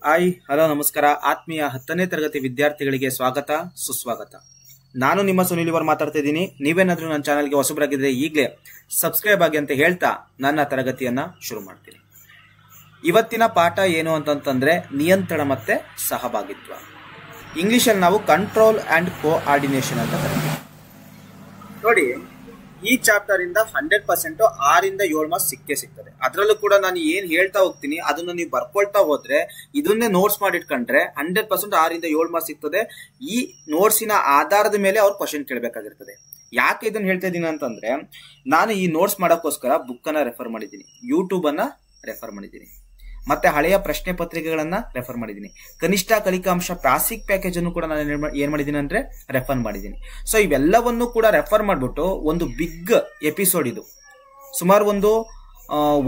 Hi hello ನಮಸ್ಕಾರ. ಆತ್ಮೀಯ 10ನೇ ತರಗತಿ ವಿದ್ಯಾರ್ಥಿಗಳಿಗೆ ಸ್ವಾಗತ ಸುಸ್ವಾಗತ. ನಾನು ನಿಮ್ಮ ಸುನಿಲ್ ಇವರು ಮಾತಾಡ್ತಾ ಇದ್ದೀನಿ. ನೀವೇನಾದ್ರೂ ನನ್ನ ಚಾನಲ್ಗೆ ಹೊಸಬರಾಗಿದ್ರೆ ಈಗಲೇ ಸಬ್ಸ್ಕ್ರೈಬ್ ಆಗಿ ಅಂತ ಹೇಳ್ತಾ ನನ್ನ ತರಗತಿಯನ್ನ ಶುರು ಮಾಡ್ತೀನಿ. ಇವತ್ತಿನ ಪಾಠ ಏನು ಅಂತಂತಂದ್ರೆ ನಿಯಂತ್ರಣ ಮತ್ತೆ ಸಹಭಾಗಿತ್ವ. ಇಂಗ್ಲಿಷಲ್ಲಿ ನಾವು ಕಂಟ್ರೋಲ್ ಅಂಡ್ ಕೋಆರ್ಡಿನೇಷನ್ ಅಂತ ಕರಿತೀವಿ. ನೋಡಿ, ಈ ಚಾಪ್ಟರ್ ಇಂದ 100% 6 7 ಮಾರ್ಕ್ಸ್ ಸಿಗ್ತದೆ. ಅದರಲ್ಲೂ ಕೂಡ ನಾನು ಏನ್ ಹೇಳ್ತಾ ಹೋಗ್ತೀನಿ ಅದನ್ನ ನೀವು ಬರ್ಕೊಳ್ತಾ ಹೋದ್ರೆ, ಇದನ್ನೇ ನೋಟ್ಸ್ ಮಾಡಿಟ್ಕೊಂಡ್ರೆ 100% 6 7 ಮಾರ್ಕ್ಸ್ ಸಿಗ್ತದೆ. ಈ ನೋಟ್ಸಿನ ಆಧಾರದ ಮೇಲೆ ಅವ್ರು ಕ್ವಶನ್ ಕೇಳಬೇಕಾಗಿರ್ತದೆ. ಯಾಕೆ ಇದನ್ನ ಹೇಳ್ತಾ ಇದ್ದೀನಿ ಅಂತಂದ್ರೆ, ನಾನು ಈ ನೋಟ್ಸ್ ಮಾಡೋಕ್ಕೋಸ್ಕರ ಬುಕ್ ಅನ್ನ ರೆಫರ್ ಮಾಡಿದ್ದೀನಿ, ಯೂಟ್ಯೂಬ್ ಅನ್ನ ರೆಫರ್ ಮಾಡಿದ್ದೀನಿ, ಮತ್ತೆ ಹಳೆಯ ಪ್ರಶ್ನೆ ಪತ್ರಿಕೆಗಳನ್ನ ರೆಫರ್ ಮಾಡಿದ್ದೀನಿ, ಕನಿಷ್ಠ ಕಲಿಕಾಂಶ ಪ್ಯಾಸಿಕ್ ಪ್ಯಾಕೇಜ್ ಅನ್ನು ಕೂಡ ನಾನು ಏನ್ ಮಾಡಿದ್ದೀನಿ ಅಂದ್ರೆ ರೆಫರ್ ಮಾಡಿದ್ದೀನಿ. ಸೊ ಇವೆಲ್ಲವನ್ನು ಕೂಡ ರೆಫರ್ ಮಾಡ್ಬಿಟ್ಟು ಒಂದು ಬಿಗ್ ಎಪಿಸೋಡ್ ಇದು, ಸುಮಾರು ಒಂದು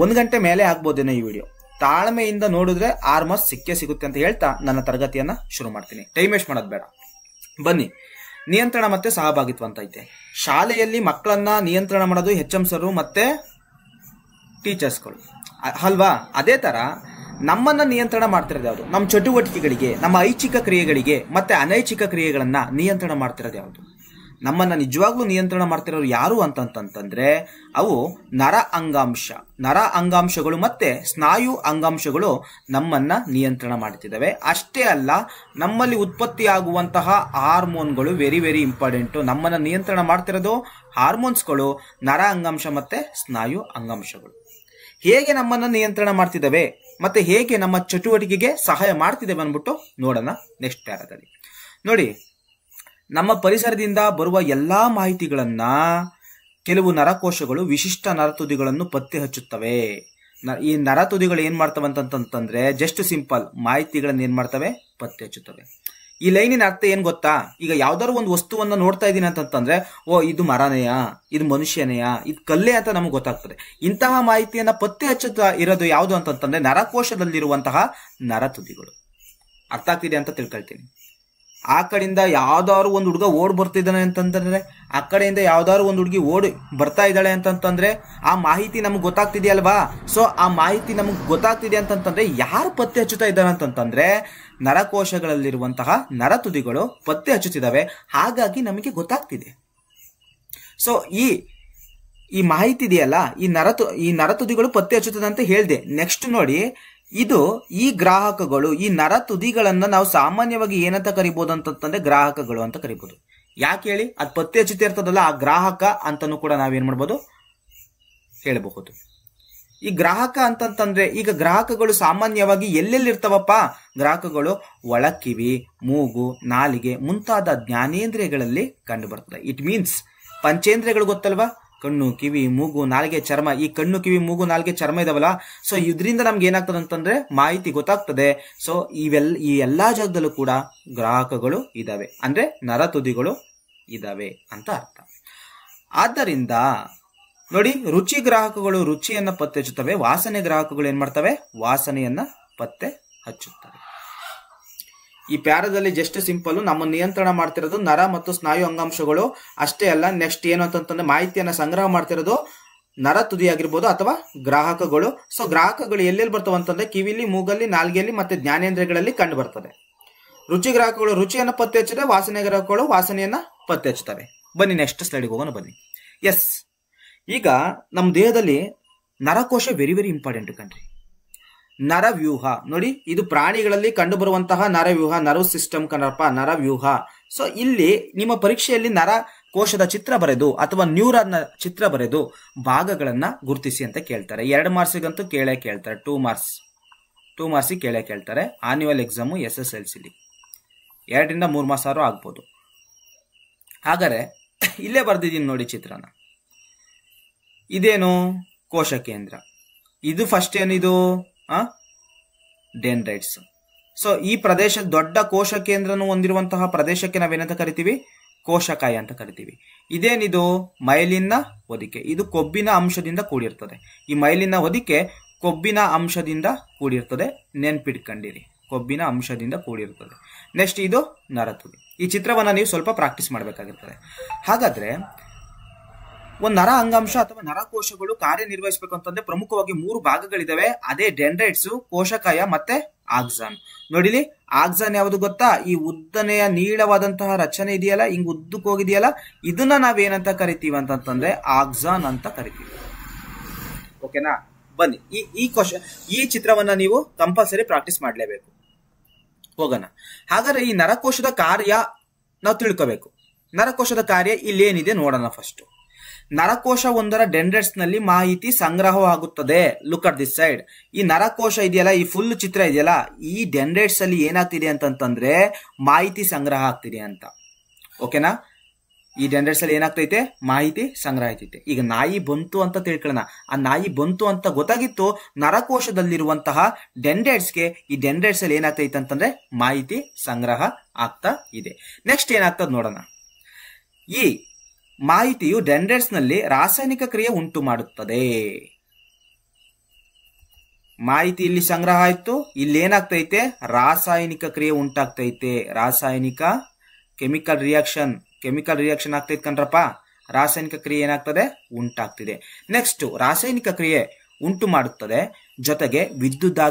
1 ಗಂಟೆ ಮೇಲೆ ಆಗ್ಬೋದೇನೋ ಈ ವಿಡಿಯೋ. ತಾಳ್ಮೆಯಿಂದ ನೋಡಿದ್ರೆ 6 ಮಾರ್ಕ್ಸ್ ಸಿಕ್ಕೇ ಸಿಗುತ್ತೆ ಅಂತ ಹೇಳ್ತಾ ನನ್ನ ತರಗತಿಯನ್ನ ಶುರು ಮಾಡ್ತೀನಿ. ಟೈಮ್ ವೇಸ್ಟ್ ಮಾಡೋದು ಬೇಡ, ಬನ್ನಿ. ನಿಯಂತ್ರಣ ಮತ್ತೆ ಸಹಭಾಗಿತ್ವ ಅಂತ ಐತೆ. ಶಾಲೆಯಲ್ಲಿ ಮಕ್ಕಳನ್ನ ನಿಯಂತ್ರಣ ಮಾಡೋದು HM ಸರ್ ಮತ್ತೆ ಟೀಚರ್ಸ್ಗಳು ಅಲ್ವಾ? ಅದೇ ತರ ನಮ್ಮನ್ನ ನಿಯಂತ್ರಣ ಮಾಡ್ತಿರೋದು ಯಾವುದು? ನಮ್ಮ ಚಟುವಟಿಕೆಗಳಿಗೆ, ನಮ್ಮ ಐಚ್ಛಿಕ ಕ್ರಿಯೆಗಳಿಗೆ ಮತ್ತೆ ಅನೈಚ್ಛಿಕ ಕ್ರಿಯೆಗಳನ್ನ ನಿಯಂತ್ರಣ ಮಾಡ್ತಿರೋದು ಯಾವುದು? ನಮ್ಮನ್ನ ನಿಜವಾಗ್ಲೂ ನಿಯಂತ್ರಣ ಮಾಡ್ತಿರೋರು ಯಾರು ಅಂತಂತಂದ್ರೆ ಅವು ನರ ಅಂಗಾಂಶಗಳು ಮತ್ತೆ ಸ್ನಾಯು ಅಂಗಾಂಶಗಳು ನಮ್ಮನ್ನ ನಿಯಂತ್ರಣ ಮಾಡ್ತಿದ್ದಾವೆ. ಅಷ್ಟೇ ಅಲ್ಲ, ನಮ್ಮಲ್ಲಿ ಉತ್ಪತ್ತಿಯಾಗುವಂತಹ ಹಾರ್ಮೋನ್ಗಳು ವೆರಿ ವೆರಿ ಇಂಪಾರ್ಟೆಂಟ್. ನಮ್ಮನ್ನ ನಿಯಂತ್ರಣ ಮಾಡ್ತಿರೋದು ಹಾರ್ಮೋನ್ಸ್ಗಳು, ನರ ಅಂಗಾಂಶ ಮತ್ತೆ ಸ್ನಾಯು ಅಂಗಾಂಶಗಳು. ಹೇಗೆ ನಮ್ಮನ್ನ ನಿಯಂತ್ರಣ ಮಾಡ್ತಿದ್ದಾವೆ ಮತ್ತೆ ಹೇಗೆ ನಮ್ಮ ಚಟುವಟಿಕೆಗೆ ಸಹಾಯ ಮಾಡ್ತಿದ್ದೇವೆ ಅಂದ್ಬಿಟ್ಟು ನೋಡೋಣ ನೆಕ್ಸ್ಟ್ ಪ್ಯಾರಾದಲ್ಲಿ. ನೋಡಿ, ನಮ್ಮ ಪರಿಸರದಿಂದ ಬರುವ ಎಲ್ಲಾ ಮಾಹಿತಿಗಳನ್ನ ಕೆಲವು ನರಕೋಶಗಳು ವಿಶಿಷ್ಟ ನರತುದಿಗಳನ್ನು ಪತ್ತೆ ಹಚ್ಚುತ್ತವೆ. ಈ ನರತುದಿಗಳು ಏನ್ ಮಾಡ್ತವೆ ಅಂತಂತಂದ್ರೆ ಜಸ್ಟ್ ಸಿಂಪಲ್ ಮಾಹಿತಿಗಳನ್ನ ಏನ್ ಮಾಡ್ತವೆ? ಪತ್ತೆ ಹಚ್ಚುತ್ತವೆ. ಈ ಲೈನಿನ ಅರ್ಥ ಏನ್ ಗೊತ್ತಾ? ಈಗ ಯಾವ್ದಾದ್ರು ಒಂದು ವಸ್ತುವನ್ನ ನೋಡ್ತಾ ಇದೀನಿ ಅಂತಂತಂದ್ರೆ, ಓ ಇದು ಮರನೆಯಾ, ಇದು ಮನುಷ್ಯನೆಯಾ, ಇದು ಕಲ್ಲೇ ಅಂತ ನಮ್ಗೆ ಗೊತ್ತಾಗ್ತದೆ. ಇಂತಹ ಮಾಹಿತಿಯನ್ನ ಪತ್ತೆ ಹಚ್ಚುತ್ತಾ ಇರೋದು ಯಾವುದು ಅಂತಂತಂದ್ರೆ ನರಕೋಶದಲ್ಲಿರುವಂತಹ ನರತುದಿಗಳು. ಅರ್ಥ ಆಗ್ತಿದೆ ಅಂತ ತಿಳ್ಕೊಳ್ತೀನಿ. ಆ ಕಡೆಯಿಂದ ಯಾವ್ದಾದ್ರು ಒಂದು ಹುಡುಗ ಓಡ್ ಬರ್ತಿದ್ದಾನೆ ಅಂತಂದ್ರೆ, ಆ ಕಡೆಯಿಂದ ಯಾವ್ದಾದ್ರು ಒಂದು ಹುಡುಗಿ ಓಡಿ ಬರ್ತಾ ಇದ್ದಾಳೆ ಅಂತಂತಂದ್ರೆ ಆ ಮಾಹಿತಿ ನಮ್ಗೆ ಗೊತ್ತಾಗ್ತಿದೆಯಲ್ವಾ? ಸೊ ಆ ಮಾಹಿತಿ ನಮ್ಗೆ ಗೊತ್ತಾಗ್ತಿದೆ ಅಂತಂತಂದ್ರೆ ಯಾರು ಪತ್ತೆ ಹಚ್ಚುತ್ತಾ ಇದ್ದಾರೆ ಅಂತಂತಂದ್ರೆ ನರಕೋಶಗಳಲ್ಲಿರುವಂತಹ ನರತುದಿಗಳು ಪತ್ತೆ ಹಚ್ಚುತ್ತಿದ್ದಾವೆ. ಹಾಗಾಗಿ ನಮಗೆ ಗೊತ್ತಾಗ್ತಿದೆ. ಸೊ ಈ ಮಾಹಿತಿ ಇದೆಯಲ್ಲ, ಈ ನರತುದಿಗಳು ಪತ್ತೆ ಹಚ್ಚುತ್ತದೆ ಅಂತ ಹೇಳ್ದೆ. ನೆಕ್ಸ್ಟ್ ನೋಡಿ, ಈ ಗ್ರಾಹಕಗಳು, ಈ ನರತುದಿಗಳನ್ನ ನಾವು ಸಾಮಾನ್ಯವಾಗಿ ಏನಂತ ಕರಿಬಹುದು ಅಂತಂದ್ರೆ ಗ್ರಾಹಕಗಳು ಅಂತ ಕರಿಬಹುದು. ಯಾಕೆ ಹೇಳಿ? ಅದು ಪತ್ತೆ ಹಚ್ಚುತ್ತಾ ಇರ್ತದಲ್ಲ, ಆ ಗ್ರಾಹಕ ಅಂತಾನು ಕೂಡ ನಾವೇನ್ ಮಾಡ್ಬೋದು ಹೇಳಬಹುದು. ಈ ಗ್ರಾಹಕ ಅಂತಂತಂದ್ರೆ, ಈಗ ಗ್ರಾಹಕಗಳು ಸಾಮಾನ್ಯವಾಗಿ ಎಲ್ಲೆಲ್ಲಿ ಇರ್ತಾವಪ್ಪ? ಗ್ರಾಹಕಗಳು ಒಳಕಿವಿ, ಮೂಗು, ನಾಲಿಗೆ ಮುಂತಾದ ಜ್ಞಾನೇಂದ್ರಿಯಗಳಲ್ಲಿ ಕಂಡು ಬರ್ತದೆ. ಇಟ್ ಮೀನ್ಸ್ ಪಂಚೇಂದ್ರಿಯಗಳು ಗೊತ್ತಲ್ವಾ? ಕಣ್ಣು, ಕಿವಿ, ಮೂಗು, ನಾಲಿಗೆ, ಚರ್ಮ. ಈ ಕಣ್ಣು, ಕಿವಿ, ಮೂಗು, ನಾಲಿಗೆ, ಚರ್ಮ ಇದಾವಲ್ಲ, ಸೊ ಇದರಿಂದ ನಮ್ಗೆ ಏನಾಗ್ತದೆ ಅಂತಂದ್ರೆ ಮಾಹಿತಿ ಗೊತ್ತಾಗ್ತದೆ. ಸೊ ಈ ಎಲ್ಲಾ ಜಾಗದಲ್ಲೂ ಕೂಡ ಗ್ರಾಹಕಗಳು ಇದಾವೆ, ಅಂದ್ರೆ ನರತುದಿಗಳು ಇದಾವೆ ಅಂತ ಅರ್ಥ. ಆದ್ದರಿಂದ ನೋಡಿ, ರುಚಿ ಗ್ರಾಹಕಗಳು ರುಚಿಯನ್ನ ಪತ್ತೆ ಹಚ್ಚುತ್ತವೆ, ವಾಸನೆ ಗ್ರಾಹಕಗಳು ಏನ್ ಮಾಡ್ತವೆ? ವಾಸನೆಯನ್ನ ಪತ್ತೆ ಹಚ್ಚುತ್ತವೆ. ಈ ಪ್ಯಾರದಲ್ಲಿ ಜಸ್ಟ್ ಸಿಂಪಲ್ ನಮ್ಮ ನಿಯಂತ್ರಣ ಮಾಡ್ತಿರೋದು ನರ ಮತ್ತು ಸ್ನಾಯು ಅಂಗಾಂಶಗಳು ಅಷ್ಟೇ ಅಲ್ಲ. ನೆಕ್ಸ್ಟ್ ಏನು ಅಂತಂತಂದ್ರೆ ಮಾಹಿತಿಯನ್ನ ಸಂಗ್ರಹ ಮಾಡ್ತಿರೋದು ನರ ತುದಿ ಆಗಿರ್ಬೋದು ಅಥವಾ ಗ್ರಾಹಕಗಳು. ಸೊ ಗ್ರಾಹಕಗಳು ಎಲ್ಲೆಲ್ಲಿ ಬರ್ತಾವ ಅಂತಂದ್ರೆ ಕಿವಿಲಿ, ಮೂಗಲ್ಲಿ, ನಾಲ್ಗೆಯಲ್ಲಿ ಮತ್ತೆ ಜ್ಞಾನೇಂದ್ರಿಯಗಳಲ್ಲಿ ಕಂಡು ಬರ್ತದೆ. ರುಚಿ ಗ್ರಾಹಕಗಳು ರುಚಿಯನ್ನ ಪತ್ತೆ ಹಚ್ಚಿದ್ರೆ, ವಾಸನೆ ಗ್ರಾಹಕಗಳು ವಾಸನೆಯನ್ನ ಪತ್ತೆ ಹಚ್ಚುತ್ತವೆ. ಬನ್ನಿ ನೆಕ್ಸ್ಟ್ ಸ್ಲೈಡ್ಗೆ ಹೋಗೋಣ ಬನ್ನಿ. ಎಸ್, ಈಗ ನಮ್ಮ ದೇಹದಲ್ಲಿ ನರಕೋಶ ವೆರಿ ವೆರಿ ಇಂಪಾರ್ಟೆಂಟ್ ಕಣ್ರಿ. ನರವ್ಯೂಹ ನೋಡಿ, ಇದು ಪ್ರಾಣಿಗಳಲ್ಲಿ ಕಂಡು ಬರುವಂತಹ ನರವ್ಯೂಹ, ನರ್ವ್ ಸಿಸ್ಟಮ್ ಕಣಪ್ಪ, ನರವ್ಯೂಹ. ಸೊ ಇಲ್ಲಿ ನಿಮ್ಮ ಪರೀಕ್ಷೆಯಲ್ಲಿ ನರಕೋಶದ ಚಿತ್ರ ಬರೆದು ಅಥವಾ ನ್ಯೂರಾನ್ ಚಿತ್ರ ಬರೆದು ಭಾಗಗಳನ್ನ ಗುರುತಿಸಿ ಅಂತ ಕೇಳ್ತಾರೆ. 2 ಮಾರ್ಕ್ಸಿಗಂತೂ ಕೇಳ್ತಾರೆ. 2 ಮಾರ್ಕ್ಸಿಗೆ ಕೇಳ್ತಾರೆ. ಆನ್ಯುವಲ್ ಎಕ್ಸಾಮು SSLCಲಿ 2 ರಿಂದ 3 ಮಾರ್ಕ್ಸ್ ಆದ್ರೂ ಆಗ್ಬೋದು. ಹಾಗಾದ್ರೆ ಇಲ್ಲೇ ಬರ್ದಿದ್ದೀನಿ ನೋಡಿ ಚಿತ್ರನ. ಇದೇನು? ಕೋಶ ಕೇಂದ್ರ. ಇದು ಫಸ್ಟ್ ಏನಿದು? ಡೆಂಡ್ರೈಟ್ಸ್. ಸೊ ಈ ಪ್ರದೇಶ, ದೊಡ್ಡ ಕೋಶ ಕೇಂದ್ರನು ಹೊಂದಿರುವಂತಹ ಪ್ರದೇಶಕ್ಕೆ ನಾವೇನಂತ ಕರಿತೀವಿ? ಕೋಶಕಾಯ ಅಂತ ಕರಿತೀವಿ. ಇದೇನಿದು? ಮೈಲಿನ ಹೊದಿಕೆ. ಇದು ಕೊಬ್ಬಿನ ಅಂಶದಿಂದ ಕೂಡಿರ್ತದೆ. ಈ ಮೈಲಿನ ಹೊದಿಕೆ ಕೊಬ್ಬಿನ ಅಂಶದಿಂದ ಕೂಡಿರ್ತದೆ, ನೆನ್ಪಿಟ್ಕೊಂಡಿರಿ, ಕೊಬ್ಬಿನ ಅಂಶದಿಂದ ಕೂಡಿರ್ತದೆ. ನೆಕ್ಸ್ಟ್ ಇದು ನರತುದಿ. ಈ ಚಿತ್ರವನ್ನ ನೀವು ಸ್ವಲ್ಪ ಪ್ರಾಕ್ಟೀಸ್ ಮಾಡಬೇಕಾಗಿರ್ತದೆ. ಹಾಗಾದ್ರೆ ಒಂದು ನರ ಅಂಗಾಂಶ ಅಥವಾ ನರಕೋಶಗಳು ಕಾರ್ಯನಿರ್ವಹಿಸಬೇಕು ಅಂತಂದ್ರೆ ಪ್ರಮುಖವಾಗಿ 3 ಭಾಗಗಳಿದಾವೆ. ಅದೇ ಡೆಂಡ್ರೈಟ್ಸ್, ಕೋಶಕಾಯ ಮತ್ತೆ ಆಕ್ಸಾನ್. ನೋಡಿಲಿ, ಆಕ್ಸಾನ್ ಯಾವುದು ಗೊತ್ತಾ? ಈ ಉದ್ದನೆಯ ನೀಳವಾದಂತಹ ರಚನೆ ಇದೆಯಲ್ಲ, ಹಿಂಗ್ ಉದ್ದಕ್ಕೆ ಹೋಗಿದೆಯಲ್ಲ, ಇದನ್ನ ನಾವೇನಂತ ಕರಿತೀವಿ ಅಂತಂತಂದ್ರೆ ಆಕ್ಸಾನ್ ಅಂತ ಕರಿತೀವಿ. ಓಕೆನಾ? ಬನ್ನಿ, ಈ ಚಿತ್ರವನ್ನ ನೀವು ಕಂಪಲ್ಸರಿ ಪ್ರಾಕ್ಟೀಸ್ ಮಾಡಲೇಬೇಕು. ಹೋಗೋಣ. ಹಾಗಾದ್ರೆ ಈ ನರಕೋಶದ ಕಾರ್ಯ ನಾವು ತಿಳ್ಕೋಬೇಕು. ನರಕೋಶದ ಕಾರ್ಯ ಇಲ್ಲೇನಿದೆ ನೋಡೋಣ. ಫಸ್ಟ್, ನರಕೋಶ ಒಂದರ ಡೆಂಡ್ರೈಟ್ಸ್ ನಲ್ಲಿ ಮಾಹಿತಿ ಸಂಗ್ರಹವಾಗುತ್ತದೆ. Look at this side. ಈ ನರಕೋಶ ಇದೆಯಲ್ಲ, ಈ ಫುಲ್ ಚಿತ್ರ ಇದೆಯಲ್ಲ, ಈ ಡೆಂಡ್ರೈಟ್ಸ್ ಅಲ್ಲಿ ಏನಾಗ್ತಿದೆ ಅಂತಂತಂದ್ರೆ ಮಾಹಿತಿ ಸಂಗ್ರಹ ಆಗ್ತಿದೆ ಅಂತ. ಓಕೆನಾ? ಈ ಡೆಂಡ್ರೈಟ್ಸ್ ಅಲ್ಲಿ ಏನಾಗ್ತೈತೆ? ಮಾಹಿತಿ ಸಂಗ್ರಹ ಆಗ್ತೈತೆ. ಈಗ ನಾಯಿ ಬಂತು ಅಂತ ತಿಳ್ಕೊಳ್ಳೋಣ. ಆ ನಾಯಿ ಬಂತು ಅಂತ ಗೊತ್ತಾಗಿತ್ತು, ನರಕೋಶದಲ್ಲಿರುವಂತಹ ಡೆಂಡ್ರೈಟ್ಸ್ಗೆ ಈ ಡೆಂಡ್ರೈಟ್ಸ್ ಅಲ್ಲಿ ಏನಾಗ್ತೈತೆ ಅಂತಂದ್ರೆ ಮಾಹಿತಿ ಸಂಗ್ರಹ ಆಗ್ತಾ ಇದೆ. ನೆಕ್ಸ್ಟ್ ಏನಾಗ್ತದೆ ನೋಡೋಣ. ಈ ಮಾಹಿತಿಯು ಡೆಂಡ್ರೈಟ್ಸ್ ನಲ್ಲಿ ರಾಸಾಯನಿಕ ಕ್ರಿಯೆ ಉಂಟು ಮಾಡುತ್ತದೆ. ಮಾಹಿತಿ ಇಲ್ಲಿ ಸಂಗ್ರಹ ಆಯ್ತು, ಇಲ್ಲಿ ಏನಾಗ್ತೈತೆ? ರಾಸಾಯನಿಕ ಕ್ರಿಯೆ ಉಂಟಾಗ್ತೈತೆ. ರಾಸಾಯನಿಕ ಕೆಮಿಕಲ್ ರಿಯಾಕ್ಷನ್ ಆಗ್ತೈತೆ ಕಣ್ರಪ್ಪ. ರಾಸಾಯನಿಕ ಕ್ರಿಯೆ ಏನಾಗ್ತದೆ? ಉಂಟಾಗ್ತಿದೆ. ನೆಕ್ಸ್ಟ್, ರಾಸಾಯನಿಕ ಕ್ರಿಯೆ ಉಂಟು ಮಾಡುತ್ತದೆ, ಜೊತೆಗೆ ವಿದ್ಯುತ್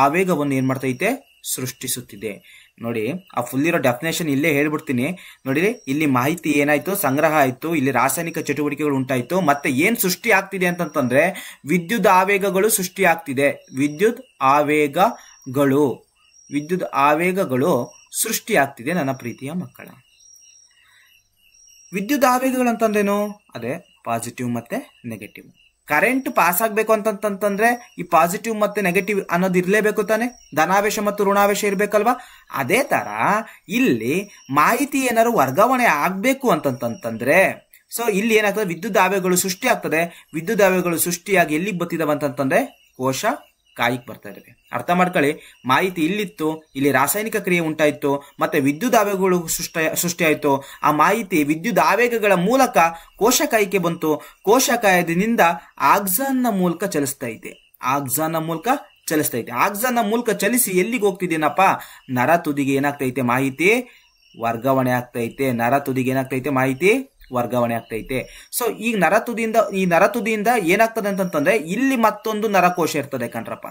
ಆವೇಗವನ್ನು ಏನ್ ಮಾಡ್ತೈತೆ? ಸೃಷ್ಟಿಸುತ್ತಿದೆ. ನೋಡಿ, ಆ ಫುಲ್ ಇರೋ ಡೆಫಿನೇಷನ್ ಇಲ್ಲೇ ಹೇಳ್ಬಿಡ್ತೀನಿ. ನೋಡಿ, ಇಲ್ಲಿ ಮಾಹಿತಿ ಏನಾಯ್ತು? ಸಂಗ್ರಹ ಆಯ್ತು, ಇಲ್ಲಿ ರಾಸಾಯನಿಕ ಚಟುವಟಿಕೆಗಳು ಉಂಟಾಯ್ತು, ಮತ್ತೆ ಏನ್ ಸೃಷ್ಟಿ ಆಗ್ತಿದೆ ಅಂತಂತಂದ್ರೆ ವಿದ್ಯುತ್ ಆವೇಗಗಳು ಸೃಷ್ಟಿ ಆಗ್ತಿದೆ. ವಿದ್ಯುತ್ ಆವೇಗಗಳು ಸೃಷ್ಟಿ ಆಗ್ತಿದೆ ನನ್ನ ಪ್ರೀತಿಯ ಮಕ್ಕಳ. ವಿದ್ಯುತ್ ಆವೇಗಗಳು ಅಂತಂದ್ರೇನು? ಅದೇ ಪಾಸಿಟಿವ್ ಮತ್ತೆ ನೆಗೆಟಿವ್. ಕರೆಂಟ್ ಪಾಸ್ ಆಗ್ಬೇಕು ಅಂತಂತಂದ್ರೆ ಈ ಪಾಸಿಟಿವ್ ಮತ್ತೆ ನೆಗೆಟಿವ್ ಅನ್ನೋದು ಇರ್ಲೇಬೇಕು ತಾನೆ? ಧನಾವೇಶ ಮತ್ತು ಋಣಾವೇಶ ಇರ್ಬೇಕಲ್ವಾ? ಅದೇ ತರ ಇಲ್ಲಿ ಮಾಹಿತಿ ಏನಾದ್ರು ವರ್ಗಾವಣೆ ಆಗ್ಬೇಕು ಅಂತಂತಂದ್ರೆ ಸೊ ಇಲ್ಲಿ ಏನಾಗ್ತದೆ? ವಿದ್ಯುತ್ ಆವೇಗಗಳು ಸೃಷ್ಟಿ ಆಗ್ತದೆ. ವಿದ್ಯುತ್ ಆವೇಗಗಳು ಸೃಷ್ಟಿಯಾಗಿ ಎಲ್ಲಿಗೆ ಬರ್ತಿದಾವ ಅಂತಂತಂದ್ರೆ ಕೋಶ ಕಾಯಿಗೆ ಬರ್ತಾ ಇದ್ದಾವೆ. ಅರ್ಥ ಮಾಡ್ಕೊಳ್ಳಿ. ಮಾಹಿತಿ ಇಲ್ಲಿತ್ತು, ಇಲ್ಲಿ ರಾಸಾಯನಿಕ ಕ್ರಿಯೆ ಉಂಟಾಯ್ತು, ಮತ್ತೆ ವಿದ್ಯುತ್ ಆವೇಗಗಳು ಸೃಷ್ಟಿ ಆಯ್ತು. ಆ ಮಾಹಿತಿ ವಿದ್ಯುತ್ ಆವೇಗಗಳ ಮೂಲಕ ಕೋಶಕಾಯಕ್ಕೆ ಬಂತು. ಕೋಶಕಾಯದಿಂದ ಆಕ್ಸಾನ್ ನ ಮೂಲಕ ಚಲಿಸ್ತಾ ಇದೆ. ಆಕ್ಸಾನ್ ಮೂಲಕ ಚಲಿಸಿ ಎಲ್ಲಿಗೆ ಹೋಗ್ತಿದ್ದೇನಪ್ಪ? ನರ ತುದಿಗೆ ಏನಾಗ್ತೈತೆ? ಮಾಹಿತಿ ವರ್ಗಾವಣೆ ಆಗ್ತೈತೆ. ಮಾಹಿತಿ ವರ್ಗಾವಣೆ ಆಗ್ತೈತೆ. ಸೊ ಈ ನರತುದಿಯಿಂದ ಏನಾಗ್ತದೆ ಅಂತಂತಂದ್ರೆ ಇಲ್ಲಿ ಮತ್ತೊಂದು ನರಕೋಶ ಇರ್ತದೆ ಕಣ್ರಪ್ಪ.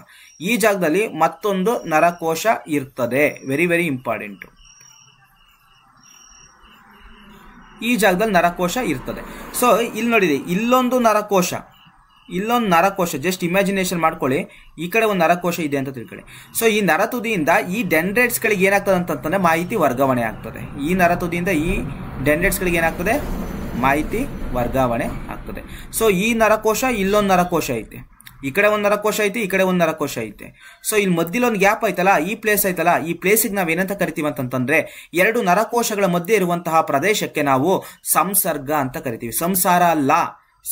ಈ ಜಾಗದಲ್ಲಿ ಮತ್ತೊಂದು ನರಕೋಶ ಇರ್ತದೆ. Very very important. ಈ ಜಾಗದಲ್ಲಿ ನರಕೋಶ ಇರ್ತದೆ. ಸೊ ಇಲ್ಲಿ ನೋಡಿದೆ, ಇಲ್ಲೊಂದು ನರಕೋಶ ಜಸ್ಟ್ ಇಮ್ಯಾಜಿನೇಷನ್ ಮಾಡ್ಕೊಳ್ಳಿ. ಈ ಕಡೆ ಒಂದು ನರಕೋಶ ಇದೆ ಅಂತ ತಿಳ್ಕೊಳ್ಳಿ. ಸೊ ಈ ನರತುದಿಯಿಂದ ಈ ಡೆಂಡ್ರೈಟ್ಸ್ ಗಳಿಗೆ ಏನಾಗ್ತದೆ ಅಂತಂತಂದ್ರೆ ಮಾಹಿತಿ ವರ್ಗಾವಣೆ ಆಗ್ತದೆ. ಈ ನರತುದಿಯಿಂದ ಈ ಡೆಂಡ್ರೈಟ್ಸ್ ಗಳಿಗೆ ಏನಾಗ್ತದೆ? ಮಾಹಿತಿ ವರ್ಗಾವಣೆ ಆಗ್ತದೆ. ಸೊ ಈ ನರಕೋಶ, ಇಲ್ಲೊಂದು ನರಕೋಶ ಐತೆ, ಈ ಕಡೆ ಒಂದು ನರಕೋಶ ಐತೆ, ಈ ಕಡೆ ಒಂದು ನರಕೋಶ ಐತೆ. ಸೊ ಇಲ್ಲಿ ಮಧ್ಯದಲ್ಲಿ ಒಂದು ಗ್ಯಾಪ್ ಐತಲ್ಲ, ಈ ಪ್ಲೇಸ್ ಐತಲ್ಲ, ಈ ಪ್ಲೇಸಿಗೆ ನಾವ್ ಏನಂತ ಕರಿತೀವಿ ಅಂತಂತಂದ್ರೆ ಎರಡು ನರಕೋಶಗಳ ಮಧ್ಯೆ ಇರುವಂತಹ ಪ್ರದೇಶಕ್ಕೆ ನಾವು ಸಂಸರ್ಗ ಅಂತ ಕರಿತೀವಿ. ಸಂಸಾರ ಅಲ್ಲ,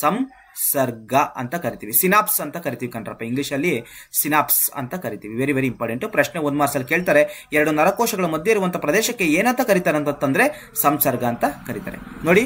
ಸಂಸರ್ಗ ಅಂತ ಕರಿತೀವಿ. ಸಿನಾಪ್ಸ್ ಅಂತ ಕರಿತೀವಿ ಕಣ್ರಪ್ಪ. ಇಂಗ್ಲಿಷ್ ಅಲ್ಲಿ ಸಿನಾಪ್ಸ್ ಅಂತ ಕರಿತೀವಿ. Very very important. ಪ್ರಶ್ನೆ 1 ಮಾರ್ಕ್ಸ್ ಅಲ್ಲಿ ಕೇಳ್ತಾರೆ, ಎರಡು ನರಕೋಶಗಳ ಮಧ್ಯೆ ಇರುವಂತಹ ಪ್ರದೇಶಕ್ಕೆ ಏನಂತ ಕರೀತಾರೆ ಅಂತಂದ್ರೆ ಸಂಸರ್ಗ ಅಂತ ಕರೀತಾರೆ. ನೋಡಿ,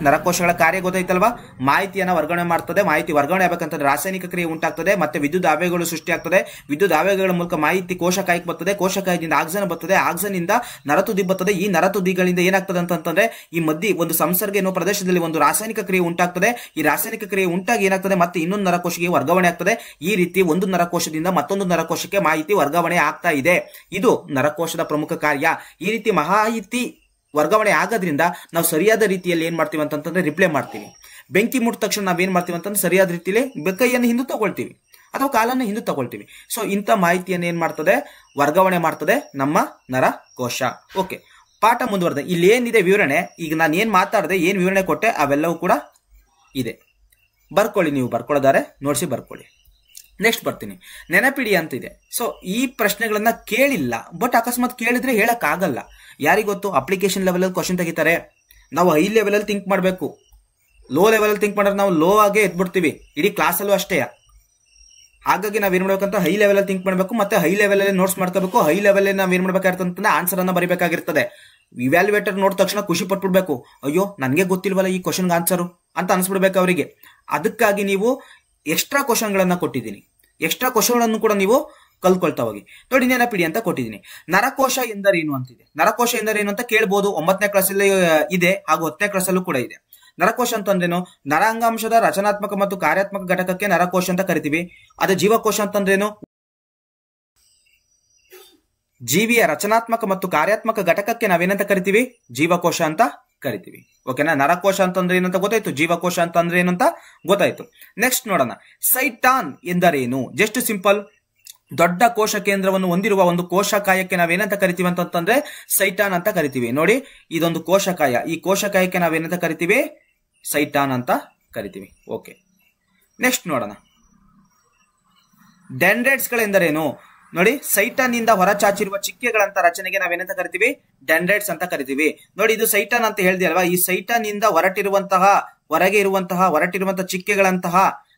ನರಕೋಶಗಳ ಕಾರ್ಯ ಗೊತ್ತಾಯ್ತಲ್ವಾ? ಮಾಹಿತಿಯನ್ನ ವರ್ಗಾವಣೆ ಮಾಡ್ತದೆ. ಮಾಹಿತಿ ವರ್ಗಾವಣೆ ಆಗ್ಬೇಕಂತಂದ್ರೆ ರಾಸಾಯನಿಕ ಕ್ರಿಯೆ ಉಂಟಾಗ್ತದೆ, ಮತ್ತೆ ವಿದ್ಯುತ್ ಆವೇಗಗಳು ಸೃಷ್ಟಿ ಆಗ್ತದೆ. ವಿದ್ಯುತ್ ಆವೇಗಗಳ ಮೂಲಕ ಮಾಹಿತಿ ಕೋಶಕಾಯಕ್ಕೆ ಬರ್ತದೆ. ಕೋಶಕಾಯದಿಂದ ಆಕ್ಸಾನ್ ಬರ್ತದೆ. ಆಕ್ಸಾನ್ ಇಂದ ನರತುದಿ ಬರ್ತದೆ. ಈ ನರತುದಿಗಳಿಂದ ಏನಾಗ್ತದೆ ಅಂತಂದ್ರೆ ಈ ಮಧ್ಯೆ ಒಂದು ಸಂಸರ್ಗ ಎನ್ನುವ ಪ್ರದೇಶದಲ್ಲಿ ಒಂದು ರಾಸಾಯನಿಕ ಕ್ರಿಯೆ ಉಂಟಾಗ್ತದೆ. ಈ ರಾಸಾಯನಿಕ ಕ್ರಿಯೆ ಉಂಟಾಗಿ ಏನಾಗ್ತದೆ? ಮತ್ತೆ ಇನ್ನೊಂದು ನರಕೋಶಕ್ಕೆ ವರ್ಗಾವಣೆ ಆಗ್ತದೆ. ಈ ರೀತಿ ಒಂದು ನರಕೋಶದಿಂದ ಮತ್ತೊಂದು ನರಕೋಶಕ್ಕೆ ಮಾಹಿತಿ ವರ್ಗಾವಣೆ ಆಗ್ತಾ ಇದೆ. ಇದು ನರಕೋಶದ ಪ್ರಮುಖ ಕಾರ್ಯ. ಈ ರೀತಿ ಮಾಹಿತಿ ವರ್ಗಾವಣೆ ಆಗೋದ್ರಿಂದ ನಾವು ಸರಿಯಾದ ರೀತಿಯಲ್ಲಿ ಏನ್ ಮಾಡ್ತೀವಿ ಅಂತಂದ್ರೆ ರಿಪ್ಲೈ ಮಾಡ್ತೀವಿ. ಬೆಂಕಿ ಮುಟ್ಟ ತಕ್ಷಣ ನಾವೇನ್ ಮಾಡ್ತೀವಿ ಅಂತಂದ್ರೆ ಸರಿಯಾದ ರೀತಿಯಲ್ಲಿ ಕೈಯನ್ನು ಹಿಂದೆ ತಗೊಳ್ತೀವಿ ಅಥವಾ ಕಾಲನ್ನು ಹಿಂದೆ ತಗೊಳ್ತೀವಿ. ಸೊ ಇಂಥ ಮಾಹಿತಿಯನ್ನು ಏನ್ ಮಾಡ್ತದೆ? ವರ್ಗಾವಣೆ ಮಾಡ್ತದೆ ನಮ್ಮ ನರಕೋಶ. ಓಕೆ, ಪಾಠ ಮುಂದುವರೆದ. ಇಲ್ಲಿ ಏನಿದೆ ವಿವರಣೆ, ಈಗ ನಾನು ಏನ್ ಮಾತಾಡಿದೆ, ಏನ್ ವಿವರಣೆ ಕೊಟ್ಟೆ, ಅವೆಲ್ಲವೂ ಕೂಡ ಇದೆ. ಬರ್ಕೊಳ್ಳಿ, ನೀವು ಬರ್ಕೊಳ್ಳೋದಾರೆ ನೋಡ್ಸಿ ಬರ್ಕೊಳ್ಳಿ. ನೆಕ್ಸ್ಟ್ ಬರ್ತೀನಿ. ನೆನಪಿಡಿ ಅಂತ ಇದೆ. ಸೊ ಈ ಪ್ರಶ್ನೆಗಳನ್ನ ಕೇಳಿಲ್ಲ, ಬಟ್ ಅಕಸ್ಮಾತ್ ಕೇಳಿದ್ರೆ ಹೇಳಕ್ ಆಗಲ್ಲ. ಯಾರಿಗೊತ್ತು? ಅಪ್ಲಿಕೇಶನ್ ಲೆವೆಲ್ ಅಲ್ಲಿ ಕ್ವಶನ್ ತೆಗಿತಾರೆ. ನಾವು ಹೈ ಲೆವೆಲ್ ಅಲ್ಲಿ ಥಿಂಕ್ ಮಾಡಬೇಕು. ಲೋ ಲೆವೆಲ್ ಅಲ್ಲಿ ಥಿಂಕ್ ಮಾಡಿದ್ರೆ ನಾವು ಲೋ ಆಗೇ ಎದ್ಬಿಡ್ತೀವಿ. ಇಡೀ ಕ್ಲಾಸ್ ಅಲ್ಲೂ ಅಷ್ಟೇ. ಹಾಗಾಗಿ ನಾವ್ ಏನ್ ಮಾಡ್ಬೇಕಂತ ಹೈ ಲೆವೆಲ್ ಅಲ್ಲಿ ಥಿಂಕ್ ಮಾಡಬೇಕು, ಮತ್ತೆ ಹೈ ಲೆವೆಲ್ ಅಲ್ಲಿ ನೋಟ್ಸ್ ಮಾಡ್ಕೋಬೇಕು. ಹೈ ಲೆವೆಲ್ ನಾವ್ ಏನ್ ಮಾಡ್ಬೇಕಾಗಿರ್ತಂದ್ರೆ ಆನ್ಸರ್ ಅನ್ನ ಬರಿಬೇಕಾಗಿರ್ತದೆ. ಇವ್ಯಾಲ್ಯುವೇಟರ್ ನೋಡಿದ ತಕ್ಷಣ ಖುಷಿ ಪಟ್ಬಿಡ್ಬೇಕು. ಅಯ್ಯೋ, ನನ್ಗೆ ಗೊತ್ತಿಲ್ವಲ್ಲ ಈ ಕ್ವಶನ್ಗೆ ಆನ್ಸರು ಅಂತ ಅನ್ಸ್ಬಿಡ್ಬೇಕು ಅವರಿಗೆ. ಅದಕ್ಕಾಗಿ ನೀವು ಎಕ್ಸ್ಟ್ರಾ ಕ್ವಶನ್ ಗಳನ್ನ ಕೊಟ್ಟಿದ್ದೀನಿ. ಎಕ್ಸ್ಟ್ರಾ ಕ್ವಶನ್ ಗಳನ್ನು ಕೂಡ ನೀವು ಕಲ್ಕೊಳ್ತಾ ಹೋಗಿ. ನೋಡಿ, ನೆನಪಿಡಿ ಅಂತ ಕೊಟ್ಟಿದ್ದೀನಿ. ನರಕೋಶ ಎಂದರೇನು ಅಂತಿದೆ. ನರಕೋಶ ಎಂದರೇನು ಅಂತ ಕೇಳಬಹುದು. 9ನೇ ಕ್ಲಾಸಲ್ಲಿ ಇದೆ, ಹಾಗೂ 10ನೇ ಕ್ಲಾಸಲ್ಲೂ ಕೂಡ ಇದೆ. ನರಕೋಶ ಅಂತಂದ್ರೇನು? ನರಾಂಗಾಂಶದ ರಚನಾತ್ಮಕ ಮತ್ತು ಕಾರ್ಯಾತ್ಮಕ ಘಟಕಕ್ಕೆ ನರಕೋಶ ಅಂತ ಕರಿತೀವಿ. ಅದೇ ಜೀವಕೋಶ ಅಂತಂದ್ರೇನು? ಜೀವಿಯ ರಚನಾತ್ಮಕ ಮತ್ತು ಕಾರ್ಯಾತ್ಮಕ ಘಟಕಕ್ಕೆ ನಾವೇನಂತ ಕರಿತೀವಿ? ಜೀವಕೋಶ ಅಂತ ಕರಿತೀವಿ. ಓಕೆನಾ? ನರಕೋಶ ಅಂತಂದ್ರೆ ಏನಂತ ಗೊತ್ತಾಯ್ತು, ಜೀವಕೋಶ ಅಂತಂದ್ರೆ ಏನಂತ ಗೊತ್ತಾಯ್ತು. ನೆಕ್ಸ್ಟ್ ನೋಡೋಣ, ಸೈಟಾನ್ ಎಂದರೇನು? ಜಸ್ಟ್ ಸಿಂಪಲ್, ದೊಡ್ಡ ಕೋಶ ಕೇಂದ್ರವನ್ನು ಹೊಂದಿರುವ ಒಂದು ಕೋಶಕಾಯಕ್ಕೆ ನಾವೇನಂತ ಕರಿತೀವಿ ಅಂತಂದ್ರೆ ಸೈಟಾನ್ ಅಂತ ಕರಿತೀವಿ. ನೋಡಿ, ಇದೊಂದು ಕೋಶಕಾಯ, ಈ ಕೋಶಕಾಯಕ್ಕೆ ನಾವೇನಂತ ಕರಿತೀವಿ? ಸೈಟಾನ್ ಅಂತ ಕರಿತೀವಿ. ಓಕೆ, ನೆಕ್ಸ್ಟ್ ನೋಡೋಣ, ಡೆಂಡ್ರೈಟ್ಸ್ ಗಳೆಂದರೇನು? ನೋಡಿ, ಸೈಟಾನ್ ನಿಂದ ಹೊರಚಾಚಿರುವ ಚಿಕ್ಕೆಗಳಂತ ರಚನೆಗೆ ನಾವೇನಂತ ಕರಿತೀವಿ? ಡೆಂಡ್ರೈಟ್ಸ್ ಅಂತ ಕರಿತೀವಿ. ನೋಡಿ, ಇದು ಸೈಟಾನ್ ಅಂತ ಹೇಳಿದೆ ಅಲ್ವಾ, ಈ ಸೈಟಾನ್ ನಿಂದ ಹೊರಗೆ ಇರುವಂತಹ ಚಿಕ್ಕೆಗಳಂತಹ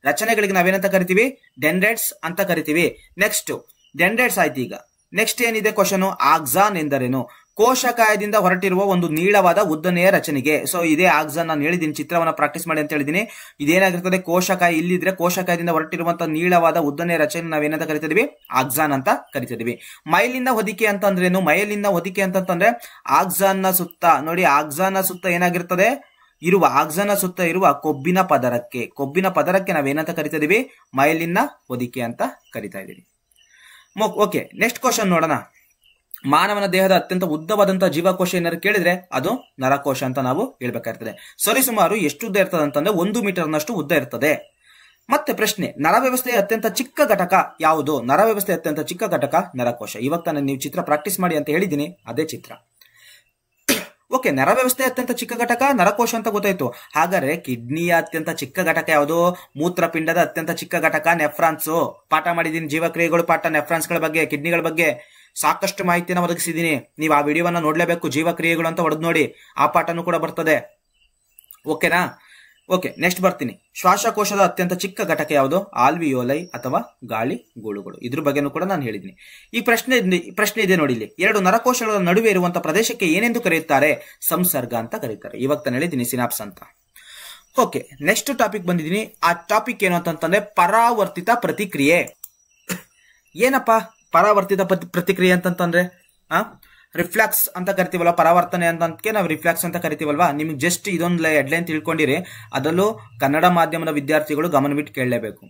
ರಚನೆಗಳಿಗೆ ನಾವೇನಂತ ಕರಿತೀವಿ? ಡೆಂಡ್ರೈಟ್ಸ್ ಅಂತ ಕರಿತೀವಿ. ನೆಕ್ಸ್ಟ್ ಡೆಂಡ್ರೈಟ್ಸ್ ಆಯ್ತು. ಈಗ ನೆಕ್ಸ್ಟ್ ಏನಿದೆ ಕ್ವಶನ್, ಆಕ್ಸಾನ್ ಎಂದರೇನು? ಕೋಶಕಾಯದಿಂದ ಹೊರಟಿರುವ ಒಂದು ನೀಳವಾದ ಉದ್ದನೆಯ ರಚನೆಗೆ. ಸೊ ಇದೇ ಆಕ್ಸಾನ್, ನಾನು ಹೇಳಿದ್ದೀನಿ, ಚಿತ್ರವನ್ನ ಪ್ರಾಕ್ಟೀಸ್ ಮಾಡಿ ಅಂತ ಹೇಳಿದೀನಿ. ಇದೇನಾಗಿರ್ತದೆ? ಕೋಶಕಾಯ ಇಲ್ಲಿದ್ರೆ ಕೋಶಕಾಯದಿಂದ ಹೊರಟಿರುವಂತಹ ನೀಳವಾದ ಉದ್ದನೆಯ ರಚನೆ ನಾವೇನಂತ ಕರಿತಿದೀವಿ? ಆಕ್ಸಾನ್ ಅಂತ ಕರಿತಿದೀವಿ. ಮೈಲಿನ ಹೊದಿಕೆ ಅಂತಂದ್ರೇನು? ಮೈಲಿನ ಹೊದಿಕೆ ಅಂತಂದ್ರೆ ಆಕ್ಸಾನ್ ನ ಸುತ್ತ, ನೋಡಿ ಆಕ್ಸಾನ್ ನ ಸುತ್ತ ಏನಾಗಿರ್ತದೆ? ಆಕ್ಸಾನ್ ಸುತ್ತ ಇರುವ ಕೊಬ್ಬಿನ ಪದರಕ್ಕೆ ನಾವೇನಂತ ಕರಿತಿದೀವಿ? ಮೈಲಿನ ಹೊದಿಕೆ ಅಂತ ಕರಿತಾ ಇದೀವಿ. ಓಕೆ, ನೆಕ್ಸ್ಟ್ ಕ್ವಶನ್ ನೋಡೋಣ. ಮಾನವನ ದೇಹದ ಅತ್ಯಂತ ಉದ್ದವಾದಂತಹ ಜೀವಕೋಶ ಏನಾದ್ರು ಕೇಳಿದ್ರೆ ಅದು ನರಕೋಶ ಅಂತ ನಾವು ಹೇಳ್ಬೇಕಾಗ್ತದೆ. ಸರಿಸುಮಾರು ಎಷ್ಟು ಉದ್ದ ಇರ್ತದೆ ಅಂತಂದ್ರೆ 1 ಮೀಟರ್ನಷ್ಟು ಉದ್ದ ಇರ್ತದೆ. ಮತ್ತೆ ಪ್ರಶ್ನೆ, ನರವ್ಯವಸ್ಥೆಯ ಅತ್ಯಂತ ಚಿಕ್ಕ ಘಟಕ ಯಾವುದು? ನರವ್ಯವಸ್ಥೆಯ ಅತ್ಯಂತ ಚಿಕ್ಕ ಘಟಕ ನರಕೋಶ. ಇವಾಗ ತಾನೇ ನೀವು ಚಿತ್ರ ಪ್ರಾಕ್ಟೀಸ್ ಮಾಡಿ ಅಂತ ಹೇಳಿದ್ದೀನಿ, ಅದೇ ಚಿತ್ರ. ಓಕೆ, ನರವ್ಯವಸ್ಥೆಯ ಅತ್ಯಂತ ಚಿಕ್ಕ ಘಟಕ ನರಕೋಶ ಅಂತ ಗೊತ್ತಾಯ್ತು. ಹಾಗಾದ್ರೆ ಕಿಡ್ನಿಯ ಅತ್ಯಂತ ಚಿಕ್ಕ ಘಟಕ ಯಾವುದು? ಮೂತ್ರಪಿಂಡದ ಅತ್ಯಂತ ಚಿಕ್ಕ ಘಟಕ ನೆಫ್ರಾನ್ಸ್. ಪಾಠ ಮಾಡಿದ್ದೀನಿ, ಜೀವಕ್ರಿಯೆಗಳು ಪಾಠ, ನೆಫ್ರಾನ್ಸ್ ಗಳ ಬಗ್ಗೆ, ಕಿಡ್ನಿಗಳ ಬಗ್ಗೆ ಸಾಕಷ್ಟು ಮಾಹಿತಿಯನ್ನು ಒದಗಿಸಿದ್ದೀನಿ. ನೀವು ಆ ವಿಡಿಯೋವನ್ನ ನೋಡ್ಲೇಬೇಕು, ಜೀವಕ್ರಿಯೆಗಳು ಅಂತ ಹೊಡೆದು ನೋಡಿ, ಆ ಪಾಠನೂ ಕೂಡ ಬರ್ತದೆ. ಓಕೆನಾ? ಓಕೆ, ನೆಕ್ಸ್ಟ್ ಬರ್ತೀನಿ. ಶ್ವಾಸಕೋಶದ ಅತ್ಯಂತ ಚಿಕ್ಕ ಘಟಕ ಯಾವುದು? ಆಲ್ವಿಯೋಲೈ ಅಥವಾ ಗಾಳಿ ಗೂಳುಗಳು. ಇದ್ರ ಬಗ್ಗೆನೂ ಕೂಡ ನಾನು ಹೇಳಿದ್ದೀನಿ. ಈ ಪ್ರಶ್ನೆ ಇದೆ ನೋಡಿ, ಇಲ್ಲಿ 2 ನರಕೋಶಗಳ ನಡುವೆ ಇರುವಂತಹ ಪ್ರದೇಶಕ್ಕೆ ಏನೆಂದು ಕರೆಯುತ್ತಾರೆ? ಸಂಸರ್ಗ ಅಂತ ಕರೀತಾರೆ. ಇವಾಗ ತಾನು ಹೇಳಿದ್ದೀನಿ, ಸಿನಾಪ್ಸ್ ಅಂತ. ಓಕೆ, ನೆಕ್ಸ್ಟ್ ಟಾಪಿಕ್ ಬಂದಿದ್ದೀನಿ. ಆ ಟಾಪಿಕ್ ಏನು ಅಂತಂತಂದ್ರೆ ಪರಾವರ್ತಿತ ಪ್ರತಿಕ್ರಿಯೆ. ಏನಪ್ಪಾ ಪರಾವರ್ತಿತ ಪ್ರತಿಕ್ರಿಯೆ ಅಂತಂತಂದ್ರೆ? ರಿಫ್ಲೆಕ್ಸ್ ಅಂತ ಕರಿತೀವಲ್ವಾ, ಪರಾವರ್ತನೆ ಅಂತಕ್ಕೆ ನಾವು ರಿಫ್ಲೆಕ್ಸ್ ಅಂತ ಕರಿತೀವಲ್ವಾ. ನಿಮ್ಗೆ ಜಸ್ಟ್ ಇದೊಂದು ಹೆಡ್ಲೈನ್ ತಿಳ್ಕೊಂಡಿರಿ, ಅದರಲ್ಲೂ ಕನ್ನಡ ಮಾಧ್ಯಮದ ವಿದ್ಯಾರ್ಥಿಗಳು ಗಮನವಿಟ್ಟು ಕೇಳಲೇಬೇಕು.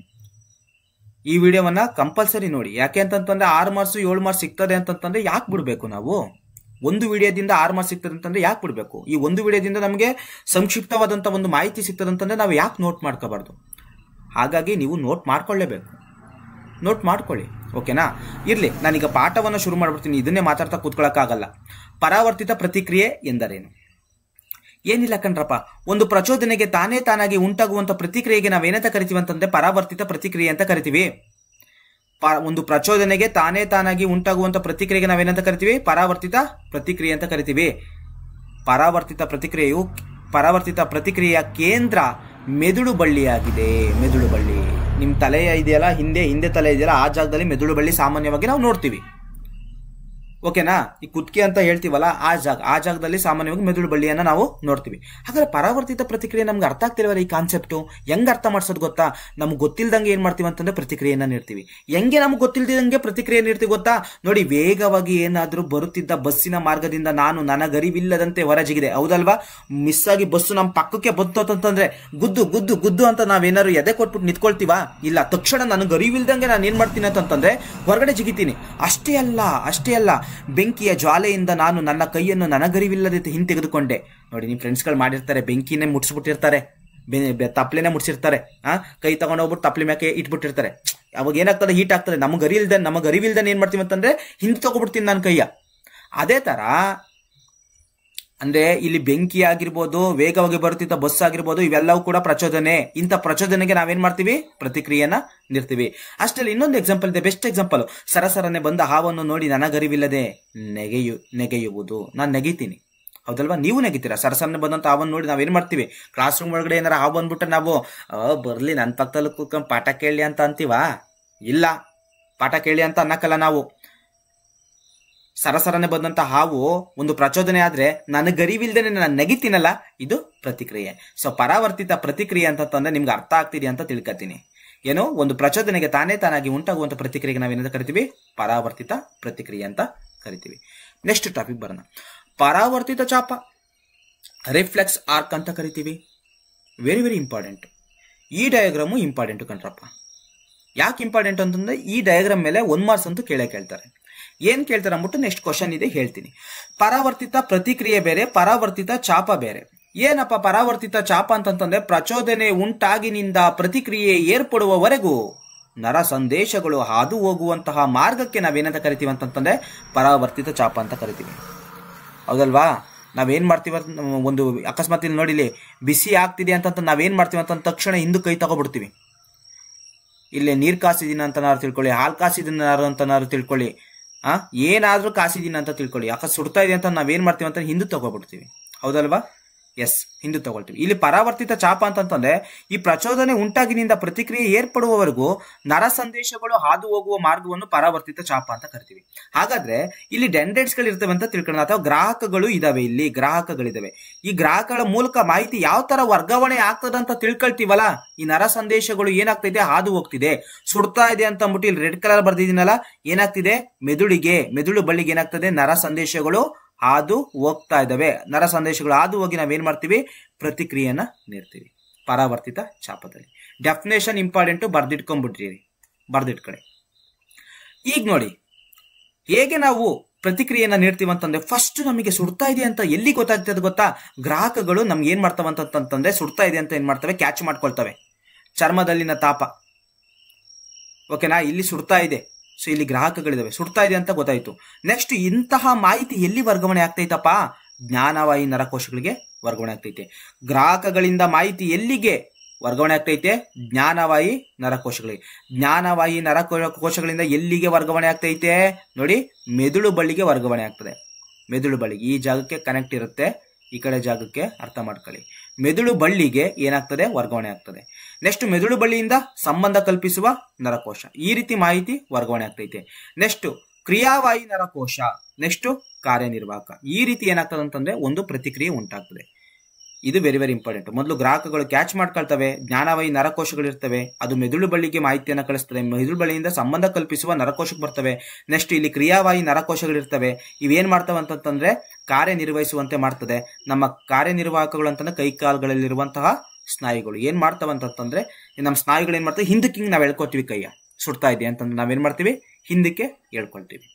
ಈ ವಿಡಿಯೋವನ್ನ ಕಂಪಲ್ಸರಿ ನೋಡಿ. ಯಾಕೆ ಅಂತಂತಂದ್ರೆ 6 ಮಾರ್ಕ್ಸ್ 7 ಮಾರ್ಕ್ಸ್ ಸಿಗ್ತದೆ ಅಂತಂತಂದ್ರೆ ಯಾಕೆ ಬಿಡ್ಬೇಕು ನಾವು? ಒಂದು ವಿಡಿಯೋದಿಂದ 6 ಮಾರ್ಕ್ಸ್ ಸಿಗ್ತದೆ ಅಂತಂದ್ರೆ ಯಾಕೆ ಬಿಡ್ಬೇಕು? ಈ ಒಂದು ವಿಡಿಯೋದಿಂದ ನಮಗೆ ಸಂಕ್ಷಿಪ್ತವಾದಂತ ಒಂದು ಮಾಹಿತಿ ಸಿಗ್ತದೆ ಅಂತಂದ್ರೆ ನಾವು ಯಾಕೆ ನೋಟ್ ಮಾಡ್ಕೋಬಾರ್ದು? ಹಾಗಾಗಿ ನೀವು ನೋಟ್ ಮಾಡ್ಕೊಳ್ಳೇಬೇಕು, ನೋಟ್ ಮಾಡ್ಕೊಳ್ಳಿ. ಓಕೆನಾ? ಇರ್ಲಿ, ನಾನೀಗ ಪಾಠವನ್ನು ಶುರು ಮಾಡ್ಬಿಡ್ತೀನಿ, ಇದನ್ನೇ ಮಾತಾಡ್ತಾ ಕೂತ್ಕೊಳ್ಳೋಕ್ಕಾಗಲ್ಲ. ಪರಾವರ್ತಿತ ಪ್ರತಿಕ್ರಿಯೆ ಎಂದರೇನು? ಏನಿಲ್ಲ ಕಣ್ರಪ್ಪ, ಒಂದು ಪ್ರಚೋದನೆಗೆ ತಾನಾಗಿ ಉಂಟಾಗುವಂತ ಪ್ರತಿಕ್ರಿಯೆಗೆ ನಾವೇನಂತ ಕರಿತೀವಿ ಅಂತಂದ್ರೆ ಪರಾವರ್ತಿತ ಪ್ರತಿಕ್ರಿಯೆ ಅಂತ ಕರಿತೀವಿ. ಒಂದು ಪ್ರಚೋದನೆಗೆ ತಾನಾಗಿ ಉಂಟಾಗುವಂತ ಪ್ರತಿಕ್ರಿಯೆಗೆ ನಾವೇನಂತ ಕರಿತೀವಿ? ಪರಾವರ್ತಿತ ಪ್ರತಿಕ್ರಿಯೆ ಅಂತ ಕರಿತೀವಿ. ಪರಾವರ್ತಿತ ಪ್ರತಿಕ್ರಿಯೆಯ ಕೇಂದ್ರ ಮೆದುಳು ಬಳ್ಳಿಯಾಗಿದೆ. ಮೆದುಳು ಬಳ್ಳಿ, ನಿಮ್ ತಲೆ ಇದೆಯಲ್ಲ, ಹಿಂದೆ ತಲೆ ಇದೆಯಲ್ಲ, ಆ ಜಾಗದಲ್ಲಿ ಮೆದುಳು ಬಳ್ಳಿ ಸಾಮಾನ್ಯವಾಗಿ ನಾವು ನೋಡ್ತೀವಿ. ಓಕೆನಾ? ಈ ಕುತ್ತಿಗೆ ಅಂತ ಹೇಳ್ತೀವಲ್ಲ, ಆ ಜಾಗದಲ್ಲಿ ಸಾಮಾನ್ಯವಾಗಿ ಮೆದುಳು ಬಳ್ಳಿಯನ್ನ ನಾವು ನೋಡ್ತೀವಿ. ಹಾಗಾದ್ರೆ ಪರಾವರ್ತಿತ ಪ್ರತಿಕ್ರಿಯೆ ನಮ್ಗೆ ಅರ್ಥ ಆಗ್ತಿಲ್ವಲ್ಲ ಈ ಕಾನ್ಸೆಪ್ಟು. ಹೆಂಗ್ ಅರ್ಥ ಮಾಡ್ಸೋದು ಗೊತ್ತಾ? ನಮ್ಗೆ ಗೊತ್ತಿಲ್ದಂಗೆ ಏನ್ ಮಾಡ್ತೀವಿ ಅಂತಂದ್ರೆ ಪ್ರತಿಕ್ರಿಯೆಯನ್ನ ನೀಡ್ತೀವಿ. ಹೆಂಗೆ ನಮ್ಗೆ ಗೊತ್ತಿಲ್ದಂಗೆ ಪ್ರತಿಕ್ರಿಯೆ ನೀಡ್ತೀವಿ ಗೊತ್ತಾ? ನೋಡಿ, ವೇಗವಾಗಿ ಏನಾದ್ರೂ ಬರುತ್ತಿದ್ದ ಬಸ್ಸಿನ ಮಾರ್ಗದಿಂದ ನಾನು ನನಗರಿವಿಲ್ಲದಂತೆ ಹೊರಜಿಗಿದೆ, ಹೌದಲ್ವಾ? ಮಿಸ್ ಆಗಿ ಬಸ್ಸು ನಮ್ಮ ಪಕ್ಕಕ್ಕೆ ಬಂತು ಅಂತಂದ್ರೆ ಗುದ್ದು ಅಂತ ನಾವೇನಾದ್ರು ಎದೆ ಕೊಟ್ಬಿಟ್ಟು ನಿಂತ್ಕೊಳ್ತೀವಾ? ಇಲ್ಲ, ತಕ್ಷಣ ನನಗೆ ಅರಿವಿಲ್ದಂಗೆ ನಾನು ಏನ್ ಮಾಡ್ತೀನಿ ಅಂತಂದ್ರೆ ಹೊರಗಡೆ ಜಿಗಿತೀನಿ. ಅಷ್ಟೇ ಅಲ್ಲ, ಬೆಂಕಿಯ ಜ್ವಾಲೆಯಿಂದ ನಾನು ನನ್ನ ಕೈಯನ್ನು ನನಗರಿವಿಲ್ಲದೆ ಹಿಂತೆಗೆದುಕೊಂಡೆ. ನೋಡಿ, ನಿಮ್ ಫ್ರೆಂಡ್ಸ್ಗಳು ಮಾಡಿರ್ತಾರೆ, ಬೆಂಕಿನೇ ಮುಟ್ಸ್ಬಿಟ್ಟಿರ್ತಾರೆ, ತಪ್ಲೆನೆ ಮುಟ್ಸಿರ್ತಾರೆ, ಕೈ ತಗೊಂಡೋಗ್ಬಿಟ್ಟು ತಪ್ಲೆ ಮ್ಯಾಕೆ ಇಟ್ಬಿಟ್ಟಿರ್ತಾರೆ. ಅವಾಗ ಏನಾಗ್ತದೆ? ಹೀಟ್ ಆಗ್ತದೆ. ನಮಗ್ ಅರಿವಿಲ್ದನ್ ಏನ್ ಮಾಡ್ತೀವಿ ಅಂತಂದ್ರೆ ಹಿಂದೆ ತಗೊಬಿಡ್ತೀನಿ ನನ್ನ ಕೈಯ. ಅದೇ ತರ ಅಂದ್ರೆ ಇಲ್ಲಿ ಬೆಂಕಿ ಆಗಿರ್ಬೋದು, ವೇಗವಾಗಿ ಬರುತ್ತಿದ್ದ ಬಸ್ ಆಗಿರ್ಬೋದು, ಇವೆಲ್ಲವೂ ಕೂಡ ಪ್ರಚೋದನೆ. ಇಂಥ ಪ್ರಚೋದನೆಗೆ ನಾವೇನ್ ಮಾಡ್ತೀವಿ? ಪ್ರತಿಕ್ರಿಯೆಯನ್ನ ನೀಡ್ತೀವಿ. ಅಷ್ಟರಲ್ಲಿ ಇನ್ನೊಂದು ಎಕ್ಸಾಂಪಲ್ ಇದೆ, ಬೆಸ್ಟ್ ಎಕ್ಸಾಂಪಲ್. ಸರಸರನೆ ಬಂದ ಹಾವನ್ನು ನೋಡಿ ನನಗರಿವಿಲ್ಲದೆ ನೆಗೆಯುವುದು. ನಾನು ನೆಗಿತೀನಿ, ಹೌದಲ್ವಾ? ನೀವು ನೆಗಿತೀರಾ? ಸರಸರನೆ ಬಂದಂತ ಹಾವನ್ನು ನೋಡಿ ನಾವೇನ್ ಮಾಡ್ತೀವಿ? ಕ್ಲಾಸ್ ರೂಮ್ ಒಳಗಡೆ ಏನಾರ ಹಾವು ಬಂದ್ಬಿಟ್ರೆ ನಾವು ಬರ್ಲಿ ನನ್ನ ಪಕ್ಕದಲ್ಲಿ ಕೂತ್ಕೊಂಡು ಪಾಠ ಕೇಳಿ ಅಂತ ಅಂತೀವಾ? ಇಲ್ಲ, ಪಾಠ ಕೇಳಿ ಅಂತ ಅನ್ನಕ್ಕಲ್ಲ ನಾವು. ಸರಸರನೆ ಬಂದಂತ ಹಾವು ಒಂದು ಪ್ರಚೋದನೆ ಆದ್ರೆ ನನಗರಿವಿಲ್ದೇನೆ ನಾನು ನೆಗಿತೀನಲ್ಲ, ಇದು ಪ್ರತಿಕ್ರಿಯೆ. ಸೊ ಪರಾವರ್ತಿತ ಪ್ರತಿಕ್ರಿಯೆ ಅಂತಂದ್ರೆ ನಿಮ್ಗೆ ಅರ್ಥ ಆಗ್ತಿದೆ ಅಂತ ತಿಳ್ಕೊತೀನಿ. ಏನೋ ಒಂದು ಪ್ರಚೋದನೆಗೆ ತಾನಾಗಿ ಉಂಟಾಗುವಂತ ಪ್ರತಿಕ್ರಿಯೆಗೆ ನಾವೇನಂತ ಕರಿತೀವಿ? ಪರಾವರ್ತಿತ ಪ್ರತಿಕ್ರಿಯೆ ಅಂತ ಕರಿತೀವಿ. ನೆಕ್ಸ್ಟ್ ಟಾಪಿಕ್ ಬರೋಣ. ಪರಾವರ್ತಿತ ಚಾಪ, ರಿಫ್ಲೆಕ್ಸ್ ಆರ್ಕ್ ಅಂತ ಕರಿತೀವಿ. Very very important. ಈ ಡಯಾಗ್ರಾಮು ಇಂಪಾರ್ಟೆಂಟ್ ಕಣ್ರಪ್ಪ. ಯಾಕೆ ಇಂಪಾರ್ಟೆಂಟ್ ಅಂತಂದ್ರೆ ಈ ಡಯಾಗ್ರಾಮ್ ಮೇಲೆ 1 ಮಾರ್ಕ್ಸ್ ಅಂತೂ ಕೇಳ್ತಾರೆ. ಏನ್ ಕೇಳ್ತಾರೆ ಅಂದ್ಬಿಟ್ಟು ನೆಕ್ಸ್ಟ್ ಕ್ವಶನ್ ಇದೆ ಹೇಳ್ತೀನಿ. ಪರಾವರ್ತಿತ ಪ್ರತಿಕ್ರಿಯೆ ಬೇರೆ, ಪರಾವರ್ತಿತ ಚಾಪ ಬೇರೆ. ಏನಪ್ಪ ಪರಾವರ್ತಿತ ಚಾಪ ಅಂತಂತಂದ್ರೆ ಪ್ರಚೋದನೆ ಉಂಟಾಗಿನಿಂದ ಪ್ರತಿಕ್ರಿಯೆ ಏರ್ಪಡುವವರೆಗೂ ನರ ಸಂದೇಶಗಳು ಹಾದು ಹೋಗುವಂತಹ ಮಾರ್ಗಕ್ಕೆ ನಾವೇನಂತ ಕರಿತೀವಿ ಅಂತಂತಂದ್ರೆ ಪರಾವರ್ತಿತ ಚಾಪ ಅಂತ ಕರಿತೀವಿ. ಹೌದಲ್ವಾ? ನಾವೇನ್ ಮಾಡ್ತೀವಿ, ಒಂದು ಅಕಸ್ಮಾತ್ ಇಲ್ಲಿ ನೋಡಿಲಿ ಬಿಸಿ ಆಗ್ತಿದೆ ಅಂತ ನಾವೇನ್ ಮಾಡ್ತೀವಿ ಅಂತ ತಕ್ಷಣ ಹಿಂದಕ್ಕೆ ಕೈ ತಗೊಬಿಡ್ತೀವಿ. ಇಲ್ಲೇ ನೀರ್ ಕಾಸಿದೀನ ಅಂತನಾದ್ರು ತಿಳ್ಕೊಳ್ಳಿ, ಹಾಲು ಕಾಸಿದೀನಾರು ಅಂತನಾದ್ರು ತಿಳ್ಕೊಳ್ಳಿ, ಏನಾದ್ರೂ ಕಾಸಿದೀನ ಅಂತ ತಿಳ್ಕೊಳ್ಳಿ, ಸುಡ್ತಾ ಇದೆ ಅಂತ ನಾವೇನ್ ಮಾಡ್ತೀವಿ ಅಂತ ಹಿಂದಕ್ಕೆ ತಗೊಬಿಡ್ತೀವಿ. ಹೌದಲ್ವಾ? ಎಸ್, ಹಿಂದೆ ತಗೊಳ್ತೀವಿ. ಇಲ್ಲಿ ಪರಾವರ್ತಿತ ಚಾಪ ಅಂತಂತಂದ್ರೆ ಈ ಪ್ರಚೋದನೆ ಉಂಟಾಗಿನಿಂದ ಪ್ರತಿಕ್ರಿಯೆ ಏರ್ಪಡುವವರೆಗೂ ನರ ಸಂದೇಶಗಳು ಹಾದು ಹೋಗುವ ಮಾರ್ಗವನ್ನು ಪರಾವರ್ತಿತ ಚಾಪ ಅಂತ ಕರಿತೀವಿ. ಹಾಗಾದ್ರೆ ಇಲ್ಲಿ ಡೆಂಡ್ರೈಟ್ಸ್ ಗಳು ಇರ್ತವೆ ಅಂತ ತಿಳ್ಕೊಳ್ಳೋಣ, ಅಥವಾ ಗ್ರಾಹಕಗಳು ಇದಾವೆ, ಇಲ್ಲಿ ಗ್ರಾಹಕಗಳಿದಾವೆ. ಈ ಗ್ರಾಹಕಗಳ ಮೂಲಕ ಮಾಹಿತಿ ಯಾವ ತರ ವರ್ಗಾವಣೆ ಆಗ್ತದಂತ ತಿಳ್ಕೊಳ್ತೀವಲ್ಲ, ಈ ನರ ಸಂದೇಶಗಳು ಏನಾಗ್ತಿದೆ, ಹಾದು ಹೋಗ್ತಿದೆ, ಸುಡ್ತಾ ಇದೆ ಅಂತ ಅಂದ್ಬಿಟ್ಟು ಇಲ್ಲಿ ರೆಡ್ ಕಲರ್ ಬರ್ದಿದ್ದೀನಲ್ಲ, ಏನಾಗ್ತಿದೆ, ಮೆದುಳು ಬಳ್ಳಿಗೆ ಏನಾಗ್ತದೆ, ನರ ಸಂದೇಶಗಳು ಹಾದು ಹೋಗ್ತಾ ಇದಾವೆ. ನರ ಸಂದೇಶಗಳು ಹಾದು ಹೋಗಿ ನಾವೇನ್ ಮಾಡ್ತೀವಿ, ಪ್ರತಿಕ್ರಿಯೆಯನ್ನ ನೀಡ್ತೀವಿ ಪರಾವರ್ತಿತ ಚಾಪದಲ್ಲಿ. Definition important, ಬರ್ದಿಟ್ಕೊಳ್ಳಿ. ಈಗ ನೋಡಿ ಹೇಗೆ ನಾವು ಪ್ರತಿಕ್ರಿಯೆಯನ್ನ ನೀಡ್ತೀವಿ ಅಂತಂದ್ರೆ, ಫಸ್ಟ್ ನಮಗೆ ಸುಡ್ತಾ ಇದೆ ಅಂತ ಎಲ್ಲಿ ಗೊತ್ತಾಗ್ತದೆ ಗೊತ್ತಾ, ಗ್ರಾಹಕಗಳು ನಮ್ಗೆ ಏನ್ ಮಾಡ್ತಾವ ಅಂತಂದ್ರೆ, ಸುಡ್ತಾ ಇದೆ ಅಂತ ಏನ್ ಮಾಡ್ತವೆ, ಕ್ಯಾಚ್ ಮಾಡ್ಕೊಳ್ತವೆ. ಚರ್ಮದಲ್ಲಿನ ತಾಪ, ಓಕೆನಾ, ಇಲ್ಲಿ ಸುಡ್ತಾ ಇದೆ, ಸೊ ಇಲ್ಲಿ ಗ್ರಾಹಕಗಳಿದಾವೆ, ಸುಡ್ತಾ ಇದೆ ಅಂತ ಗೊತ್ತಾಯ್ತು. ನೆಕ್ಸ್ಟ್ ಇಂತಹ ಮಾಹಿತಿ ಎಲ್ಲಿ ವರ್ಗಾವಣೆ ಆಗ್ತೈತಪ್ಪ, ಜ್ಞಾನವಾಹಿ ನರಕೋಶಗಳಿಗೆ ವರ್ಗಾವಣೆ ಆಗ್ತೈತೆ. ಗ್ರಾಹಕಗಳಿಂದ ಮಾಹಿತಿ ಎಲ್ಲಿಗೆ ವರ್ಗಾವಣೆ ಆಗ್ತೈತೆ, ಜ್ಞಾನವಾಹಿ ನರಕೋಶಗಳಿಗೆ. ಜ್ಞಾನವಾಹಿ ನರಕೋಶಗಳಿಂದ ಎಲ್ಲಿಗೆ ವರ್ಗಾವಣೆ ಆಗ್ತೈತೆ ನೋಡಿ, ಮೆದುಳು ಬಳ್ಳಿಗೆ ವರ್ಗಾವಣೆ ಆಗ್ತದೆ. ಮೆದುಳು ಬಳ್ಳಿಗೆ ಈ ಜಾಗಕ್ಕೆ ಕನೆಕ್ಟ್ ಇರುತ್ತೆ, ಈ ಕಡೆ ಜಾಗಕ್ಕೆ ಅರ್ಥ ಮಾಡ್ಕೊಳ್ಳಿ. ಮೆದುಳು ಬಳ್ಳಿಗೆ ಏನಾಗ್ತದೆ, ವರ್ಗಾವಣೆ ಆಗ್ತದೆ. ನೆಕ್ಸ್ಟ್ ಮೆದುಳು ಬಳ್ಳಿಯಿಂದ ಸಂಬಂಧ ಕಲ್ಪಿಸುವ ನರಕೋಶ, ಈ ರೀತಿ ಮಾಹಿತಿ ವರ್ಗಾವಣೆ ಆಗ್ತೈತೆ. ನೆಕ್ಸ್ಟ್ ಕ್ರಿಯಾವಾಹಿ ನರಕೋಶ, ನೆಕ್ಸ್ಟ್ ಕಾರ್ಯನಿರ್ವಾಹಕ. ಈ ರೀತಿ ಏನಾಗ್ತದೆ ಅಂತಂದ್ರೆ ಒಂದು ಪ್ರತಿಕ್ರಿಯೆ ಉಂಟಾಗ್ತದೆ. ಇದು ವೆರಿ ವೆರಿ ಇಂಪಾರ್ಟೆಂಟ್. ಮೊದಲು ಗ್ರಾಹಕಗಳು ಕ್ಯಾಚ್ ಮಾಡ್ಕೊಳ್ತವೆ, ಜ್ಞಾನವಾಹಿ ನರಕೋಶಗಳು ಇರ್ತವೆ, ಅದು ಮೆದುಳು ಬಳ್ಳಿಗೆ ಮಾಹಿತಿಯನ್ನು ಕಳಿಸ್ತದೆ, ಮೆದುಳು ಬಳ್ಳಿಯಿಂದ ಸಂಬಂಧ ಕಲ್ಪಿಸುವ ನರಕೋಶಕ್ಕೆ ಬರ್ತವೆ. ನೆಕ್ಸ್ಟ್ ಇಲ್ಲಿ ಕ್ರಿಯಾವಾಹಿ ನರಕೋಶಗಳಿರ್ತವೆ, ಇವೇನ್ ಮಾಡ್ತವೆ ಅಂತಂದ್ರೆ ಕಾರ್ಯನಿರ್ವಹಿಸುವಂತೆ ಮಾಡ್ತದೆ. ನಮ್ಮ ಕಾರ್ಯನಿರ್ವಾಹಕಗಳು ಅಂತಂದ್ರೆ ಕೈಕಾಲುಗಳಲ್ಲಿರುವಂತಹ ಸ್ನಾಯುಗಳು ಏನ್ ಮಾಡ್ತವೆ ಅಂತಂದ್ರೆ, ನಮ್ಮ ಸ್ನಾಯುಗಳು ಏನ್ ಮಾಡ್ತವೆ, ಹಿಂದಕ್ಕೆ ಹಿಂಗ್ ನಾವ್ ಹೇಳ್ಕೊತೀವಿ, ಕೈಯ ಸುಡ್ತಾ ಇದೆ ಅಂತಂದ್ರೆ ನಾವೇನ್ ಮಾಡ್ತೀವಿ, ಹಿಂದಕ್ಕೆ ಹೇಳ್ಕೊಳ್ತೀವಿ.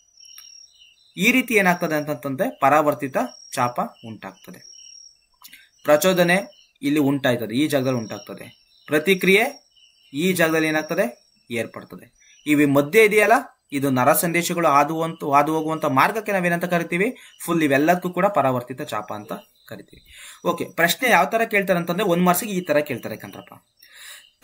ಈ ರೀತಿ ಏನಾಗ್ತದೆ ಅಂತಂದ್ರೆ ಪರಾವರ್ತಿತ ಚಾಪ ಉಂಟಾಗ್ತದೆ. ಪ್ರಚೋದನೆ ಇಲ್ಲಿ ಉಂಟಾಯ್ತದೆ, ಈ ಜಾಗದಲ್ಲಿ ಉಂಟಾಗ್ತದೆ. ಪ್ರತಿಕ್ರಿಯೆ ಈ ಜಾಗದಲ್ಲಿ ಏನಾಗ್ತದೆ, ಏರ್ಪಡ್ತದೆ. ಇವು ಮಧ್ಯೆ ಇದೆಯಲ್ಲ, ಇದು ನರ ಸಂದೇಶಗಳು ಹಾದು ಹೋಗುವಂತ ಮಾರ್ಗಕ್ಕೆ ನಾವೇನಂತ ಕರಿತೀವಿ, ಫುಲ್ ಇವೆಲ್ಲದಕ್ಕೂ ಕೂಡ ಪರಾವರ್ತಿತ ಚಾಪ ಅಂತ ಕರಿತೀವಿ. ಓಕೆ, ಪ್ರಶ್ನೆ ಯಾವ ತರ ಕೇಳ್ತಾರೆ ಅಂತಂದ್ರೆ, 1 ಮಾರ್ಕ್ಸಿಗೆ ಈ ತರ ಕೇಳ್ತಾರೆ ಕಣ್ರಪ್ಪ.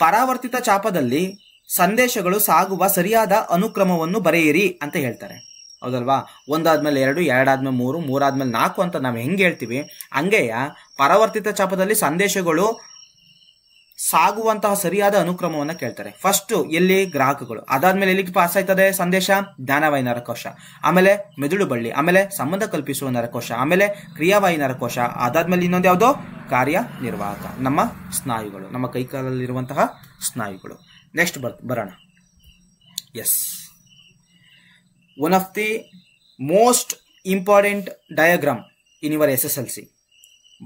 ಪರಾವರ್ತಿತ ಚಾಪದಲ್ಲಿ ಸಂದೇಶಗಳು ಸಾಗುವ ಸರಿಯಾದ ಅನುಕ್ರಮವನ್ನು ಬರೆಯಿರಿ ಅಂತ ಹೇಳ್ತಾರೆ. ಹೌದಲ್ವಾ? 1 ಆದ್ಮೇಲೆ 2, 2 ಆದ್ಮೇಲೆ 3, 3 ಆದ್ಮೇಲೆ 4 ಅಂತ ನಾವು ಹೆಂಗೆ ಹೇಳ್ತೀವಿ, ಹಂಗೆಯ ಪರಾವರ್ತಿತ ಚಾಪದಲ್ಲಿ ಸಂದೇಶಗಳು ಸಾಗುವಂತಹ ಸರಿಯಾದ ಅನುಕ್ರಮವನ್ನ ಕೇಳ್ತಾರೆ. ಫಸ್ಟ್ ಎಲ್ಲಿ, ಗ್ರಾಹಕಗಳು, ಅದಾದ್ಮೇಲೆ ಎಲ್ಲಿಗೆ ಪಾಸ್ ಆಯ್ತದೆ ಸಂದೇಶ, ಜ್ಞಾನವಾಹಿ ನರಕೋಶ, ಆಮೇಲೆ ಮೆದುಳು ಬಳ್ಳಿ, ಆಮೇಲೆ ಸಂಬಂಧ ಕಲ್ಪಿಸುವ ನರಕೋಶ, ಆಮೇಲೆ ಕ್ರಿಯಾವಾಹಿ ನರಕೋಶ, ಅದಾದ್ಮೇಲೆ ಇನ್ನೊಂದು ಯಾವುದು, ಕಾರ್ಯನಿರ್ವಾಹಕ, ನಮ್ಮ ಸ್ನಾಯುಗಳು, ನಮ್ಮ ಕೈಕಾಲಲ್ಲಿರುವಂತಹ ಸ್ನಾಯುಗಳು. ನೆಕ್ಸ್ಟ್ ಬರೋಣ. Yes, one of the most important diagram in your SSLC,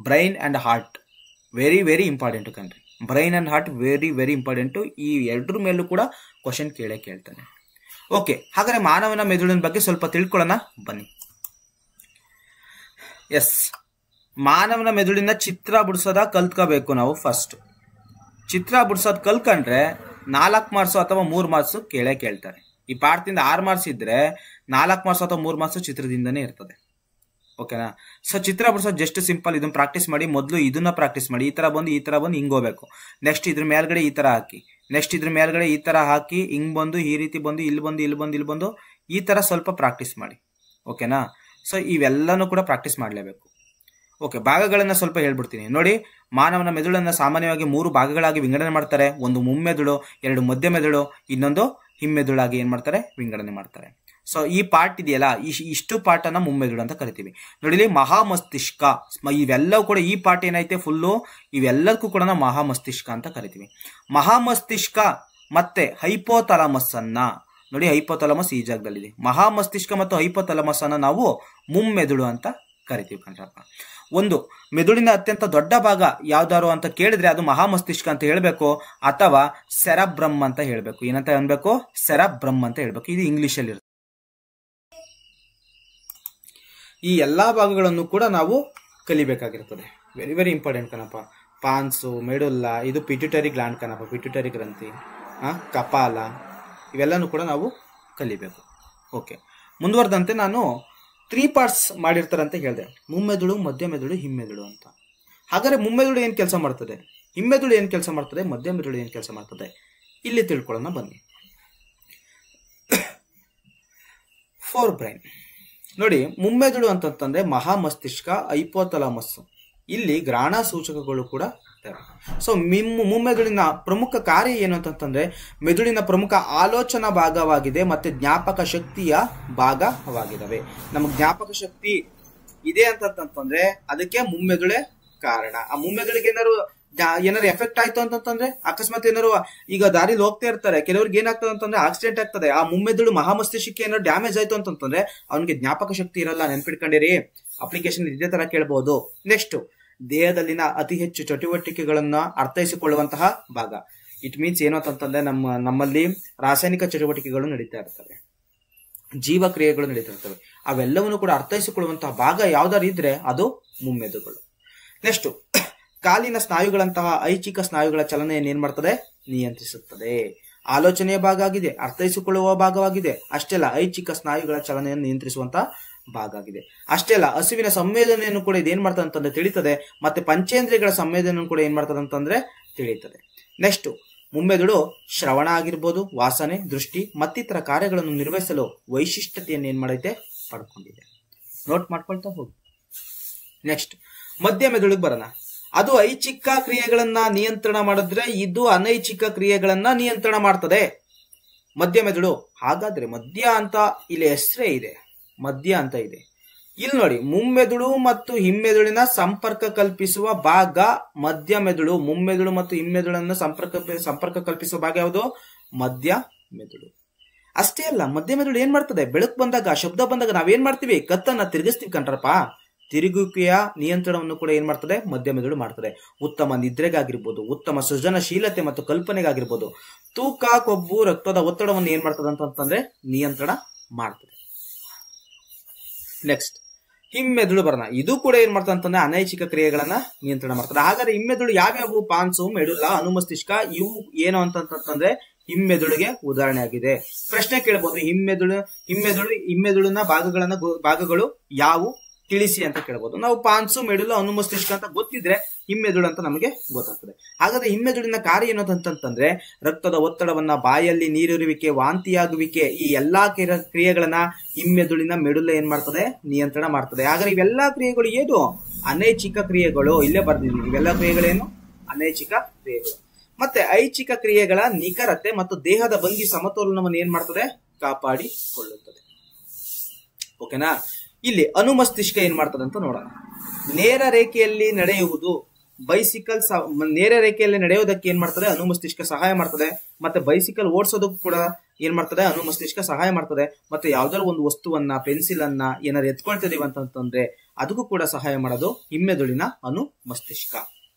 brain and heart, very very important country. Brain and heart very very important. ಈ ಎರಡರ ಮೇಲೂ ಕೂಡ ಕ್ವಶನ್ ಕೇಳ್ತಾನೆ. ಓಕೆ, ಹಾಗಾದ್ರೆ ಮಾನವನ ಮೆದುಳಿನ ಬಗ್ಗೆ ಸ್ವಲ್ಪ ತಿಳ್ಕೊಳ್ಳೋಣ ಬನ್ನಿ. ಎಸ್, ಮಾನವನ ಮೆದುಳಿನ ಚಿತ್ರ ಬಿಡಿಸೋದ ಕಲ್ತ್ಕೋಬೇಕು ನಾವು. ಫಸ್ಟ್ ಚಿತ್ರ ಬಿಡಿಸೋದು ಕಲ್ತ್ಕೊಂಡ್ರೆ 4 ಮಾರ್ಕ್ಸ್ ಅಥವಾ 3 ಮಾರ್ಕ್ಸ್ ಕೇಳ್ತಾರೆ. ಈ ಪಾಠದಿಂದ 6 ಮಾರ್ಕ್ಸ್ ಇದ್ರೆ 4 ಮಾರ್ಕ್ಸ್ ಅಥವಾ 3 ಮಾರ್ಕ್ಸ್ ಚಿತ್ರದಿಂದನೇ ಇರ್ತದೆ. ಓಕೆನಾ? ಸೊ ಚಿತ್ರ ಬಿಡಿಸೋದು ಜಸ್ಟ್ ಸಿಂಪಲ್. ಇದನ್ನ ಪ್ರಾಕ್ಟೀಸ್ ಮಾಡಿ. ಮೊದಲು ಇದನ್ನ ಪ್ರಾಕ್ಟೀಸ್ ಮಾಡಿ. ಈ ತರ ಬಂದು ಹಿಂಗ್ ಹೋಗ್ಬೇಕು. ನೆಕ್ಸ್ಟ್ ಇದ್ರ ಮೇಲ್ಗಡೆ ಈ ತರ ಹಾಕಿ, ನೆಕ್ಸ್ಟ್ ಇದ್ರ ಮೇಲ್ಗಡೆ ಈ ತರ ಹಾಕಿ, ಹಿಂಗ್ ಬಂದು ಈ ರೀತಿ ಬಂದು ಇಲ್ಲಿ ಬಂದು ಈ ತರ ಸ್ವಲ್ಪ ಪ್ರಾಕ್ಟೀಸ್ ಮಾಡಿ. ಓಕೆನಾ? ಸೊ ಇವೆಲ್ಲನೂ ಕೂಡ ಪ್ರಾಕ್ಟೀಸ್ ಮಾಡಲೇಬೇಕು. ಓಕೆ, ಭಾಗಗಳನ್ನ ಸ್ವಲ್ಪ ಹೇಳ್ಬಿಡ್ತೀನಿ ನೋಡಿ. ಮಾನವನ ಮೆದುಳನ್ನ ಸಾಮಾನ್ಯವಾಗಿ 3 ಭಾಗಗಳಾಗಿ ವಿಂಗಡಣೆ ಮಾಡ್ತಾರೆ. ಒಂದು ಮುಮ್ಮೆದುಳು, 2 ಮಧ್ಯ ಮೆದುಳು, ಇನ್ನೊಂದು ಹಿಮ್ಮೆದುಳಾಗಿ ಏನ್ ಮಾಡ್ತಾರೆ, ವಿಂಗಡಣೆ ಮಾಡ್ತಾರೆ. ಸೊ ಈ ಪಾರ್ಟ್ ಇದೆಯಲ್ಲ, ಇಷ್ಟು ಪಾರ್ಟ್ ಅನ್ನ ಮುಮ್ಮೆದುಳು ಅಂತ ಕರಿತೀವಿ. ನೋಡಿ, ಮಹಾಮಸ್ತಿಷ್ಕ, ಇವೆಲ್ಲವೂ ಕೂಡ ಈ ಪಾರ್ಟ್ ಏನೈತೆ ಫುಲ್ಲು, ಇವೆಲ್ಲದಕ್ಕೂ ಕೂಡ ನಾವು ಮಹಾಮಸ್ತಿಷ್ಕ ಅಂತ ಕರಿತೀವಿ. ಮಹಾಮಸ್ತಿಷ್ಕ ಮತ್ತೆ ಹೈಪೋಥಾಲಮಸ್ ಅನ್ನ ನೋಡಿ, ಹೈಪೋಥಾಲಮಸ್ ಈ ಜಾಗದಲ್ಲಿದೆ. ಮಹಾಮಸ್ತಿಷ್ಕ ಮತ್ತು ಹೈಪೋಥಾಲಮಸ್ ಅನ್ನ ನಾವು ಮುಮ್ಮೆದುಳು ಅಂತ ಕರಿತೀವಿ ಕಣ್ರಪ್ಪ. ಒಂದು ಮೆದುಳಿನ ಅತ್ಯಂತ ದೊಡ್ಡ ಭಾಗ ಯಾವ್ದಾರು ಅಂತ ಕೇಳಿದ್ರೆ ಅದು ಮಹಾಮಸ್ತಿಷ್ಕ ಅಂತ ಹೇಳ್ಬೇಕು, ಅಥವಾ ಸೆರಬ್ರಮ್ ಅಂತ ಹೇಳ್ಬೇಕು. ಏನಂತ ಅನ್ಬೇಕು, ಸೆರಬ್ರಮ್ ಅಂತ ಹೇಳ್ಬೇಕು. ಇದು ಇಂಗ್ಲಿಷ್ ಅಲ್ಲಿ ಇರುತ್ತೆ. ಈ ಎಲ್ಲಾ ಭಾಗಗಳನ್ನು ಕೂಡ ನಾವು ಕಲಿಬೇಕಾಗಿರ್ತದೆ. ವೆರಿ ವೆರಿ ಇಂಪಾರ್ಟೆಂಟ್ ಕಣಪ್ಪ. ಪಾನ್ಸು, ಮೆಡುಲ್ಲ, ಇದು ಪಿಟ್ಯೂಟರಿ ಗ್ಲ್ಯಾಂಡ್ ಕಣಪ್ಪ, ಪಿಟ್ಯೂಟರಿ ಗ್ರಂಥಿ, ಕಪಾಲ, ಇವೆಲ್ಲನೂ ಕೂಡ ನಾವು ಕಲಿಬೇಕು. ಓಕೆ, ಮುಂದುವರೆದಂತೆ ನಾನು 3 ಪಾರ್ಟ್ಸ್ ಮಾಡಿರ್ತಾರಂತ ಹೇಳಿದೆ. ಮುಮ್ಮೆದುಳು, ಮಧ್ಯ ಮೆದುಳು, ಹಿಮ್ಮೆದುಳು ಅಂತ. ಹಾಗಾದ್ರೆ ಮುಮ್ಮೆದುಳು ಏನ್ ಕೆಲಸ ಮಾಡ್ತದೆ, ಹಿಮ್ಮೆದುಳು ಏನ್ ಕೆಲಸ ಮಾಡ್ತದೆ, ಮಧ್ಯ ಮೆದುಳು ಏನ್ ಕೆಲಸ ಮಾಡ್ತದೆ, ಇಲ್ಲಿ ತಿಳ್ಕೊಳ್ಳೋಣ ಬನ್ನಿ. ಫೋರ್ ಬ್ರೈನ್ ನೋಡಿ, ಮುಮ್ಮೆದುಳು ಅಂತಂತಂದ್ರೆ ಮಹಾಮಸ್ತಿಷ್ಕ, ಹೈಪೋಥಾಲಮಸ್, ಇಲ್ಲಿ ಗ್ರಹಣ ಸೂಚಕಗಳು ಕೂಡ ಇರ್ತವೆ. ಸೊ ಮುಮ್ಮೆದುಳಿನ ಪ್ರಮುಖ ಕಾರ್ಯ ಏನು ಅಂತಂತಂದ್ರೆ ಮೆದುಳಿನ ಪ್ರಮುಖ ಆಲೋಚನಾ ಭಾಗವಾಗಿದೆ ಮತ್ತೆ ಜ್ಞಾಪಕ ಶಕ್ತಿಯ ಭಾಗವಾಗಿದ್ದಾವೆ. ನಮಗೆ ಜ್ಞಾಪಕ ಶಕ್ತಿ ಇದೆ ಅಂತಂತಂದ್ರೆ ಅದಕ್ಕೆ ಮುಮ್ಮೆದುಳೆ ಕಾರಣ. ಆ ಮುಮ್ಮೆದುಳಿಗೆ ಏನಾರು ಎಫೆಕ್ಟ್ ಆಯ್ತು ಅಂತಂತಂದ್ರೆ, ಅಕಸ್ಮಾತ್ ಏನಾರು ಈಗ ದಾರಿಲಿ ಹೋಗ್ತಾ ಇರ್ತಾರೆ, ಕೆಲವ್ರಿಗೆ ಏನಾಗ್ತದೆ ಅಂತಂದ್ರೆ ಆಕ್ಸಿಡೆಂಟ್ ಆಗ್ತದೆ, ಆ ಮುಮ್ಮೆದುಳು ಮಹಾಮಸ್ತಿಷ್ಕಕ್ಕೆ ಏನಾರು ಡ್ಯಾಮೇಜ್ ಆಯ್ತು ಅಂತಂತಂದ್ರೆ ಅವನಿಗೆ ಜ್ಞಾಪಕ ಶಕ್ತಿ ಇರಲ್ಲ. ನೆನ್ಪಿಟ್ಕೊಂಡಿರಿ, ಅಪ್ಲಿಕೇಶನ್ ಇದೇ ತರ ಕೇಳಬಹುದು. ನೆಕ್ಸ್ಟ್, ದೇಹದಲ್ಲಿನ ಅತಿ ಹೆಚ್ಚು ಚಟುವಟಿಕೆಗಳನ್ನ ಅರ್ಥೈಸಿಕೊಳ್ಳುವಂತಹ ಭಾಗ. ಇಟ್ ಮೀನ್ಸ್ ಏನು ಅಂತಂತಂದ್ರೆ ನಮ್ಮಲ್ಲಿ ರಾಸಾಯನಿಕ ಚಟುವಟಿಕೆಗಳು ನಡೀತಾ ಇರ್ತವೆ, ಜೀವಕ್ರಿಯೆಗಳು ನಡೀತಾ ಇರ್ತವೆ, ಅವೆಲ್ಲವನ್ನು ಕೂಡ ಅರ್ಥೈಸಿಕೊಳ್ಳುವಂತಹ ಭಾಗ ಯಾವ್ದಾರು ಇದ್ರೆ ಅದು ಮುಮ್ಮೆದುಳು. ನೆಕ್ಸ್ಟ್, ಕಾಲಿನ ಸ್ನಾಯುಗಳಂತಹ ಐಚ್ಛಿಕ ಸ್ನಾಯುಗಳ ಚಲನೆಯನ್ನು ಏನ್ ಮಾಡ್ತದೆ, ನಿಯಂತ್ರಿಸುತ್ತದೆ. ಆಲೋಚನೆಯ ಭಾಗ ಆಗಿದೆ, ಅರ್ಥೈಸಿಕೊಳ್ಳುವ ಭಾಗವಾಗಿದೆ. ಅಷ್ಟೇ ಅಲ್ಲ, ಐಚ್ಛಿಕ ಸ್ನಾಯುಗಳ ಚಲನೆಯನ್ನು ನಿಯಂತ್ರಿಸುವಂತಹ ಭಾಗ ಆಗಿದೆ. ಅಷ್ಟೇ ಅಲ್ಲ, ಹಸುವಿನ ಸಂವೇದನೆಯನ್ನು ಕೂಡ ಇದೇನ್ ಮಾಡ್ತದೆ ಅಂತಂದ್ರೆ ತಿಳಿತದೆ, ಮತ್ತೆ ಪಂಚೇಂದ್ರಿಯಗಳ ಸಂವೇದನೆಯನ್ನು ಕೂಡ ಏನ್ ಮಾಡ್ತದೆ ಅಂತಂದ್ರೆ ತಿಳಿತದೆ. ನೆಕ್ಸ್ಟ್, ಮುಮ್ಮೆದುಳು ಶ್ರವಣ ಆಗಿರ್ಬೋದು, ವಾಸನೆ, ದೃಷ್ಟಿ ಮತ್ತಿತರ ಕಾರ್ಯಗಳನ್ನು ನಿರ್ವಹಿಸಲು ವೈಶಿಷ್ಟ್ಯತೆಯನ್ನು ಏನ್ ಮಾಡೈತೆ, ಪಡ್ಕೊಂಡಿದೆ. ನೋಟ್ ಮಾಡ್ಕೊಳ್ತಾ ಹೋಗಿ. ನೆಕ್ಸ್ಟ್, ಮಧ್ಯ ಮೆದುಳಿಗೆ ಬರೋಣ. ಅದು ಐಚ್ಛಿಕ ಕ್ರಿಯೆಗಳನ್ನ ನಿಯಂತ್ರಣ ಮಾಡಿದ್ರೆ ಇದು ಅನೈಚ್ಛಿಕ ಕ್ರಿಯೆಗಳನ್ನ ನಿಯಂತ್ರಣ ಮಾಡ್ತದೆ ಮಧ್ಯ ಮೆದುಳು. ಹಾಗಾದ್ರೆ ಮಧ್ಯ ಅಂತ ಇಲ್ಲಿ ಹೆಸರೇ ಇದೆ, ಮಧ್ಯ ಅಂತ ಇದೆ. ಇಲ್ಲಿ ನೋಡಿ, ಮುಮ್ಮೆದುಳು ಮತ್ತು ಹಿಮ್ಮೆದುಳಿನ ಸಂಪರ್ಕ ಕಲ್ಪಿಸುವ ಭಾಗ ಮಧ್ಯ ಮೆದುಳು. ಮುಮ್ಮೆದುಳು ಮತ್ತು ಹಿಮ್ಮೆದುಳನ್ನ ಸಂಪರ್ಕ ಕಲ್ಪಿಸುವ ಭಾಗ ಯಾವುದು, ಮಧ್ಯ ಮೆದುಳು. ಅಷ್ಟೇ ಅಲ್ಲ, ಮಧ್ಯ ಮೆದುಳು ಏನ್ ಮಾಡ್ತದೆ, ಬೆಳಕು ಬಂದಾಗ, ಶಬ್ದ ಬಂದಾಗ ನಾವೇನ್ ಮಾಡ್ತೀವಿ, ಕತ್ತನ್ನ ತಿರುಗಿಸ್ತೀವಿ ಕಣ್ರಪ್ಪ. ತಿರುಗುವಿಕೆಯ ನಿಯಂತ್ರಣವನ್ನು ಕೂಡ ಏನ್ ಮಾಡ್ತದೆ, ಮಧ್ಯ ಮೆದುಳು ಮಾಡ್ತದೆ. ಉತ್ತಮ ನಿದ್ರೆಗಾಗಿರ್ಬೋದು, ಉತ್ತಮ ಸೃಜನಶೀಲತೆ ಮತ್ತು ಕಲ್ಪನೆಗಾಗಿರ್ಬೋದು, ತೂಕ, ಕೊಬ್ಬು, ರಕ್ತದ ಒತ್ತಡವನ್ನು ಏನ್ ಮಾಡ್ತದೆ ಅಂತಂದ್ರೆ ನಿಯಂತ್ರಣ ಮಾಡ್ತದೆ. ನೆಕ್ಸ್ಟ್, ಹಿಮ್ಮೆದುಳು ಬರೋಣ. ಇದು ಕೂಡ ಏನ್ ಮಾಡ್ತದೆ ಅಂತಂದ್ರೆ ಅನೈಚ್ಛಿಕ ಕ್ರಿಯೆಗಳನ್ನ ನಿಯಂತ್ರಣ ಮಾಡ್ತದೆ. ಹಾಗಾದ್ರೆ ಹಿಮ್ಮೆದುಳು ಯಾವ್ಯಾವು, ಪಾನ್ಸು, ಮೆಡುಲ್ಲ, ಅನುಮಸ್ತಿಷ್ಕ, ಇವು ಏನು ಅಂತಂತಂದ್ರೆ ಹಿಮ್ಮೆದುಳಿಗೆ ಉದಾಹರಣೆ ಆಗಿದೆ. ಪ್ರಶ್ನೆ ಕೇಳಬಹುದು, ಹಿಮ್ಮೆದುಳಿನ ಭಾಗಗಳು ಯಾವುವು ತಿಳಿಸಿ ಅಂತ ಕೇಳಬಹುದು. ನಾವು ಪಾನ್ಸು, ಮೆಡುಲ್ಲ, ಅನುಮಸ್ತಿಷ್ಕ ಅಂತ ಗೊತ್ತಿದ್ರೆ ಹಿಮ್ಮೆದುಳು ಅಂತ ನಮಗೆ ಗೊತ್ತಾಗ್ತದೆ. ಹಾಗಾದ್ರೆ ಹಿಮ್ಮೆದುಳಿನ ಕಾರ್ಯ ಏನು ಅಂತಂತಂದ್ರೆ ರಕ್ತದ ಒತ್ತಡವನ್ನ, ಬಾಯಲ್ಲಿ ನೀರಿರುವಿಕೆ, ವಾಂತಿಯಾಗುವಿಕೆ, ಈ ಎಲ್ಲಾ ಕ್ರಿಯೆಗಳನ್ನ ಹಿಮ್ಮೆದುಳಿನ ಮೆಡುಲ್ಲ ಏನ್ ಮಾಡ್ತದೆ, ನಿಯಂತ್ರಣ ಮಾಡ್ತದೆ. ಹಾಗಾದ್ರೆ ಇವೆಲ್ಲಾ ಕ್ರಿಯೆಗಳು ಏನು, ಅನೈಚ್ಛಿಕ ಕ್ರಿಯೆಗಳು. ಇಲ್ಲೇ ಬರ್ದಿದ್ದೀನಿ, ಇವೆಲ್ಲ ಕ್ರಿಯೆಗಳೇನು, ಅನೈಚ್ಛಿಕ ಕ್ರಿಯೆಗಳು. ಮತ್ತೆ ಐಚ್ಛಿಕ ಕ್ರಿಯೆಗಳ ನಿಖರತೆ ಮತ್ತು ದೇಹದ ಭಂಗಿ ಸಮತೋಲನವನ್ನು ಏನ್ ಮಾಡ್ತದೆ, ಕಾಪಾಡಿಕೊಳ್ಳುತ್ತದೆ. ಓಕೆನಾ. ಇಲ್ಲಿ ಅನುಮಸ್ತಿಷ್ಕ ಏನ್ ಮಾಡ್ತದೆ ಅಂತ ನೋಡೋಣ. ನೇರ ರೇಖೆಯಲ್ಲಿ ನಡೆಯುವುದು, ನೇರ ರೇಖೆಯಲ್ಲಿ ನಡೆಯೋದಕ್ಕೆ ಏನ್ ಮಾಡ್ತದೆ, ಅನುಮಸ್ತಿಷ್ಕ ಸಹಾಯ ಮಾಡ್ತದೆ. ಮತ್ತೆ ಬೈಸಿಕಲ್ ಓಡಿಸೋದಕ್ಕೂ ಕೂಡ ಏನ್ ಮಾಡ್ತದೆ, ಅನುಮಸ್ತಿಷ್ಕ ಸಹಾಯ ಮಾಡ್ತದೆ. ಮತ್ತೆ ಯಾವ್ದಾದ್ರು ಒಂದು ವಸ್ತುವನ್ನ, ಪೆನ್ಸಿಲ್ ಅನ್ನ ಏನಾರು ಎತ್ಕೊಳ್ತಿದೀವಿ ಅಂತಂದ್ರೆ ಅದಕ್ಕೂ ಕೂಡ ಸಹಾಯ ಮಾಡೋದು ಹಿಮ್ಮೆದುಳಿನ ಅನುಮಸ್ತಿಷ್ಕ.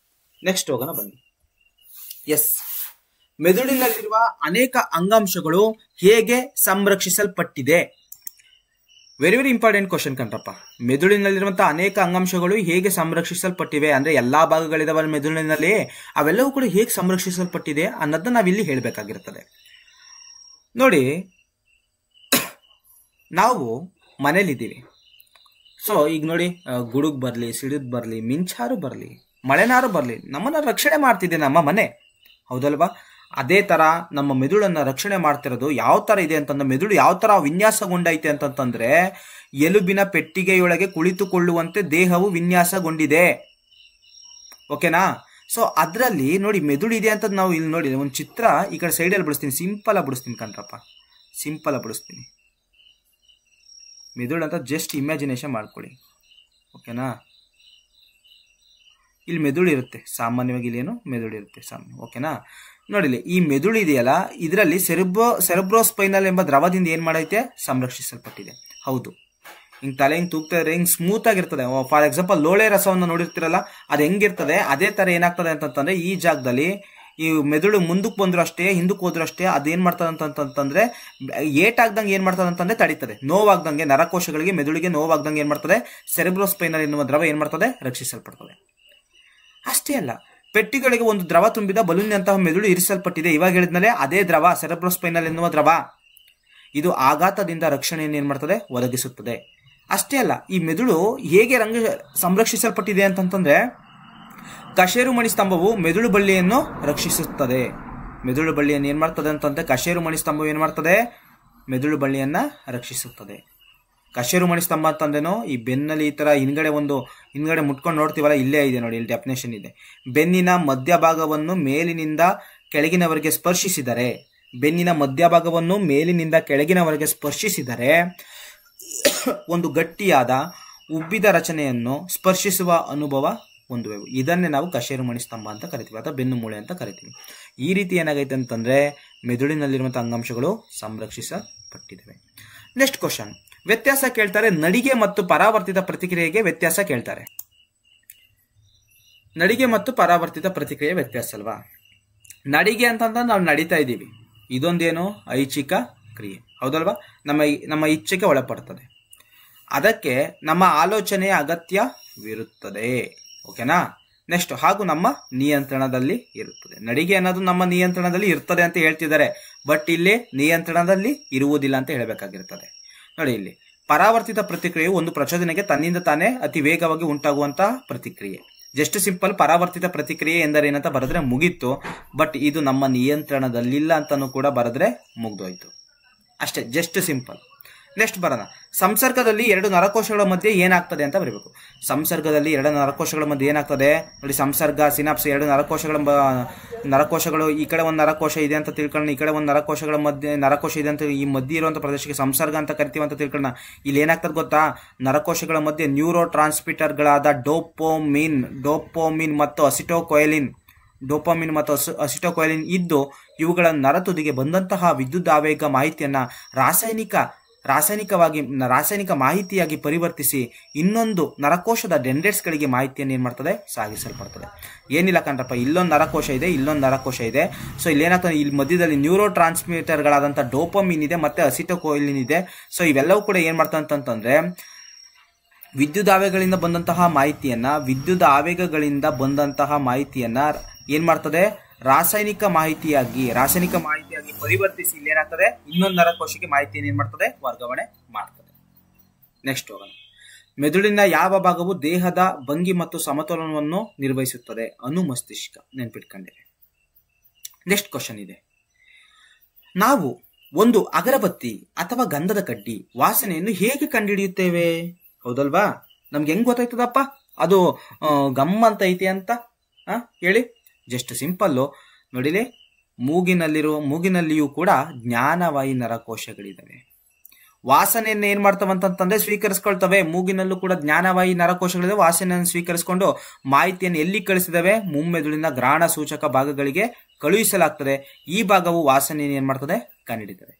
ನೆಕ್ಸ್ಟ್ ಹೋಗೋಣ ಬನ್ನಿ. ಎಸ್, ಮೆದುಳಿನಲ್ಲಿರುವ ಅನೇಕ ಅಂಗಾಂಶಗಳು ಹೇಗೆ ಸಂರಕ್ಷಿಸಲ್ಪಟ್ಟಿದೆ. ವೆರಿ ವೆರಿ ಇಂಪಾರ್ಟೆಂಟ್ ಕ್ವಶನ್ ಕಣ್ರಪ್ಪ. ಮೆದುಳಿನಲ್ಲಿರುವಂತಹ ಅನೇಕ ಅಂಗಾಂಶಗಳು ಹೇಗೆ ಸಂರಕ್ಷಿಸಲ್ಪಟ್ಟಿವೆ ಅಂದ್ರೆ ಎಲ್ಲಾ ಭಾಗಗಳಿದಾವ ಮೆದುಳಿನಲ್ಲಿ, ಅವೆಲ್ಲವೂ ಕೂಡ ಹೇಗೆ ಸಂರಕ್ಷಿಸಲ್ಪಟ್ಟಿದೆ ಅನ್ನೋದನ್ನ ನಾವಿಲ್ಲಿ ಹೇಳ್ಬೇಕಾಗಿರ್ತದೆ. ನೋಡಿ, ನಾವು ಮನೇಲಿದ್ದೀವಿ. ಸೊ ಈಗ ನೋಡಿ, ಗುಡುಗ್ ಬರ್ಲಿ, ಸಿಡಿದ್ ಬರ್ಲಿ, ಮಿಂಚಾರು ಬರ್ಲಿ, ಮಳೆನಾರು ಬರ್ಲಿ, ನಮ್ಮನ್ನ ರಕ್ಷಣೆ ಮಾಡ್ತಿದೆ ನಮ್ಮ ಮನೆ, ಹೌದಲ್ವಾ? ಅದೇ ತರ ನಮ್ಮ ಮೆದುಳನ್ನ ರಕ್ಷಣೆ ಮಾಡ್ತಿರೋದು ಯಾವ ತರ ಇದೆ ಅಂತಂದ್ರೆ, ಮೆದುಳು ಯಾವ ತರ ವಿನ್ಯಾಸಗೊಂಡೈತೆ ಅಂತಂತಂದ್ರೆ ಎಲುಬಿನ ಪೆಟ್ಟಿಗೆಯೊಳಗೆ ಕುಳಿತುಕೊಳ್ಳುವಂತೆ ದೇಹವು ವಿನ್ಯಾಸಗೊಂಡಿದೆ. ಓಕೆನಾ. ಸೊ ಅದ್ರಲ್ಲಿ ನೋಡಿ ಮೆದುಳು ಇದೆ ಅಂತ ನಾವು ಇಲ್ಲಿ ನೋಡಿ ಒಂದು ಚಿತ್ರ ಈ ಕಡೆ ಸೈಡಲ್ಲಿ ಬಿಡಿಸ್ತೀನಿ, ಸಿಂಪಲ್ ಆಗಿ ಬಿಡಿಸ್ತೀನಿ ಕಣ್ರಪ್ಪ, ಸಿಂಪಲ್ ಆಗಿ ಬಿಡಿಸ್ತೀನಿ. ಮೆದುಳು ಅಂತ ಜಸ್ಟ್ ಇಮ್ಯಾಜಿನೇಷನ್ ಮಾಡ್ಕೊಳ್ಳಿ. ಓಕೆನಾ. ಇಲ್ಲಿ ಮೆದುಳು ಇರುತ್ತೆ ಸಾಮಾನ್ಯವಾಗಿ, ಇಲ್ಲಿ ಏನು ಮೆದುಳು ಇರುತ್ತೆ ಸಾಮಾನ್ಯ. ಓಕೆನಾ. ನೋಡಿಲಿ, ಈ ಮೆದುಳು ಇದೆಯಲ್ಲ, ಇದರಲ್ಲಿ ಸೆರೆಬ್ರೋಸ್ಪೈನಲ್ ಎಂಬ ದ್ರವದಿಂದ ಏನ್ ಮಾಡೈತೆ, ಸಂರಕ್ಷಿಸಲ್ಪಟ್ಟಿದೆ. ಹೌದು, ಹಿಂಗ್ ತಲೆ ಹಿಂಗ್ ತೂಗ್ತಾ ಇದ್ರೆ ಹಿಂಗ್ ಸ್ಮೂತ್ ಆಗಿರ್ತದೆ. ಫಾರ್ ಎಕ್ಸಾಂಪಲ್ ಲೋಳೆ ರಸವನ್ನು ನೋಡಿರ್ತಿರಲ್ಲ, ಅದು ಹೆಂಗಿರ್ತದೆ ಅದೇ ತರ ಏನಾಗ್ತದೆ ಅಂತಂದ್ರೆ ಈ ಜಾಗದಲ್ಲಿ ಈ ಮೆದುಳು ಮುಂದಕ್ಕೆ ಬಂದ್ರು ಅಷ್ಟೇ, ಹಿಂದಕ್ಕೆ ಹೋದ್ರು ಅಷ್ಟೇ, ಅದೇನ್ ಮಾಡ್ತದಂತಂದ್ರೆ ಏಟಾಗ್ದಂಗೆ ಏನ್ ಮಾಡ್ತದಂತಂದ್ರೆ ತಡೀತದೆ. ನೋವಾಗ್ದಂಗೆ ನರಕೋಶಗಳಿಗೆ, ಮೆದುಳಿಗೆ ನೋವಾಗ್ದಂಗೆ ಏನ್ ಮಾಡ್ತದೆ, ಸೆರೆಬ್ರೋಸ್ಪೈನಲ್ ಎನ್ನುವ ದ್ರವ ಏನ್ ಮಾಡ್ತದೆ, ರಕ್ಷಿಸಲ್ಪಡ್ತದೆ. ಅಷ್ಟೇ ಅಲ್ಲ, ಪೆಟ್ಟಿಗಳಿಗೆ ಒಂದು ದ್ರವ ತುಂಬಿದ ಬಲೂನ್ನಂತಹ ಮೆದುಳು ಇರಿಸಲ್ಪಟ್ಟಿದೆ. ಇವಾಗ ಹೇಳಿದ್ಮೇಲೆ ಅದೇ ದ್ರವ ಸೆರೆಬ್ರೋಸ್ಪೈನಲ್ ಎನ್ನುವ ದ್ರವ, ಇದು ಆಘಾತದಿಂದ ರಕ್ಷಣೆಯನ್ನು ಏನ್ ಮಾಡ್ತದೆ, ಒದಗಿಸುತ್ತದೆ. ಅಷ್ಟೇ ಅಲ್ಲ, ಈ ಮೆದುಳು ಹೇಗೆ ಸಂರಕ್ಷಿಸಲ್ಪಟ್ಟಿದೆ ಅಂತಂದ್ರೆ ಕಶೇರುಮಣಿ ಸ್ತಂಭವು ಮೆದುಳು ಬಳ್ಳಿಯನ್ನು ರಕ್ಷಿಸುತ್ತದೆ. ಮೆದುಳು ಬಳ್ಳಿಯನ್ನು ಏನ್ ಮಾಡ್ತದೆ ಅಂತಂದ್ರೆ ಕಶೇರುಮಣಿ ಸ್ತಂಭವು ಏನ್ ಮಾಡ್ತದೆ, ಮೆದುಳು ಬಳ್ಳಿಯನ್ನ ರಕ್ಷಿಸುತ್ತದೆ. ಕಶೇರುಮಣಿ ಸ್ತಂಭ ಅಂತಂದೇನು, ಈ ಬೆನ್ನಲ್ಲಿ ಈ ತರ ಹಿಂದ್ಗಡೆ ಮುಟ್ಕೊಂಡು ನೋಡ್ತೀವಲ್ಲ, ಇಲ್ಲೇ ಇದೆ ನೋಡಿ, ಇಲ್ಲಿ ಡೆಫಿನೇಷನ್ ಇದೆ. ಬೆನ್ನಿನ ಮಧ್ಯಭಾಗವನ್ನು ಮೇಲಿನಿಂದ ಕೆಳಗಿನವರೆಗೆ ಸ್ಪರ್ಶಿಸಿದರೆ, ಬೆನ್ನಿನ ಮಧ್ಯಭಾಗವನ್ನು ಮೇಲಿನಿಂದ ಕೆಳಗಿನವರೆಗೆ ಸ್ಪರ್ಶಿಸಿದರೆ ಒಂದು ಗಟ್ಟಿಯಾದ ಉಬ್ಬಿದ ರಚನೆಯನ್ನು ಸ್ಪರ್ಶಿಸುವ ಅನುಭವ ಹೊಂದುವೆವು. ಇದನ್ನೇ ನಾವು ಕಶೇರುಮಣಿ ಸ್ತಂಭ ಅಂತ ಕರಿತೀವಿ, ಅಥವಾ ಬೆನ್ನು ಮೂಳೆ ಅಂತ ಕರಿತೀವಿ. ಈ ರೀತಿ ಏನಾಗೈತೆ ಅಂತಂದ್ರೆ ಮೆದುಳಿನಲ್ಲಿರುವಂತಹ ಅಂಗಾಂಶಗಳು ಸಂರಕ್ಷಿಸಲ್ಪಟ್ಟಿವೆ. ನೆಕ್ಸ್ಟ್ ಕ್ವಶನ್, ವ್ಯತ್ಯಾಸ ಕೇಳ್ತಾರೆ. ನಡಿಗೆ ಮತ್ತು ಪರಾವರ್ತಿತ ಪ್ರತಿಕ್ರಿಯೆಗೆ ವ್ಯತ್ಯಾಸ ಕೇಳ್ತಾರೆ. ನಡಿಗೆ ಮತ್ತು ಪರಾವರ್ತಿತ ಪ್ರತಿಕ್ರಿಯೆ ವ್ಯತ್ಯಾಸ ಅಲ್ವಾ? ನಡಿಗೆ ಅಂತಂದ್ರೆ ನಾವು ನಡೀತಾ ಇದ್ದೀವಿ, ಇದೊಂದೇನು ಐಚ್ಛಿಕ ಕ್ರಿಯೆ, ಹೌದಲ್ವಾ? ನಮ್ಮ ಇಚ್ಛೆಗೆ ಒಳಪಡ್ತದೆ, ಅದಕ್ಕೆ ನಮ್ಮ ಆಲೋಚನೆಯ ಅಗತ್ಯವಿರುತ್ತದೆ. ಓಕೆನಾ? ನೆಕ್ಸ್ಟ್, ಹಾಗೂ ನಮ್ಮ ನಿಯಂತ್ರಣದಲ್ಲಿ ಇರುತ್ತದೆ. ನಡಿಗೆ ಅನ್ನೋದು ನಮ್ಮ ನಿಯಂತ್ರಣದಲ್ಲಿ ಇರ್ತದೆ ಅಂತ ಹೇಳ್ತಿದ್ದಾರೆ, ಬಟ್ ಇಲ್ಲಿ ನಿಯಂತ್ರಣದಲ್ಲಿ ಇರುವುದಿಲ್ಲ ಅಂತ ಹೇಳಬೇಕಾಗಿರ್ತದೆ. ನೋಡಿ, ಇಲ್ಲಿ ಪರಾವರ್ತಿತ ಪ್ರತಿಕ್ರಿಯೆಯು ಒಂದು ಪ್ರಚೋದನೆಗೆ ತನ್ನಿಂದ ತಾನೇ ಅತಿ ವೇಗವಾಗಿ ಉಂಟಾಗುವಂತಹ ಪ್ರತಿಕ್ರಿಯೆ. ಜಸ್ಟ್ ಸಿಂಪಲ್ ಪರಾವರ್ತಿತ ಪ್ರತಿಕ್ರಿಯೆ ಎಂದರೇನಂತ ಬರೆದ್ರೆ ಮುಗೀತು, ಬಟ್ ಇದು ನಮ್ಮ ನಿಯಂತ್ರಣದಲ್ಲಿಲ್ಲ ಅಂತಾನು ಕೂಡ ಬರೆದ್ರೆ ಮುಗ್ದೋಯ್ತು ಅಷ್ಟೇ, ಜಸ್ಟ್ ಸಿಂಪಲ್. ನೆಕ್ಸ್ಟ್ ಬರೋಣ, ಸಂಸರ್ಗದಲ್ಲಿ ಎರಡು ನರಕೋಶಗಳ ಮಧ್ಯೆ ಏನಾಗ್ತದೆ ಅಂತ ಬರೀಬೇಕು. ಸಂಸರ್ಗದಲ್ಲಿ ಎರಡು ನರಕೋಶಗಳ ಮಧ್ಯೆ ಏನಾಗ್ತದೆ ನೋಡಿ, ಸಂಸರ್ಗ ಸಿನಾಪ್ಸ್, ಎರಡು ನರಕೋಶಗಳು ಈ ಕಡೆ ಒಂದು ನರಕೋಶ ಇದೆ ಅಂತ ತಿಳ್ಕೊಳ್ಳೋಣ, ಈ ಕಡೆ ಒಂದು ನರಕೋಶ ಇದೆ ಅಂತ, ಈ ಮಧ್ಯೆ ಇರುವಂತಹ ಪ್ರದೇಶಕ್ಕೆ ಸಂಸರ್ಗ ಅಂತ ಕರಿತೀವಿ ಅಂತ ತಿಳ್ಕೊಳ್ಳೋಣ. ಇಲ್ಲಿ ಏನಾಗ್ತದೆ ಗೊತ್ತಾ, ನರಕೋಶಗಳ ಮಧ್ಯೆ ನ್ಯೂರೋ ಟ್ರಾನ್ಸ್ಮಿಟರ್ಗಳಾದ ಡೋಪೋಮಿನ್ ಮತ್ತು ಅಸಿಟೋಕೊಯಲಿನ್ ಇದ್ದು ಇವುಗಳ ನರತುದಿಗೆ ಬಂದಂತಹ ವಿದ್ಯುತ್ ಆವೇಗ ಮಾಹಿತಿಯನ್ನ ರಾಸಾಯನಿಕ ಮಾಹಿತಿಯಾಗಿ ಪರಿವರ್ತಿಸಿ ಇನ್ನೊಂದು ನರಕೋಶದ ಡೆಂಡ್ರೈಟ್ಸ್ಗಳಿಗೆ ಮಾಹಿತಿಯನ್ನು ಏನ್ ಮಾಡ್ತದೆ, ಸಾಗಿಸಲ್ಪಡ್ತದೆ. ಏನಿಲ್ಲ ಕಣ್ರಪ್ಪ, ಇಲ್ಲೊಂದು ನರಕೋಶ ಇದೆ, ಇಲ್ಲೊಂದು ನರಕೋಶ ಇದೆ. ಸೊ ಇಲ್ಲಿ ಏನಾಗ್ತದೆ, ಇಲ್ಲಿ ಮಧ್ಯದಲ್ಲಿ ನ್ಯೂರೋ ಟ್ರಾನ್ಸ್ಮಿಟರ್ಗಳಾದಂತಹ ಡೋಪಮಿನ್ ಇದೆ ಮತ್ತೆ ಅಸಿಟೋಕೊಯಿಲಿನ್ ಇದೆ. ಸೊ ಇವೆಲ್ಲವೂ ಕೂಡ ಏನ್ ಮಾಡ್ತದೆ ಅಂತಂದ್ರೆ ವಿದ್ಯುತ್ ಆವೇಗಗಳಿಂದ ಬಂದಂತಹ ಮಾಹಿತಿಯನ್ನ ಏನ್ ಮಾಡ್ತದೆ, ರಾಸಾಯನಿಕ ಮಾಹಿತಿಯಾಗಿ ಪರಿವರ್ತಿಸಿ ಇಲ್ಲಿ ಏನಾಗ್ತದೆ, ಇನ್ನೊಂದು ನರಕೋಶಕ್ಕೆ ಮಾಹಿತಿಯನ್ನು ಏನ್ ಮಾಡ್ತದೆ, ವರ್ಗಾವಣೆ ಮಾಡ್ತದೆ. ನೆಕ್ಸ್ಟ್ ಹೋಗೋಣ, ಮೆದುಳಿನ ಯಾವ ಭಾಗವು ದೇಹದ ಭಂಗಿ ಮತ್ತು ಸಮತೋಲನವನ್ನು ನಿರ್ವಹಿಸುತ್ತದೆ? ಅನುಮಸ್ತಿಷ್ಕ. ನೆನ್ಪಿಟ್ಕೊಂಡಿರಿ. ನೆಕ್ಸ್ಟ್ ಕ್ವಶನ್ ಇದೆ, ನಾವು ಒಂದು ಅಗರಬತ್ತಿ ಅಥವಾ ಗಂಧದ ಕಡ್ಡಿ ವಾಸನೆಯನ್ನು ಹೇಗೆ ಕಂಡುಹಿಡಿಯುತ್ತೇವೆ? ಹೌದಲ್ವಾ? ನಮ್ಗೆ ಹೆಂಗ್ ಗೊತ್ತಾಯ್ತದಪ್ಪ ಅದು ಗಮ್ ಅಂತ ಐತಿ ಅಂತ ಹೇಳಿ? ಜಸ್ಟ್ ಸಿಂಪಲ್ಲು ನೋಡಿಲಿ, ಮೂಗಿನಲ್ಲಿಯೂ ಕೂಡ ಜ್ಞಾನವಾಹಿ ನರಕೋಶಗಳಿದಾವೆ. ವಾಸನೆಯನ್ನು ಏನ್ ಮಾಡ್ತಾವಂತಂದ್ರೆ ಸ್ವೀಕರಿಸ್ಕೊಳ್ತವೆ. ಮೂಗಿನಲ್ಲೂ ಕೂಡ ಜ್ಞಾನವಾಹಿ ನರಕೋಶಗಳಿದೆ. ವಾಸನೆಯನ್ನು ಸ್ವೀಕರಿಸಿಕೊಂಡು ಮಾಹಿತಿಯನ್ನು ಎಲ್ಲಿ ಕಳಿಸಿದವೆ, ಮುಮ್ಮೆದುಳಿನ ಗ್ರಹಣ ಸೂಚಕ ಭಾಗಗಳಿಗೆ ಕಳುಹಿಸಲಾಗ್ತದೆ. ಈ ಭಾಗವು ವಾಸನೆಯನ್ನು ಏನ್ ಮಾಡ್ತದೆ, ಕಂಡುಹಿಡಿತದೆ.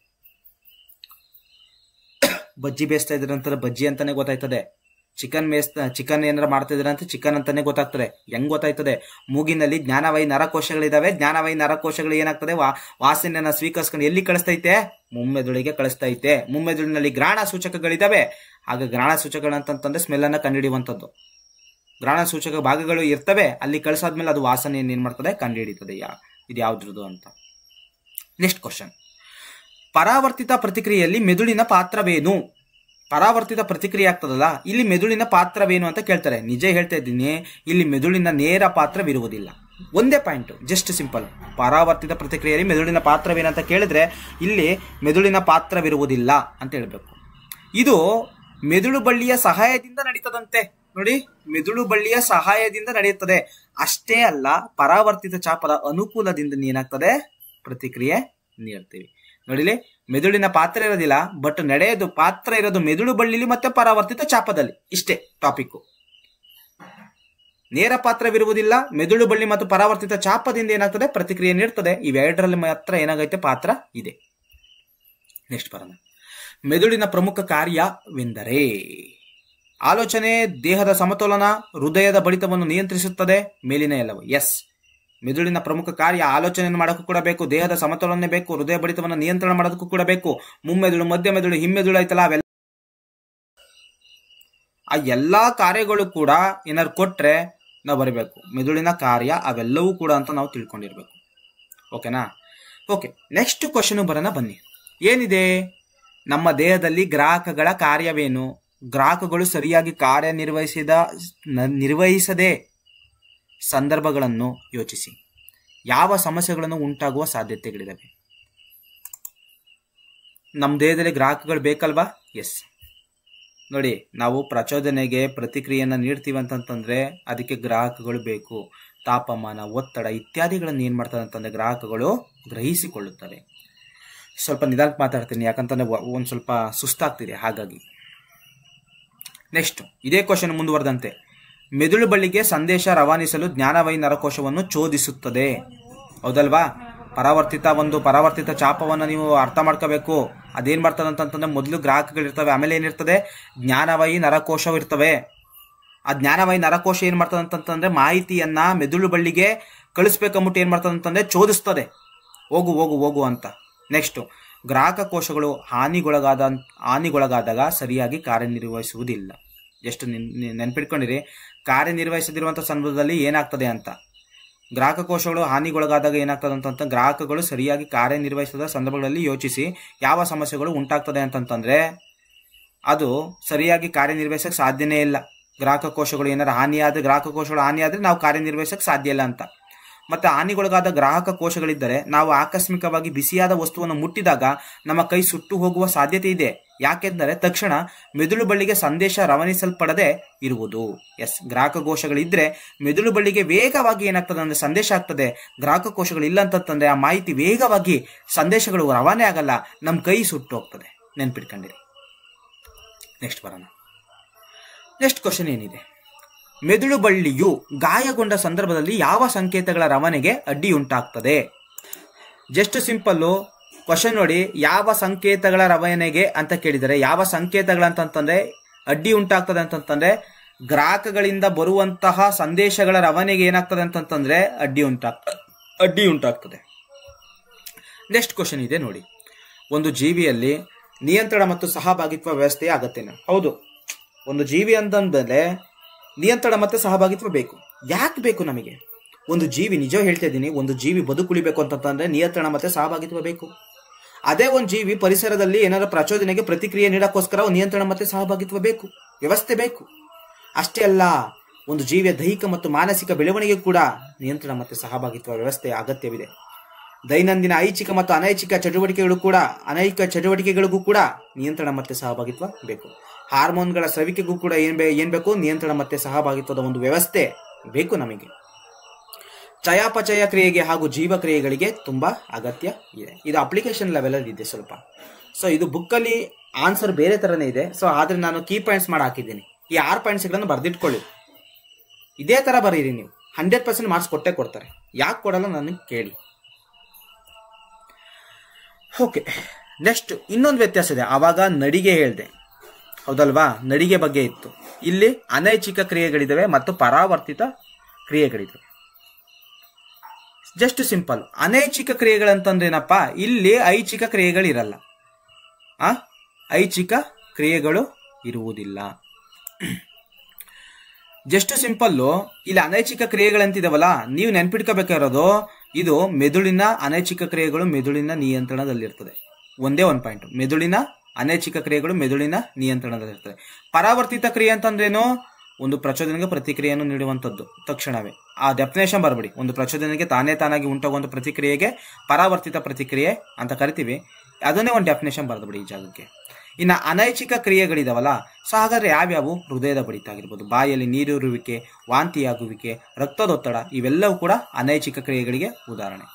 ಬಜ್ಜಿ ಬೇಯಿಸ್ತಾ ಇದ್ರೆ ಅಂತಾರೆ ಬಜ್ಜಿ ಅಂತಾನೆ ಗೊತ್ತಾಯ್ತದೆ. ಚಿಕನ್ ಏನಾರ ಮಾಡ್ತಾ ಇದ್ರೆ ಅಂತ ಚಿಕನ್ ಅಂತಾನೆ ಗೊತ್ತಾಗ್ತದೆ. ಹೆಂಗ್ ಗೊತ್ತಾಯ್ತದೆ? ಮೂಗಿನಲ್ಲಿ ಜ್ಞಾನವಾಹಿ ನರಕೋಶಗಳಿದಾವೆ. ಜ್ಞಾನವಾಹಿ ನರಕೋಶಗಳು ಏನಾಗ್ತದೆ, ವಾಸನೆಯನ್ನ ಸ್ವೀಕರಿಸ್ಕೊಂಡು ಎಲ್ಲಿ ಕಳಿಸ್ತೈತೆ, ಮುಮ್ಮೆದುಳಿಗೆ ಕಳಿಸ್ತೈತೆ. ಮುಮ್ಮೆದುಳಿನಲ್ಲಿ ಗ್ರಹಣ ಸೂಚಕಗಳಿದಾವೆ. ಆಗ ಗ್ರಹಣ ಸೂಚಕಗಳಂತಂದ್ರೆ ಸ್ಮೆಲ್ ಅನ್ನ ಕಂಡುಹಿಡಿಯುವಂಥದ್ದು. ಗ್ರಹಣ ಸೂಚಕ ಭಾಗಗಳು ಇರ್ತವೆ, ಅಲ್ಲಿ ಕಳಿಸಾದ್ಮೇಲೆ ಅದು ವಾಸನೆಯನ್ನು ಏನ್ ಮಾಡ್ತದೆ, ಕಂಡುಹಿಡಿತದೆ ಇದು ಯಾವ್ದ್ರದ್ದು ಅಂತ. ನೆಕ್ಸ್ಟ್ ಕ್ವಶನ್, ಪರಾವರ್ತಿತ ಪ್ರತಿಕ್ರಿಯೆಯಲ್ಲಿ ಮೆದುಳಿನ ಪಾತ್ರವೇನು? ಪರಾವರ್ತಿತ ಪ್ರತಿಕ್ರಿಯೆ ಆಗ್ತದಲ್ಲ, ಇಲ್ಲಿ ಮೆದುಳಿನ ಪಾತ್ರವೇನು ಅಂತ ಕೇಳ್ತಾರೆ. ನಿಜ ಹೇಳ್ತಾ ಇದ್ದೀನಿ, ಇಲ್ಲಿ ಮೆದುಳಿನ ನೇರ ಪಾತ್ರವಿರುವುದಿಲ್ಲ. ಒಂದೇ ಪಾಯಿಂಟ್, ಜಸ್ಟ್ ಸಿಂಪಲ್. ಪರಾವರ್ತಿತ ಪ್ರತಿಕ್ರಿಯೆಯಲ್ಲಿ ಮೆದುಳಿನ ಪಾತ್ರವೇನಂತ ಕೇಳಿದ್ರೆ ಇಲ್ಲಿ ಮೆದುಳಿನ ಪಾತ್ರವಿರುವುದಿಲ್ಲ ಅಂತ ಹೇಳ್ಬೇಕು. ಇದು ಮೆದುಳು ಬಳ್ಳಿಯ ಸಹಾಯದಿಂದ ನಡೀತದಂತೆ. ನೋಡಿ, ಮೆದುಳು ಬಳ್ಳಿಯ ಸಹಾಯದಿಂದ ನಡೆಯುತ್ತದೆ. ಅಷ್ಟೇ ಅಲ್ಲ, ಪರಾವರ್ತಿತ ಚಾಪದ ಅನುಕೂಲದಿಂದ ಏನಾಗ್ತದೆ, ಪ್ರತಿಕ್ರಿಯೆ ನೀಡ್ತೀವಿ. ನೋಡಿಲಿ, ಮೆದುಳಿನ ಪಾತ್ರ ಇರೋದಿಲ್ಲ, ಬಟ್ ನಡೆಯೋದು ಪಾತ್ರ ಇರೋದು ಮೆದುಳು ಬಳ್ಳಿಲಿ ಮತ್ತೆ ಪರಾವರ್ತಿತ ಚಾಪದಲ್ಲಿ. ಇಷ್ಟೇ ಟಾಪಿಕ್. ನೇರ ಪಾತ್ರವಿರುವುದಿಲ್ಲ. ಮೆದುಳು ಬಳ್ಳಿ ಮತ್ತು ಪರಾವರ್ತಿತ ಚಾಪದಿಂದ ಏನಾಗ್ತದೆ, ಪ್ರತಿಕ್ರಿಯೆ ನೀಡ್ತದೆ. ಇವೆರಡರಲ್ಲಿ ಮಾತ್ರ ಏನಾಗೈತೆ, ಪಾತ್ರ ಇದೆ. ನೆಕ್ಸ್ಟ್ ಬರೋಣ, ಮೆದುಳಿನ ಪ್ರಮುಖ ಕಾರ್ಯವೆಂದರೆ ಆಲೋಚನೆ, ದೇಹದ ಸಮತೋಲನ, ಹೃದಯದ ಬಡಿತವನ್ನು ನಿಯಂತ್ರಿಸುತ್ತದೆ. ಮೇಲಿನ ಎಲ್ಲವೂ ಎಸ್. ಮೆದುಳಿನ ಪ್ರಮುಖ ಕಾರ್ಯ ಆಲೋಚನೆಯನ್ನು ಮಾಡೋಕ್ಕೂ ಕೂಡ ಬೇಕು, ದೇಹದ ಸಮತೋಲನೆ ಬೇಕು, ಹೃದಯ ಬಡಿತವನ್ನು ನಿಯಂತ್ರಣ ಮಾಡೋದಕ್ಕೂ ಕೂಡ ಬೇಕು. ಮುಮ್ಮೆದುಳು, ಮಧ್ಯ ಮೆದುಳು, ಹಿಮ್ಮೆದುಳು ಐತಲ್ಲ, ಅವೆಲ್ಲ ಆ ಎಲ್ಲಾ ಕಾರ್ಯಗಳು ಕೂಡ ಏನಾದ್ರು ಕೊಟ್ರೆ ನಾವು ಬರೀಬೇಕು ಮೆದುಳಿನ ಕಾರ್ಯ ಅವೆಲ್ಲವೂ ಕೂಡ ಅಂತ ನಾವು ತಿಳ್ಕೊಂಡಿರ್ಬೇಕು. ಓಕೆನಾ? ಓಕೆ, ನೆಕ್ಸ್ಟ್ ಕ್ವಶನ್ ಬರೋಣ ಬನ್ನಿ. ಏನಿದೆ ನಮ್ಮ ದೇಹದಲ್ಲಿ ಗ್ರಾಹಕಗಳ ಕಾರ್ಯವೇನು? ಗ್ರಾಹಕಗಳು ಸರಿಯಾಗಿ ನಿರ್ವಹಿಸದೆ ಸಂದರ್ಭಗಳನ್ನು ಯೋಚಿಸಿ. ಯಾವ ಸಮಸ್ಯೆಗಳನ್ನು ಉಂಟಾಗುವ ಸಾಧ್ಯತೆಗಳಿದಾವೆ? ನಮ್ಮ ದೇಹದಲ್ಲಿ ಗ್ರಾಹಕಗಳು ಬೇಕಲ್ವಾ? ಎಸ್. ನೋಡಿ, ನಾವು ಪ್ರಚೋದನೆಗೆ ಪ್ರತಿಕ್ರಿಯೆಯನ್ನು ನೀಡ್ತೀವಿ ಅಂತಂತಂದ್ರೆ ಅದಕ್ಕೆ ಗ್ರಾಹಕಗಳು ಬೇಕು. ತಾಪಮಾನ, ಒತ್ತಡ ಇತ್ಯಾದಿಗಳನ್ನು ಏನ್ ಮಾಡ್ತಾರೆ ಅಂತಂದ್ರೆ ಗ್ರಾಹಕಗಳು ಗ್ರಹಿಸಿಕೊಳ್ಳುತ್ತವೆ. ಸ್ವಲ್ಪ ನಿಧಾನಕ್ಕೆ ಮಾತಾಡ್ತೀನಿ, ಯಾಕಂತಂದ್ರೆ ಒಂದ್ ಸ್ವಲ್ಪ ಸುಸ್ತಾಗ್ತಿದೆ, ಹಾಗಾಗಿ. ನೆಕ್ಸ್ಟ್ ಇದೇ ಕ್ವಶನ್ ಮುಂದುವರೆದಂತೆ, ಮೆದುಳು ಬಳ್ಳಿಗೆ ಸಂದೇಶ ರವಾನಿಸಲು ಜ್ಞಾನವಾಹಿ ನರಕೋಶವನ್ನು ಚೋದಿಸುತ್ತದೆ. ಹೌದಲ್ವಾ? ಪರಾವರ್ತಿತ ಚಾಪವನ್ನು ನೀವು ಅರ್ಥ ಮಾಡ್ಕೋಬೇಕು. ಅದೇನ್ ಮಾಡ್ತದೆ ಅಂತಂತಂದ್ರೆ ಮೊದಲು ಗ್ರಾಹಕಗಳಿರ್ತವೆ, ಆಮೇಲೆ ಏನಿರ್ತದೆ ಜ್ಞಾನವಾಹಿ ನರಕೋಶವಿರ್ತವೆ. ಆ ಜ್ಞಾನವಾಹಿ ನರಕೋಶ ಏನ್ ಮಾಡ್ತದೆ ಅಂತಂತಂದ್ರೆ ಮಾಹಿತಿಯನ್ನ ಮೆದುಳು ಬಳ್ಳಿಗೆ ಕಳಿಸ್ಬೇಕಂಬಿಟ್ಟು ಏನ್ ಮಾಡ್ತದೆ ಅಂತಂದ್ರೆ ಚೋದಿಸ್ತದೆ, ಹೋಗು ಹೋಗು ಹೋಗು ಅಂತ. ನೆಕ್ಸ್ಟ್, ಗ್ರಾಹಕ ಕೋಶಗಳು ಹಾನಿಗೊಳಗಾದಾಗ ಸರಿಯಾಗಿ ಕಾರ್ಯನಿರ್ವಹಿಸುವುದಿಲ್ಲ. ಎಷ್ಟು ನೆನ್ಪಿಟ್ಕೊಂಡಿರಿ, ಕಾರ್ಯನಿರ್ವಹಿಸದಿರುವಂತಹ ಸಂದರ್ಭದಲ್ಲಿ ಏನಾಗ್ತದೆ ಅಂತ. ಗ್ರಾಹಕ ಕೋಶಗಳು ಹಾನಿಗೊಳಗಾದಾಗ ಏನಾಗ್ತದೆ ಅಂತಂತ ಗ್ರಾಹಕಗಳು ಸರಿಯಾಗಿ ಕಾರ್ಯನಿರ್ವಹಿಸದ ಸಂದರ್ಭಗಳಲ್ಲಿ ಯೋಚಿಸಿ ಯಾವ ಸಮಸ್ಯೆಗಳು ಉಂಟಾಗ್ತದೆ ಅಂತಂತಂದ್ರೆ ಅದು ಸರಿಯಾಗಿ ಕಾರ್ಯನಿರ್ವಹಿಸಕ್ಕೆ ಸಾಧ್ಯನೇ ಇಲ್ಲ. ಗ್ರಾಹಕ ಕೋಶಗಳು ಏನಾರ ಗ್ರಾಹಕ ಕೋಶಗಳು ಹಾನಿಯಾದ್ರೆ ನಾವು ಕಾರ್ಯನಿರ್ವಹಿಸಕ್ಕೆ ಸಾಧ್ಯ ಇಲ್ಲ ಅಂತ. ಮತ್ತೆ ಹಾನಿಗೊಳಗಾದ ಗ್ರಾಹಕ ಕೋಶಗಳಿದ್ದರೆ ನಾವು ಆಕಸ್ಮಿಕವಾಗಿ ಬಿಸಿಯಾದ ವಸ್ತುವನ್ನು ಮುಟ್ಟಿದಾಗ ನಮ್ಮ ಕೈ ಸುಟ್ಟು ಹೋಗುವ ಸಾಧ್ಯತೆ ಇದೆ. ಯಾಕೆಂದರೆ ತಕ್ಷಣ ಮೆದುಳು ಬಳ್ಳಿಗೆ ಸಂದೇಶ ರವಾನಿಸಲ್ಪಡದೆ ಇರುವುದು. ಎಸ್, ಗ್ರಾಹಕ ಕೋಶಗಳಿದ್ರೆ ಮೆದುಳು ಬಳ್ಳಿಗೆ ವೇಗವಾಗಿ ಏನಾಗ್ತದೆ ಅಂದ್ರೆ ಸಂದೇಶ ಆಗ್ತದೆ. ಗ್ರಾಹಕ ಕೋಶಗಳು ಇಲ್ಲ ಅಂತಂದ್ರೆ ಆ ಮಾಹಿತಿ ವೇಗವಾಗಿ ಸಂದೇಶಗಳು ರವಾನೆ ಆಗಲ್ಲ, ನಮ್ಮ ಕೈ ಸುಟ್ಟು ಹೋಗ್ತದೆ. ನೆನ್ಪಿಟ್ಕೊಂಡಿರಿ. ನೆಕ್ಸ್ಟ್ ಬರೋಣ. ನೆಕ್ಸ್ಟ್ ಕ್ವಶನ್ ಏನಿದೆ, ಮೆದುಳು ಬಳ್ಳಿಯು ಗಾಯಗೊಂಡ ಸಂದರ್ಭದಲ್ಲಿ ಯಾವ ಸಂಕೇತಗಳ ರವಾನೆಗೆ ಅಡ್ಡಿಯುಂಟಾಗ್ತದೆ? ಜಸ್ಟ್ ಸಿಂಪಲ್ಲು ಕ್ವಶನ್ ನೋಡಿ. ಯಾವ ಸಂಕೇತಗಳ ರವಾನೆಗೆ ಅಂತ ಕೇಳಿದರೆ ಯಾವ ಸಂಕೇತಗಳಂತಂದ್ರೆ ಅಡ್ಡಿ ಉಂಟಾಗ್ತದೆ ಅಂತಂತಂದ್ರೆ ಗ್ರಾಹಕಗಳಿಂದ ಬರುವಂತಹ ಸಂದೇಶಗಳ ರವಾನೆಗೆ ಏನಾಗ್ತದೆ ಅಂತಂತಂದ್ರೆ ಅಡ್ಡಿ ಉಂಟಾಗ್ತದೆ. ನೆಕ್ಸ್ಟ್ ಕ್ವಶನ್ ಇದೆ ನೋಡಿ, ಒಂದು ಜೀವಿಯಲ್ಲಿ ನಿಯಂತ್ರಣ ಮತ್ತು ಸಹಭಾಗಿತ್ವ ವ್ಯವಸ್ಥೆಯ ಅಗತ್ಯನ? ಹೌದು, ಒಂದು ಜೀವಿ ಅಂತಂದ್ರೆ ನಿಯಂತ್ರಣ ಮತ್ತೆ ಸಹಭಾಗಿತ್ವ ಬೇಕು. ಯಾಕೆ ಬೇಕು ನಮಗೆ? ಒಂದು ಜೀವಿ, ನಿಜ ಹೇಳ್ತಾ ಇದ್ದೀನಿ, ಒಂದು ಜೀವಿ ಬದುಕುಳಿಬೇಕು ಅಂತಂದ್ರೆ ನಿಯಂತ್ರಣ ಮತ್ತೆ ಸಹಭಾಗಿತ್ವ ಬೇಕು. ಅದೇ ಒಂದು ಜೀವಿ ಪರಿಸರದಲ್ಲಿ ಏನಾದ್ರು ಪ್ರಚೋದನೆಗೆ ಪ್ರತಿಕ್ರಿಯೆ ನೀಡಕ್ಕೋಸ್ಕರ ನಿಯಂತ್ರಣ ಮತ್ತೆ ಸಹಭಾಗಿತ್ವ ಬೇಕು, ವ್ಯವಸ್ಥೆ ಬೇಕು. ಅಷ್ಟೇ ಅಲ್ಲ, ಒಂದು ಜೀವಿಯ ದೈಹಿಕ ಮತ್ತು ಮಾನಸಿಕ ಬೆಳವಣಿಗೆ ಕೂಡ ನಿಯಂತ್ರಣ ಮತ್ತೆ ಸಹಭಾಗಿತ್ವ ವ್ಯವಸ್ಥೆಯ ಅಗತ್ಯವಿದೆ. ದೈನಂದಿನ ಐಚ್ಛಿಕ ಮತ್ತು ಅನೈಚ್ಛಿಕ ಚಟುವಟಿಕೆಗಳಿಗೂ ಕೂಡ ನಿಯಂತ್ರಣ ಮತ್ತೆ ಸಹಭಾಗಿತ್ವ ಬೇಕು. ಹಾರ್ಮೋನ್ಗಳ ಸ್ರವಿಕೆಗೂ ಕೂಡ ಏನ್ ಬೇಕು? ನಿಯಂತ್ರಣ ಮತ್ತೆ ಸಹಭಾಗಿತ್ವದ ಒಂದು ವ್ಯವಸ್ಥೆ ಬೇಕು ನಮಗೆ. ಚಯಾಪಚಯ ಕ್ರಿಯೆಗೆ ಹಾಗೂ ಜೀವಕ್ರಿಯೆಗಳಿಗೆ ತುಂಬಾ ಅಗತ್ಯ ಇದೆ. ಇದು ಅಪ್ಲಿಕೇಶನ್ ಲೆವೆಲ್ ಅಲ್ಲಿ ಇದೆ ಸ್ವಲ್ಪ. ಸೊ ಇದು ಬುಕ್ ಅಲ್ಲಿ ಆನ್ಸರ್ ಬೇರೆ ತರನೇ ಇದೆ. ಸೊ ಆದ್ರೆ ನಾನು ಕೀ ಪಾಯಿಂಟ್ಸ್ ಮಾಡಿ ಹಾಕಿದ್ದೀನಿ. ಈ 6 ಪಾಯಿಂಟ್ಸ್ಗಳನ್ನು ಬರ್ದಿಟ್ಕೊಳ್ಳಿ. ಇದೇ ತರ ಬರೀರಿ ನೀವು, 100% ಮಾರ್ಕ್ಸ್ ಕೊಟ್ಟೆ ಕೊಡ್ತಾರೆ. ಯಾಕೆ ಕೊಡಲ್ಲ ನನಗೆ ಕೇಳಿ. ಓಕೆ, ನೆಕ್ಸ್ಟ್ ಇನ್ನೊಂದು ವ್ಯತ್ಯಾಸ ಇದೆ. ಆವಾಗ ನಡಿಗೆ ಹೇಳ್ದೆ, ಹೌದಲ್ವಾ? ನಡಿಗೆ ಬಗ್ಗೆ ಇತ್ತು. ಇಲ್ಲಿ ಅನೈಚ್ಛಿಕ ಕ್ರಿಯೆಗಳಿದಾವೆ ಮತ್ತು ಪರಾವರ್ತಿತ ಕ್ರಿಯೆಗಳಿದಾವೆ. Just simple. ಅನೈಚ್ಛಿಕ ಕ್ರಿಯೆಗಳಂತಂದ್ರೆ ಏನಪ್ಪಾ? ಇಲ್ಲಿ ಐಚ್ಛಿಕ ಕ್ರಿಯೆಗಳಿರಲ್ಲ. ಐಚ್ಛಿಕ ಕ್ರಿಯೆಗಳು ಇರುವುದಿಲ್ಲ. Just simple. ಇಲ್ಲಿ ಅನೈಚ್ಛಿಕ ಕ್ರಿಯೆಗಳಂತಿದಾವಲ್ಲ, ನೀವು ನೆನ್ಪಿಟ್ಕೋಬೇಕಾಗಿರೋದು ಇದು ಮೆದುಳಿನ ಅನೈಚ್ಛಿಕ ಕ್ರಿಯೆಗಳು ಮೆದುಳಿನ ನಿಯಂತ್ರಣದಲ್ಲಿರ್ತದೆ. ಒಂದೇ ಒಂದು ಪಾಯಿಂಟ್, ಮೆದುಳಿನ ಅನೈಚ್ಛಿಕ ಕ್ರಿಯೆಗಳು ಮೆದುಳಿನ ನಿಯಂತ್ರಣದಲ್ಲಿರ್ತದೆ. ಪರಾವರ್ತಿತ ಕ್ರಿಯೆ ಅಂತಂದ್ರೇನು? ಒಂದು ಪ್ರಚೋದನೆಗೆ ಪ್ರತಿಕ್ರಿಯೆಯನ್ನು ನೀಡುವಂಥದ್ದು ತಕ್ಷಣವೇ. ಆ ಡೆಫಿನೇಷನ್ ಬರಬೇಡಿ. ಒಂದು ಪ್ರಚೋದನೆಗೆ ತಾನಾಗಿ ಉಂಟಾಗುವಂಥ ಪ್ರತಿಕ್ರಿಯೆಗೆ ಪರಾವರ್ತಿತ ಪ್ರತಿಕ್ರಿಯೆ ಅಂತ ಕರಿತೀವಿ. ಅದನ್ನೇ ಒಂದು ಡೆಫಿನೇಷನ್ ಬರೆದ್ಬಿಡಿ ಈ ಜಾಗಕ್ಕೆ. ಇನ್ನು ಅನೈಚ್ಛಿಕ ಕ್ರಿಯೆಗಳಿದಾವಲ್ಲ, ಸೊ ಹಾಗಾದ್ರೆ ಯಾವ್ಯಾವು? ಹೃದಯದ ಬಡಿತ ಆಗಿರ್ಬೋದು, ಬಾಯಲ್ಲಿ ನೀರೂರುವಿಕೆ, ವಾಂತಿಯಾಗುವಿಕೆ, ರಕ್ತದೊತ್ತಡ, ಇವೆಲ್ಲವೂ ಕೂಡ ಅನೈಚ್ಛಿಕ ಕ್ರಿಯೆಗಳಿಗೆ ಉದಾಹರಣೆ.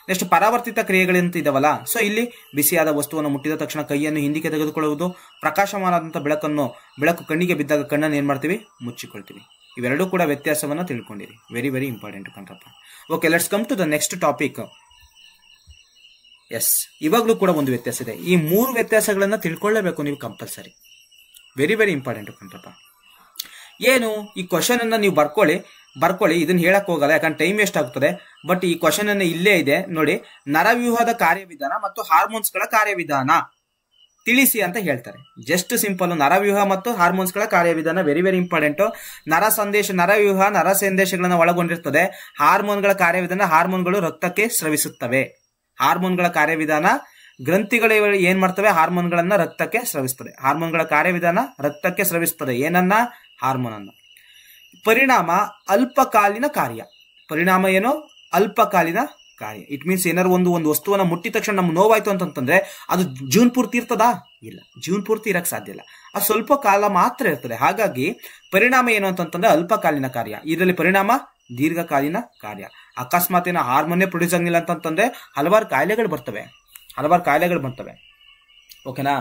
ನೆಕ್ಸ್ಟ್ ಪರಾವರ್ತಿತ ಕ್ರಿಯೆಗಳಂತ ಇದಾವಲ್ಲ, ಸೊ ಇಲ್ಲಿ ಬಿಸಿಯಾದ ವಸ್ತುವನ್ನು ಮುಟ್ಟಿದ ತಕ್ಷಣ ಕೈಯನ್ನು ಹಿಂದಕ್ಕೆ ತೆಗೆದುಕೊಳ್ಳುವುದು, ಪ್ರಕಾಶಮಾನವಾದಂಥ ಬೆಳಕು ಕಣ್ಣಿಗೆ ಬಿದ್ದಾಗ ಕಣ್ಣನ್ನು ಏನ್ ಮಾಡ್ತೀವಿ? ಮುಚ್ಚಿಕೊಳ್ತೀವಿ. ಇವೆರಡೂ ಕೂಡ ವ್ಯತ್ಯಾಸವನ್ನ ತಿಳ್ಕೊಂಡಿರಿ. ವೆರಿ ವೆರಿ ಇಂಪಾರ್ಟೆಂಟ್ ಕಣ್ರಪ್ಪ. Okay, let's come to the next topic. Yes, ಇವಾಗ್ಲೂ ಕೂಡ ಒಂದು ವ್ಯತ್ಯಾಸ ಇದೆ. ಈ 3 ವ್ಯತ್ಯಾಸಗಳನ್ನ ತಿಳ್ಕೊಳ್ಳೇಬೇಕು ನೀವು ಕಂಪಲ್ಸರಿ. ವೆರಿ ವೆರಿ ಇಂಪಾರ್ಟೆಂಟ್ ಕಣ್ರಪ್ಪ. ಏನು? ಈ ಕ್ವಶನ್ ಅನ್ನ ನೀವು ಬರ್ಕೊಳ್ಳಿ. ಬರ್ಕೊಳ್ಳಿ, ಇದನ್ನ ಹೇಳಕ್ ಹೋಗಲ್ಲ ಯಾಕಂದ್ರೆ ಟೈಮ್ ವೇಸ್ಟ್ ಆಗ್ತದೆ. ಬಟ್ ಈ ಕ್ವಶನ್ ಅನ್ನ ಇಲ್ಲೇ ಇದೆ ನೋಡಿ, ನರವ್ಯೂಹದ ಕಾರ್ಯವಿಧಾನ ಮತ್ತು ಹಾರ್ಮೋನ್ಸ್ ಗಳ ಕಾರ್ಯವಿಧಾನ ತಿಳಿಸಿ ಅಂತ ಹೇಳ್ತಾರೆ. ಜಸ್ಟ್ ಸಿಂಪಲ್, ನರವ್ಯೂಹ ಮತ್ತು ಹಾರ್ಮೋನ್ಸ್ ಗಳ ಕಾರ್ಯವಿಧಾನ ವೆರಿ ವೆರಿ ಇಂಪಾರ್ಟೆಂಟ್. ನರವ್ಯೂಹ ನರ ಸಂದೇಶಗಳನ್ನು ಒಳಗೊಂಡಿರ್ತದೆ. ಹಾರ್ಮೋನ್ಗಳ ಕಾರ್ಯವಿಧಾನ, ಹಾರ್ಮೋನ್ಗಳು ರಕ್ತಕ್ಕೆ ಸ್ರವಿಸುತ್ತವೆ. ಹಾರ್ಮೋನ್ಗಳ ಕಾರ್ಯವಿಧಾನ, ಗ್ರಂಥಿಗಳು ಏನ್ ಮಾಡ್ತವೆ, ಹಾರ್ಮೋನ್ಗಳನ್ನ ರಕ್ತಕ್ಕೆ ಸ್ರವಿಸ್ತದೆ. ಹಾರ್ಮೋನ್ಗಳ ಕಾರ್ಯವಿಧಾನ ರಕ್ತಕ್ಕೆ ಸ್ರವಿಸ್ತದೆ. ಏನನ್ನ, ಹಾರ್ಮೋನ್ ಅನ್ನ. ಪರಿಣಾಮ ಅಲ್ಪಕಾಲೀನ ಕಾರ್ಯ. ಪರಿಣಾಮ ಏನು, ಅಲ್ಪಕಾಲೀನ ಕಾರ್ಯ. ಇಟ್ ಮೀನ್ಸ್ ಏನಾದ್ರು ಒಂದು ವಸ್ತುವನ್ನ ಮುಟ್ಟಿದ ತಕ್ಷಣ ನಮ್ಗೆ ನೋವಾಯ್ತು ಅಂತಂದ್ರೆ ಅದು ಜೀವನ ಪೂರ್ತಿ ಇರ್ತದಾ? ಇಲ್ಲ, ಜೀವನ ಪೂರ್ತಿ ಇರಕ್ ಸಾಧ್ಯ ಇಲ್ಲ. ಅದು ಸ್ವಲ್ಪ ಕಾಲ ಮಾತ್ರ ಇರ್ತದೆ. ಹಾಗಾಗಿ ಪರಿಣಾಮ ಏನು ಅಂತಂದ್ರೆ ಅಲ್ಪಕಾಲೀನ ಕಾರ್ಯ. ಇದರಲ್ಲಿ ಪರಿಣಾಮ ದೀರ್ಘಕಾಲೀನ ಕಾರ್ಯ. ಅಕಸ್ಮಾತ್ ಏನೋ ಹಾರ್ಮೋನೇ ಪ್ರೊಡ್ಯೂಸ್ ಆಗಿಲ್ಲ ಅಂತಂದ್ರೆ ಹಲವಾರು ಕಾಯಿಲೆಗಳು ಬರ್ತವೆ. ಓಕೆನಾ.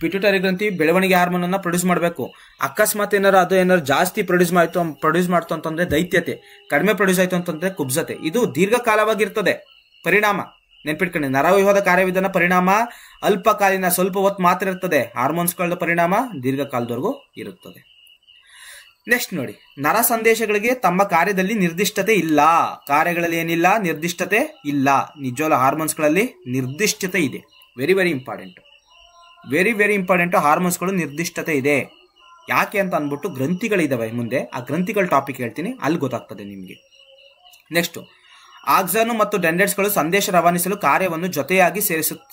ಪಿಟ್ಯೂಟರಿ ಗ್ರಂಥಿ ಬೆಳವಣಿಗೆ ಹಾರ್ಮೋನ್ ಅನ್ನ ಪ್ರೊಡ್ಯೂಸ್ ಮಾಡಬೇಕು. ಅಕಸ್ಮಾತ್ ಏನಾರು ಜಾಸ್ತಿ ಪ್ರೊಡ್ಯೂಸ್ ಮಾಡ್ತು ಅಂತಂದ್ರೆ ದೈತ್ಯತೆ, ಕಡಿಮೆ ಪ್ರೊಡ್ಯೂಸ್ ಆಯ್ತು ಅಂತಂದ್ರೆ ಕುಬ್ಜತೆ. ಇದು ದೀರ್ಘಕಾಲವಾಗಿರ್ತದೆ ಪರಿಣಾಮ. ನೆನ್ಪಿಟ್ಕೊಂಡು, ನರವ್ಯೂಹದ ಕಾರ್ಯವಿಧಾನ ಪರಿಣಾಮ ಅಲ್ಪಕಾಲೀನ, ಸ್ವಲ್ಪ ಹೊತ್ತು ಮಾತ್ರ ಇರ್ತದೆ. ಹಾರ್ಮೋನ್ಸ್ಗಳ ಪರಿಣಾಮ ದೀರ್ಘಕಾಲದವರೆಗೂ ಇರುತ್ತದೆ. ನೆಕ್ಸ್ಟ್ ನೋಡಿ, ನರ ಸಂದೇಶಗಳಿಗೆ ತಮ್ಮ ಕಾರ್ಯದಲ್ಲಿ ನಿರ್ದಿಷ್ಟತೆ ಇಲ್ಲ. ಕಾರ್ಯಗಳಲ್ಲಿ ಏನಿಲ್ಲ, ನಿರ್ದಿಷ್ಟತೆ ಇಲ್ಲ. ನಿಜವಾದ ಹಾರ್ಮೋನ್ಸ್ಗಳಲ್ಲಿ ನಿರ್ದಿಷ್ಟತೆ ಇದೆ. Very very important, very very important. ಹಾರ್ಮೋನ್ಸ್ಗಳು ನಿರ್ದಿಷ್ಟತೆ ಇದೆ. ಯಾಕೆ ಅಂತ ಅಂದ್ಬಿಟ್ಟು ಗ್ರಂಥಿಗಳಿದಾವೆ ಮುಂದೆ, ಆ ಗ್ರಂಥಿಗಳ ಟಾಪಿಕ್ ಹೇಳ್ತೀನಿ, ಅಲ್ಲಿ ಗೊತ್ತಾಗ್ತದೆ ನಿಮಗೆ. ನೆಕ್ಸ್ಟ್, ಆಕ್ಸಾನು ಮತ್ತು ಡೆಂಡ್ರೈಟ್ಸ್ಗಳು ಸಂದೇಶ ರವಾನಿಸಲು ಕಾರ್ಯವನ್ನು ಜೊತೆಯಾಗಿ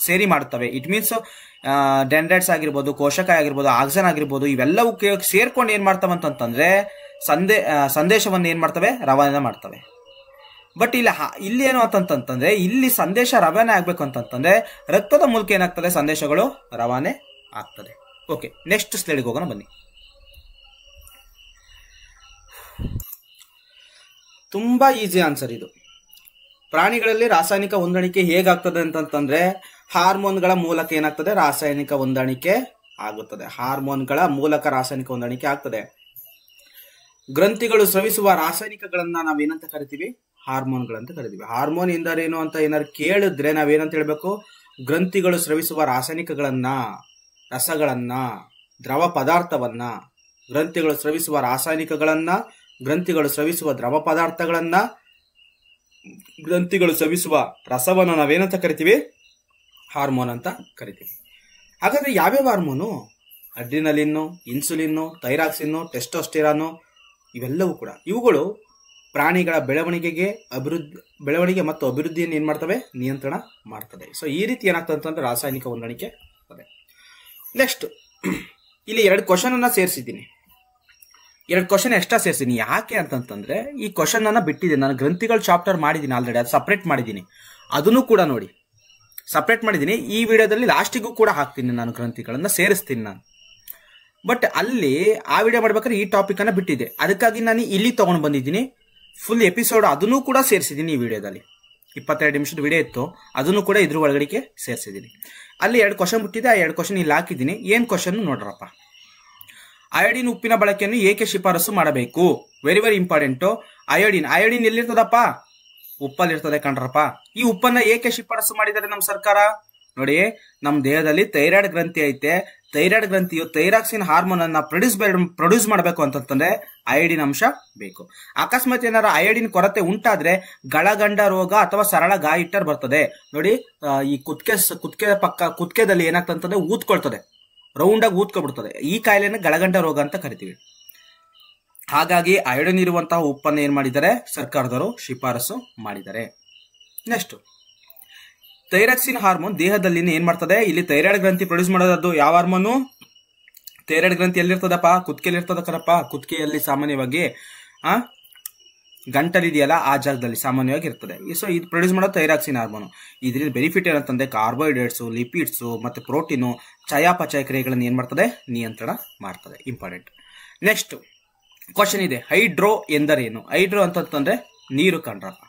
ಸೇರಿ ಮಾಡುತ್ತವೆ. ಇಟ್ ಮೀನ್ಸ್ ಡೆಂಡ್ರೈಟ್ಸ್ ಆಗಿರ್ಬೋದು, ಕೋಶಕಾಯ ಆಗಿರ್ಬೋದು, ಆಕ್ಸಾನ್ ಆಗಿರ್ಬೋದು, ಇವೆಲ್ಲವೂ ಸೇರ್ಕೊಂಡು ಏನ್ ಮಾಡ್ತವೆ ಅಂತಂದ್ರೆ ಸಂದೇಶವನ್ನು ಏನ್ ಮಾಡ್ತವೆ, ರವಾನೆ ಮಾಡ್ತವೆ. ಬಟ್ ಇಲ್ಲಿ ಏನು ಅಂತಂತಂದ್ರೆ, ಇಲ್ಲಿ ಸಂದೇಶ ರವಾನೆ ಆಗ್ಬೇಕು ಅಂತಂತಂದ್ರೆ ರಕ್ತದ ಮೂಲಕ ಏನಾಗ್ತದೆ, ಸಂದೇಶಗಳು ರವಾನೆ ಆಗ್ತದೆ. ಓಕೆ, ನೆಕ್ಸ್ಟ್ ಸ್ಲೈಡ್ಗೆ ಹೋಗೋಣ ಬನ್ನಿ. ತುಂಬಾ ಈಸಿ ಆನ್ಸರ್ ಇದು. ಪ್ರಾಣಿಗಳಲ್ಲಿ ರಾಸಾಯನಿಕ ಹೊಂದಾಣಿಕೆ ಹೇಗಾಗ್ತದೆ ಅಂತಂತಂದ್ರೆ ಹಾರ್ಮೋನ್ಗಳ ಮೂಲಕ ಏನಾಗ್ತದೆ, ರಾಸಾಯನಿಕ ಹೊಂದಾಣಿಕೆ ಆಗುತ್ತದೆ. ಹಾರ್ಮೋನ್ಗಳ ಮೂಲಕ ರಾಸಾಯನಿಕ ಹೊಂದಾಣಿಕೆ ಆಗ್ತದೆ. ಗ್ರಂಥಿಗಳು ಸ್ರವಿಸುವ ರಾಸಾಯನಿಕಗಳನ್ನ ನಾವೇನಂತ ಕರಿತೀವಿ, ಹಾರ್ಮೋನ್ಗಳಂತ ಕರಿತೀವಿ. ಹಾರ್ಮೋನ್ ಎಂದರೇನು ಅಂತ ಏನಾದ್ರು ಕೇಳಿದ್ರೆ ನಾವೇನಂತ ಹೇಳ್ಬೇಕು, ಗ್ರಂಥಿಗಳು ಸ್ರವಿಸುವ ರಾಸಾಯನಿಕಗಳನ್ನ, ರಸಗಳನ್ನ, ದ್ರವ ಪದಾರ್ಥವನ್ನ, ಗ್ರಂಥಿಗಳು ಸ್ರವಿಸುವ ರಾಸಾಯನಿಕಗಳನ್ನ, ಗ್ರಂಥಿಗಳು ಸ್ರವಿಸುವ ದ್ರವ ಪದಾರ್ಥಗಳನ್ನ, ಗ್ರಂಥಿಗಳು ಸ್ರವಿಸುವ ರಸವನ್ನ ನಾವೇನಂತ ಕರಿತೀವಿ, ಹಾರ್ಮೋನ್ ಅಂತ ಕರಿತೀವಿ. ಹಾಗಾದ್ರೆ ಯಾವ್ಯಾವ ಹಾರ್ಮೋನು? ಅಡ್ರಿನಲಿನ್ನು, ಇನ್ಸುಲಿನ್ನು, ಥೈರಾಕ್ಸಿನ್ನು, ಟೆಸ್ಟೋಸ್ಟೆರಾನು, ಇವೆಲ್ಲವೂ ಕೂಡ ಇವುಗಳು ಪ್ರಾಣಿಗಳ ಬೆಳವಣಿಗೆ ಮತ್ತು ಅಭಿವೃದ್ಧಿಯನ್ನು ಏನ್ ಮಾಡ್ತವೆ, ನಿಯಂತ್ರಣ ಮಾಡ್ತದೆ. ಸೊ ಈ ರೀತಿ ಏನಾಗ್ತದೆ ಅಂತಂದ್ರೆ ರಾಸಾಯನಿಕ ಹೊಂದಾಣಿಕೆ ಆಗ್ತದೆ. ನೆಕ್ಸ್ಟ್, ಇಲ್ಲಿ 2 ಕ್ವಶನ್ ಅನ್ನ ಸೇರಿಸಿದ್ದೀನಿ. 2 ಕ್ವಶನ್ ಎಕ್ಸ್ಟ್ರಾ ಸೇರಿಸಿದ್ದೀನಿ. ಯಾಕೆ ಅಂತಂತಂದ್ರೆ ಈ ಕ್ವಶನ್ ಅನ್ನ ಬಿಟ್ಟಿದ್ದೀನಿ ನಾನು, ಗ್ರಂಥಿಗಳ ಚಾಪ್ಟರ್ ಮಾಡಿದ್ದೀನಿ ಆಲ್ರೆಡಿ, ಅದು ಸಪ್ರೇಟ್ ಮಾಡಿದ್ದೀನಿ. ಅದನ್ನು ಕೂಡ ನೋಡಿ, ಸಪ್ರೇಟ್ ಮಾಡಿದ್ದೀನಿ. ಈ ವಿಡಿಯೋದಲ್ಲಿ ಲಾಸ್ಟಿಗೂ ಕೂಡ ಹಾಕ್ತೀನಿ, ನಾನು ಗ್ರಂಥಿಗಳನ್ನ ಸೇರಿಸ್ತೀನಿ ನಾನು. ಬಟ್ ಅಲ್ಲಿ ಆ ವಿಡಿಯೋ ಮಾಡ್ಬೇಕಾದ್ರೆ ಈ ಟಾಪಿಕ್ ಅನ್ನ ಬಿಟ್ಟಿದೆ, ಅದಕ್ಕಾಗಿ ನಾನು ಇಲ್ಲಿ ತಗೊಂಡು ಬಂದಿದ್ದೀನಿ. ಫುಲ್ ಎಪಿಸೋಡ್ ಅದನ್ನು ಕೂಡ ಸೇರಿಸಿದ್ದೀನಿ ಈ ವಿಡಿಯೋದಲ್ಲಿ. 22 ನಿಮಿಷದ ವಿಡಿಯೋ ಇತ್ತು, ಅದನ್ನು ಕೂಡ ಇದ್ರ ಒಳಗಡೆಗೆ ಸೇರಿಸಿದ್ದೀನಿ. ಅಲ್ಲಿ 2 ಕ್ವಶನ್ ಬಿಟ್ಟಿದೆ, ಆ 2 ಕ್ವಶನ್ ಇಲ್ಲಿ ಹಾಕಿದ್ದೀನಿ. ಏನ್ ಕ್ವಶನ್ ನೋಡ್ರಪ್ಪ. ಅಯೋಡಿನ್ ಉಪ್ಪಿನ ಬಳಕೆಯನ್ನು ಏಕೆ ಶಿಫಾರಸು ಮಾಡಬೇಕು? Very very important. ಅಯೋಡಿನ್ ಎಲ್ಲಿರ್ತದಪ್ಪ? ಉಪ್ಪಲ್ಲಿರ್ತದೆ ಕಣ್ರಪ್ಪ. ಈ ಉಪ್ಪನ್ನ ಏಕೆ ಶಿಫಾರಸು ಮಾಡಿದ್ದಾರೆ ನಮ್ಮ ಸರ್ಕಾರ? ನೋಡಿ, ನಮ್ಮ ದೇಹದಲ್ಲಿ ಥೈರಾಯ್ಡ್ ಗ್ರಂಥಿ ಐತೆ. ಥೈರಾಯ್ಡ್ ಗ್ರಂಥಿಯು ಥೈರಾಕ್ಸಿನ್ ಹಾರ್ಮೋನ್ ಅನ್ನ ಪ್ರೊಡ್ಯೂಸ್ ಮಾಡಬೇಕು ಅಂತಂದ್ರೆ ಅಯೋಡಿನ್ ಅಂಶ ಬೇಕು. ಅಕಸ್ಮಾತ್ ಏನಾರ ಅಯೋಡಿನ್ ಕೊರತೆ ಉಂಟಾದ್ರೆ ಗಳಗಂಡ ರೋಗ ಅಥವಾ ಸರಳ ಗಾಯಿಟ್ಟರ್ ಬರ್ತದೆ. ನೋಡಿ, ಈ ಕುತ್ತಿಗೆದಲ್ಲಿ ಏನಾಗ್ತಂತಂದ್ರೆ ಊದ್ಕೊಳ್ತದೆ, ರೌಂಡ್ ಆಗಿ ಊದ್ಕೊಬಿಡ್ತದೆ. ಈ ಕಾಯಿಲೆನ ಗಳಗಂಡ ರೋಗ ಅಂತ ಕರಿತೀವಿ. ಹಾಗಾಗಿ ಅಯೋಡಿನ್ ಇರುವಂತಹ ಉಪ್ಪನ್ನು ಏನ್ ಮಾಡಿದ್ದಾರೆ, ಸರ್ಕಾರದವರು ಶಿಫಾರಸು ಮಾಡಿದ್ದಾರೆ. ನೆಕ್ಸ್ಟ್, ಥೈರಾಕ್ಸಿನ್ ಹಾರ್ಮೋನ್ ದೇಹದಲ್ಲಿ ಏನ್ ಮಾಡ್ತದೆ, ಇಲ್ಲಿ ಥೈರಾಯ್ಡ್ ಗ್ರಂಥಿ ಪ್ರೊಡ್ಯೂಸ್ ಮಾಡೋದು ಯಾವ ಹಾರ್ಮೋನು? ಥೈರಾಯ್ಡ್ ಗ್ರಂಥಿ ಎಲ್ಲಿರ್ತದಪ್ಪ? ಕುತ್ತಿಗೆಯಲ್ಲಿ ಇರ್ತದ ಕರಪ್ಪ. ಕುತ್ತಿಗೆಯಲ್ಲಿ ಸಾಮಾನ್ಯವಾಗಿ ಗಂಟಲಿದೆಯಲ್ಲ, ಆ ಜಾಗದಲ್ಲಿ ಸಾಮಾನ್ಯವಾಗಿ ಇರ್ತದೆ. ಸೊ ಇದು ಪ್ರೊಡ್ಯೂಸ್ ಮಾಡೋದು ಥೈರಾಕ್ಸಿನ್ ಹಾರ್ಮೋನ್. ಇದರಿಂದ ಬೆನಿಫಿಟ್ ಏನಂತಂದ್ರೆ ಕಾರ್ಬೋಹೈಡ್ರೇಟ್ಸ್, ಲಿಪಿಡ್ಸ್ ಮತ್ತೆ ಪ್ರೋಟೀನು, ಚಯಾಪಚಯ ಕ್ರಿಯೆಗಳನ್ನು ಏನ್ ಮಾಡ್ತದೆ, ನಿಯಂತ್ರಣ ಮಾಡ್ತದೆ. ಇಂಪಾರ್ಟೆಂಟ್. ನೆಕ್ಸ್ಟ್ ಕ್ವಶನ್ ಇದೆ, ಹೈಡ್ರೋ ಎಂದರೇನು? ಹೈಡ್ರೋ ಅಂತಂದ್ರೆ ನೀರು ಕಣ್ರಪ್ಪ.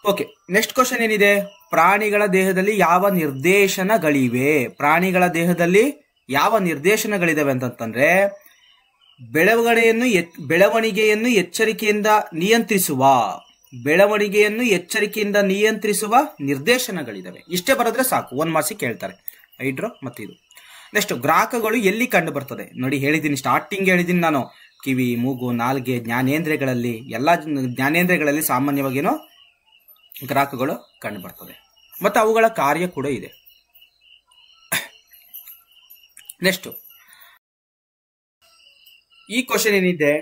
ಓಕೆ, ನೆಕ್ಸ್ಟ್ ಕ್ವಶನ್ ಏನಿದೆ, ಪ್ರಾಣಿಗಳ ದೇಹದಲ್ಲಿ ಯಾವ ನಿರ್ದೇಶನಗಳಿವೆ? ಪ್ರಾಣಿಗಳ ದೇಹದಲ್ಲಿ ಯಾವ ನಿರ್ದೇಶನಗಳಿದಾವೆ ಅಂತಂದ್ರೆ ಬೆಳವಣಿಗೆಯನ್ನು ಎಚ್ಚರಿಕೆಯಿಂದ ನಿಯಂತ್ರಿಸುವ ನಿರ್ದೇಶನಗಳಿದಾವೆ. ಇಷ್ಟೇ ಬರೆದ್ರೆ ಸಾಕು, 1 ಮಾರ್ಕ್ಸ್ ಕೇಳ್ತಾರೆ. ಹೈಡ್ರೋ ಮತ್ತೆ ಇದು. ನೆಕ್ಸ್ಟ್, ಗ್ರಾಹಕಗಳು ಎಲ್ಲಿ ಕಂಡು ಬರ್ತದೆ? ನೋಡಿ, ಹೇಳಿದ್ದೀನಿ, ಸ್ಟಾರ್ಟಿಂಗ್ ಹೇಳಿದ್ದೀನಿ ನಾನು, ಕಿವಿ, ಮೂಗು, ನಾಲ್ಗೆ, ಜ್ಞಾನೇಂದ್ರಿಯಗಳಲ್ಲಿ ಜ್ಞಾನೇಂದ್ರಿಯಗಳಲ್ಲಿ ಸಾಮಾನ್ಯವಾಗಿ ಏನೋ ಗ್ರಾಹಕಗಳು ಕಂಡು ಬರ್ತದೆ ಮತ್ತು ಅವುಗಳ ಕಾರ್ಯ ಕೂಡ ಇದೆ. ನೆಕ್ಸ್ಟ್ ಈ ಕ್ವಶನ್ ಏನಿದೆ,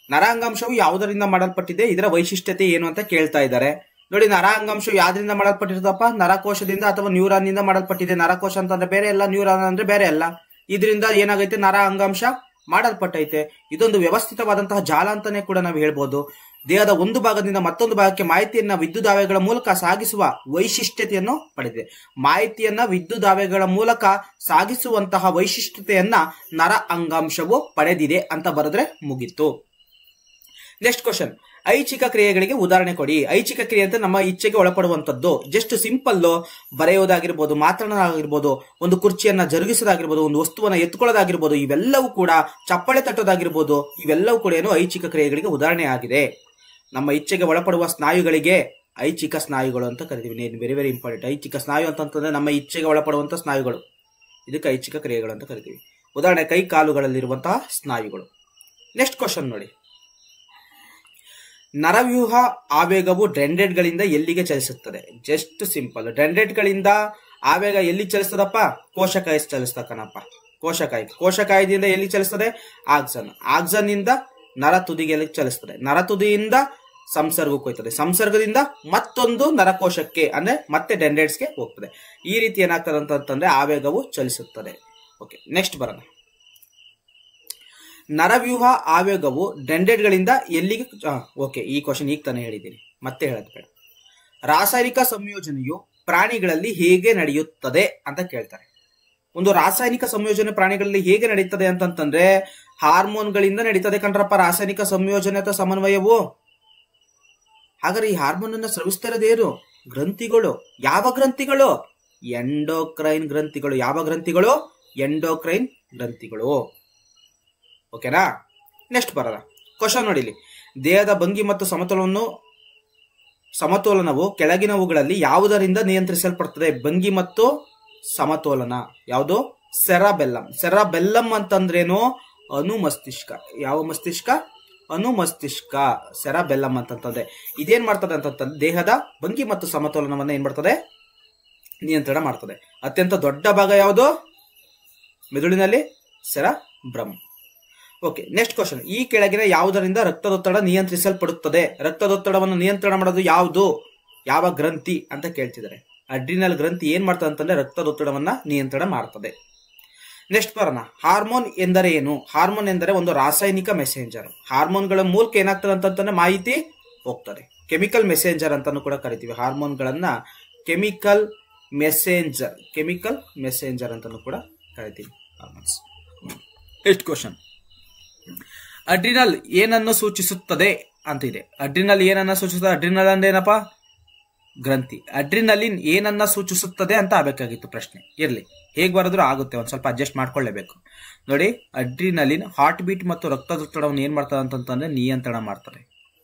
ನರಾಂಗಾಂಶವು ಯಾವುದರಿಂದ ಮಾಡಲ್ಪಟ್ಟಿದೆ, ಇದರ ವೈಶಿಷ್ಟ್ಯತೆ ಏನು ಅಂತ ಕೇಳ್ತಾ ಇದ್ದಾರೆ. ನೋಡಿ, ನರಾಂಗಾಂಶವು ಯಾವ್ದ್ರಿಂದ ಮಾಡಲ್ಪಟ್ಟಿರ್ತಪ್ಪ? ನರಕೋಶದಿಂದ ಅಥವಾ ನ್ಯೂರಾನ್ ನಿಂದ ಮಾಡಲ್ಪಟ್ಟಿದೆ. ನರಕೋಶ ಅಂತಂದ್ರೆ ಬೇರೆ ಅಲ್ಲ, ನ್ಯೂರಾನ್ ಅಂದ್ರೆ ಬೇರೆ ಅಲ್ಲ. ಇದರಿಂದ ಏನಾಗೈತೆ, ನರ ಅಂಗಾಂಶ ಮಾಡಲ್ಪಟ್ಟೈತೆ. ಇದೊಂದು ವ್ಯವಸ್ಥಿತವಾದಂತಹ ಜಾಲ ಅಂತಾನೆ ಕೂಡ ನಾವು ಹೇಳ್ಬೋದು. ದೇಹದ ಒಂದು ಭಾಗದಿಂದ ಮತ್ತೊಂದು ಭಾಗಕ್ಕೆ ಮಾಹಿತಿಯನ್ನ ವಿದ್ಯುದಾವೇಗಗಳ ಮೂಲಕ ಸಾಗಿಸುವ ವೈಶಿಷ್ಟ್ಯತೆಯನ್ನು ಪಡೆದಿದೆ. ಮಾಹಿತಿಯನ್ನ ವಿದ್ಯುದಾವೇಗಗಳ ಮೂಲಕ ಸಾಗಿಸುವಂತಹ ವೈಶಿಷ್ಟ್ಯತೆಯನ್ನ ನರ ಅಂಗಾಂಶವು ಪಡೆದಿದೆ ಅಂತ ಬರೆದ್ರೆ ಮುಗೀತು. ನೆಕ್ಸ್ಟ್ ಕ್ವಶನ್, ಐಚ್ಛಿಕ ಕ್ರಿಯೆಗಳಿಗೆ ಉದಾಹರಣೆ ಕೊಡಿ. ಐಚ್ಛಿಕ ಕ್ರಿಯೆ ಅಂತ ನಮ್ಮ ಇಚ್ಛೆಗೆ ಒಳಪಡುವಂತದ್ದು. ಜಸ್ಟ್ ಸಿಂಪಲ್ ಬರೆಯೋದಾಗಿರ್ಬೋದು, ಮಾತನಾಡೋದಾಗಿರ್ಬೋದು, ಒಂದು ಕುರ್ಚಿಯನ್ನ ಜರುಗಿಸೋದಾಗಿರ್ಬೋದು, ಒಂದು ವಸ್ತುವನ್ನ ಎತ್ಕೊಳ್ಳೋದಾಗಿರ್ಬೋದು, ಇವೆಲ್ಲವೂ ಕೂಡ, ಚಪ್ಪಳೆ ತಟ್ಟೋದಾಗಿರ್ಬೋದು, ಇವೆಲ್ಲವೂ ಕೂಡ ಏನು ಐಚ್ಛಿಕ ಕ್ರಿಯೆಗಳಿಗೆ ಉದಾಹರಣೆ ಆಗಿದೆ. ನಮ್ಮ ಇಚ್ಛೆಗೆ ಒಳಪಡುವ ಸ್ನಾಯುಗಳಿಗೆ ಐಚ್ಛಿಕ ಸ್ನಾಯುಗಳು ಅಂತ ಕರಿತೀವಿ. Very very important. ಐಚ್ಛಿಕ ಸ್ನಾಯು ಅಂತಂತಂದ್ರೆ ನಮ್ಮ ಇಚ್ಛೆಗೆ ಒಳಪಡುವಂತ ಸ್ನಾಯುಗಳು, ಇದಕ್ಕೆ ಐಚ್ಛಿಕ ಕ್ರಿಯೆಗಳು ಅಂತ ಕರಿತೀವಿ. ಉದಾಹರಣೆ ಕೈ ಕಾಲುಗಳಲ್ಲಿರುವಂತಹ ಸ್ನಾಯುಗಳು. ನೆಕ್ಸ್ಟ್ ಕ್ವಶನ್ ನೋಡಿ, ನರವ್ಯೂಹ ಆವೇಗವು ಡೆಂಡ್ರೈಟ್ಗಳಿಂದ ಎಲ್ಲಿಗೆ ಚಲಿಸುತ್ತದೆ? Just simple. ಡೆಂಡ್ರೈಟ್ಗಳಿಂದ ಆವೇಗ ಎಲ್ಲಿ ಚಲಿಸ್ತದಪ್ಪ? ಕೋಶಕಾಯ ಚಲಿಸ್ತಕ್ಕನಪ್ಪ. ಕೋಶಕಾಯದಿಂದ ಎಲ್ಲಿ ಚಲಿಸ್ತದೆ? ಆಕ್ಸನ್ ಇಂದ ನರ ತುದಿಗೆ ಎಲ್ಲಿ ಚಲಿಸ್ತದೆ? ನರ ತುದಿಯಿಂದ ಸಂಸರ್ಗಕ್ಕೆ ಹೋಗ್ತದೆ. ಸಂಸರ್ಗದಿಂದ ಮತ್ತೊಂದು ನರಕೋಶಕ್ಕೆ ಅಂದ್ರೆ ಮತ್ತೆ ಡೆಂಡ್ರೈಟ್ಸ್ಗೆ ಹೋಗ್ತದೆ. ಈ ರೀತಿ ಏನಾಗ್ತದೆ ಅಂತಂದ್ರೆ ಆವೇಗವು ಚಲಿಸುತ್ತದೆ. ಓಕೆ, ನೆಕ್ಸ್ಟ್ ಬರೋಣ. ನರವ್ಯೂಹ ಆವೇಗವು ಡೆಂಡ್ರೈಟ್ಗಳಿಂದ ಎಲ್ಲಿಗೆ? ಓಕೆ, ಈ ಕ್ವಶನ್ ಈಗ ತಾನೇ ಹೇಳಿದ್ದೀನಿ, ಮತ್ತೆ ಹೇಳೋದು ಬೇಡ. ರಾಸಾಯನಿಕ ಸಂಯೋಜನೆಯು ಪ್ರಾಣಿಗಳಲ್ಲಿ ಹೇಗೆ ನಡೆಯುತ್ತದೆ ಅಂತ ಕೇಳ್ತಾರೆ. ಒಂದು ರಾಸಾಯನಿಕ ಸಂಯೋಜನೆ ಪ್ರಾಣಿಗಳಲ್ಲಿ ಹೇಗೆ ನಡೀತದೆ ಅಂತಂತಂದ್ರೆ ಹಾರ್ಮೋನ್ಗಳಿಂದ ನಡೀತದೆ ಕಣ್ರಪ್ಪ. ರಾಸಾಯನಿಕ ಸಂಯೋಜನೆ ಅಥವಾ ಸಮನ್ವಯವು. ಹಾಗಾದ್ರೆ ಈ ಹಾರ್ಮೋನ್ ಅನ್ನ ಸ್ರವಿಸ್ತಾ ಇರೋದೇನು? ಗ್ರಂಥಿಗಳು. ಯಾವ ಗ್ರಂಥಿಗಳು? ಎಂಡೋಕ್ರೈನ್ ಗ್ರಂಥಿಗಳು. ಯಾವ ಗ್ರಂಥಿಗಳು? ಎಂಡೋಕ್ರೈನ್ ಗ್ರಂಥಿಗಳು. ಓಕೆನಾ? ನೆಕ್ಸ್ಟ್ ಬರೋಣ. ಕ್ವಶನ್ ನೋಡಿಲಿ, ದೇಹದ ಭಂಗಿ ಮತ್ತು ಸಮತೋಲನವು ಕೆಳಗಿನವುಗಳಲ್ಲಿ ಯಾವುದರಿಂದ ನಿಯಂತ್ರಿಸಲ್ಪಡ್ತದೆ? ಭಂಗಿ ಮತ್ತು ಸಮತೋಲನ ಯಾವುದು? ಸೆರಬೆಲ್ಲಂ. ಸೆರಬೆಲ್ಲಂ ಅಂತಂದ್ರೇನು? ಅನುಮಸ್ತಿಷ್ಕ. ಯಾವ ಮಸ್ತಿಷ್ಕ? ಅನುಮಸ್ತಿಷ್ಕ. ಸೆರಬೆಲ್ಲಂ ಅಂತಂತಂದ್ರೆ ಇದೇನ್ ಮಾಡ್ತದೆ ಅಂತಂತಂದ್ರೆ ದೇಹದ ಭಂಗಿ ಮತ್ತು ಸಮತೋಲನವನ್ನ ಏನ್ ಮಾಡ್ತದೆ? ನಿಯಂತ್ರಣ ಮಾಡ್ತದೆ. ಅತ್ಯಂತ ದೊಡ್ಡ ಭಾಗ ಯಾವುದು ಮೆದುಳಿನಲ್ಲಿ? ಸೆರಬ್ರಮ್. ಓಕೆ, ನೆಕ್ಸ್ಟ್ ಕ್ವಶನ್, ಈ ಕೆಳಗಿನ ಯಾವುದರಿಂದ ರಕ್ತದೊತ್ತಡ ನಿಯಂತ್ರಿಸಲ್ಪಡುತ್ತದೆ? ರಕ್ತದೊತ್ತಡವನ್ನು ನಿಯಂತ್ರಣ ಮಾಡೋದು ಯಾವುದು? ಯಾವ ಗ್ರಂಥಿ ಅಂತ ಕೇಳ್ತಿದ್ದಾರೆ. ಅಡ್ರಿನಲ್ ಗ್ರಂಥಿ ಏನ್ ಮಾಡ್ತದೆ ಅಂತಂದ್ರೆ ರಕ್ತದೊತ್ತಡವನ್ನ ನಿಯಂತ್ರಣ ಮಾಡ್ತದೆ. ನೆಕ್ಸ್ಟ್ ಬರೋಣ. ಹಾರ್ಮೋನ್ ಎಂದರೆ ಏನು? ಹಾರ್ಮೋನ್ ಎಂದರೆ ಒಂದು ರಾಸಾಯನಿಕ ಮೆಸೆಂಜರ್. ಹಾರ್ಮೋನ್ಗಳ ಮೂಲಕ ಏನಾಗ್ತದೆ ಅಂತಂದ್ರೆ ಮಾಹಿತಿ ಹೋಗ್ತದೆ. ಕೆಮಿಕಲ್ ಮೆಸೆಂಜರ್ ಅಂತಾನು ಕೂಡ ಕರಿತೀವಿ ಹಾರ್ಮೋನ್ಗಳನ್ನ. ಕೆಮಿಕಲ್ ಮೆಸೆಂಜರ್ ಅಂತಾನು ಕೂಡ ಕರಿತೀವಿ ಹಾರ್ಮೋನ್ಸ್. ನೆಕ್ಸ್ಟ್ ಕ್ವಶನ್, ಅಡ್ರಿನಲ್ ಏನನ್ನು ಸೂಚಿಸುತ್ತದೆ ಅಂತ ಇದೆ. ಅಡ್ರಿನಲ್ ಏನನ್ನ ಸೂಚಿಸುತ್ತದೆ? ಅಡ್ರಿನಲ್ ಅಂದ್ರೆ ಏನಪ್ಪ? ಗ್ರಂಥಿ. ಅಡ್ರಿನಲಿನ್ ಏನನ್ನ ಸೂಚಿಸುತ್ತದೆ ಅಂತ ಆಗಬೇಕಾಗಿತ್ತು ಪ್ರಶ್ನೆ. ಇರ್ಲಿ, ಹೇಗ್ ಬರೋದ್ರು ಆಗುತ್ತೆ, ಒಂದ್ ಸ್ವಲ್ಪ ಅಡ್ಜಸ್ಟ್ ಮಾಡ್ಕೊಳ್ಳೇಬೇಕು. ನೋಡಿ, ಅಡ್ರಿನಲಿನ್ ಹಾರ್ಟ್ ಬೀಟ್ ಮತ್ತು ರಕ್ತದೊತ್ತಡವನ್ನು ಏನ್ ಮಾಡ್ತದೆ ಅಂತಂದ್ರೆ ನಿಯಂತ್ರಣ ಮಾಡ್ತದೆ.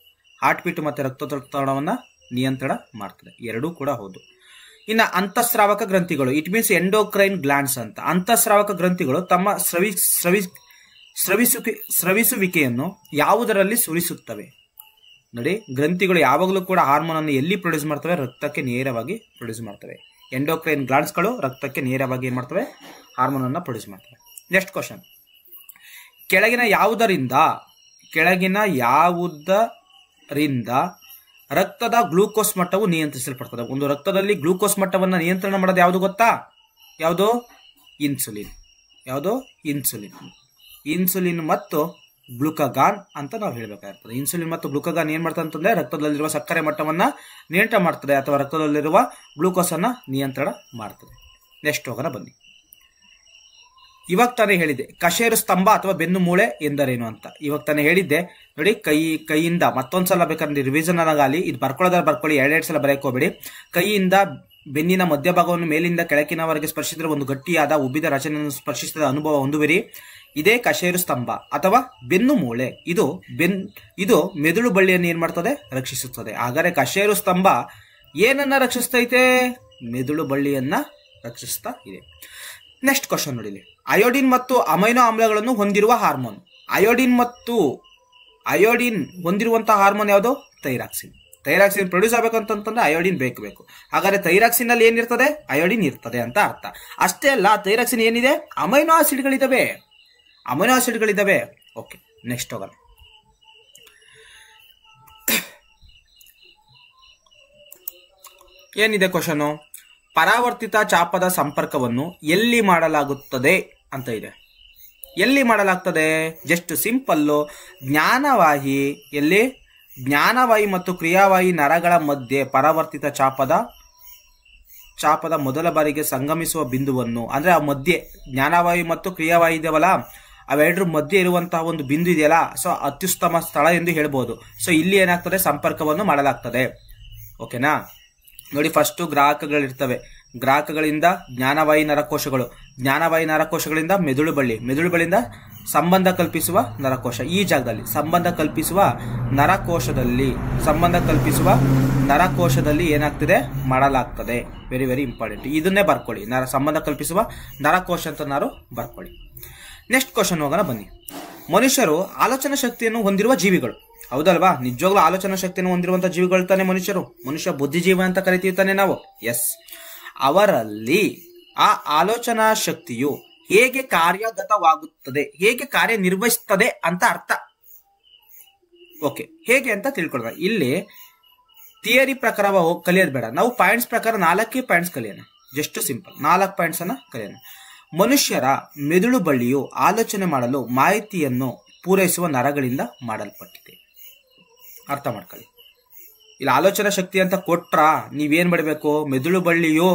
ಹಾರ್ಟ್ ಬೀಟ್ ಮತ್ತೆ ರಕ್ತದೊತ್ತಡವನ್ನ ನಿಯಂತ್ರಣ ಮಾಡ್ತದೆ, ಎರಡೂ ಕೂಡ ಹೌದು. ಇನ್ನ ಅಂತಃಸ್ರಾವಕ ಗ್ರಂಥಿಗಳು, ಇಟ್ ಮೀನ್ಸ್ ಎಂಡೋಕ್ರೈನ್ ಗ್ಲ್ಯಾಂಡ್ಸ್ ಅಂತ. ಅಂತಃಸ್ರಾವಕ ಗ್ರಂಥಿಗಳು ತಮ್ಮ ಸ್ರವಿಸುವಿಕೆಯನ್ನು ಯಾವುದರಲ್ಲಿ ಸುರಿಸುತ್ತವೆ? ನೋಡಿ, ಗ್ರಂಥಿಗಳು ಯಾವಾಗಲೂ ಕೂಡ ಹಾರ್ಮೋನ್ ಅನ್ನು ಎಲ್ಲಿ ಪ್ರೊಡ್ಯೂಸ್ ಮಾಡ್ತವೆ? ರಕ್ತಕ್ಕೆ ನೇರವಾಗಿ ಪ್ರೊಡ್ಯೂಸ್ ಮಾಡ್ತವೆ. ಎಂಡೋಕ್ರೈನ್ ಗ್ಲ್ಯಾಂಡ್ಸ್ಗಳು ರಕ್ತಕ್ಕೆ ನೇರವಾಗಿ ಏನ್ ಮಾಡ್ತವೆ? ಹಾರ್ಮೋನ್ ಅನ್ನ ಪ್ರೊಡ್ಯೂಸ್ ಮಾಡ್ತವೆ. ನೆಕ್ಸ್ಟ್ ಕ್ವಶನ್, ಕೆಳಗಿನ ಯಾವುದರಿಂದ ರಕ್ತದ ಗ್ಲೂಕೋಸ್ ಮಟ್ಟವು ನಿಯಂತ್ರಿಸಲ್ಪಡ್ತದೆ? ಒಂದು ರಕ್ತದಲ್ಲಿ ಗ್ಲೂಕೋಸ್ ಮಟ್ಟವನ್ನು ನಿಯಂತ್ರಣ ಮಾಡೋದು ಯಾವುದು ಗೊತ್ತಾ? ಯಾವುದು? ಇನ್ಸುಲಿನ್. ಯಾವುದು? ಇನ್ಸುಲಿನ್ ಮತ್ತು ಗ್ಲುಕಗಾನ್ ಅಂತ ನಾವು ಹೇಳಬೇಕಾಗ್ತದೆ. ಇನ್ಸುಲಿನ್ ಮತ್ತು ಗ್ಲುಕಗಾನ್ ಏನ್ ಮಾಡ್ತದೆ ಅಂತಂದ್ರೆ ರಕ್ತದಲ್ಲಿರುವ ಸಕ್ಕರೆ ಮಟ್ಟವನ್ನ ನಿಯಂತ್ರಣ ಮಾಡ್ತದೆ ಅಥವಾ ರಕ್ತದಲ್ಲಿರುವ ಗ್ಲೂಕೋಸ್ ಅನ್ನ ನಿಯಂತ್ರಣ ಮಾಡ್ತದೆ. ನೆಕ್ಸ್ಟ್ ಹೋಗೋಣ ಬನ್ನಿ. ಇವಾಗ ತಾನೇ ಹೇಳಿದ್ದೆ ಕಶೇರು ಸ್ತಂಭ ಅಥವಾ ಬೆನ್ನು ಮೂಳೆ ಎಂದರೇನು ಅಂತ. ಇವಾಗ ತಾನೇ ಹೇಳಿದ್ದೆ. ನೋಡಿ, ಕೈಯಿಂದ ಮತ್ತೊಂದ್ಸಲ ಬೇಕಾದ್ರೆ ರಿವಿಷನ್ ಆಗಾಲಿ, ಇದು ಬರ್ಕೊಳ್ಳಿ, ಎರಡೆರಡು ಸಲ ಬರೆಯಕ್ಕೆ ಹೋಗ್ಬೇಡಿ. ಕೈಯಿಂದ ಬೆನ್ನಿನ ಮಧ್ಯಭಾಗವನ್ನು ಮೇಲಿಂದ ಕೆಳಕಿನವರೆಗೆ ಸ್ಪರ್ಶಿಸಿದ್ರೆ ಒಂದು ಗಟ್ಟಿಯಾದ ಉಬ್ಬಿದ ರಚನೆಯನ್ನು ಸ್ಪರ್ಶಿಸಿದ ಅನುಭವ ಹೊಂದುವಿರಿ. ಇದೇ ಕಶೇರು ಸ್ತಂಭ ಅಥವಾ ಬೆನ್ನು ಮೂಳೆ. ಇದು ಮೆದುಳು ಬಳ್ಳಿಯನ್ನು ಏನ್ ಮಾಡ್ತದೆ? ರಕ್ಷಿಸುತ್ತದೆ. ಹಾಗಾದ್ರೆ ಕಶೇರು ಸ್ತಂಭ ಏನನ್ನ ರಕ್ಷಿಸ್ತೈತೆ? ಮೆದುಳು ಬಳ್ಳಿಯನ್ನ ರಕ್ಷಿಸ್ತಾ ಇದೆ. ನೆಕ್ಸ್ಟ್ ಕ್ವಶನ್ ನೋಡಿಲಿ, ಅಯೋಡಿನ್ ಮತ್ತು ಅಮೈನೋ ಆಮ್ಲಗಳನ್ನು ಹೊಂದಿರುವ ಹಾರ್ಮೋನ್. ಅಯೋಡಿನ್ ಹೊಂದಿರುವಂತಹ ಹಾರ್ಮೋನ್ ಯಾವುದು? ಥೈರಾಕ್ಸಿನ್. ಥೈರಾಕ್ಸಿನ್ ಪ್ರೊಡ್ಯೂಸ್ ಆಗಬೇಕಂತಂದ್ರೆ ಅಯೋಡಿನ್ ಬೇಕು. ಹಾಗಾದ್ರೆ ಥೈರಾಕ್ಸಿನ್ ಅಲ್ಲಿ ಏನಿರ್ತದೆ? ಅಯೋಡಿನ್ ಇರ್ತದೆ ಅಂತ ಅರ್ಥ. ಅಷ್ಟೇ ಅಲ್ಲ, ಥೈರಾಕ್ಸಿನ್ ಏನಿದೆ? ಅಮೈನೋ ಆಸಿಡ್ಗಳಿದಾವೆ. ಓಕೆ, ನೆಕ್ಸ್ಟ್ ಹೋಗೋಣ. ಏನಿದೆ ಕ್ವಶನ್? ಪರಾವರ್ತಿತ ಚಾಪದ ಸಂಪರ್ಕವನ್ನು ಎಲ್ಲಿ ಮಾಡಲಾಗುತ್ತದೆ ಅಂತ ಇದೆ. ಎಲ್ಲಿ ಮಾಡಲಾಗ್ತದೆ? ಜಸ್ಟ್ ಸಿಂಪಲ್ಲು, ಜ್ಞಾನವಾಹಿ ಮತ್ತು ಕ್ರಿಯಾವಾಹಿ ನರಗಳ ಮಧ್ಯೆ ಪರಾವರ್ತಿತ ಚಾಪದ ಮೊದಲ ಬಾರಿಗೆ ಸಂಗಮಿಸುವ ಬಿಂದುವನ್ನು, ಅಂದ್ರೆ ಆ ಮಧ್ಯೆ ಜ್ಞಾನವಾಹಿ ಮತ್ತು ಕ್ರಿಯಾವಾಹಿ ಇದೆಯಲ್ಲ, ಅವೆರಡರ ಮಧ್ಯೆ ಇರುವಂತಹ ಒಂದು ಬಿಂದು ಇದೆಯಲ್ಲ, ಸೊ ಅತ್ಯುತ್ತಮ ಸ್ಥಳ ಎಂದು ಹೇಳ್ಬೋದು. ಸೊ ಇಲ್ಲಿ ಏನಾಗ್ತದೆ? ಸಂಪರ್ಕವನ್ನು ಮಾಡಲಾಗ್ತದೆ. ಓಕೆನಾ? ನೋಡಿ, ಫಸ್ಟ್ ಗ್ರಾಹಕಗಳಿರ್ತವೆ. ಗ್ರಾಹಕಗಳಿಂದ ಜ್ಞಾನವಾಹಿ ನರಕೋಶಗಳಿಂದ ಮೆದುಳು ಬಳ್ಳಿಯಿಂದ ಸಂಬಂಧ ಕಲ್ಪಿಸುವ ನರಕೋಶ. ಈ ಜಾಗದಲ್ಲಿ ಸಂಬಂಧ ಕಲ್ಪಿಸುವ ನರಕೋಶದಲ್ಲಿ ಏನಾಗ್ತದೆ? ಮಾಡಲಾಗ್ತದೆ. Very very important. ಇದನ್ನೇ ಬರ್ಕೊಳ್ಳಿ, ಸಂಬಂಧ ಕಲ್ಪಿಸುವ ನರಕೋಶ ಅಂತ ಬರ್ಕೊಳ್ಳಿ. ನೆಕ್ಸ್ಟ್ ಕ್ವಶನ್ ಹೋಗೋಣ ಬನ್ನಿ. ಮನುಷ್ಯರು ಆಲೋಚನಾ ಶಕ್ತಿಯನ್ನು ಹೊಂದಿರುವ ಜೀವಿಗಳು, ಹೌದಲ್ವಾ? ನಿಜವಾಗ್ಲೂ ಆಲೋಚನಾ ಶಕ್ತಿಯನ್ನು ಹೊಂದಿರುವಂತಹ ಜೀವಿಗಳು ತಾನೆ ಮನುಷ್ಯ ಬುದ್ಧಿಜೀವ ಅಂತ ಕರಿತೀವಿ ತಾನೆ ನಾವು. ಎಸ್. ಅವರಲ್ಲಿ ಆ ಆಲೋಚನಾ ಶಕ್ತಿಯು ಹೇಗೆ ಕಾರ್ಯಗತವಾಗುತ್ತದೆ, ಹೇಗೆ ಕಾರ್ಯನಿರ್ವಹಿಸುತ್ತದೆ ಅಂತ ಅರ್ಥ. ಓಕೆ, ಹೇಗೆ ಅಂತ ತಿಳ್ಕೊಳ್ಳೋಣ. ಇಲ್ಲಿ ಥಿಯರಿ ಪ್ರಕಾರ ಕಲಿಯೋದು ಬೇಡ, ನಾವು ಪಾಯಿಂಟ್ಸ್ ಪ್ರಕಾರ 4 ಪಾಯಿಂಟ್ಸ್ ಕಲಿಯೋಣ. ಜಸ್ಟ್ ಸಿಂಪಲ್ 4 ಪಾಯಿಂಟ್ಸ್ ಅನ್ನ ಕಲಿಯೋಣ. ಮನುಷ್ಯರ ಮೆದುಳು ಬಳ್ಳಿಯು ಆಲೋಚನೆ ಮಾಡಲು ಮಾಹಿತಿಯನ್ನು ಪೂರೈಸುವ ನರಗಳಿಂದ ಮಾಡಲ್ಪಟ್ಟಿದೆ. ಅರ್ಥ ಮಾಡ್ಕೊಳ್ಳಿ. ಇಲ್ಲಿ ಆಲೋಚನಾ ಶಕ್ತಿ ಅಂತ ಕೊಟ್ರ ನೀವೇನ್ ಮಾಡಬೇಕು? ಮೆದುಳು ಬಳ್ಳಿಯು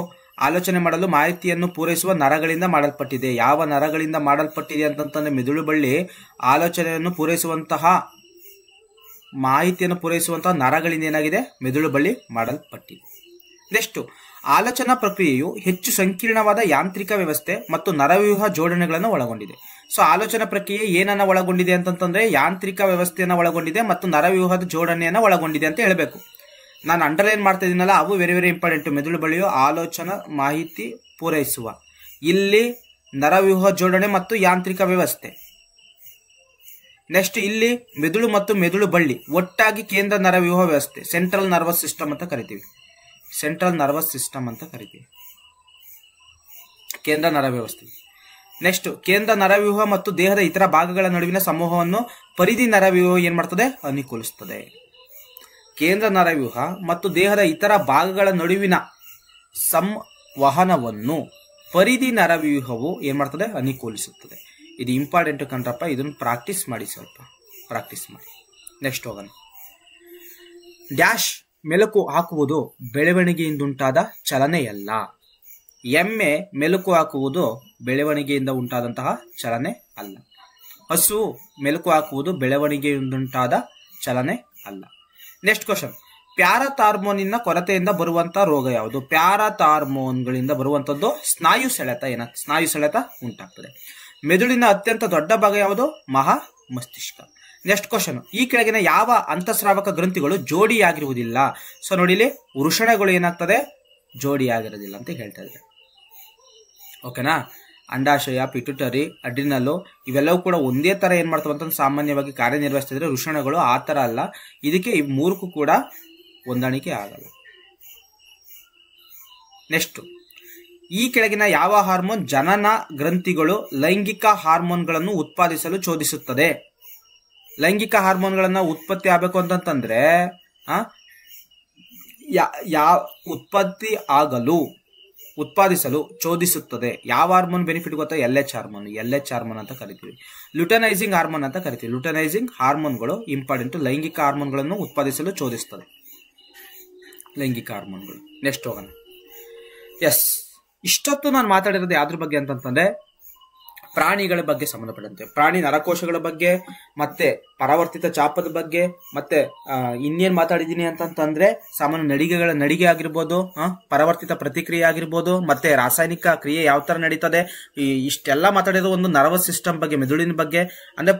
ಆಲೋಚನೆ ಮಾಡಲು ಮಾಹಿತಿಯನ್ನು ಪೂರೈಸುವ ನರಗಳಿಂದ ಮಾಡಲ್ಪಟ್ಟಿದೆ. ಯಾವ ನರಗಳಿಂದ ಮಾಡಲ್ಪಟ್ಟಿದೆ ಅಂತಂದ್ರೆ ಮೆದುಳು ಬಳ್ಳಿ ಆಲೋಚನೆಯನ್ನು ಮಾಹಿತಿಯನ್ನು ಪೂರೈಸುವಂತಹ ನರಗಳಿಂದ ಏನಾಗಿದೆ? ಮೆದುಳು ಬಳ್ಳಿ ಮಾಡಲ್ಪಟ್ಟಿದೆ. ನೆಕ್ಸ್ಟ್, ಆಲೋಚನಾ ಪ್ರಕ್ರಿಯೆಯು ಹೆಚ್ಚು ಸಂಕೀರ್ಣವಾದ ಯಾಂತ್ರಿಕ ವ್ಯವಸ್ಥೆ ಮತ್ತು ನರವ್ಯೂಹ ಜೋಡಣೆಗಳನ್ನು ಒಳಗೊಂಡಿದೆ. ಸೊ ಆಲೋಚನಾ ಪ್ರಕ್ರಿಯೆ ಏನನ್ನ ಒಳಗೊಂಡಿದೆ ಅಂತಂದ್ರೆ ಯಾಂತ್ರಿಕ ವ್ಯವಸ್ಥೆಯನ್ನ ಒಳಗೊಂಡಿದೆ ಮತ್ತು ನರವ್ಯೂಹದ ಜೋಡಣೆಯನ್ನ ಒಳಗೊಂಡಿದೆ ಅಂತ ಹೇಳಬೇಕು. ನಾನು ಅಂಡರ್ಲೈನ್ ಮಾಡ್ತಾ ಇದೀನಲ್ಲ, ಅವು ವೆರಿ ವೆರಿ ಇಂಪಾರ್ಟೆಂಟ್. ಮೆದುಳು ಬಳ್ಳಿಯು ಆಲೋಚನಾ ಮಾಹಿತಿ ಪೂರೈಸುವ, ಇಲ್ಲಿ ನರವ್ಯೂಹ ಜೋಡಣೆ ಮತ್ತು ಯಾಂತ್ರಿಕ ವ್ಯವಸ್ಥೆ. ನೆಕ್ಸ್ಟ್, ಇಲ್ಲಿ ಮೆದುಳು ಮತ್ತು ಮೆದುಳು ಬಳ್ಳಿ ಒಟ್ಟಾಗಿ ಕೇಂದ್ರ ನರವ್ಯೂಹ ವ್ಯವಸ್ಥೆ, ಸೆಂಟ್ರಲ್ ನರ್ವಸ್ ಸಿಸ್ಟಮ್ ಅಂತ ಕರಿತೀವಿ. ಕೇಂದ್ರ ನರ ವ್ಯವಸ್ಥೆ. ನೆಕ್ಸ್ಟ್, ಕೇಂದ್ರ ನರವ್ಯೂಹ ಮತ್ತು ದೇಹದ ಇತರ ಭಾಗಗಳ ನಡುವಿನ ಸಮೂಹವನ್ನು ಪರಿಧಿ ನರವ್ಯೂಹ ಏನ್ ಮಾಡ್ತದೆ? ಅನುಕೂಲಿಸುತ್ತದೆ. ಕೇಂದ್ರ ನರವ್ಯೂಹ ಮತ್ತು ದೇಹದ ಇತರ ಭಾಗಗಳ ನಡುವಿನ ಸಂವಹನವನ್ನು ಪರಿಧಿ ನರವ್ಯೂಹವು ಏನ್ ಮಾಡ್ತದೆ? ಅನುಕೂಲಿಸುತ್ತದೆ. ಇದು ಇಂಪಾರ್ಟೆಂಟ್ ಕಣ್ರಪ್ಪ, ಇದನ್ನು ಪ್ರಾಕ್ಟೀಸ್ ಮಾಡಿ, ಸ್ವಲ್ಪ ಪ್ರಾಕ್ಟೀಸ್ ಮಾಡಿ. ನೆಕ್ಸ್ಟ್ ಹೋಗೋಣ. ಡ್ಯಾಶ್ ಮೆಲುಕು ಹಾಕುವುದು ಬೆಳವಣಿಗೆಯಿಂದುಂಟಾದ ಚಲನೆಯಲ್ಲ. ಎಮ್ಮೆ ಮೆಲುಕು ಹಾಕುವುದು ಬೆಳವಣಿಗೆಯಿಂದ ಉಂಟಾದಂತಹ ಚಲನೆ ಅಲ್ಲ. ಹಸು ಮೆಲುಕು ಹಾಕುವುದು ಬೆಳವಣಿಗೆಯಿಂದುಂಟಾದ ಚಲನೆ ಅಲ್ಲ. ನೆಕ್ಸ್ಟ್ ಕ್ವಶನ್, ಪ್ಯಾರಾಥಾರ್ಮೋನಿನ ಕೊರತೆಯಿಂದ ಬರುವಂತಹ ರೋಗ ಯಾವುದು? ಪ್ಯಾರಾಥಾರ್ಮೋನ್ಗಳಿಂದ ಬರುವಂತದ್ದು ಸ್ನಾಯು ಸೆಳೆತ ಉಂಟಾಗ್ತದೆ. ಮೆದುಳಿನ ಅತ್ಯಂತ ದೊಡ್ಡ ಭಾಗ ಯಾವುದು? ಮಹಾ ಮಸ್ತಿಷ್ಕ. ನೆಕ್ಸ್ಟ್ ಕ್ವಶನ್, ಈ ಕೆಳಗಿನ ಯಾವ ಅಂತಸ್ರಾವಕ ಗ್ರಂಥಿಗಳು ಜೋಡಿಯಾಗಿರುವುದಿಲ್ಲ? ಸೊ ನೋಡಿ, ಇಲ್ಲಿ ವೃಷಣಗಳು ಏನಾಗ್ತದೆ? ಜೋಡಿಯಾಗಿರೋದಿಲ್ಲ ಅಂತ ಹೇಳ್ತಾ ಇದ್ದಾರೆ. ಓಕೆನಾ? ಅಂಡಾಶಯ, ಪಿಟ್ಯುಟರಿ, ಅಡ್ರಿನಲ್ ಇವೆಲ್ಲವೂ ಕೂಡ ಒಂದೇ ತರ ಏನ್ ಮಾಡ್ತಾವ ಅಂತ ಸಾಮಾನ್ಯವಾಗಿ ಕಾರ್ಯನಿರ್ವಹಿಸ್ತಿದ್ರೆ, ವೃಷಣಗಳು ಆ ತರ ಅಲ್ಲ. ಇದಕ್ಕೆ ಈ ಮೂರಕ್ಕೂ ಕೂಡ ಹೊಂದಾಣಿಕೆ ಆಗಲ್ಲ. ನೆಕ್ಸ್ಟ್, ಈ ಕೆಳಗಿನ ಯಾವ ಹಾರ್ಮೋನ್ ಜನನ ಗ್ರಂಥಿಗಳು ಲೈಂಗಿಕ ಹಾರ್ಮೋನ್ಗಳನ್ನು ಉತ್ಪಾದಿಸಲು ಚೋದಿಸುತ್ತದೆ? ಲೈಂಗಿಕ ಹಾರ್ಮೋನ್ಗಳನ್ನ ಉತ್ಪತ್ತಿ ಆಗಬೇಕು ಅಂತಂದ್ರೆ ಉತ್ಪಾದಿಸಲು ಚೋದಿಸುತ್ತದೆ. ಯಾವ ಹಾರ್ಮೋನ್ ಬೆನಿಫಿಟ್ ಗೊತ್ತಾ? LH ಹಾರ್ಮೋನ್ ಅಂತ ಕರಿತೀವಿ. ಲುಟನೈಸಿಂಗ್ ಹಾರ್ಮೋನ್ ಅಂತ ಕರಿತೀವಿ. ಲುಟನೈಸಿಂಗ್ ಹಾರ್ಮೋನ್ಗಳು ಇಂಪಾರ್ಟೆಂಟ್. ಲೈಂಗಿಕ ಹಾರ್ಮೋನ್ಗಳನ್ನು ಉತ್ಪಾದಿಸಲು ಚೋದಿಸುತ್ತದೆ ಲೈಂಗಿಕ ಹಾರ್ಮೋನ್ಗಳು. ನೆಕ್ಸ್ಟ್ ಹೋಗೋಣ. ಎಸ್, ಇಷ್ಟೊತ್ತು ನಾನು ಮಾತಾಡಿರೋದು ಯಾವ್ದ್ರ ಬಗ್ಗೆ ಅಂತಂದ್ರೆ ಪ್ರಾಣಿಗಳ ಬಗ್ಗೆ ಸಂಬಂಧಪಟ್ಟಂತೆ, ಪ್ರಾಣಿ ನರಕೋಶಗಳ ಬಗ್ಗೆ, ಮತ್ತೆ ಪರಾವರ್ತಿತ ಚಾಪದ ಬಗ್ಗೆ, ಮತ್ತೆ ಇನ್ನೇನ್ ಮಾತಾಡಿದೀನಿ ಅಂತಂದ್ರೆ ಸಾಮಾನ್ಯ ನಡಿಗೆ ಆಗಿರ್ಬೋದು, ಪರಾವರ್ತಿತ ಪ್ರತಿಕ್ರಿಯೆ ಆಗಿರ್ಬೋದು, ಮತ್ತೆ ರಾಸಾಯನಿಕ ಕ್ರಿಯೆ ಯಾವ ತರ ನಡೀತದೆ, ಇಷ್ಟೆಲ್ಲ ಮಾತಾಡಿರೋ ಒಂದು ನರ್ವಸ್ ಸಿಸ್ಟಮ್ ಬಗ್ಗೆ, ಮೆದುಳಿನ ಬಗ್ಗೆ, ಅಂದ್ರೆ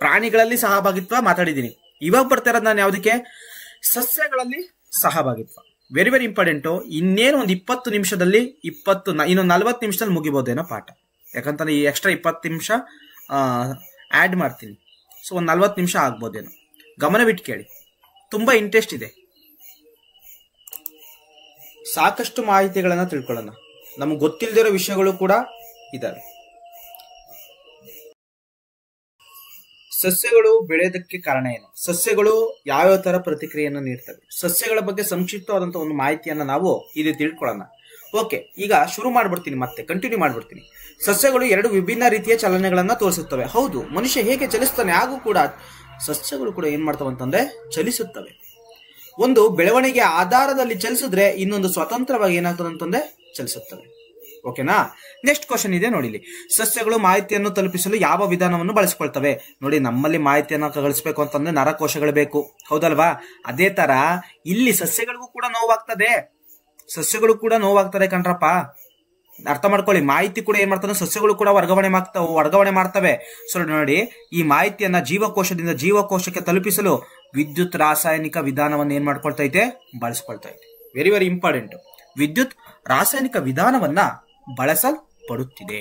ಪ್ರಾಣಿಗಳಲ್ಲಿ ಸಹಭಾಗಿತ್ವ ಮಾತಾಡಿದೀನಿ. ಇವಾಗ ಬರ್ತಾ ಇರೋದು ನಾನು ಯಾವ್ದಕ್ಕೆ? ಸಸ್ಯಗಳಲ್ಲಿ ಸಹಭಾಗಿತ್ವ. Very very important. ಇನ್ನೇನು ಒಂದು 20 ನಿಮಿಷದಲ್ಲಿ ಇನ್ನು 40 ನಿಮಿಷದಲ್ಲಿ ಮುಗಿಬಹುದೇನೋ ಪಾಠ. ಯಾಕಂತಂದ್ರೆ ಈ ಎಕ್ಸ್ಟ್ರಾ 20 ನಿಮಿಷ ಆಡ್ ಮಾಡ್ತೀನಿ. ಸೊ ಒಂದು 40 ನಿಮಿಷ ಆಗ್ಬೋದೇನೋ. ಗಮನವಿಟ್ಟು ಕೇಳಿ, ತುಂಬಾ ಇಂಟ್ರೆಸ್ಟ್ ಇದೆ. ಸಾಕಷ್ಟು ಮಾಹಿತಿಗಳನ್ನ ತಿಳ್ಕೊಳ್ಳೋಣ. ನಮ್ಗೆ ಗೊತ್ತಿಲ್ಲದಿರೋ ವಿಷಯಗಳು ಕೂಡ ಇದಾವೆ. ಸಸ್ಯಗಳು ಬೆಳೆಯೋದಕ್ಕೆ ಕಾರಣ ಏನು, ಸಸ್ಯಗಳು ಯಾವ್ಯಾವ ತರ ಪ್ರತಿಕ್ರಿಯೆಯನ್ನು ನೀಡ್ತವೆ, ಸಸ್ಯಗಳ ಬಗ್ಗೆ ಸಂಕ್ಷಿಪ್ತವಾದಂತಹ ಒಂದು ಮಾಹಿತಿಯನ್ನ ನಾವು ಇಲ್ಲಿ ತಿಳ್ಕೊಳ್ಳೋಣ. ಓಕೆ, ಈಗ ಶುರು ಮಾಡ್ಬಿಡ್ತೀನಿ, ಮತ್ತೆ ಕಂಟಿನ್ಯೂ ಮಾಡ್ಬಿಡ್ತೀನಿ. ಸಸ್ಯಗಳು 2 ವಿಭಿನ್ನ ರೀತಿಯ ಚಲನೆಗಳನ್ನ ತೋರಿಸುತ್ತವೆ. ಹೌದು, ಮನುಷ್ಯ ಹೇಗೆ ಚಲಿಸ್ತಾನೆ ಹಾಗೂ ಕೂಡ ಸಸ್ಯಗಳು ಕೂಡ ಏನ್ ಮಾಡ್ತವೆ ಅಂತಂದ್ರೆ ಚಲಿಸುತ್ತವೆ. ಒಂದು ಬೆಳವಣಿಗೆ ಆಧಾರದಲ್ಲಿ ಚಲಿಸಿದ್ರೆ ಇನ್ನೊಂದು ಸ್ವತಂತ್ರವಾಗಿ ಏನಾಗ್ತದೆ ಅಂತಂದ್ರೆ ಚಲಿಸುತ್ತವೆ. ಓಕೆನಾ? ನೆಕ್ಸ್ಟ್ ಕ್ವಶನ್ ಇದೆ ನೋಡಿ. ಸಸ್ಯಗಳು ಮಾಹಿತಿಯನ್ನು ತಲುಪಿಸಲು ಯಾವ ವಿಧಾನವನ್ನು ಬಳಸಿಕೊಳ್ತವೆ? ನೋಡಿ, ನಮ್ಮಲ್ಲಿ ಮಾಹಿತಿಯನ್ನು ಗಳಿಸಬೇಕು ಅಂತಂದ್ರೆ ನರಕೋಶಗಳು ಬೇಕು, ಹೌದಲ್ವಾ? ಅದೇ ತರ ಇಲ್ಲಿ ಸಸ್ಯಗಳಿಗೂ ಕೂಡ ನೋವಾಗ್ತದೆ, ಸಸ್ಯಗಳು ಕೂಡ ನೋವಾಗ್ತದೆ ಕಣ್ರಪ್ಪ. ಅರ್ಥ ಮಾಡ್ಕೊಳ್ಳಿ. ಮಾಹಿತಿ ಕೂಡ ಏನ್ ಮಾಡ್ತಾನೆ, ಸಸ್ಯಗಳು ಕೂಡ ವರ್ಗಾವಣೆ ಮಾಡ್ತವೆ. ಸೊ ನೋಡಿ, ಈ ಮಾಹಿತಿಯನ್ನ ಜೀವಕೋಶದಿಂದ ಜೀವಕೋಶಕ್ಕೆ ತಲುಪಿಸಲು ವಿದ್ಯುತ್ ರಾಸಾಯನಿಕ ವಿಧಾನವನ್ನು ಏನ್ ಮಾಡ್ಕೊಳ್ತೈತೆ, ಬಳಸ್ಕೊಳ್ತೈತೆ. Very very important. ವಿದ್ಯುತ್ ರಾಸಾಯನಿಕ ವಿಧಾನವನ್ನ ಬಳಸಲ್ಪಡುತ್ತಿದೆ.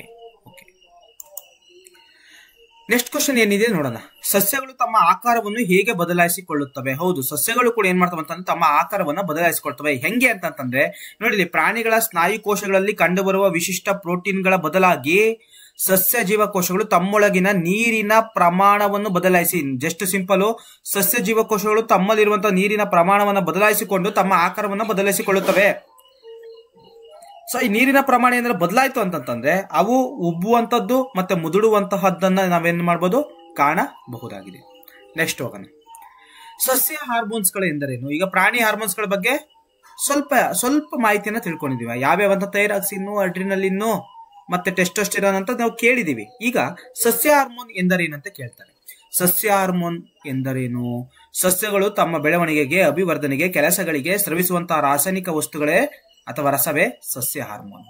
ಓಕೆ, ನೆಕ್ಸ್ಟ್ ಕ್ವಶನ್ ಏನಿದೆ ನೋಡೋಣ. ಸಸ್ಯಗಳು ತಮ್ಮ ಆಕಾರವನ್ನು ಹೇಗೆ ಬದಲಾಯಿಸಿಕೊಳ್ಳುತ್ತವೆ? ಹೌದು, ಸಸ್ಯಗಳು ಕೂಡ ಏನ್ ಮಾಡ್ತವೆ ಅಂತಂದ್ರೆ ತಮ್ಮ ಆಕಾರವನ್ನ ಬದಲಾಯಿಸಿಕೊಳ್ತವೆ. ಹೆಂಗೆ ಅಂತಂದ್ರೆ ನೋಡಿ, ಪ್ರಾಣಿಗಳ ಸ್ನಾಯು ಕೋಶಗಳಲ್ಲಿ ಕಂಡುಬರುವ ವಿಶಿಷ್ಟ ಪ್ರೋಟೀನ್ಗಳ ಬದಲಾಗಿ ಸಸ್ಯ ಜೀವಕೋಶಗಳು ತಮ್ಮೊಳಗಿನ ನೀರಿನ ಪ್ರಮಾಣವನ್ನು ಬದಲಾಯಿಸಿ, ಜಸ್ಟ್ ಸಿಂಪಲ್, ಸಸ್ಯ ಜೀವಕೋಶಗಳು ತಮ್ಮಲ್ಲಿರುವಂತಹ ನೀರಿನ ಪ್ರಮಾಣವನ್ನು ಬದಲಾಯಿಸಿಕೊಂಡು ತಮ್ಮ ಆಕಾರವನ್ನು ಬದಲಾಯಿಸಿಕೊಳ್ಳುತ್ತವೆ. ಸೊ ಈ ನೀರಿನ ಪ್ರಮಾಣ ಏನಾದ್ರು ಬದಲಾಯಿತು ಅಂತಂದ್ರೆ ಅವು ಉಬ್ಬುವಂತದ್ದು ಮತ್ತೆ ಮುದುಡುವಂತಹದ್ದನ್ನ ನಾವೇನ್ ಮಾಡ್ಬೋದು, ಕಾಣಬಹುದಾಗಿದೆ. ನೆಕ್ಸ್ಟ್ ಹೋಗೋಣ. ಸಸ್ಯ ಹಾರ್ಮೋನ್ಸ್ಗಳು ಎಂದರೇನು? ಈಗ ಪ್ರಾಣಿ ಹಾರ್ಮೋನ್ಸ್ಗಳ ಬಗ್ಗೆ ಸ್ವಲ್ಪ ಮಾಹಿತಿಯನ್ನ ತಿಳ್ಕೊಂಡಿದೀವಿ. ಯಾವ್ಯಾವಂತ ಥೈರಾಕ್ಸಿನ್, ಅಡ್ರಿನಲಿನ್ ಮತ್ತೆ ಟೆಸ್ಟೋಸ್ಟೆರಾನ್ ಅಂತ ನಾವು ಕೇಳಿದೀವಿ. ಈಗ ಸಸ್ಯ ಹಾರ್ಮೋನ್ ಎಂದರೇನಂತ ಕೇಳ್ತಾರೆ. ಸಸ್ಯ ಹಾರ್ಮೋನ್ ಎಂದರೇನು? ಸಸ್ಯಗಳು ತಮ್ಮ ಬೆಳವಣಿಗೆಗೆ, ಅಭಿವರ್ಧನೆಗೆ, ಕೆಲಸಗಳಿಗೆ ಸ್ರವಿಸುವಂತಹ ರಾಸಾಯನಿಕ ವಸ್ತುಗಳೇ ಅಥವಾ ರಸವೇ ಸಸ್ಯ ಹಾರ್ಮೋನ್.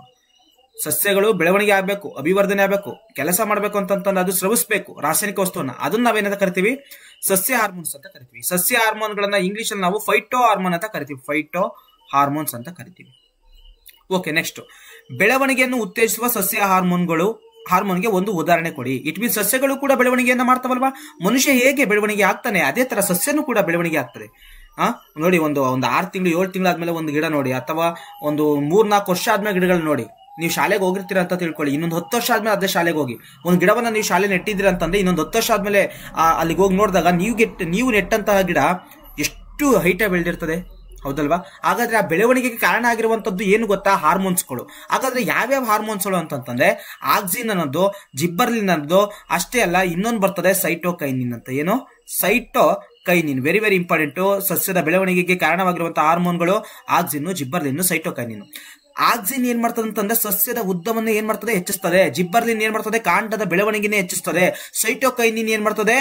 ಸಸ್ಯಗಳು ಬೆಳವಣಿಗೆ ಆಗ್ಬೇಕು, ಅಭಿವರ್ಧನೆ ಆಗ್ಬೇಕು, ಕೆಲಸ ಮಾಡ್ಬೇಕು ಅಂತಂದ್ರೆ ಅದು ಸ್ರವಿಸಬೇಕು ರಾಸಾಯನಿಕ ವಸ್ತುವನ್ನ. ಅದನ್ನ ನಾವೇನಂತ ಕರಿತೀವಿ, ಸಸ್ಯ ಹಾರ್ಮೋನ್ಸ್ ಅಂತ ಕರಿತೀವಿ. ಸಸ್ಯ ಹಾರ್ಮೋನ್ಗಳನ್ನ ಇಂಗ್ಲಿಷ್ ಅಲ್ಲಿ ನಾವು ಫೈಟೋ ಹಾರ್ಮೋನ್ ಅಂತ ಕರಿತೀವಿ, ಫೈಟೋ ಹಾರ್ಮೋನ್ಸ್ ಅಂತ ಕರಿತೀವಿ. ಓಕೆ, ನೆಕ್ಸ್ಟ್, ಬೆಳವಣಿಗೆಯನ್ನು ಉತ್ತೇಜಿಸುವ ಸಸ್ಯ ಹಾರ್ಮೋನ್ಗೆ ಒಂದು ಉದಾಹರಣೆ ಕೊಡಿ. ಇಟ್ ಮೀನ್ಸ್ ಸಸ್ಯಗಳು ಕೂಡ ಬೆಳವಣಿಗೆಯನ್ನ ಮಾಡ್ತಾವಲ್ವಾ, ಮನುಷ್ಯ ಹೇಗೆ ಬೆಳವಣಿಗೆ ಆಗ್ತಾನೆ ಅದೇ ತರ ಸಸ್ಯನೂ ಕೂಡ ಬೆಳವಣಿಗೆ ಆಗ್ತದೆ. ನೋಡಿ, ಒಂದು 6 ತಿಂಗಳು 7 ತಿಂಗಳಾದ್ಮೇಲೆ ಒಂದು ಗಿಡ ನೋಡಿ, ಅಥವಾ ಒಂದು 3-4 ವರ್ಷ ಆದ್ಮೇಲೆ ಗಿಡಗಳು ನೋಡಿ. ನೀವು ಶಾಲೆಗೆ ಹೋಗಿರ್ತೀರ ಅಂತ ತಿಳ್ಕೊಳ್ಳಿ, ಇನ್ನೊಂದು 10 ವರ್ಷ ಆದ್ಮೇಲೆ ಅದೇ ಶಾಲೆಗೆ ಹೋಗಿ ಒಂದು ಗಿಡವನ್ನ ನೀವು ಶಾಲೆ ನೆಟ್ಟಿದ್ದೀರ ಅಂತಂದ್ರೆ ಇನ್ನೊಂದು 10 ವರ್ಷ ಆದ್ಮೇಲೆ ಅಲ್ಲಿಗೆ ಹೋಗಿ ನೋಡಿದಾಗ ನೀವು ನೆಟ್ಟಂತಹ ಗಿಡ ಎಷ್ಟು ಹೈಟ್ ಬೆಳೆದಿರ್ತದೆ, ಹೌದಲ್ವಾ? ಹಾಗಾದ್ರೆ ಆ ಬೆಳವಣಿಗೆಗೆ ಕಾರಣ ಆಗಿರುವಂತದ್ದು ಏನು ಗೊತ್ತಾ? ಹಾರ್ಮೋನ್ಸ್ಗಳು. ಹಾಗಾದ್ರೆ ಯಾವ್ಯಾವ ಹಾರ್ಮೋನ್ಸ್ಗಳು ಅಂತಂದ್ರೆ ಆಕ್ಸಿನ್ ಅನ್ನೋದು, ಜಿಬ್ಬರ್ಲಿನ್ ಅನ್ನೋದು, ಅಷ್ಟೇ ಅಲ್ಲ ಇನ್ನೊಂದು ಬರ್ತದೆ ಸೈಟೋಕೈನಿನ್ ಅಂತ. ಏನು? ಸೈಟೋಕೈನಿನ್. Very very important. ಸಸ್ಯದ ಬೆಳವಣಿಗೆಗೆ ಕಾರಣವಾಗಿರುವಂತಹ ಹಾರ್ಮೋನ್ಗಳು ಆಕ್ಸಿನ್, ಜಿಬ್ಬರ್ಲಿನ್, ಸೈಟೋಕೈನಿನ್. ಆಕ್ಸಿನ್ ಏನ್ ಮಾಡ್ತದೆ ಅಂತಂದ್ರೆ ಸಸ್ಯದ ಉದ್ದವನ್ನು ಏನ್ ಮಾಡ್ತದೆ, ಹೆಚ್ಚಿಸ್ತದೆ. ಜಿಬ್ಬರ್ಲಿನ್ ಏನ್ ಮಾಡ್ತದೆ, ಕಾಂಡದ ಬೆಳವಣಿಗೆನೇ ಹೆಚ್ಚಿಸ್ತದೆ. ಸೈಟೋಕೈನಿನ್ ಏನ್ ಮಾಡ್ತದೆ,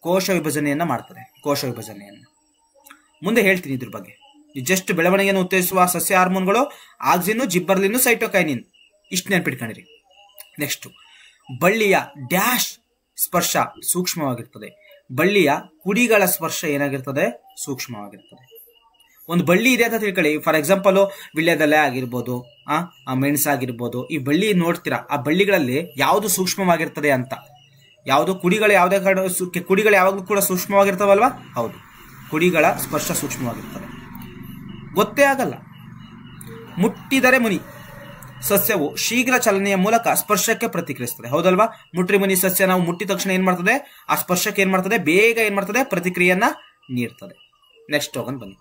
ಕೋಶ ವಿಭಜನೆಯನ್ನ ಮಾಡ್ತದೆ, ಕೋಶ ವಿಭಜನೆಯನ್ನ. ಮುಂದೆ ಹೇಳ್ತೀನಿ ಇದ್ರ ಬಗ್ಗೆ. ಜಸ್ಟ್ ಬೆಳವಣಿಗೆಯನ್ನು ಉತ್ತೇಜಿಸುವ ಸಸ್ಯ ಹಾರ್ಮೋನ್ಗಳು ಆಕ್ಸಿನ್, ಜಿಬ್ಬರ್ಲಿನ್, ಸೈಟೋಕೈನಿನ್. ಇಷ್ಟು ನೆನ್ಪಿಟ್ಕೊಂಡಿರಿ. ನೆಕ್ಸ್ಟ್, ಬಳ್ಳಿಯ ಡ್ಯಾಶ್ ಸ್ಪರ್ಶ ಸೂಕ್ಷ್ಮವಾಗಿರ್ತದೆ. ಬಳ್ಳಿಯ ಕುಡಿಗಳ ಸ್ಪರ್ಶ ಏನಾಗಿರ್ತದೆ, ಸೂಕ್ಷ್ಮವಾಗಿರ್ತದೆ. ಒಂದು ಬಳ್ಳಿ ಇದೆ ಅಂತ ತಿಳ್ಕೊಳ್ಳಿ. ಫಾರ್ ಎಕ್ಸಾಂಪಲ್ ವಿಳ್ಯದೆಲೆ ಆಗಿರ್ಬೋದು, ಮೆಣಸಾಗಿರ್ಬೋದು. ಈ ಬಳ್ಳಿ ನೋಡ್ತೀರಾ, ಆ ಬಳ್ಳಿಗಳಲ್ಲಿ ಯಾವುದು ಸೂಕ್ಷ್ಮವಾಗಿರ್ತದೆ ಅಂತ. ಯಾವುದು ಕುಡಿಗಳು, ಕುಡಿಗಳು ಯಾವಾಗಲೂ ಕೂಡ ಸೂಕ್ಷ್ಮವಾಗಿರ್ತಾವಲ್ವಾ? ಹೌದು, ಕುಡಿಗಳ ಸ್ಪರ್ಶ ಸೂಕ್ಷ್ಮವಾಗಿರ್ತದೆ, ಗೊತ್ತೇ ಆಗಲ್ಲ. ಮುಟ್ಟಿದರೆ ಮುನಿ ಸಸ್ಯವು ಶೀಘ್ರ ಚಲನೆಯ ಮೂಲಕ ಸ್ಪರ್ಶಕ್ಕೆ ಪ್ರತಿಕ್ರಿಯಿಸ್ತದೆ, ಹೌದಲ್ವಾ? ಮುಟ್ರಿ ಮುನಿ ಸಸ್ಯ ನಾವು ಮುಟ್ಟಿದ ತಕ್ಷಣ ಏನ್ ಮಾಡ್ತದೆ, ಆ ಸ್ಪರ್ಶಕ್ಕೆ ಏನ್ ಮಾಡ್ತದೆ, ಬೇಗ ಏನ್ ಮಾಡ್ತದೆ, ಪ್ರತಿಕ್ರಿಯೆಯನ್ನ ನೀಡ್ತದೆ. ನೆಕ್ಸ್ಟ್ ಹೋಗೋಣ ಬನ್ನಿ.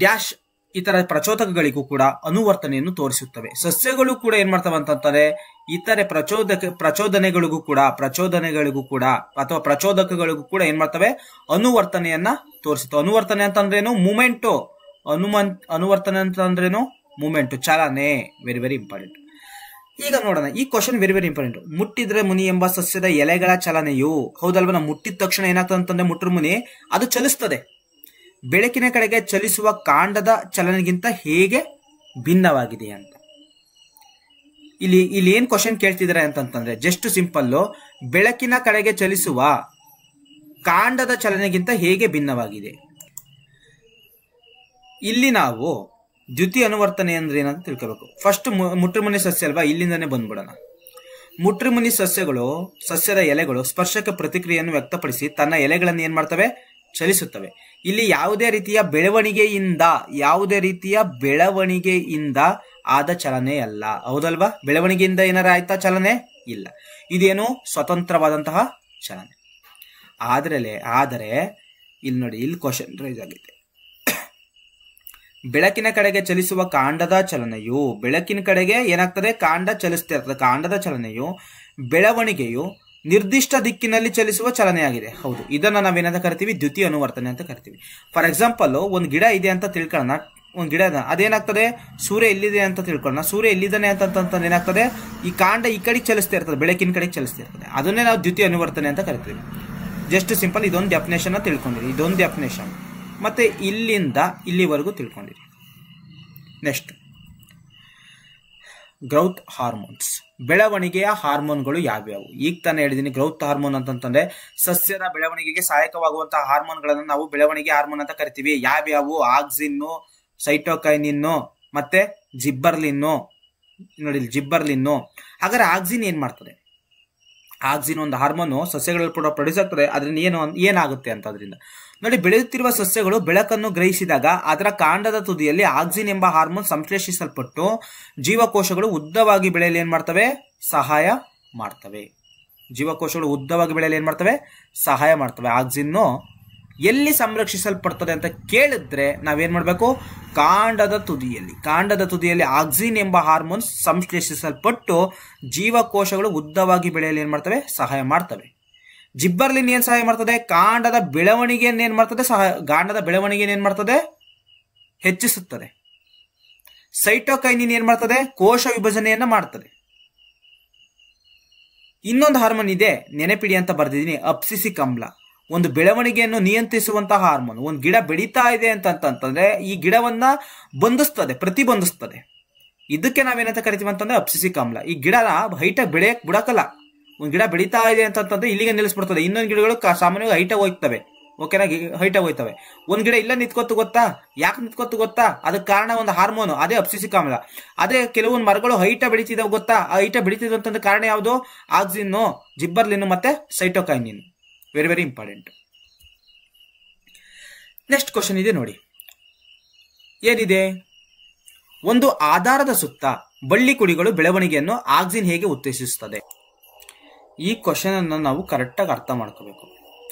ಡ್ಯಾಶ್ ಇತರ ಪ್ರಚೋದಕಗಳಿಗೂ ಕೂಡ ಅನುವರ್ತನೆಯನ್ನು ತೋರಿಸುತ್ತವೆ. ಸಸ್ಯಗಳು ಕೂಡ ಏನ್ ಮಾಡ್ತವೆ ಅಂತಂತಾರೆ, ಇತರೆ ಪ್ರಚೋದನೆಗಳಿಗೂ ಕೂಡ ಅಥವಾ ಪ್ರಚೋದಕಗಳಿಗೂ ಕೂಡ ಏನ್ ಮಾಡ್ತವೆ, ಅನುವರ್ತನೆಯನ್ನ ತೋರಿಸುತ್ತವೆ. ಅನುವರ್ತನೆ ಅಂತಂದ್ರೇನು, ಮೂಮೆಂಟು. ಅನುವರ್ತನೆ ಅಂತಂದ್ರೇನು, ಮೂಮೆಂಟು, ಚಲನೆ. Very very important. ಈಗ ನೋಡೋಣ, ಈ ಕ್ವಶನ್ ವೆರಿ ವೆರಿ ಇಂಪಾರ್ಟೆಂಟ್. ಮುಟ್ಟಿದ್ರೆ ಮುನಿ ಎಂಬ ಸಸ್ಯದ ಎಲೆಗಳ ಚಲನೆಯು, ಹೌದಲ್ವಾ? ನಾವು ಮುಟ್ಟಿದ ತಕ್ಷಣ ಏನಾಗ್ತದೆ ಅಂತಂದ್ರೆ ಮುಟ್ರ ಮುನಿ ಅದು ಚಲಿಸ್ತದೆ. ಬೆಳಕಿನ ಕಡೆಗೆ ಚಲಿಸುವ ಕಾಂಡದ ಚಲನೆಗಿಂತ ಹೇಗೆ ಭಿನ್ನವಾಗಿದೆ ಅಂತ ಇಲ್ಲಿ ಏನ್ ಕ್ವಶನ್ ಕೇಳ್ತಿದ್ದಾರೆ ಅಂತಂತಂದ್ರೆ, ಜಸ್ಟ್ ಸಿಂಪಲ್, ಬೆಳಕಿನ ಕಡೆಗೆ ಚಲಿಸುವ ಕಾಂಡದ ಚಲನೆಗಿಂತ ಹೇಗೆ ಭಿನ್ನವಾಗಿದೆ. ಇಲ್ಲಿ ನಾವು ದ್ಯುತಿ ಅನುವರ್ತನೆ ಅಂದ್ರೆ ಏನಂತ ತಿಳ್ಕೋಬೇಕು. ಫಸ್ಟ್ ಮುಟ್ರಮುನಿ ಸಸ್ಯ ಅಲ್ವಾ, ಇಲ್ಲಿಂದಾನೆ ಬಂದ್ಬಿಡೋಣ. ಮುಟ್ರಿಮುನಿ ಸಸ್ಯದ ಎಲೆಗಳು ಸ್ಪರ್ಶಕ್ಕೆ ಪ್ರತಿಕ್ರಿಯೆಯನ್ನು ವ್ಯಕ್ತಪಡಿಸಿ ತನ್ನ ಎಲೆಗಳನ್ನು ಏನ್ ಮಾಡ್ತವೆ, ಚಲಿಸುತ್ತವೆ. ಇಲ್ಲಿ ಯಾವುದೇ ರೀತಿಯ ಬೆಳವಣಿಗೆಯಿಂದ ಆದ ಚಲನೆ ಅಲ್ಲ. ಹೌದಲ್ವಾ? ಬೆಳವಣಿಗೆಯಿಂದ ಏನಾರ ಆಯ್ತಾ ಚಲನೆ? ಇಲ್ಲ. ಇದೇನು ಸ್ವತಂತ್ರವಾದಂತಹ ಚಲನೆ. ಆದರೆ ಇಲ್ಲಿ ನೋಡಿ, ಇಲ್ಲಿ ಕ್ವಶನ್ ರೈಸ್ ಆಗಿದೆ. ಬೆಳಕಿನ ಕಡೆಗೆ ಚಲಿಸುವ ಕಾಂಡದ ಚಲನೆಯು, ಬೆಳಕಿನ ಕಡೆಗೆ ಏನಾಗ್ತದೆ, ಕಾಂಡ ಚಲಿಸ್ತಾ ಇರ್ತದೆ. ಕಾಂಡದ ಚಲನೆಯು ಬೆಳವಣಿಗೆಯು ನಿರ್ದಿಷ್ಟ ದಿಕ್ಕಿನಲ್ಲಿ ಚಲಿಸುವ ಚಲನೆಯಾಗಿದೆ. ಹೌದು, ಇದನ್ನ ನಾವೇನಂತ ಕರಿತೀವಿ, ದ್ಯುತಿ ಅನುವರ್ತನೆ ಅಂತ ಕರಿತೀವಿ. ಫಾರ್ ಎಕ್ಸಾಂಪಲ್, ಒಂದು ಗಿಡ ಇದೆ ಅಂತ ತಿಳ್ಕೊಳ್ಳೋಣ. ಒಂದು ಗಿಡ ಅದೇನಾಗ್ತದೆ, ಸೂರ್ಯ ಎಲ್ಲಿದೆ ಅಂತ ತಿಳ್ಕೊಳ್ಳೋಣ. ಸೂರ್ಯ ಎಲ್ಲಿದ್ದಾನೆ ಅಂತ ಏನಾಗ್ತದೆ, ಈ ಕಾಂಡ ಈ ಕಡೆಗೆ ಚಲಿಸ್ತಾ ಇರ್ತದೆ, ಬೆಳಕಿನ ಕಡೆಗೆ ಚಲಿಸ್ತಾ ಇರ್ತದೆ. ಅದನ್ನೇ ನಾವು ದ್ಯುತಿ ಅನುವರ್ತನೆ ಅಂತ ಕರಿತೀವಿ. ಜಸ್ಟ್ ಸಿಂಪಲ್ ಇದೊಂದು ಡೆಫಿನೇಷನ್ ತಿಳ್ಕೊಂಡಿರಿ. ಇದೊಂದು ಡೆಫಿನೇಷನ್ ಮತ್ತೆ ಇಲ್ಲಿಂದ ಇಲ್ಲಿವರೆಗೂ ತಿಳ್ಕೊಂಡಿರಿ. Next, growth hormones. ಬೆಳವಣಿಗೆಯ ಹಾರ್ಮೋನ್ಗಳು ಯಾವ್ಯಾವು? ಈಗ ತಾನೇ ಹೇಳಿದೀನಿ. ಗ್ರೌತ್ ಹಾರ್ಮೋನ್ ಅಂತಂದ್ರೆ ಸಸ್ಯದ ಬೆಳವಣಿಗೆಗೆ ಸಹಾಯಕವಾಗುವಂತಹ ಹಾರ್ಮೋನ್ಗಳನ್ನು ನಾವು ಬೆಳವಣಿಗೆ ಹಾರ್ಮೋನ್ ಅಂತ ಕರಿತೀವಿ. ಯಾವ್ಯಾವು? ಆಕ್ಸಿನ್ನು, ಸೈಟೋಕೈನಿನ್ನು, ಮತ್ತೆ ಜಿಬ್ಬರ್ಲಿನ್ನು. ನೋಡಿ, ಜಿಬ್ಬರ್ಲಿನ್ನು. ಹಾಗಾದ್ರೆ ಆಕ್ಸಿನ್ ಏನ್ ಮಾಡ್ತದೆ? ಆಕ್ಸಿನ್ ಒಂದು ಹಾರ್ಮೋನು ಸಸ್ಯಗಳಲ್ಲಿ ಕೂಡ ಪ್ರೊಡ್ಯೂಸ್ ಆಗ್ತದೆ. ಅದರಿಂದ ಏನಾಗುತ್ತೆ ಅಂತ ಅದರಿಂದ ನೋಡಿ, ಬೆಳೆಯುತ್ತಿರುವ ಸಸ್ಯಗಳು ಬೆಳಕನ್ನು ಗ್ರಹಿಸಿದಾಗ ಅದರ ಕಾಂಡದ ತುದಿಯಲ್ಲಿ ಆಕ್ಸಿನ್ ಎಂಬ ಹಾರ್ಮೋನ್ ಸಂಶ್ಲೇಷಿಸಲ್ಪಟ್ಟು ಜೀವಕೋಶಗಳು ಉದ್ದವಾಗಿ ಬೆಳೆಯಲು ಏನ್ ಮಾಡ್ತವೆ? ಸಹಾಯ ಮಾಡ್ತವೆ. ಜೀವಕೋಶಗಳು ಉದ್ದವಾಗಿ ಬೆಳೆಯಲು ಏನ್ ಮಾಡ್ತವೆ? ಸಹಾಯ ಮಾಡ್ತವೆ. ಆಕ್ಸಿನ್ನು ಎಲ್ಲಿ ಸಂರಕ್ಷಿಸಲ್ಪಡ್ತದೆ ಅಂತ ಕೇಳಿದ್ರೆ ನಾವೇನ್ ಮಾಡ್ಬೇಕು? ಕಾಂಡದ ತುದಿಯಲ್ಲಿ ಆಕ್ಸಿನ್ ಎಂಬ ಹಾರ್ಮೋನ್ ಸಂಶ್ಲೇಷಿಸಲ್ಪಟ್ಟು ಜೀವಕೋಶಗಳು ಉದ್ದವಾಗಿ ಬೆಳೆಯಲು ಏನ್ ಮಾಡ್ತವೆ? ಸಹಾಯ ಮಾಡ್ತವೆ. ಜಿಬ್ಬರ್ಲಿನ್ ಏನ್ ಸಹಾಯ ಮಾಡ್ತದೆ? ಕಾಂಡದ ಬೆಳವಣಿಗೆಯನ್ನು ಏನ್ ಮಾಡ್ತದೆ? ಕಾಂಡದ ಬೆಳವಣಿಗೆಯನ್ನು ಏನ್ ಮಾಡ್ತದೆ? ಹೆಚ್ಚಿಸುತ್ತದೆ. ಸೈಟೋಕೈನಿನ್ ಏನ್ ಮಾಡ್ತದೆ? ಕೋಶ ವಿಭಜನೆಯನ್ನ ಮಾಡ್ತದೆ. ಇನ್ನೊಂದು ಹಾರ್ಮೋನ್ ಇದೆ, ನೆನಪಿಡಿ ಅಂತ ಬರ್ದಿದ್ದೀನಿ, ಅಬ್ಸಿಸಿಕ್ ಆಮ್ಲ. ಒಂದು ಬೆಳವಣಿಗೆಯನ್ನು ನಿಯಂತ್ರಿಸುವಂತಹ ಹಾರ್ಮೋನ್. ಒಂದು ಗಿಡ ಬೆಳೀತಾ ಇದೆ ಅಂತಂದ್ರೆ ಈ ಗಿಡವನ್ನ ಪ್ರತಿಬಂಧಿಸ್ತದೆ. ಇದಕ್ಕೆ ನಾವೇನಂತ ಕರಿತೀವಿ ಅಂತಂದ್ರೆ ಅಬ್ಸಿಸಿಕ್ ಆಮ್ಲ. ಈ ಗಿಡನ ಹೈಟಾಗಿ ಬೆಳೆಯಕ್ ಬಿಡಕಲ್ಲ. ಒಂದು ಗಿಡ ಬೆಳೀತಾ ಇದೆ ಅಂತಂದ್ರೆ ಇಲ್ಲಿಗೆ ನಿಲ್ಲಿಸ್ಬಿಡ್ತದೆ. ಇನ್ನೊಂದು ಗಿಡಗಳು ಸಾಮಾನ್ಯವಾಗಿ ಹೈಟಾಗಿ ಹೋಗ್ತವೆ. ಓಕೆನಾ? ಹೈಟಾಗಿ ಹೋಗ್ತವೆ. ಒಂದ್ ಗಿಡ ಇಲ್ಲ ನಿಂತ್ಕೊತ್ತು ಗೊತ್ತಾ? ಯಾಕೆ ನಿಂತ್ಕೊತ್ತು ಗೊತ್ತಾ? ಅದಕ್ಕೆ ಕಾರಣ ಒಂದು ಹಾರ್ಮೋನ್, ಅದೇ ಅಬ್ಸಿಸಿಕ್ ಆಮ್ಲ. ಅದೇ ಕೆಲವೊಂದು ಮರಗಳು ಹೈಟ ಬೆಳೀತಿದಾವೆ ಗೊತ್ತಾ? ಆ ಹೈಟ ಬೆಳೀತಿದೆ ಅಂತಂದ್ರೆ ಕಾರಣ ಯಾವುದು? ಆಕ್ಸಿನ್ನು, ಜಿಬ್ಬರ್ಲಿನ್ ಮತ್ತೆ cytokinin. Very very important. Next question ಇದೆ ನೋಡಿ, ಏನಿದೆ? ಒಂದು ಆಧಾರದ ಸುತ್ತ ಬಳ್ಳಿ ಕುಡಿಗಳು ಬೆಳವಣಿಗೆಯನ್ನು ಆಕ್ಸಿನ್ ಹೇಗೆ ಉತ್ತೇಜಿಸುತ್ತದೆ? ಈ ಕ್ವಶನ್ ಅನ್ನು ನಾವು ಕರೆಕ್ಟಾಗಿ ಅರ್ಥ ಮಾಡ್ಕೋಬೇಕು.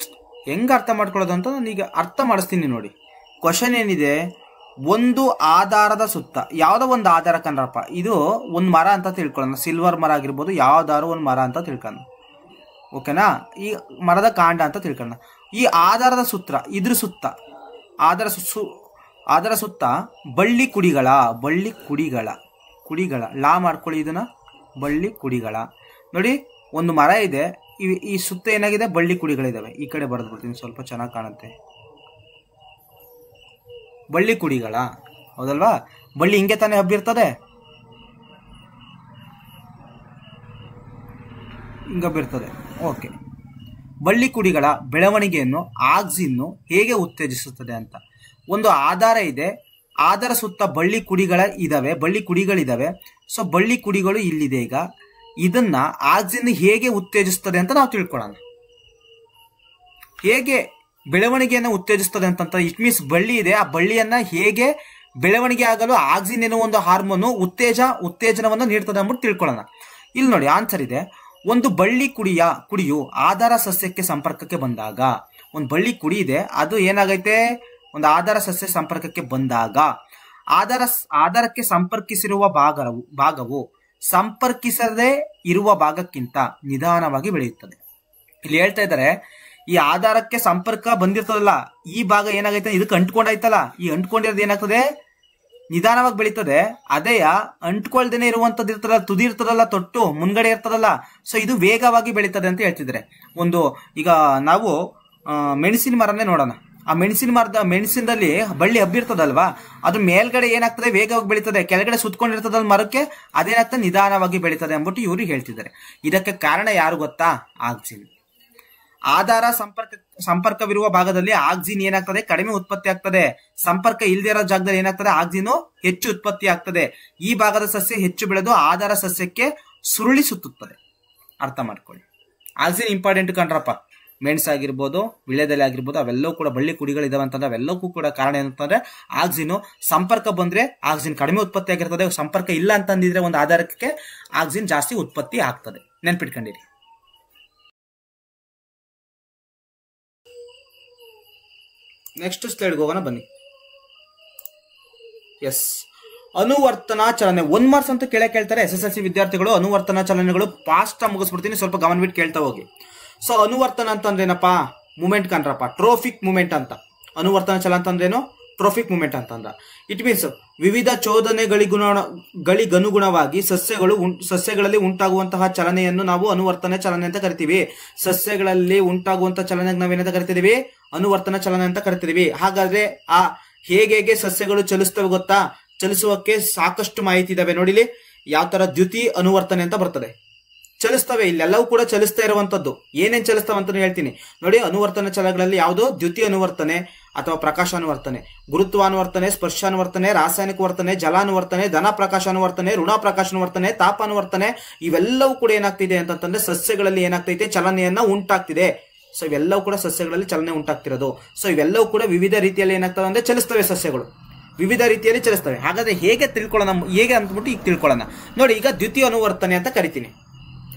ಹೆಂಗ ಅರ್ಥ ಮಾಡ್ಕೊಳ್ಳೋದು ಅಂತ ನಾನು ಈಗ ಅರ್ಥ ಮಾಡಿಸ್ತೀನಿ ನೋಡಿ. ಕ್ವಶನ್ ಏನಿದೆ? ಒಂದು ಆಧಾರದ ಸುತ್ತ, ಯಾವ್ದೋ ಒಂದು ಆಧಾರ ಕಣ್ರಪ್ಪ. ಇದು ಒಂದು ಮರ ಅಂತ ತಿಳ್ಕೊಳ್ಳೋಣ. ಸಿಲ್ವರ್ ಮರ ಆಗಿರ್ಬೋದು, ಯಾವ್ದಾದ್ರು ಒಂದು ಮರ ಅಂತ ತಿಳ್ಕೊಳ್ಳೋಣ. ಓಕೆನಾ? ಈ ಮರದ ಕಾಂಡ ಅಂತ ತಿಳ್ಕೊಳ್ಳೋಣ. ಈ ಆಧಾರದ ಸೂತ್ರ, ಇದ್ರ ಸುತ್ತ, ಆಧಾರ ಸುತ್ತ ಬಳ್ಳಿ ಕುಡಿಗಳ ಲಾ ಮಾಡ್ಕೊಳ್ಳಿ ಇದನ್ನ. ಬಳ್ಳಿ ಕುಡಿಗಳ ನೋಡಿ, ಒಂದು ಮರ ಇದೆ, ಈ ಸುತ್ತ ಏನಾಗಿದೆ? ಬಳ್ಳಿ ಕುಡಿಗಳಿದಾವೆ. ಈ ಕಡೆ ಬರೆದು ಬಿಡ್ತೀನಿ, ಸ್ವಲ್ಪ ಚೆನ್ನಾಗಿ ಕಾಣುತ್ತೆ. ಬಳ್ಳಿ ಕುಡಿಗಳ, ಹೌದಲ್ವಾ? ಬಳ್ಳಿ ಹಿಂಗೆ ತಾನೇ ಹಬ್ಬಿರ್ತದೆ, ಹಿಂಗಬ್ಬಿರ್ತದೆ. ಓಕೆ, ಬಳ್ಳಿ ಕುಡಿಗಳ ಬೆಳವಣಿಗೆಯನ್ನು ಆಕ್ಸಿನ್ನು ಹೇಗೆ ಉತ್ತೇಜಿಸುತ್ತದೆ ಅಂತ. ಒಂದು ಆಧಾರ ಇದೆ, ಆಧಾರ ಸುತ್ತ ಬಳ್ಳಿ ಕುಡಿಗಳಿದಾವೆ. ಸೊ ಬಳ್ಳಿ ಕುಡಿಗಳು ಇಲ್ಲಿದೆ. ಈಗ ಇದನ್ನ ಆಕ್ಸಿನ್ ಹೇಗೆ ಉತ್ತೇಜಿಸ್ತದೆ ಅಂತ ನಾವು ತಿಳ್ಕೊಳ್ಳೋಣ. ಹೇಗೆ ಬೆಳವಣಿಗೆಯನ್ನು ಉತ್ತೇಜಿಸ್ತದೆ ಅಂತ. ಇಟ್ ಮೀನ್ಸ್ ಬಳ್ಳಿ ಇದೆ, ಆ ಬಳ್ಳಿಯನ್ನ ಹೇಗೆ ಬೆಳವಣಿಗೆ ಆಗಲು ಆಕ್ಸಿನ್ ಎನ್ನುವ ಒಂದು ಹಾರ್ಮೋನು ಉತ್ತೇಜನವನ್ನು ನೀಡ್ತದೆ ಅಂದ್ಬಿಟ್ಟು ತಿಳ್ಕೊಳ್ಳೋಣ. ಇಲ್ಲಿ ನೋಡಿ, ಆನ್ಸರ್ ಇದೆ. ಒಂದು ಬಳ್ಳಿ ಕುಡಿಯು ಆಧಾರ ಸಸ್ಯಕ್ಕೆ ಸಂಪರ್ಕಕ್ಕೆ ಬಂದಾಗ, ಒಂದು ಬಳ್ಳಿ ಕುಡಿ ಇದೆ, ಅದು ಏನಾಗೈತೆ? ಒಂದು ಆಧಾರ ಸಸ್ಯ ಸಂಪರ್ಕಕ್ಕೆ ಬಂದಾಗ ಆಧಾರಕ್ಕೆ ಸಂಪರ್ಕಿಸಿರುವ ಭಾಗವು ಸಂಪರ್ಕಿಸದೇ ಇರುವ ಭಾಗಕ್ಕಿಂತ ನಿಧಾನವಾಗಿ ಬೆಳೆಯುತ್ತದೆ. ಇಲ್ಲಿ ಹೇಳ್ತಾ ಇದ್ದಾರೆ, ಈ ಆಧಾರಕ್ಕೆ ಸಂಪರ್ಕ ಬಂದಿರ್ತದಲ್ಲ, ಈ ಭಾಗ ಏನಾಗೈತೆ? ಇದಕ್ಕೆ ಅಂಟ್ಕೊಂಡಾಯ್ತಲ್ಲ, ಈ ಅಂಟ್ಕೊಂಡಿರೋದು ಏನಾಗ್ತದೆ? ನಿಧಾನವಾಗಿ ಬೆಳೀತದೆ. ಅದೇ ಅಂಟ್ಕೊಳ್ದೇನೆ ಇರುವಂತದ್ದು ಇರ್ತದಲ್ಲ, ತುದಿ ಇರ್ತದಲ್ಲ, ತೊಟ್ಟು ಮುಂದ್ಗಡೆ ಇರ್ತದಲ್ಲ, ಸೊ ಇದು ವೇಗವಾಗಿ ಬೆಳೀತದೆ ಅಂತ ಹೇಳ್ತಿದ್ರೆ. ಈಗ ನಾವು ಮೆಣಸಿನ ಮರನೇ ನೋಡೋಣ. ಆ ಮೆಣಸಿನದಲ್ಲಿ ಬಳ್ಳಿ ಹಬ್ಬಿರ್ತದಲ್ವಾ, ಅದು ಮೇಲ್ಗಡೆ ಏನಾಗ್ತದೆ? ವೇಗವಾಗಿ ಬೆಳೀತದೆ. ಕೆಳಗಡೆ ಸುತ್ಕೊಂಡಿರ್ತದಲ್ಲ ಮರಕ್ಕೆ, ಅದೇನಾಗ್ತದೆ? ನಿಧಾನವಾಗಿ ಬೆಳೀತದೆ ಅಂದ್ಬಿಟ್ಟು ಇವರು ಹೇಳ್ತಿದ್ದಾರೆ. ಇದಕ್ಕೆ ಕಾರಣ ಯಾರು ಗೊತ್ತಾ? ಆಕ್ಸಿನ್. ಆಧಾರ ಸಂಪರ್ಕವಿರುವ ಭಾಗದಲ್ಲಿ ಆಕ್ಸಿನ್ ಏನಾಗ್ತದೆ? ಕಡಿಮೆ ಉತ್ಪತ್ತಿ ಆಗ್ತದೆ. ಸಂಪರ್ಕ ಇಲ್ಲದೆ ಇರೋ ಜಾಗದಲ್ಲಿ ಏನಾಗ್ತದೆ? ಆಕ್ಸಿನ್ ಹೆಚ್ಚು ಉತ್ಪತ್ತಿ ಆಗ್ತದೆ. ಈ ಭಾಗದ ಸಸ್ಯ ಹೆಚ್ಚು ಬೆಳೆದು ಆಧಾರ ಸಸ್ಯಕ್ಕೆ ಸುರುಳಿ ಸುತ್ತುತ್ತದೆ. ಅರ್ಥ ಮಾಡ್ಕೊಳ್ಳಿ. Auxin important ಕಣ್ರಪ್ಪ. ಮೆಣಸಾಗಿರ್ಬೋದು, ವಿಳ್ಯದೆಲೆ ಆಗಿರ್ಬೋದು, ಅವೆಲ್ಲವೂ ಕೂಡ ಬಳ್ಳಿ ಕುಡಿಗಳಿದಾವೆ ಅಂತಂದ್ರೆ ಅವೆಲ್ಲಕ್ಕೂ ಕೂಡ ಕಾರಣ ಏನಂತಂದ್ರೆ ಆಕ್ಸಿನ್. ಸಂಪರ್ಕ ಬಂದ್ರೆ ಆಕ್ಸಿನ್ ಕಡಿಮೆ ಉತ್ಪತ್ತಿ ಆಗಿರ್ತದೆ, ಸಂಪರ್ಕ ಇಲ್ಲ ಅಂತಂದಿದ್ರೆ ಒಂದು ಆಧಾರಕ್ಕೆ ಆಕ್ಸಿನ್ ಜಾಸ್ತಿ ಉತ್ಪತ್ತಿ ಆಗ್ತದೆ. ನೆನ್ಪಿಟ್ಕೊಂಡಿರಿ. ನೆಕ್ಸ್ಟ್ ಸ್ಲೈಡ್ಗೆ ಹೋಗೋಣ ಬನ್ನಿ. ಎಸ್, ಅನುವರ್ತನಾ ಚಲನೆ 1 ಮಾರ್ಕ್ಸ್ ಅಂತೂ ಕೇಳ್ತಾರೆ SSLC ವಿದ್ಯಾರ್ಥಿಗಳು. ಅನುವರ್ತನಾ ಚಲನೆಗಳು ಫಾಸ್ಟ್ ಮುಗಿಸ್ಬಿಡ್ತೀನಿ, ಸ್ವಲ್ಪ ಗಮನ ಬಿಟ್ಟು ಕೇಳ್ತಾ ಹೋಗಿ. ಸೊ ಅನುವರ್ತನ ಅಂತಂದ್ರೆ ಏನಪ್ಪಾ? ಮೂಮೆಂಟ್ ಕಣ್ರಪ್ಪ, ಟ್ರೋಫಿಕ್ ಮೂಮೆಂಟ್ ಅಂತ. ಅನುವರ್ತನ ಚಲನ ಅಂತಂದ್ರೇನು? ಟ್ರೋಫಿಕ್ ಮೂಮೆಂಟ್ ಅಂತಂದ. ಇಟ್ ಮೀನ್ಸ್ ವಿವಿಧ ಚೋದನೆಗಳಿಗನುಗುಣವಾಗಿ ಸಸ್ಯಗಳಲ್ಲಿ ಉಂಟಾಗುವಂತಹ ಚಲನೆಯನ್ನು ನಾವು ಅನುವರ್ತನ ಚಲನೆ ಅಂತ ಕರಿತೀವಿ. ಸಸ್ಯಗಳಲ್ಲಿ ಉಂಟಾಗುವಂತಹ ಚಲನೆ ನಾವೇನಂತ ಕರಿತಿದೀವಿ? ಅನುವರ್ತನ ಚಲನೆ ಅಂತ ಕರಿತಿದೀವಿ. ಹಾಗಾದ್ರೆ ಆ ಹೇಗೆ ಸಸ್ಯಗಳು ಚಲಿಸ್ತವೆ ಗೊತ್ತಾ? ಚಲಿಸುವಕ್ಕೆ ಸಾಕಷ್ಟು ಮಾಹಿತಿ ಇದಾವೆ ನೋಡಿಲಿ. ಯಾವ ತರ ದ್ಯುತಿ ಅನುವರ್ತನೆ ಅಂತ ಬರ್ತದೆ. ಚಲಿಸ್ತವೆ, ಇಲ್ಲೆಲ್ಲವೂ ಕೂಡ ಚಲಿಸ್ತಾ ಇರುವಂತದ್ದು. ಏನೇನ್ ಚಲಿಸ್ತವೆ ಅಂತ ಹೇಳ್ತೀನಿ ನೋಡಿ. ಅನುವರ್ತನ ಚಲಗಳಲ್ಲಿ ಯಾವುದು? ದ್ಯುತಿ ಅನುವರ್ತನೆ ಅಥವಾ ಪ್ರಕಾಶಾನುವರ್ತನೆ, ಗುರುತ್ವಾನುವರ್ತನೆ, ಸ್ಪರ್ಶಾನುವರ್ತನೆ, ರಾಸಾಯನಿಕ ವರ್ತನೆ, ಜಲಾನುವರ್ತನೆ, ಧನ ಪ್ರಕಾಶಾನುವರ್ತನೆ, ಋಣ ಪ್ರಕಾಶಾನುವರ್ತನೆ, ತಾಪಾನುವರ್ತನೆ. ಇವೆಲ್ಲವೂ ಕೂಡ ಏನಾಗ್ತಿದೆ ಅಂತಂದ್ರೆ ಸಸ್ಯಗಳಲ್ಲಿ ಏನಾಗ್ತೈತೆ? ಚಲನೆಯನ್ನ ಉಂಟಾಗ್ತಿದೆ. ಸೊ ಇವೆಲ್ಲವೂ ಕೂಡ ಸಸ್ಯಗಳಲ್ಲಿ ಚಲನೆ ಉಂಟಾಗ್ತಿರೋದು. ಸೊ ಇವೆಲ್ಲವೂ ಕೂಡ ವಿವಿಧ ರೀತಿಯಲ್ಲಿ ಏನಾಗ್ತವೆ ಅಂದ್ರೆ ಚಲಿಸ್ತವೆ. ಸಸ್ಯಗಳು ವಿವಿಧ ರೀತಿಯಲ್ಲಿ ಚಲಿಸ್ತವೆ. ಹಾಗಾದ್ರೆ ಹೇಗೆ ತಿಳ್ಕೊಳ್ಳೋಣ? ಹೇಗೆ ಅಂದ್ಬಿಟ್ಟು ಈಗ ತಿಳ್ಕೊಳ್ಳೋಣ ನೋಡಿ. ಈಗ ದ್ಯುತಿ ಅನುವರ್ತನೆ ಅಂತ ಕರಿತೀನಿ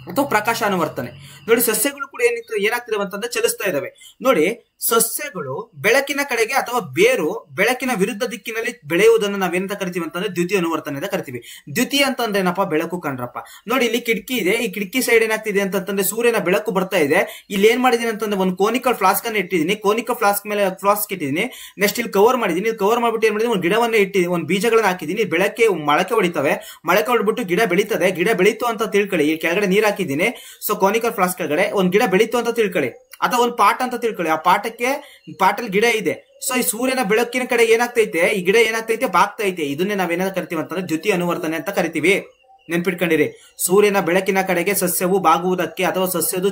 ಅಥವಾ ಪ್ರಕಾಶಾನುವರ್ತನೆ. ನೋಡಿ, ಸಸ್ಯಗಳು ಕೂಡ ಏನಾಗ್ತಿದಾವೆ ಅಂತಂದ್ರೆ ಚಲಿಸ್ತಾ ಇದಾವೆ. ನೋಡಿ, ಸಸ್ಯಗಳು ಬೆಳಕಿನ ಕಡೆಗೆ ಅಥವಾ ಬೇರು ಬೆಳಕಿನ ವಿರುದ್ಧ ದಿಕ್ಕಿನಲ್ಲಿ ಬೆಳೆಯುವುದನ್ನು ನಾವೇನಂತ ಕರಿತೀವಿ ಅಂತಂದ್ರೆ ದ್ಯುತಿ ಅನುವರ್ತನೆ ಅಂತ ಕರಿತೀವಿ. ದ್ಯುತಿ ಅಂತಂದ್ರೆ ಏನಪ್ಪಾ? ಬೆಳಕು ಕಣ್ರಪ್ಪ. ನೋಡಿ, ಇಲ್ಲಿ ಕಿಟಕಿ ಇದೆ. ಈ ಕಿಟಕಿ ಸೈಡ್ ಏನಾಗ್ತಿದೆ ಅಂತಂದ್ರೆ ಸೂರ್ಯನ ಬೆಳಕು ಬರ್ತಾ ಇದೆ. ಇಲ್ಲಿ ಏನ್ ಮಾಡಿದೀನಿ ಅಂತಂದ್ರೆ ಒಂದು ಕೋನಿಕಲ್ ಫ್ಲಾಸ್ಕ್ ಅನ್ನು ಇಟ್ಟಿದ್ದೀನಿ. ಕೋನಿಕಲ್ ಫ್ಲಾಸ್ಕ್ ಮೇಲೆ ಫ್ಲಾಸ್ಕ್ ಇಟ್ಟಿದ್ದೀನಿ. ನೆಕ್ಸ್ಟ್ ಇಲ್ಲಿ ಕವರ್ ಮಾಡಿದೀನಿ. ಇಲ್ಲಿ ಕವರ್ ಮಾಡ್ಬಿಟ್ಟು ಏನ್ ಮಾಡಿದೀನಿ? ಒಂದು ಗಿಡವನ್ನ ಇಟ್ಟಿದ್ದೀನಿ, ಒಂದು ಬೀಜಗಳನ್ನ ಹಾಕಿದ್ದೀನಿ. ಬೆಳಕ್ಕೆ ಮೊಳಕೆ ಹೊಡಿತವೆ. ಮೊಳಕೆ ಹೊಡ್ಬಿಟ್ಟು ಗಿಡ ಬೆಳೀತದೆ. ಗಿಡ ಬೆಳೀತು ಅಂತ ತಿಳ್ಕೊಳ್ಳಿ. ಈ ಕೆಳಗಡೆ ನೀರ್ ಹಾಕಿದ್ದೀನಿ. ಸೊ ಕೋನಿಕಲ್ ಫ್ಲಾಸ್ಕ್ ಕೆಳಗಡೆ ಒಂದ್ ಗಿಡ ಬೆಳೀತು ಅಂತ ತಿಳ್ಕೊಳ್ಳಿ, ಅಥವಾ ಒಂದು ಪಾಟ್ ಅಂತ ತಿಳ್ಕೊಳ್ಳಿ. ಆ ಪಾಟಲ್ಲಿ ಗಿಡ ಇದೆ. ಸೊ ಈ ಸೂರ್ಯನ ಬೆಳಕಿನ ಕಡೆ ಏನಾಗ್ತೈತೆ? ಈ ಗಿಡ ಏನಾಗ್ತೈತೆ? ಬಾಗ್ತೈತೆ. ಇದನ್ನೇ ನಾವೇನಾದ್ರು ಕರಿತೀವಿ ಅಂತಂದ್ರೆ ದ್ಯುತಿ ಅನುವರ್ತನೆ ಅಂತ ಕರಿತೀವಿ. ನೆನ್ಪಿಟ್ಕೊಂಡಿರಿ. ಸೂರ್ಯನ ಬೆಳಕಿನ ಕಡೆಗೆ ಸಸ್ಯವು ಬಾಗುವುದಕ್ಕೆ ಅಥವಾ ಸಸ್ಯವು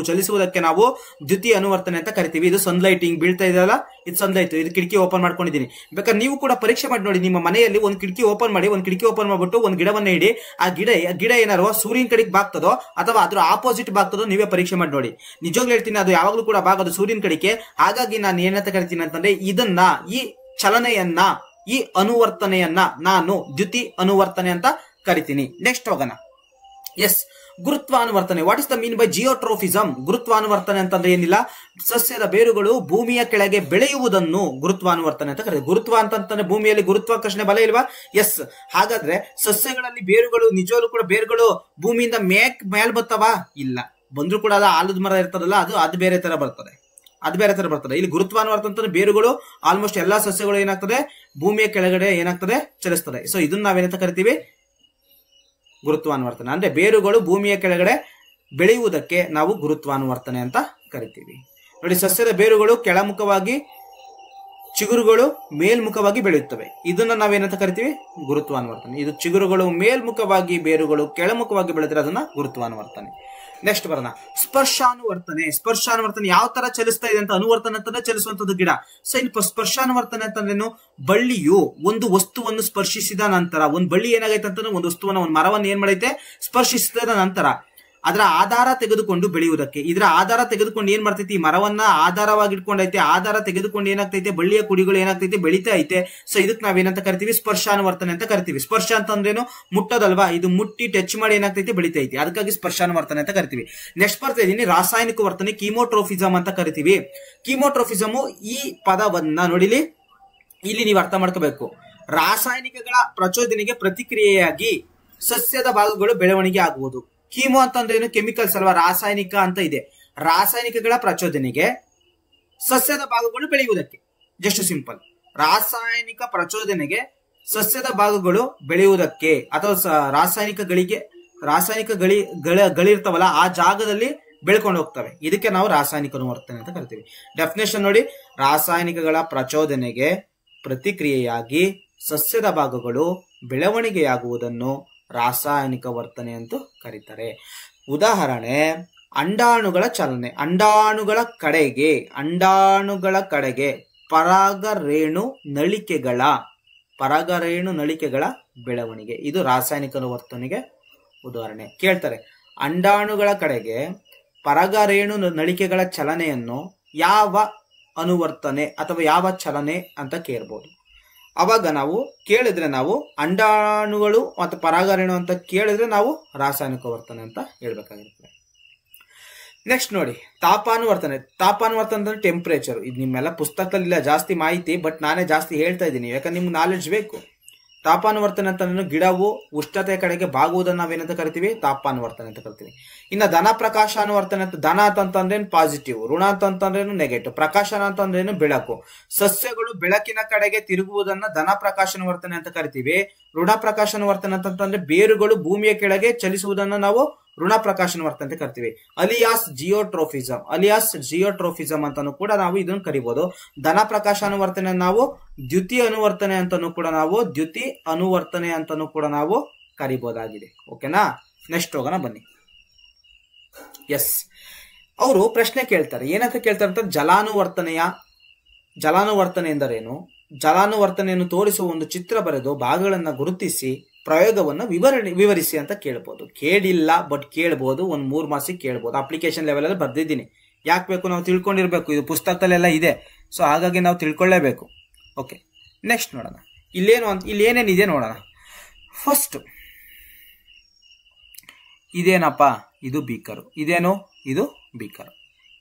ಚಲಿಸುವುದಕ್ಕೆ ನಾವು ದ್ಯುತಿ ಅನುವರ್ತನೆ ಅಂತ ಕರಿತೀವಿ. ಇದು ಸನ್ಲೈಟ್ ಹಿಂಗ್ ಬೀಳ್ತಾ ಇದೆಯಲ್ಲ, ಇದು ಸನ್ಲೈಟ್. ಇದು ಕಿಟಕಿ ಓಪನ್ ಮಾಡ್ಕೊಂಡಿದ್ದೀನಿ. ಬೇಕಾದ್ರೆ ನೀವು ಕೂಡ ಪರೀಕ್ಷೆ ಮಾಡಿ ನೋಡಿ. ನಿಮ್ಮ ಮನೆಯಲ್ಲಿ ಒಂದು ಕಿಟಕಿ ಓಪನ್ ಮಾಡ್ಬಿಟ್ಟು ಒಂದು ಗಿಡವನ್ನ ಇಡಿ. ಆ ಗಿಡ ಏನಾರು ಸೂರ್ಯನ ಕಡೆಗೆ ಬಾಗ್ತದೋ ಅಥವಾ ಅದ್ರ ಆಪೋಸಿಟ್ ಬಾಗ್ತದೋ ನೀವೇ ಪರೀಕ್ಷೆ ಮಾಡಿ ನೋಡಿ. ನಿಜವಾಗ್ಲೂ ಹೇಳ್ತೀನಿ, ಅದು ಯಾವಾಗ್ಲೂ ಕೂಡ ಬಾಗೋದು ಸೂರ್ಯನ ಕಡೆಗೆ. ಹಾಗಾಗಿ ನಾನು ಏನಂತ ಕರಿತೀನಿ ಅಂತಂದ್ರೆ ಇದನ್ನ, ಈ ಚಲನೆಯನ್ನ, ಈ ಅನುವರ್ತನೆಯನ್ನ ನಾನು ದ್ಯುತಿ ಅನುವರ್ತನೆ ಅಂತ ಕರಿತೀನಿ. ನೆಕ್ಸ್ಟ್ ಹೋಗೋಣ. ಎಸ್, ಗುರುತ್ವಾನುವರ್ತನೆ. What is the mean by geotropism? ಗುರುತ್ವಾನುವರ್ತನೆ ಅಂತಂದ್ರೆ ಏನಿಲ್ಲ, ಸಸ್ಯದ ಬೇರುಗಳು ಭೂಮಿಯ ಕೆಳಗೆ ಬೆಳೆಯುವುದನ್ನು ಗುರುತ್ವಾನುವರ್ತನೆ ಅಂತ ಕರೀತಾರೆ. ಗುರುತ್ವ ಅಂತಂದ್ರೆ ಭೂಮಿಯಲ್ಲಿ ಗುರುತ್ವಾಕರ್ಷಣೆ ಬಲ ಇಲ್ವಾ? ಎಸ್. ಹಾಗಾದ್ರೆ ಸಸ್ಯಗಳಲ್ಲಿ ಬೇರುಗಳು, ನಿಜವಾಗ್ಲೂ ಕೂಡ ಬೇರುಗಳು ಭೂಮಿಯಿಂದ ಮೇಲ್ ಬರ್ತಾವ? ಇಲ್ಲ. ಬಂದ್ರು ಕೂಡ ಅದು ಆಲದ ಮರ ಇರ್ತದಲ್ಲ, ಅದು ಬೇರೆ ತರ ಬರ್ತದೆ. ಇಲ್ಲಿ ಗುರುತ್ವಾನುವರ್ತನೆ ಬೇರುಗಳು ಆಲ್ಮೋಸ್ಟ್ ಎಲ್ಲಾ ಸಸ್ಯಗಳು ಏನಾಗ್ತದೆ? ಭೂಮಿಯ ಕೆಳಗಡೆ ಏನಾಗ್ತದೆ? ಚಲಿಸ್ತದೆ. ಸೊ ಇದನ್ನ ನಾವೇನಂತ ಕರಿತೀವಿ? ಗುರುತ್ವಾನುವರ್ತನೆ. ಅಂದ್ರೆ ಬೇರುಗಳು ಭೂಮಿಯ ಕೆಳಗಡೆ ಬೆಳೆಯುವುದಕ್ಕೆ ನಾವು ಗುರುತ್ವಾನುವರ್ತನೆ ಅಂತ ಕರಿತೀವಿ. ನೋಡಿ, ಸಸ್ಯದ ಬೇರುಗಳು ಕೆಳಮುಖವಾಗಿ, ಚಿಗುರುಗಳು ಮೇಲ್ಮುಖವಾಗಿ ಬೆಳೆಯುತ್ತವೆ. ಇದನ್ನ ನಾವೇನಂತ ಕರಿತೀವಿ? ಗುರುತ್ವಾನುವರ್ತನೆ. ಇದು ಚಿಗುರುಗಳು ಮೇಲ್ಮುಖವಾಗಿ, ಬೇರುಗಳು ಕೆಳಮುಖವಾಗಿ ಬೆಳೆದ್ರೆ ಅದನ್ನ ಗುರುತ್ವಾನುವರ್ತನೆ. ನೆಕ್ಸ್ಟ್ ಬರೋಣ. ಸ್ಪರ್ಶಾನುವರ್ತನೆ ಯಾವ ತರ ಚಲಿಸ್ತಾ ಇದೆ ಅಂತ? ಅನುವರ್ತನೆ ಅಂತಂದ್ರೆ ಚಲಿಸುವಂತದ್ದು ಗಿಡ. ಸೊ ಇಲ್ಲಿ ಸ್ಪರ್ಶಾನುವರ್ತನೆ ಅಂತಂದ್ರೇನು? ಬಳ್ಳಿಯು ಒಂದು ವಸ್ತುವನ್ನು ಸ್ಪರ್ಶಿಸಿದ ನಂತರ, ಒಂದು ಬಳ್ಳಿ ಏನಾಗೈತೆ ಅಂತಂದ್ರೆ ಒಂದು ವಸ್ತುವನ್ನ, ಒಂದು ಮರವನ್ನು ಏನ್ ಮಾಡೈತೆ? ಸ್ಪರ್ಶಿಸಿದ ನಂತರ ಅದರ ಆಧಾರ ತೆಗೆದುಕೊಂಡು ಬೆಳೆಯುವುದಕ್ಕೆ. ಇದರ ಆಧಾರ ತೆಗೆದುಕೊಂಡು ಏನ್ ಮಾಡ್ತೈತಿ? ಈ ಮರವನ್ನ ಆಧಾರವಾಗಿ ಇಟ್ಕೊಂಡೈತೆ. ಆಧಾರ ತೆಗೆದುಕೊಂಡು ಏನಾಗ್ತೈತೆ? ಬಳ್ಳಿಯ ಕುಡಿಗಳು ಏನಾಗ್ತೈತೆ? ಬೆಳೀತಾ ಐತೆ. ಸೊ ಇದಕ್ಕೆ ನಾವೇನಂತ ಕರಿತೀವಿ? ಸ್ಪರ್ಶಾನುವರ್ತನೆ ಅಂತ ಕರಿತೀವಿ. ಸ್ಪರ್ಶ ಅಂತಂದ್ರೇನು? ಮುಟ್ಟೋದಲ್ವಾ? ಇದು ಮುಟ್ಟಿ ಟಚ್ ಮಾಡಿ ಏನಾಗ್ತೈತಿ? ಬೆಳೀತೈತಿ. ಅದಕ್ಕಾಗಿ ಸ್ಪರ್ಶಾನುವರ್ತನೆ ಅಂತ ಕರಿತೀವಿ. ನೆಕ್ಸ್ಟ್ ಬರ್ತಾ ಇದೀನಿ, ರಾಸಾಯನಿಕ ವರ್ತನೆ, ಕೀಮೋಟ್ರೋಫಿಸಮ್ ಅಂತ ಕರಿತೀವಿ. ಕೀಮೋಟ್ರೋಫಿಸಮ್, ಈ ಪದವನ್ನ ನೋಡಿಲಿ, ಇಲ್ಲಿ ನೀವು ಅರ್ಥ ಮಾಡ್ಕೋಬೇಕು. ರಾಸಾಯನಿಕಗಳ ಪ್ರಚೋದನೆಗೆ ಪ್ರತಿಕ್ರಿಯೆಯಾಗಿ ಸಸ್ಯದ ಭಾಗಗಳು ಬೆಳವಣಿಗೆ ಆಗುವುದು. ಕೀಮೋ ಅಂತಂದ್ರೆ ಏನು? ಕೆಮಿಕಲ್ಸ್ ಅಲ್ವಾ? ರಾಸಾಯನಿಕ ಅಂತ ಇದೆ. ರಾಸಾಯನಿಕಗಳ ಪ್ರಚೋದನೆಗೆ ಸಸ್ಯದ ಭಾಗಗಳು ಬೆಳೆಯುವುದಕ್ಕೆ. Just simple. ರಾಸಾಯನಿಕ ಪ್ರಚೋದನೆಗೆ ಸಸ್ಯದ ಭಾಗಗಳು ಬೆಳೆಯುವುದಕ್ಕೆ ಅಥವಾ ರಾಸಾಯನಿಕ ಗಳಿರ್ತಾವಲ್ಲ, ಆ ಜಾಗದಲ್ಲಿ ಬೆಳ್ಕೊಂಡು ಹೋಗ್ತವೆ. ಇದಕ್ಕೆ ನಾವು ರಾಸಾಯನಿಕ ಅನುವರ್ತನೆ ಅಂತ ಕರಿತೀವಿ. ಡೆಫಿನೇಷನ್ ನೋಡಿ, ರಾಸಾಯನಿಕಗಳ ಪ್ರಚೋದನೆಗೆ ಪ್ರತಿಕ್ರಿಯೆಯಾಗಿ ಸಸ್ಯದ ಭಾಗಗಳು ಬೆಳವಣಿಗೆಯಾಗುವುದನ್ನು ರಾಸಾಯನಿಕ ವರ್ತನೆ ಅಂತ ಕರೀತಾರೆ. ಉದಾಹರಣೆ, ಅಂಡಾಣುಗಳ ಚಲನೆ. ಅಂಡಾಣುಗಳ ಕಡೆಗೆ ಪರಾಗರೇಣು ನಳಿಕೆಗಳ ಬೆಳವಣಿಗೆ. ಇದು ರಾಸಾಯನಿಕ ವರ್ತನೆಗೆ ಉದಾಹರಣೆ. ಕೇಳ್ತಾರೆ, ಅಂಡಾಣುಗಳ ಕಡೆಗೆ ಪರಾಗರೇಣು ನಳಿಕೆಗಳ ಚಲನೆಯನ್ನು ಯಾವ ಅನುವರ್ತನೆ ಅಥವಾ ಯಾವ ಚಲನೆ ಅಂತ ಕೇಳ್ಬೋದು. ಅವಾಗ ನಾವು ಕೇಳಿದ್ರೆ ನಾವು ಅಂಡಾಣುಗಳು ಮತ್ತು ಪರಾಗರೇಣು ಅಂತ ಕೇಳಿದ್ರೆ ನಾವು ರಾಸಾಯನಿಕ ವರ್ತನೆ ಅಂತ ಹೇಳ್ಬೇಕಾಗಿರ್ತದೆ. ನೆಕ್ಸ್ಟ್ ನೋಡಿ, ತಾಪಾನುವರ್ತನೆ. ತಾಪಾನುವರ್ತನೆ ಅಂದ್ರೆ ಟೆಂಪರೇಚರ್. ಇದು ನಿಮ್ಮೆಲ್ಲ ಪುಸ್ತಕದಲ್ಲಿ ಇಲ್ಲ ಜಾಸ್ತಿ ಮಾಹಿತಿ, ಬಟ್ ನಾನೇ ಜಾಸ್ತಿ ಹೇಳ್ತಾ ಇದ್ದೀನಿ ಯಾಕಂದ್ರೆ ನಿಮ್ಗೆ ನಾಲೆಡ್ಜ್ ಬೇಕು. ತಾಪಾನುವರ್ತನೆ ಅಂತಂದ್ರೆ ಗಿಡವು ಉಷ್ಣತೆಯ ಕಡೆಗೆ ಬಾಗುವುದನ್ನು ನಾವೇನಂತ ಕರಿತೀವಿ? ತಾಪಾನುವರ್ತನೆ ಅಂತ ಕರಿತೀವಿ. ಇನ್ನು ಧನ ಪ್ರಕಾಶಾನುವರ್ತನೆ ಅಂತ, ಧನ ಅಂತಂದ್ರೇನು ಪಾಸಿಟಿವ್, ಋಣ ಅಂತಂದ್ರೇನು ನೆಗೆಟಿವ್, ಪ್ರಕಾಶನ ಅಂತಂದ್ರೇನು ಬೆಳಕು. ಸಸ್ಯಗಳು ಬೆಳಕಿನ ಕಡೆಗೆ ತಿರುಗುವುದನ್ನ ಧನ ಪ್ರಕಾಶಾನುವರ್ತನೆ ಅಂತ ಕರಿತೀವಿ. ಋಣ ಪ್ರಕಾಶಾನುವರ್ತನೆ ಅಂತಂದ್ರೆ ಬೇರುಗಳು ಭೂಮಿಯ ಕೆಳಗೆ ಚಲಿಸುವುದನ್ನ ನಾವು ಋಣ ಪ್ರಕಾಶಾನುವರ್ತನೆ ಅಂತ ಕರಿತೀವಿ. ಅಲಿಯಾಸ್ ಜಿಯೋಟ್ರೋಫಿಸಮ್ ಅಂತಾನು ಕೂಡ ನಾವು ಇದನ್ನು ಕರಿಬಹುದು. ಧನ ಪ್ರಕಾಶಾನುವರ್ತನೆ ನಾವು ದ್ಯುತಿ ಅನುವರ್ತನೆ ಅಂತಾನು ಕೂಡ ನಾವು ಕರಿಬಹುದಾಗಿದೆ. ಓಕೆನಾ? ನೆಕ್ಸ್ಟ್ ಹೋಗೋಣ ಬನ್ನಿ. ಎಸ್, ಅವರು ಪ್ರಶ್ನೆ ಕೇಳ್ತಾರೆ. ಏನಂತ ಕೇಳ್ತಾರೆ ಅಂತ, ಜಲಾನುವರ್ತನೆ ಎಂದರೇನು, ಜಲಾನುವರ್ತನೆಯನ್ನು ತೋರಿಸುವ ಒಂದು ಚಿತ್ರ ಬರೆದು ಭಾಗಗಳನ್ನ ಗುರುತಿಸಿ ಪ್ರಯೋಗವನ್ನು ವಿವರಿಸಿ ಅಂತ ಕೇಳ್ಬೋದು. ಕೇಳಿಲ್ಲ, ಬಟ್ ಕೇಳ್ಬೋದು. ಒಂದು 3 ಮಾರ್ಕ್ಸಿಗೆ ಕೇಳ್ಬೋದು. ಅಪ್ಲಿಕೇಶನ್ ಲೆವೆಲ್ ಅಲ್ಲಿ ಬರ್ದಿದ್ದೀನಿ. ಯಾಕೆ ಬೇಕು? ನಾವು ತಿಳ್ಕೊಂಡಿರ್ಬೇಕು. ಇದು ಪುಸ್ತಕದಲ್ಲೆಲ್ಲ ಇದೆ, ಸೊ ಹಾಗಾಗಿ ನಾವು ತಿಳ್ಕೊಳ್ಳೇಬೇಕು. ಓಕೆ, ನೆಕ್ಸ್ಟ್ ನೋಡೋಣ. ಇಲ್ಲಿ ಏನೇನಿದೆ ನೋಡೋಣ. ಫಸ್ಟ್ ಇದೇನಪ್ಪ? ಇದು ಬೀಕರು. ಇದೇನು? ಇದು ಬೀಕರು.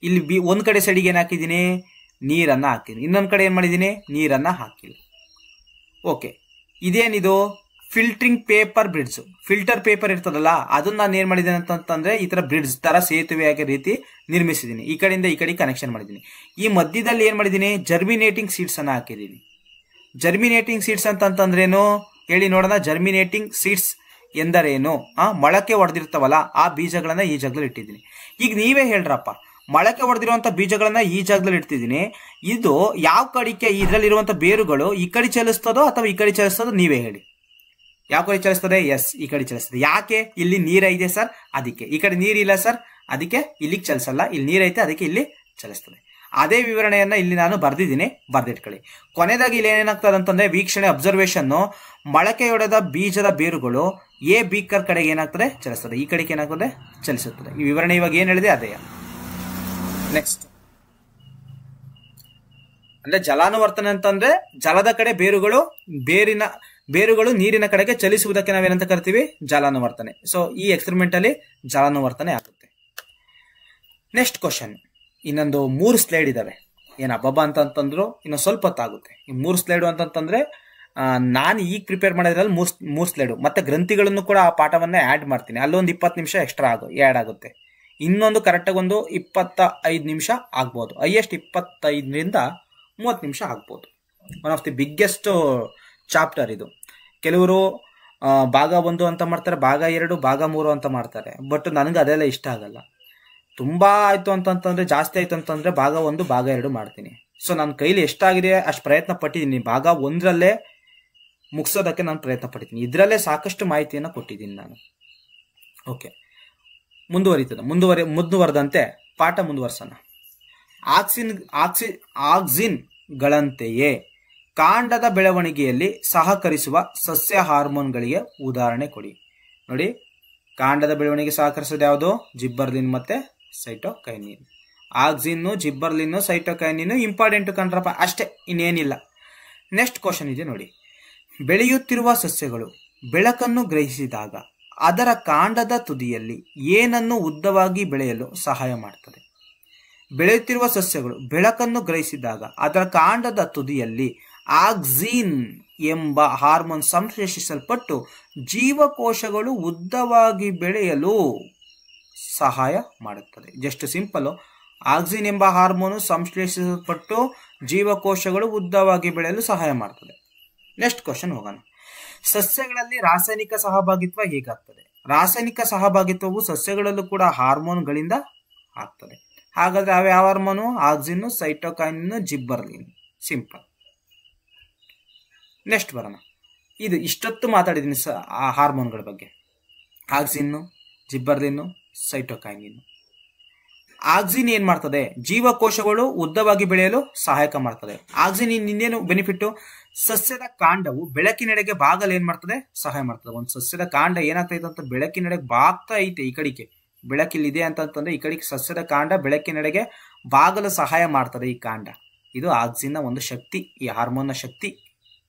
ಇಲ್ಲಿ ಒಂದ್ ಕಡೆ ಸೈಡಿಗೆ ಏನ್ ಹಾಕಿದ್ದೀನಿ? ನೀರನ್ನ ಹಾಕಿದ್ದೀನಿ. ಇನ್ನೊಂದ್ ಕಡೆ ಏನ್ ಮಾಡಿದ್ದೀನಿ? ನೀರನ್ನ ಹಾಕಿಲ್ಲ. ಓಕೆ, ಇದೇನಿದು? Filtering paper bridge. Filter paper ಇರ್ತದಲ್ಲ, ಅದನ್ನ ನಾನು ಏನ್ ಮಾಡಿದ್ದೀನಿ ಅಂತಂದ್ರೆ ಈ ತರ ಬ್ರಿಡ್ಜ್ ತರ ಸೇತುವೆಯಾಗಿ ರೀತಿ ನಿರ್ಮಿಸಿದ್ದೀನಿ. ಈ ಕಡೆಯಿಂದ ಈ ಕಡೆ ಕನೆಕ್ಷನ್ ಮಾಡಿದ್ದೀನಿ. ಈ ಮಧ್ಯದಲ್ಲಿ ಏನ್ ಮಾಡಿದ್ದೀನಿ? ಜರ್ಮಿನೇಟಿಂಗ್ ಸೀಡ್ಸ್ ಅನ್ನ ಹಾಕಿದ್ದೀನಿ. ಜರ್ಮಿನೇಟಿಂಗ್ ಸೀಡ್ಸ್ ಅಂತಂದ್ರೇನು ಹೇಳಿ ನೋಡೋಣ. ಜರ್ಮಿನೇಟಿಂಗ್ ಸೀಡ್ಸ್ ಎಂದರೇನು? ಮೊಳಕೆ ಹೊಡೆದಿರ್ತಾವಲ್ಲ ಆ ಬೀಜಗಳನ್ನ ಈ ಜಾಗದಲ್ಲಿ ಇಟ್ಟಿದ್ದೀನಿ. ಈಗ ನೀವೇ ಹೇಳ್ರಪ್ಪ, ಮೊಳಕೆ ಹೊಡೆದಿರುವಂತ ಬೀಜಗಳನ್ನ ಈ ಜಾಗದಲ್ಲಿ ಇಡ್ತಿದ್ದೀನಿ. ಇದು ಯಾವ ಕಡೆಗೆ ಇದ್ರಲ್ಲಿರುವಂತ ಬೇರುಗಳು ಈ ಕಡೆ ಚಲಿಸ್ತದೋ ಅಥವಾ ಈ ಕಡೆ ಚಲಿಸ್ತದೋ ನೀವೇ ಹೇಳಿ. ಯಾವ ಕಡೆ ಚಲಿಸ್ತದೆ? ಎಸ್, ಈ ಕಡೆ ಚಲಿಸ್ತದೆ. ಯಾಕೆ? ಇಲ್ಲಿ ನೀರ ಇದೆ ಸರ್, ಅದಕ್ಕೆ. ಈ ಕಡೆ ನೀರಿಲ್ಲ ಸರ್, ಅದಕ್ಕೆ ಇಲ್ಲಿಗೆ ಚಲಿಸಲ್ಲ. ಇಲ್ಲಿ ನೀರೈತೆ, ಅದಕ್ಕೆ ಇಲ್ಲಿ ಚಲಿಸ್ತದೆ. ಅದೇ ವಿವರಣೆಯನ್ನ ಇಲ್ಲಿ ನಾನು ಬರ್ದಿದ್ದೀನಿ, ಬರ್ದಿಟ್ಕೊಳ್ಳಿ. ಕೊನೆದಾಗಿ ಇಲ್ಲಿ ಏನಾಗ್ತದೆ ಅಂತಂದ್ರೆ ವೀಕ್ಷಣೆ, ಅಬ್ಸರ್ವೇಷನ್. ಮೊಳಕೆಯೊಡೆದ ಬೀಜದ ಬೇರುಗಳು ಎ ಬೀಕರ್ ಕಡೆಗೆ ಏನಾಗ್ತದೆ? ಚಲಿಸ್ತದೆ. ಈ ಕಡೆಗೆ ಏನಾಗ್ತದೆ? ಚಲಿಸುತ್ತದೆ. ಈ ವಿವರಣೆ ಇವಾಗ ಏನ್ ಹೇಳಿದೆ ಅದೇ. ನೆಕ್ಸ್ಟ್ ಅಂದ್ರೆ ಜಲಾನುವರ್ತನೆ ಅಂತಂದ್ರೆ ಜಲದ ಕಡೆ ಬೇರುಗಳು ನೀರಿನ ಕಡೆಗೆ ಚಲಿಸುವುದಕ್ಕೆ ನಾವೇನಂತ ಕರಿತೀವಿ? ಜಲಾನುವರ್ತನೆ. ಸೊ ಈ ಎಕ್ಸ್ಪೆರಿಮೆಂಟ್ ಅಲ್ಲಿ ಜಲಾನುವರ್ತನೆ ಆಗುತ್ತೆ. Next question. ಇನ್ನೊಂದು 3 ಸ್ಲೈಡ್ ಇದಾವೆ. ಏನ್ ಹಬ್ಬ ಅಂತಂದ್ರು ಇನ್ನು ಸ್ವಲ್ಪ ಹೊತ್ತಾಗುತ್ತೆ. ಈ 3 ಸ್ಲೈಡ್ ಅಂತಂದ್ರೆ ನಾನು ಈಗ ಪ್ರಿಪೇರ್ ಮಾಡಿದ್ರಲ್ಲಿ 3 ಸ್ಲೈಡ್ ಮತ್ತೆ ಗ್ರಂಥಿಗಳನ್ನು ಕೂಡ ಆ ಪಾಠವನ್ನೇ ಆಡ್ ಮಾಡ್ತೀನಿ. ಅಲ್ಲೊಂದು 20 ನಿಮಿಷ ಎಕ್ಸ್ಟ್ರಾ ಆಡ್ ಆಗುತ್ತೆ. ಇನ್ನೊಂದು ಕರೆಕ್ಟಾಗಿ ಒಂದು 25 ನಿಮಿಷ ಆಗ್ಬೋದು. ಹೈಯೆಸ್ಟ್ 25ರಿಂದ 30 ನಿಮಿಷ ಆಗ್ಬೋದು. One of the biggest chapter ಇದು. ಕೆಲವರು ಭಾಗ 1 ಅಂತ ಮಾಡ್ತಾರೆ, ಭಾಗ 2, ಭಾಗ 3 ಅಂತ ಮಾಡ್ತಾರೆ. ಬಟ್ ನನಗೆ ಅದೆಲ್ಲ ಇಷ್ಟ ಆಗಲ್ಲ. ತುಂಬಾ ಆಯ್ತು ಅಂತಂತಂದ್ರೆ, ಜಾಸ್ತಿ ಆಯ್ತು ಅಂತಂದ್ರೆ ಭಾಗ 1, ಭಾಗ 2 ಮಾಡ್ತೀನಿ. ಸೊ ನನ್ನ ಕೈಲಿ ಎಷ್ಟಾಗಿದೆ ಅಷ್ಟು ಪ್ರಯತ್ನ ಪಟ್ಟಿದ್ದೀನಿ. ಭಾಗ 1ರಲ್ಲೇ ಮುಗಿಸೋದಕ್ಕೆ ನಾನು ಪ್ರಯತ್ನ ಪಟ್ಟಿದ್ದೀನಿ. ಇದರಲ್ಲೇ ಸಾಕಷ್ಟು ಮಾಹಿತಿಯನ್ನು ಕೊಟ್ಟಿದ್ದೀನಿ ನಾನು. ಓಕೆ, ಮುಂದುವರೆದಂತೆ ಪಾಠ ಮುಂದುವರ್ಸೋಣ. ಆಕ್ಸಿನ್ಗಳಂತೆಯೇ ಕಾಂಡದ ಬೆಳವಣಿಗೆಯಲ್ಲಿ ಸಹಕರಿಸುವ ಸಸ್ಯ ಹಾರ್ಮೋನ್ಗಳಿಗೆ ಉದಾಹರಣೆ ಕೊಡಿ. ನೋಡಿ, ಕಾಂಡದ ಬೆಳವಣಿಗೆ ಸಹಕರಿಸೋದು ಯಾವುದು? ಜಿಬ್ಬರ್ಲಿನ್ ಮತ್ತೆ cytokinin. Auxin, gibberellin, cytokinin important ಕಂಡ್ರಪ್ಪ, ಅಷ್ಟೇ, ಇನ್ನೇನಿಲ್ಲ. ನೆಕ್ಸ್ಟ್ ಕ್ವಶನ್ ಇದೆ ನೋಡಿ. ಬೆಳೆಯುತ್ತಿರುವ ಸಸ್ಯಗಳು ಬೆಳಕನ್ನು ಗ್ರಹಿಸಿದಾಗ ಅದರ ಕಾಂಡದ ತುದಿಯಲ್ಲಿ ಏನನ್ನು ಉದ್ದವಾಗಿ ಬೆಳೆಯಲು ಸಹಾಯ ಮಾಡುತ್ತದೆ? ಬೆಳೆಯುತ್ತಿರುವ ಸಸ್ಯಗಳು ಬೆಳಕನ್ನು ಗ್ರಹಿಸಿದಾಗ ಅದರ ಕಾಂಡದ ತುದಿಯಲ್ಲಿ ಆಕ್ಸಿನ್ ಎಂಬ ಹಾರ್ಮೋನ್ ಸಂಶ್ಲೇಷಿಸಲ್ಪಟ್ಟು ಜೀವಕೋಶಗಳು ಉದ್ದವಾಗಿ ಬೆಳೆಯಲು ಸಹಾಯ ಮಾಡುತ್ತದೆ. Just simple. ಆಕ್ಸಿನ್ ಎಂಬ ಹಾರ್ಮೋನು ಸಂಶ್ಲೇಷಿಸಲ್ಪಟ್ಟು ಜೀವಕೋಶಗಳು ಉದ್ದವಾಗಿ ಬೆಳೆಯಲು ಸಹಾಯ ಮಾಡುತ್ತದೆ. ನೆಕ್ಸ್ಟ್ ಕ್ವಶನ್ ಹೋಗೋಣ. ಸಸ್ಯಗಳಲ್ಲಿ ರಾಸಾಯನಿಕ ಸಹಭಾಗಿತ್ವ ಹೇಗಾಗ್ತದೆ? ರಾಸಾಯನಿಕ ಸಹಭಾಗಿತ್ವವು ಸಸ್ಯಗಳಲ್ಲೂ ಕೂಡ ಹಾರ್ಮೋನ್ಗಳಿಂದ ಆಗ್ತದೆ. ಹಾಗಾದ್ರೆ ಯಾವ hormone? Auxin, cytokinin, gibberellin. Simple. Next ಬರೋಣ. ಇದು ಇಷ್ಟೊತ್ತು ಮಾತಾಡಿದ್ದೀನಿ ಆ ಹಾರ್ಮೋನ್ಗಳ ಬಗ್ಗೆ. Auxin, gibberellin, cytokinin. ಆಕ್ಸಿನ್ ಏನ್ ಮಾಡ್ತದೆ? ಜೀವಕೋಶಗಳು ಉದ್ದವಾಗಿ ಬೆಳೆಯಲು ಸಹಾಯಕ ಮಾಡ್ತದೆ. ಆಕ್ಸಿನ್ ಇನ್ನೇನು ಬೆನಿಫಿಟ್? ಸಸ್ಯದ ಕಾಂಡವು ಬೆಳಕಿನೆಡೆಗೆ ಬಾಗಲು ಏನ್ ಮಾಡ್ತದೆ? ಸಹಾಯ ಮಾಡ್ತದೆ. ಒಂದು ಸಸ್ಯದ ಕಾಂಡ ಏನಾಗ್ತೈತೆ ಅಂತ ಬೆಳಕಿನೆಡೆಗೆ ಬಾಗ್ತಾ ಐತೆ ಈ ಕಡೆಗೆ, ಬೆಳಕಿಲ್ಲಿದೆ ಅಂತಂತಂದ್ರೆ ಈ ಕಡೆಗೆ ಸಸ್ಯದ ಕಾಂಡ ಬೆಳಕಿನೆಡೆಗೆ ಬಾಗಲು ಸಹಾಯ ಮಾಡ್ತದೆ ಈ ಕಾಂಡ. ಇದು ಆಕ್ಸಿನ್ನ ಒಂದು ಶಕ್ತಿ, ಈ ಹಾರ್ಮೋನ್ನ ಶಕ್ತಿ.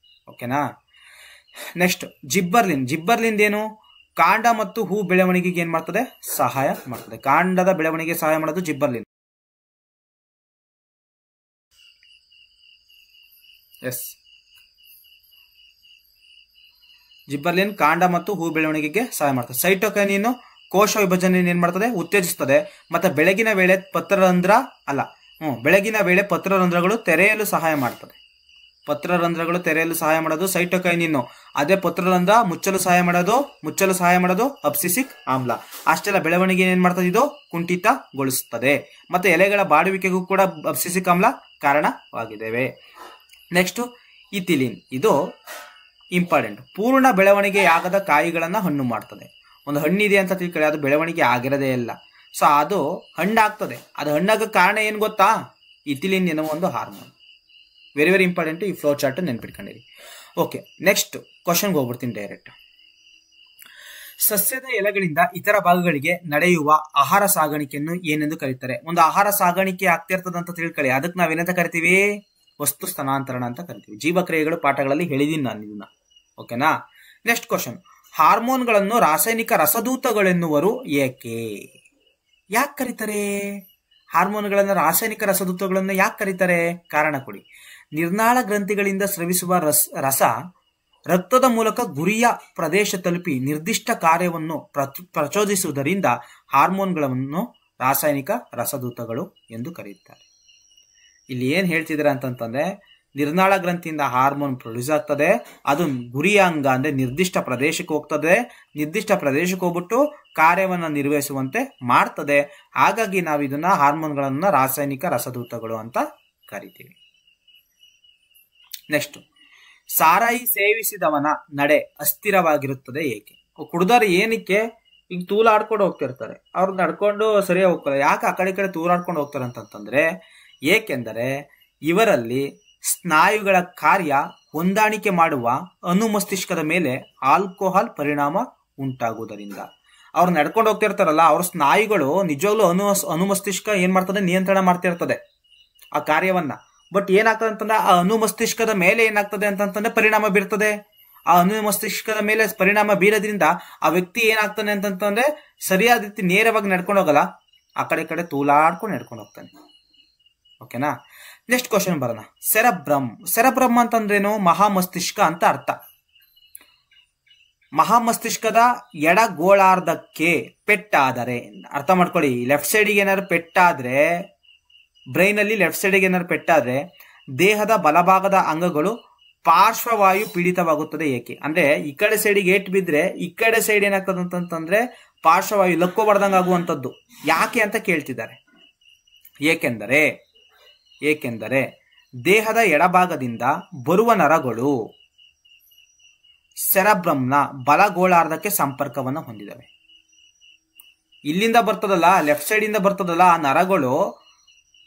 ಓಕೆನಾ. ನೆಕ್ಸ್ಟ್ ಜಿಬ್ಬರ್ಲಿನ್ ಏನು, ಕಾಂಡ ಮತ್ತು ಹೂ ಬೆಳವಣಿಗೆಗೆ ಏನ್ ಮಾಡ್ತದೆ, ಸಹಾಯ ಮಾಡ್ತದೆ. ಕಾಂಡದ ಬೆಳವಣಿಗೆ ಸಹಾಯ ಮಾಡೋದು ಜಿಬ್ಬರ್ಲಿನ್. ಎಸ್, ಜಿಬ್ಬರ್ಲಿನ್ ಕಾಂಡ ಮತ್ತು ಹೂ ಬೆಳವಣಿಗೆಗೆ ಸಹಾಯ ಮಾಡ್ತದೆ. ಸೈಟೋಕೈನಿನ್ ಕೋಶ ವಿಭಜನೆ ಏನ್ ಮಾಡ್ತದೆ, ಉತ್ತೇಜಿಸ್ತದೆ. ಮತ್ತೆ ಬೆಳಗಿನ ವೇಳೆ ಪತ್ರರಂಧ್ರಗಳು ತೆರೆಯಲು ಸಹಾಯ ಮಾಡ್ತದೆ. ಪತ್ರರಂಧ್ರಗಳು ತೆರೆಯಲು ಸಹಾಯ ಮಾಡೋದು ಸೈಟೋಕೈನಿನ್. ಅದೇ ಪತ್ರರಂಧ್ರ ಮುಚ್ಚಲು ಸಹಾಯ ಮಾಡೋದು ಅಬ್ಸಿಸಿಕ್ ಆಮ್ಲ. ಅಷ್ಟೆಲ್ಲ ಬೆಳವಣಿಗೆ ಏನ್ ಮಾಡ್ತದೆ, ಇದು ಕುಂಠಿತಗೊಳಿಸುತ್ತದೆ. ಮತ್ತೆ ಎಲೆಗಳ ಬಾಡುವಿಕೆಗೂ ಕೂಡ ಅಬ್ಸಿಸಿಕ್ ಆಮ್ಲ ಕಾರಣವಾಗಿದ್ದೇವೆ. ನೆಕ್ಸ್ಟ್ ಇಥಿಲಿನ್, ಇದು ಇಂಪಾರ್ಟೆಂಟ್. ಪೂರ್ಣ ಬೆಳವಣಿಗೆ ಆಗದ ಕಾಯಿಗಳನ್ನ ಹಣ್ಣು ಮಾಡ್ತದೆ. ಒಂದು ಹಣ್ಣಿದೆ ಅಂತ ತಿಳ್ಕೊಳ್ಳಿ, ಅದು ಬೆಳವಣಿಗೆ ಆಗಿರೋದೇ ಇಲ್ಲ. ಸೊ ಅದು ಹಣ್ಣಾಗ್ತದೆ. ಅದು ಹಣ್ಣಾಗ ಕಾರಣ ಏನ್ ಗೊತ್ತಾ, ಇಥಿಲಿನ್ ಎನ್ನುವ ಒಂದು ಹಾರ್ಮೋನ್. Very very important. ಈ ಫ್ಲೋ ಚಾರ್ಟ್ ನೆನ್ಪಿಟ್ಕೊಂಡಿರಿ. ಓಕೆ, ನೆಕ್ಸ್ಟ್ ಕ್ವಶನ್ಗೆ ಹೋಗ್ಬಿಡ್ತೀನಿ ಡೈರೆಕ್ಟ್. ಸಸ್ಯದ ಎಲೆಗಳಿಂದ ಇತರ ಭಾಗಗಳಿಗೆ ನಡೆಯುವ ಆಹಾರ ಸಾಗಾಣಿಕೆಯನ್ನು ಏನೆಂದು ಕರೀತಾರೆ? ಒಂದು ಆಹಾರ ಸಾಗಾಣಿಕೆ ಆಗ್ತಿರ್ತದ ಅಂತ ತಿಳ್ಕೊಳ್ಳಿ, ಅದಕ್ಕೆ ನಾವೇನಂತ ಕರಿತೀವಿ, ವಸ್ತು ಸ್ಥಾನಾಂತರಣ ಅಂತ ಕರಿತೀವಿ. ಜೀವಕ್ರಿಯೆಗಳು ಪಾಠಗಳಲ್ಲಿ ಹೇಳಿದೀನಿ ನಾನು ಇದನ್ನ. ಓಕೆನಾ. ನೆಕ್ಸ್ಟ್ ಕ್ವಶನ್, ಹಾರ್ಮೋನ್ಗಳನ್ನು ರಾಸಾಯನಿಕ ರಸದೂತಗಳೆನ್ನುವರು ಏಕೆ? ಯಾಕೆ ಕರೀತಾರೆ ಹಾರ್ಮೋನ್ಗಳನ್ನು ರಾಸಾಯನಿಕ ರಸದೂತಗಳನ್ನು? ಯಾಕೆ ಕರೀತಾರೆ? ಕಾರಣ ಕೊಡಿ. ನಿರ್ನಾಳ ಗ್ರಂಥಿಗಳಿಂದ ಸ್ರವಿಸುವ ರಸ ರಕ್ತದ ಮೂಲಕ ಗುರಿಯ ಪ್ರದೇಶ ತಲುಪಿ ನಿರ್ದಿಷ್ಟ ಕಾರ್ಯವನ್ನು ಪ್ರಚೋದಿಸುವುದರಿಂದ ಹಾರ್ಮೋನ್ಗಳನ್ನು ರಾಸಾಯನಿಕ ರಸದೂತಗಳು ಎಂದು ಕರೆಯುತ್ತಾರೆ. ಇಲ್ಲಿ ಏನ್ ಹೇಳ್ತಿದ್ದಾರೆ ಅಂತಂತಂದ್ರೆ, ನಿರ್ನಾಳ ಗ್ರಂಥಿಯಿಂದ ಹಾರ್ಮೋನ್ ಪ್ರೊಡ್ಯೂಸ್ ಆಗ್ತದೆ, ಅದು ಗುರಿಯ ಅಂಗ ಅಂದ್ರೆ ನಿರ್ದಿಷ್ಟ ಪ್ರದೇಶಕ್ಕೆ ಹೋಗ್ತದೆ, ನಿರ್ದಿಷ್ಟ ಪ್ರದೇಶಕ್ಕೆ ಹೋಗ್ಬಿಟ್ಟು ಕಾರ್ಯವನ್ನು ನಿರ್ವಹಿಸುವಂತೆ ಮಾಡ್ತದೆ. ಹಾಗಾಗಿ ನಾವು ಇದನ್ನ ಹಾರ್ಮೋನ್ಗಳನ್ನ ರಾಸಾಯನಿಕ ರಸದೂತಗಳು ಅಂತ ಕರಿತೀವಿ. ನೆಕ್ಸ್ಟ್, ಸಾರಾಯಿ ಸೇವಿಸಿದವನ ನಡೆ ಅಸ್ಥಿರವಾಗಿರುತ್ತದೆ ಏಕೆ? ಕುಡ್ದಾರ ಏನಕ್ಕೆ ಈಗ ತೂಲಾಡ್ಕೊಂಡು ಹೋಗ್ತಿರ್ತಾರೆ, ಅವ್ರು ನಡ್ಕೊಂಡು ಸರಿಯಾಗಿ ಹೋಗ್ತಾರೆ. ಯಾಕೆ ಆ ಕಡೆ ತೂಲಾಡ್ಕೊಂಡು ಹೋಗ್ತಾರೆ ಅಂತಂತಂದ್ರೆ, ಏಕೆಂದರೆ ಇವರಲ್ಲಿ ಸ್ನಾಯುಗಳ ಕಾರ್ಯ ಹೊಂದಾಣಿಕೆ ಮಾಡುವ ಅನುಮಸ್ತಿಷ್ಕದ ಮೇಲೆ ಆಲ್ಕೋಹಾಲ್ ಪರಿಣಾಮ ಉಂಟಾಗುವುದರಿಂದ. ಅವ್ರು ನಡ್ಕೊಂಡು ಹೋಗ್ತಿರ್ತಾರಲ್ಲ, ಅವ್ರ ಸ್ನಾಯುಗಳು ನಿಜವಾಗ್ಲೂ ಅನುಮಸ್ತಿಷ್ಕ ಏನ್ ಮಾಡ್ತದೆ, ನಿಯಂತ್ರಣ ಮಾಡ್ತಿರ್ತದೆ ಆ ಕಾರ್ಯವನ್ನ. ಬಟ್ ಏನಾಗ್ತದೆ ಅಂತಂದ್ರೆ, ಆ ಅನುಮಸ್ತಿಷ್ಕದ ಮೇಲೆ ಏನಾಗ್ತದೆ ಅಂತಂತಂದ್ರೆ ಪರಿಣಾಮ ಬೀರ್ತದೆ. ಆ ಅನುಮಸ್ತಿಷ್ಕದ ಮೇಲೆ ಪರಿಣಾಮ ಬೀರೋದ್ರಿಂದ ಆ ವ್ಯಕ್ತಿ ಏನಾಗ್ತಾನೆ ಅಂತಂತಂದ್ರೆ ಸರಿಯಾದ ರೀತಿ ನೇರವಾಗಿ ನಡ್ಕೊಂಡು ಹೋಗಲ್ಲ, ಆ ಕಡೆ ತೂಲಾಡ್ಕೊಂಡು ನಡ್ಕೊಂಡು ಹೋಗ್ತಾನೆ. ಓಕೆನಾ. ನೆಕ್ಸ್ಟ್ ಕ್ವಶನ್ ಬರೋಣ. ಸೆರೆಬ್ರಮ್ ಅಂತಂದ್ರೇನು? ಮಹಾಮಸ್ತಿಷ್ಕ ಅಂತ ಅರ್ಥ. ಮಹಾಮಸ್ತಿಷ್ಕದ ಎಡಗೋಳಾರ್ಧಕ್ಕೆ ಪೆಟ್ಟಾದರೆ, ಅರ್ಥ ಮಾಡ್ಕೊಳ್ಳಿ, ಲೆಫ್ಟ್ ಸೈಡಿಗೆ ಏನಾದ್ರು ಪೆಟ್ಟಾದ್ರೆ, ಬ್ರೈನ್ ಅಲ್ಲಿ ಲೆಫ್ಟ್ ಸೈಡಿಗೆ ಏನಾದ್ರು ಪೆಟ್ಟಾದ್ರೆ ದೇಹದ ಬಲಭಾಗದ ಅಂಗಗಳು ಪಾರ್ಶ್ವವಾಯು ಪೀಡಿತವಾಗುತ್ತದೆ. ಏಕೆ ಅಂದ್ರೆ, ಈ ಕಡೆ ಸೈಡಿಗೆ ಏಟ್ ಬಿದ್ರೆ ಈ ಕಡೆ ಸೈಡ್ ಏನಾಗ್ತದೆ ಅಂತಂತಂದ್ರೆ ಪಾರ್ಶ್ವವಾಯು ಲಕ್ಕೋಬಾರ್ದಂಗ ಆಗುವಂಥದ್ದು. ಯಾಕೆ ಅಂತ ಕೇಳ್ತಿದ್ದಾರೆ. ಏಕೆಂದರೆ ದೇಹದ ಎಡಭಾಗದಿಂದ ಬರುವ ನರಗಳು ಸೆರೆಬ್ರಮ್ನ ಬಲಗೋಳಾರ್ಧಕ್ಕೆ ಸಂಪರ್ಕವನ್ನು ಹೊಂದಿದವೆ. ಇಲ್ಲಿಂದ ಬರ್ತದಲ್ಲ, ಲೆಫ್ಟ್ ಸೈಡ್ ಇಂದ ಬರ್ತದಲ್ಲ, ಆ ನರಗಳು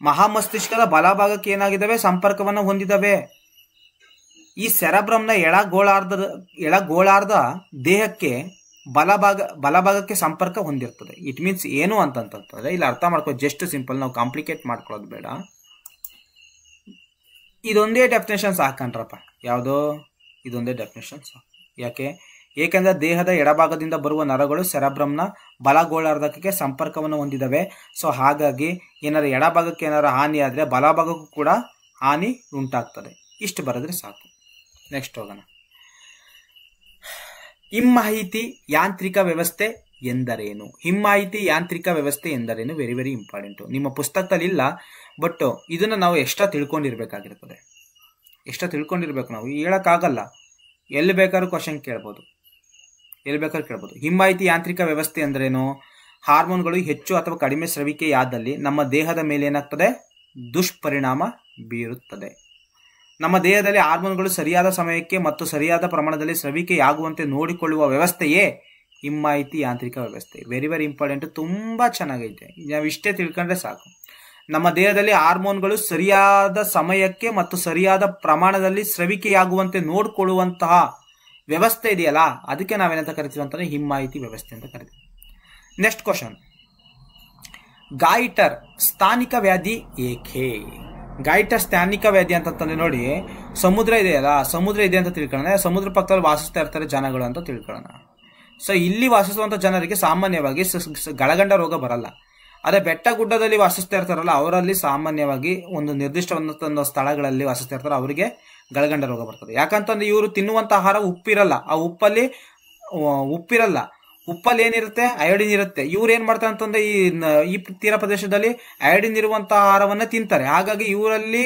ಮಹಾಮಸ್ತಿಷ್ಕದ ಬಲಭಾಗಕ್ಕೆ ಏನಾಗಿದ್ದಾವೆ, ಸಂಪರ್ಕವನ್ನು ಹೊಂದಿದವೆ. ಈ ಸೆರೆಬ್ರಮ್ನ ಎಡಗೋಳಾರ್ಧ ದೇಹಕ್ಕೆ ಬಲಭಾಗಕ್ಕೆ ಸಂಪರ್ಕ ಹೊಂದಿರ್ತದೆ. ಇಟ್ ಮೀನ್ಸ್ ಏನು ಅಂತಂತಂದ್ರೆ, ಇಲ್ಲಿ ಅರ್ಥ ಮಾಡ್ಕೋ, ಜಸ್ಟ್ ಸಿಂಪಲ್, ನಾವು ಕಾಂಪ್ಲಿಕೇಟ್ ಮಾಡ್ಕೊಳ್ಳೋದು ಬೇಡ. ಇದೊಂದೇ ಡೆಫಿನೇಷನ್ ಸಾಕಂಡ್ರಪ್ಪ. ಯಾವುದೋ ಇದೊಂದೇ ಡೆಫಿನೇಷನ್ ಸಾಕು. ಏಕೆಂದ್ರೆ ದೇಹದ ಎಡಭಾಗದಿಂದ ಬರುವ ನರಗಳು ಸೆರೆಬ್ರಮ್ನ ಬಲಗೋಳಾರ್ಧಕ್ಕೆ ಸಂಪರ್ಕವನ್ನು ಹೊಂದಿದವೆ. ಸೊ ಹಾಗಾಗಿ ಏನಾರು ಎಡಭಾಗಕ್ಕೆ ಏನಾರು ಹಾನಿ ಆದ್ರೆ ಬಲಭಾಗಕ್ಕೂ ಕೂಡ ಹಾನಿ ಉಂಟಾಗ್ತದೆ. ಇಷ್ಟು ಬರೆದ್ರೆ ಸಾಕು. ನೆಕ್ಸ್ಟ್ ಹೋಗೋಣ. ಹಿಮ್ಮಾಹಿತಿ ಯಾಂತ್ರಿಕ ವ್ಯವಸ್ಥೆ ಎಂದರೇನು? ಹಿಮ್ಮಾಹಿತಿ ಯಾಂತ್ರಿಕ ವ್ಯವಸ್ಥೆ ಎಂದರೇನು? Very very important. ನಿಮ್ಮ ಪುಸ್ತಕದಲ್ಲಿ ಇಲ್ಲ, ಬಟ್ ಇದನ್ನ ನಾವು ಎಕ್ಸ್ಟ್ರಾ ತಿಳ್ಕೊಂಡಿರ್ಬೇಕಾಗಿರ್ತದೆ. ಎಕ್ಸ್ಟ್ರಾ ತಿಳ್ಕೊಂಡಿರ್ಬೇಕು. ನಾವು ಹೇಳಕ್ಕಾಗಲ್ಲ, ಎಲ್ಲಿ ಬೇಕಾದ್ರೂ ಕ್ವಶನ್ ಕೇಳ್ಬೋದು. ಹಿಮ್ಮಾಹಿತಿ ಯಾಂತ್ರಿಕ ವ್ಯವಸ್ಥೆ ಅಂದ್ರೇನು? ಹಾರ್ಮೋನ್ಗಳು ಹೆಚ್ಚು ಅಥವಾ ಕಡಿಮೆ ಸ್ರವಿಕೆಯಾದಲ್ಲಿ ನಮ್ಮ ದೇಹದ ಮೇಲೆ ಏನಾಗ್ತದೆ, ದುಷ್ಪರಿಣಾಮ ಬೀರುತ್ತದೆ. ನಮ್ಮ ದೇಹದಲ್ಲಿ ಹಾರ್ಮೋನ್ಗಳು ಸರಿಯಾದ ಸಮಯಕ್ಕೆ ಮತ್ತು ಸರಿಯಾದ ಪ್ರಮಾಣದಲ್ಲಿ ಸ್ರವಿಕೆಯಾಗುವಂತೆ ನೋಡಿಕೊಳ್ಳುವ ವ್ಯವಸ್ಥೆಯೇ ಹಿಮ್ಮಾಹಿತಿ ಯಾಂತ್ರಿಕ ವ್ಯವಸ್ಥೆ. Very very important. ತುಂಬಾ ಚೆನ್ನಾಗೈತೆ. ನಾವು ಇಷ್ಟೇ ತಿಳ್ಕೊಂಡ್ರೆ ಸಾಕು. ನಮ್ಮ ದೇಹದಲ್ಲಿ ಹಾರ್ಮೋನ್ಗಳು ಸರಿಯಾದ ಸಮಯಕ್ಕೆ ಮತ್ತು ಸರಿಯಾದ ಪ್ರಮಾಣದಲ್ಲಿ ಸ್ರವಿಕೆಯಾಗುವಂತೆ ನೋಡಿಕೊಳ್ಳುವಂತಹ ವ್ಯವಸ್ಥೆ ಇದೆಯಲ್ಲ, ಅದಕ್ಕೆ ನಾವೇನಂತ ಕರಿತೀವಿ ಅಂತಂದ್ರೆ ಹಿಮ್ಮಾಹಿತಿ ವ್ಯವಸ್ಥೆ ಅಂತ ಕರಿತೀವಿ. ನೆಕ್ಸ್ಟ್ ಕ್ವಶನ್, ಗಾಯಿಟರ್ ಸ್ಥಾನಿಕ ವ್ಯಾಧಿ ಏಕೆ? ಗಾಯಿಟರ್ ಸ್ಥಾನಿಕ ವ್ಯಾಧಿ ಅಂತಂದ್ರೆ ನೋಡಿ, ಸಮುದ್ರ ಇದೆಯಲ್ಲ, ಸಮುದ್ರ ಇದೆ ಅಂತ ತಿಳ್ಕೊಳ್ಳೋಣ. ಸಮುದ್ರ ಪಕ್ಕದಲ್ಲಿ ವಾಸಿಸ್ತಾ ಇರ್ತಾರೆ ಜನಗಳು ಅಂತ ತಿಳ್ಕೊಳ್ಳೋಣ. ಸೊ ಇಲ್ಲಿ ವಾಸಿಸುವಂತ ಜನರಿಗೆ ಸಾಮಾನ್ಯವಾಗಿ ಗಳಗಂಡ ರೋಗ ಬರಲ್ಲ. ಅದೇ ಬೆಟ್ಟ ಗುಡ್ಡದಲ್ಲಿ ವಾಸಿಸ್ತಾ ಇರ್ತಾರಲ್ಲ, ಅವರಲ್ಲಿ ಸಾಮಾನ್ಯವಾಗಿ ಒಂದು ನಿರ್ದಿಷ್ಟವಾದ ಸ್ಥಳಗಳಲ್ಲಿ ವಾಸಿಸ್ತಾ ಇರ್ತಾರೆ, ಅವರಿಗೆ ಗಳಗಂಡ ರೋಗ ಬರ್ತದೆ. ಯಾಕಂತಂದ್ರೆ ಇವರು ತಿನ್ನುವಂತ ಆಹಾರ ಉಪ್ಪಿರಲ್ಲ. ಆ ಉಪ್ಪಿರಲ್ಲ. ಉಪ್ಪಲ್ಲಿ ಏನಿರುತ್ತೆ? ಅಯೋಡಿನ್ ಇರುತ್ತೆ. ಇವ್ರು ಏನ್ ಮಾಡ್ತಾರೆ ಅಂತಂದ್ರೆ ಈ ತೀರ ಪ್ರದೇಶದಲ್ಲಿ ಅಯೋಡಿನ್ ಇರುವಂತ ಆಹಾರವನ್ನ ತಿಂತಾರೆ. ಹಾಗಾಗಿ ಇವರಲ್ಲಿ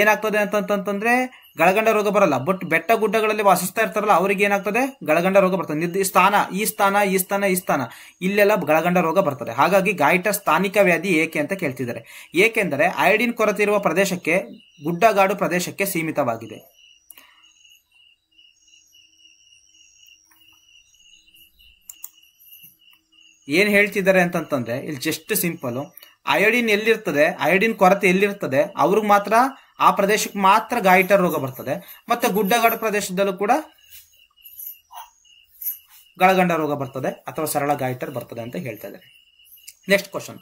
ಏನಾಗ್ತದೆ ಅಂತಂತಂದ್ರೆ ಗಳಗಂಡ ರೋಗ ಬರಲ್ಲ. ಬಟ್ ಬೆಟ್ಟ ಗುಡ್ಡಗಳಲ್ಲಿ ವಾಸಿಸ್ತಾ ಇರ್ತಾರಲ್ಲ, ಅವ್ರಿಗೆ ಏನಾಗ್ತದೆ? ಗಳಗಂಡ ರೋಗ ಬರ್ತದೆ. ಈ ಸ್ಥಾನ ಇಲ್ಲೆಲ್ಲ ಗಳಗಂಡ ರೋಗ ಬರ್ತದೆ. ಹಾಗಾಗಿ ಗಾಯಿಟರ್ ಸ್ಥಾನಿಕ ವ್ಯಾಧಿ ಏಕೆ ಅಂತ ಕೇಳ್ತಿದ್ದಾರೆ. ಏಕೆಂದರೆ ಅಯೋಡಿನ್ ಕೊರತೆ ಇರುವ ಪ್ರದೇಶಕ್ಕೆ, ಗುಡ್ಡಗಾಡು ಪ್ರದೇಶಕ್ಕೆ ಸೀಮಿತವಾಗಿದೆ. ಏನ್ ಹೇಳ್ತಿದ್ದಾರೆ ಅಂತಂತಂದ್ರೆ ಇಲ್ಲಿ ಜಸ್ಟ್ ಸಿಂಪಲ್, ಅಯೋಡಿನ್ ಎಲ್ಲಿರ್ತದೆ, ಅಯೋಡಿನ್ ಕೊರತೆ ಎಲ್ಲಿರ್ತದೆ, ಅವ್ರಿಗೆ ಮಾತ್ರ, ಆ ಪ್ರದೇಶಕ್ಕೆ ಮಾತ್ರ ಗಾಯಿಟರ್ ರೋಗ ಬರ್ತದೆ. ಮತ್ತೆ ಗುಡ್ಡಗಾಡು ಪ್ರದೇಶದಲ್ಲೂ ಕೂಡ ಗಳಗಂಡ ರೋಗ ಬರ್ತದೆ ಅಥವಾ ಸರಳ ಗಾಯಿಟರ್ ಬರ್ತದೆ ಅಂತ ಹೇಳ್ತಾ ಇದ್ದಾರೆ. ನೆಕ್ಸ್ಟ್ ಕ್ವಶನ್,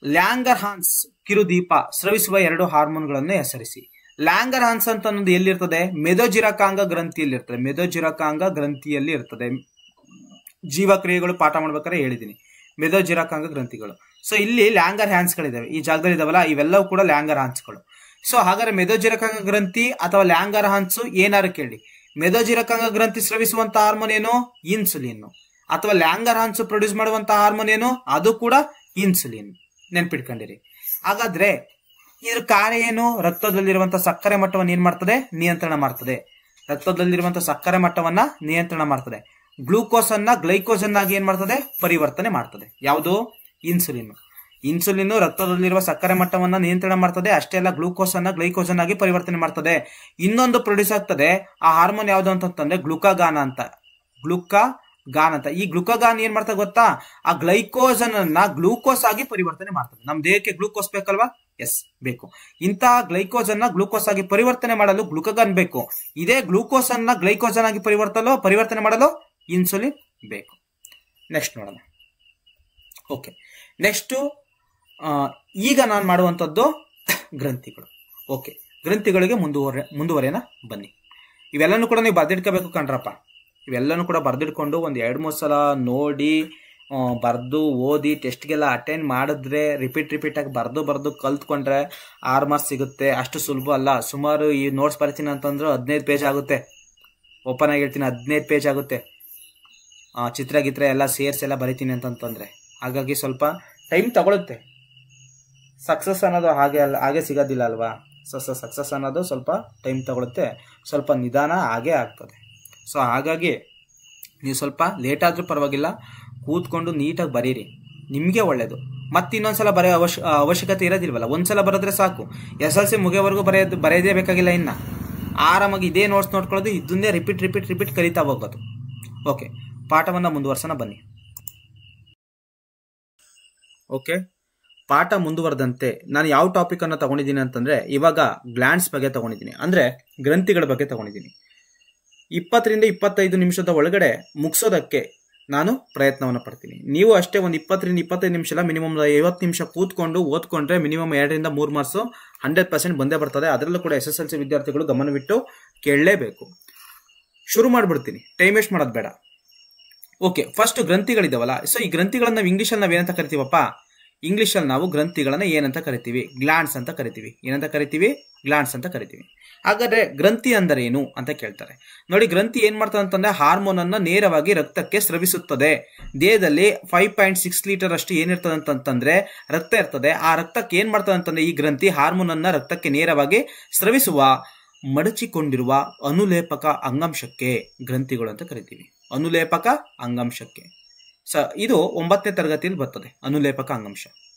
ಲ್ಯಾಂಗರ್ಹಾನ್ಸ್ ಕಿರುದೀಪ ಸ್ರವಿಸುವ 2 ಹಾರ್ಮೋನ್ಗಳನ್ನು ಹೆಸರಿಸಿ. ಲ್ಯಾಂಗರ್ಹಾನ್ಸ್ ಅಂತ ಅನ್ನೋದು ಎಲ್ಲಿರ್ತದೆ? ಮೆದೋಜಿರಕಾಂಗ ಗ್ರಂಥಿಯಲ್ಲಿರ್ತದೆ. ಮೆದೋಜಿರಕಾಂಗ ಗ್ರಂಥಿಯಲ್ಲಿ ಇರ್ತದೆ. ಜೀವಕ್ರಿಯೆಗಳು ಪಾಠ ಮಾಡ್ಬೇಕಾದ್ರೆ ಹೇಳಿದೀನಿ, ಮೆದೋಜಿರಕಾಂಗ ಗ್ರಂಥಿಗಳು. ಸೊ ಇಲ್ಲಿ ಲ್ಯಾಂಗರ್ ಹ್ಯಾನ್ಸ್ಗಳಿದಾವೆ, ಈ ಜಾಗದಲ್ಲಿ ಇದಾವಲ್ಲ, ಇವೆಲ್ಲವೂ ಕೂಡ ಲ್ಯಾಂಗರ್ ಹಾನ್ಸ್ಗಳು. ಸೊ ಹಾಗಾದ್ರೆ ಮೆದೋಜಿರಕಾಂಗ ಗ್ರಂಥಿ ಅಥವಾ ಲ್ಯಾಂಗರ್ ಹಾನ್ಸ್ ಏನಾರು ಕೇಳಿ, ಮೆದೋಜಿರಕಾಂಗ ಗ್ರಂಥಿ ಸ್ರವಿಸುವಂತ ಹಾರ್ಮೋನ್ ಏನು? ಇನ್ಸುಲಿನ್. ಅಥವಾ ಲ್ಯಾಂಗರ್ ಹಾನ್ಸ್ ಪ್ರೊಡ್ಯೂಸ್ ಮಾಡುವಂತ ಹಾರ್ಮೋನ್ ಏನು? ಅದು ಕೂಡ ಇನ್ಸುಲಿನ್. ನೆನ್ಪಿಟ್ಕೊಂಡಿರಿ. ಹಾಗಾದ್ರೆ ಇದ್ರ ಕಾರ್ಯ ಏನು? ರಕ್ತದಲ್ಲಿರುವಂತಹ ಸಕ್ಕರೆ ಮಟ್ಟವನ್ನು ಏನ್ ಮಾಡ್ತದೆ? ನಿಯಂತ್ರಣ ಮಾಡ್ತದೆ. ರಕ್ತದಲ್ಲಿರುವಂತಹ ಸಕ್ಕರೆ ಮಟ್ಟವನ್ನ ನಿಯಂತ್ರಣ ಮಾಡ್ತದೆ. ಗ್ಲೂಕೋಸ್ ಅನ್ನ ಗ್ಲೈಕೋಸನ್ ಆಗಿ ಏನ್ ಮಾಡ್ತದೆ? ಪರಿವರ್ತನೆ ಮಾಡ್ತದೆ. ಯಾವುದು? ಇನ್ಸುಲಿನ್. ಇನ್ಸುಲಿನ್ ರಕ್ತದಲ್ಲಿರುವ ಸಕ್ಕರೆ ಮಟ್ಟವನ್ನ ನಿಯಂತ್ರಣ ಮಾಡ್ತದೆ. ಅಷ್ಟೇ ಅಲ್ಲ, ಗ್ಲೂಕೋಸ್ ಅನ್ನ ಗ್ಲೈಕೋಸನ್ ಆಗಿ ಪರಿವರ್ತನೆ ಮಾಡ್ತದೆ. ಇನ್ನೊಂದು ಪ್ರೊಡ್ಯೂಸ್ ಆಗ್ತದೆ. ಆ ಹಾರ್ಮೋನ್ ಯಾವ್ದು ಅಂತಂದ್ರೆ ಗ್ಲುಕಾಗಾನ್ ಅಂತ. ಈ ಗ್ಲುಕಾಗಾನ್ ಏನ್ ಮಾಡ್ತದೆ ಗೊತ್ತಾ? ಆ ಗ್ಲೈಕೋಸನ್ ಅನ್ನ ಗ್ಲೂಕೋಸ್ ಆಗಿ ಪರಿವರ್ತನೆ ಮಾಡ್ತದೆ. ನಮ್ ದೇಹಕ್ಕೆ ಗ್ಲೂಕೋಸ್ ಬೇಕಲ್ವಾ? ಎಸ್, ಬೇಕು. ಇಂತಹ ಗ್ಲೈಕೋಸ್ ಅನ್ನ ಗ್ಲೂಕೋಸ್ ಆಗಿ ಪರಿವರ್ತನೆ ಮಾಡಲು ಗ್ಲುಕಾಗಾನ್ ಬೇಕು. ಇದೇ ಗ್ಲೂಕೋಸ್ ಅನ್ನ ಗ್ಲೈಕೋಸನ್ ಆಗಿ ಪರಿವರ್ತನೆ ಮಾಡಲು ಇನ್ಸುಲಿನ್ ಬೇಕು. ನೆಕ್ಸ್ಟ್ ನೋಡೋಣ. ಓಕೆ, ನೆಕ್ಸ್ಟ್ ಈಗ ನಾನು ಮಾಡುವಂಥದ್ದು ಗ್ರಂಥಿಗಳು. ಓಕೆ, ಗ್ರಂಥಿಗಳಿಗೆ ಮುಂದುವರೆನ ಬನ್ನಿ. ಇವೆಲ್ಲನೂ ಕೂಡ ನೀವು ಬರ್ದಿಟ್ಕೋಬೇಕು ಕಣ್ರಪ್ಪ. ಇವೆಲ್ಲನೂ ಕೂಡ ಬರ್ದಿಟ್ಕೊಂಡು ಒಂದು 2-3 ಸಲ ನೋಡಿ, ಬರ್ದು ಓದಿ, ಟೆಸ್ಟ್ಗೆಲ್ಲ ಅಟೆಂಡ್ ಮಾಡಿದ್ರೆ, ರಿಪೀಟ್ ಆಗಿ ಬರ್ದು ಕಲ್ತ್ಕೊಂಡ್ರೆ 6 ಮಾರ್ಕ್ಸ್ ಸಿಗುತ್ತೆ. ಅಷ್ಟು ಸುಲಭ ಅಲ್ಲ. ಸುಮಾರು ಈ ನೋಟ್ಸ್ ಬರ್ತೀನಿ ಅಂತಂದ್ರೆ 15 ಪೇಜ್ ಆಗುತ್ತೆ. ಓಪನ್ ಆಗಿ ಹೇಳ್ತೀನಿ, 15 ಪೇಜ್ ಆಗುತ್ತೆ. ಚಿತ್ರ ಎಲ್ಲ ಸೇರ್ಸ್ ಎಲ್ಲ ಬರಿತೀನಿ ಅಂತಂದ್ರೆ. ಹಾಗಾಗಿ ಸ್ವಲ್ಪ ಟೈಮ್ ತಗೊಳುತ್ತೆ. ಸಕ್ಸಸ್ ಅನ್ನೋದು ಹಾಗೆ ಸಿಗೋದಿಲ್ಲ ಅಲ್ವಾ? ಸಕ್ಸಸ್ ಅನ್ನೋದು ಸ್ವಲ್ಪ ಟೈಮ್ ತಗೊಳುತ್ತೆ, ಸ್ವಲ್ಪ ನಿಧಾನ ಹಾಗೆ ಆಗ್ತದೆ. ಸೊ ಹಾಗಾಗಿ ನೀವು ಸ್ವಲ್ಪ ಲೇಟ್ ಆದ್ರೂ ಪರವಾಗಿಲ್ಲ, ಕೂತ್ಕೊಂಡು ನೀಟಾಗಿ ಬರೀರಿ, ನಿಮಗೆ ಒಳ್ಳೇದು. ಮತ್ತೆ ಇನ್ನೊಂದ್ಸಲ ಬರೆಯೋ ಅವಶ್ಯಕತೆ ಇರೋದಿಲ್ವಲ್ಲ, ಒಂದ್ಸಲ ಬರೆದ್ರೆ ಸಾಕು. SLC ಮುಗಿಯೋವರೆಗೂ ಬರೆಯೋದೇ ಬೇಕಾಗಿಲ್ಲ. ಇನ್ನ ಆರಾಮಾಗಿ ಇದೇ ನೋಟ್ಸ್ ನೋಡ್ಕೊಳ್ಳೋದು, ಇದನ್ನೇ ರಿಪೀಟ್ ಕಲಿತಾ ಹೋಗೋದು. ಓಕೆ, ಪಾಠವನ್ನ ಮುಂದುವರ್ಸೋಣ ಬನ್ನಿ. ಓಕೆ, ಪಾಠ ಮುಂದುವರೆದಂತೆ ನಾನು ಯಾವ ಟಾಪಿಕ್ ಅನ್ನ ತಗೊಂಡಿದ್ದೀನಿ ಅಂತಂದ್ರೆ, ಇವಾಗ ಗ್ಲ್ಯಾಂಡ್ಸ್ ಬಗ್ಗೆ ತಗೊಂಡಿದ್ದೀನಿ, ಅಂದ್ರೆ ಗ್ರಂಥಿಗಳ ಬಗ್ಗೆ ತಗೊಂಡಿದ್ದೀನಿ. 20 ರಿಂದ 25 ನಿಮಿಷದ ಒಳಗಡೆ ಮುಗಿಸೋದಕ್ಕೆ ನಾನು ಪ್ರಯತ್ನವನ್ನು ಪಡ್ತೀನಿ. ನೀವು ಅಷ್ಟೇ ಒಂದು 20 ರಿಂದ 25 ನಿಮಿಷ ಇಲ್ಲ, ಮಿನಿಮಮ್ 50 ನಿಮಿಷ ಕೂತ್ಕೊಂಡು ಓದ್ಕೊಂಡ್ರೆ ಮಿನಿಮಮ್ 2 ರಿಂದ 3 ಮಾರ್ಕ್ಸ್ 100% ಬಂದೇ ಬರ್ತದೆ. ಅದರಲ್ಲೂ ಕೂಡ SSLC ವಿದ್ಯಾರ್ಥಿಗಳು ಗಮನವಿಟ್ಟು ಕೇಳಲೇಬೇಕು. ಶುರು ಮಾಡ್ಬಿಡ್ತೀನಿ, ಟೈಮ್ ವೇಸ್ಟ್ ಮಾಡೋದು ಬೇಡ. Okay, first ಗ್ರಂಥಿಗಳಿದಾವಲ್ಲ. ಸೊ ಈ ಗ್ರಂಥಿಗಳನ್ನ ನಾವು ಇಂಗ್ಲಿಷಲ್ಲಿ ನಾವೇನಂತ ಕರಿತೀವಪ್ಪ? ಇಂಗ್ಲಿಷಲ್ಲಿ ನಾವು ಗ್ರಂಥಿಗಳನ್ನ ಏನಂತ ಕರಿತೀವಿ? ಗ್ಲ್ಯಾಂಡ್ಸ್ ಅಂತ ಕರಿತೀವಿ. ಏನಂತ ಕರಿತೀವಿ? ಗ್ಲ್ಯಾಂಡ್ಸ್ ಅಂತ ಕರಿತೀವಿ. ಹಾಗಾದ್ರೆ ಗ್ರಂಥಿ ಅಂದರೆ ಏನು ಅಂತ ಕೇಳ್ತಾರೆ. ನೋಡಿ, ಗ್ರಂಥಿ ಏನ್ ಮಾಡ್ತದೆ ಅಂತಂದ್ರೆ ಹಾರ್ಮೋನ್ ಅನ್ನ ನೇರವಾಗಿ ರಕ್ತಕ್ಕೆ ಸ್ರವಿಸುತ್ತದೆ. ದೇಹದಲ್ಲಿ 5.6 ಲೀಟರ್ ಅಷ್ಟು ಏನಿರ್ತದೆ ಅಂತಂದ್ರೆ ರಕ್ತ ಇರ್ತದೆ. ಆ ರಕ್ತಕ್ಕೆ ಏನ್ ಮಾಡ್ತದೆ ಅಂತಂದ್ರೆ ಈ ಗ್ರಂಥಿ ಹಾರ್ಮೋನ್ ಅನ್ನ ರಕ್ತಕ್ಕೆ ನೇರವಾಗಿ ಸ್ರವಿಸುವ ಮಡಚಿಕೊಂಡಿರುವ ಅನುಲೇಪಕ ಅಂಗಾಂಶಕ್ಕೆ ಗ್ರಂಥಿಗಳು ಅಂತ ಕರಿತೀವಿ. ಅನುಲೇಪಕ ಅಂಗಾಂಶಕ್ಕೆ. ಇದು 9ನೇ ತರಗತಿಯಲ್ಲಿ ಬರ್ತದೆ, ಅನುಲೇಪಕ ಅಂಗಾಂಶ.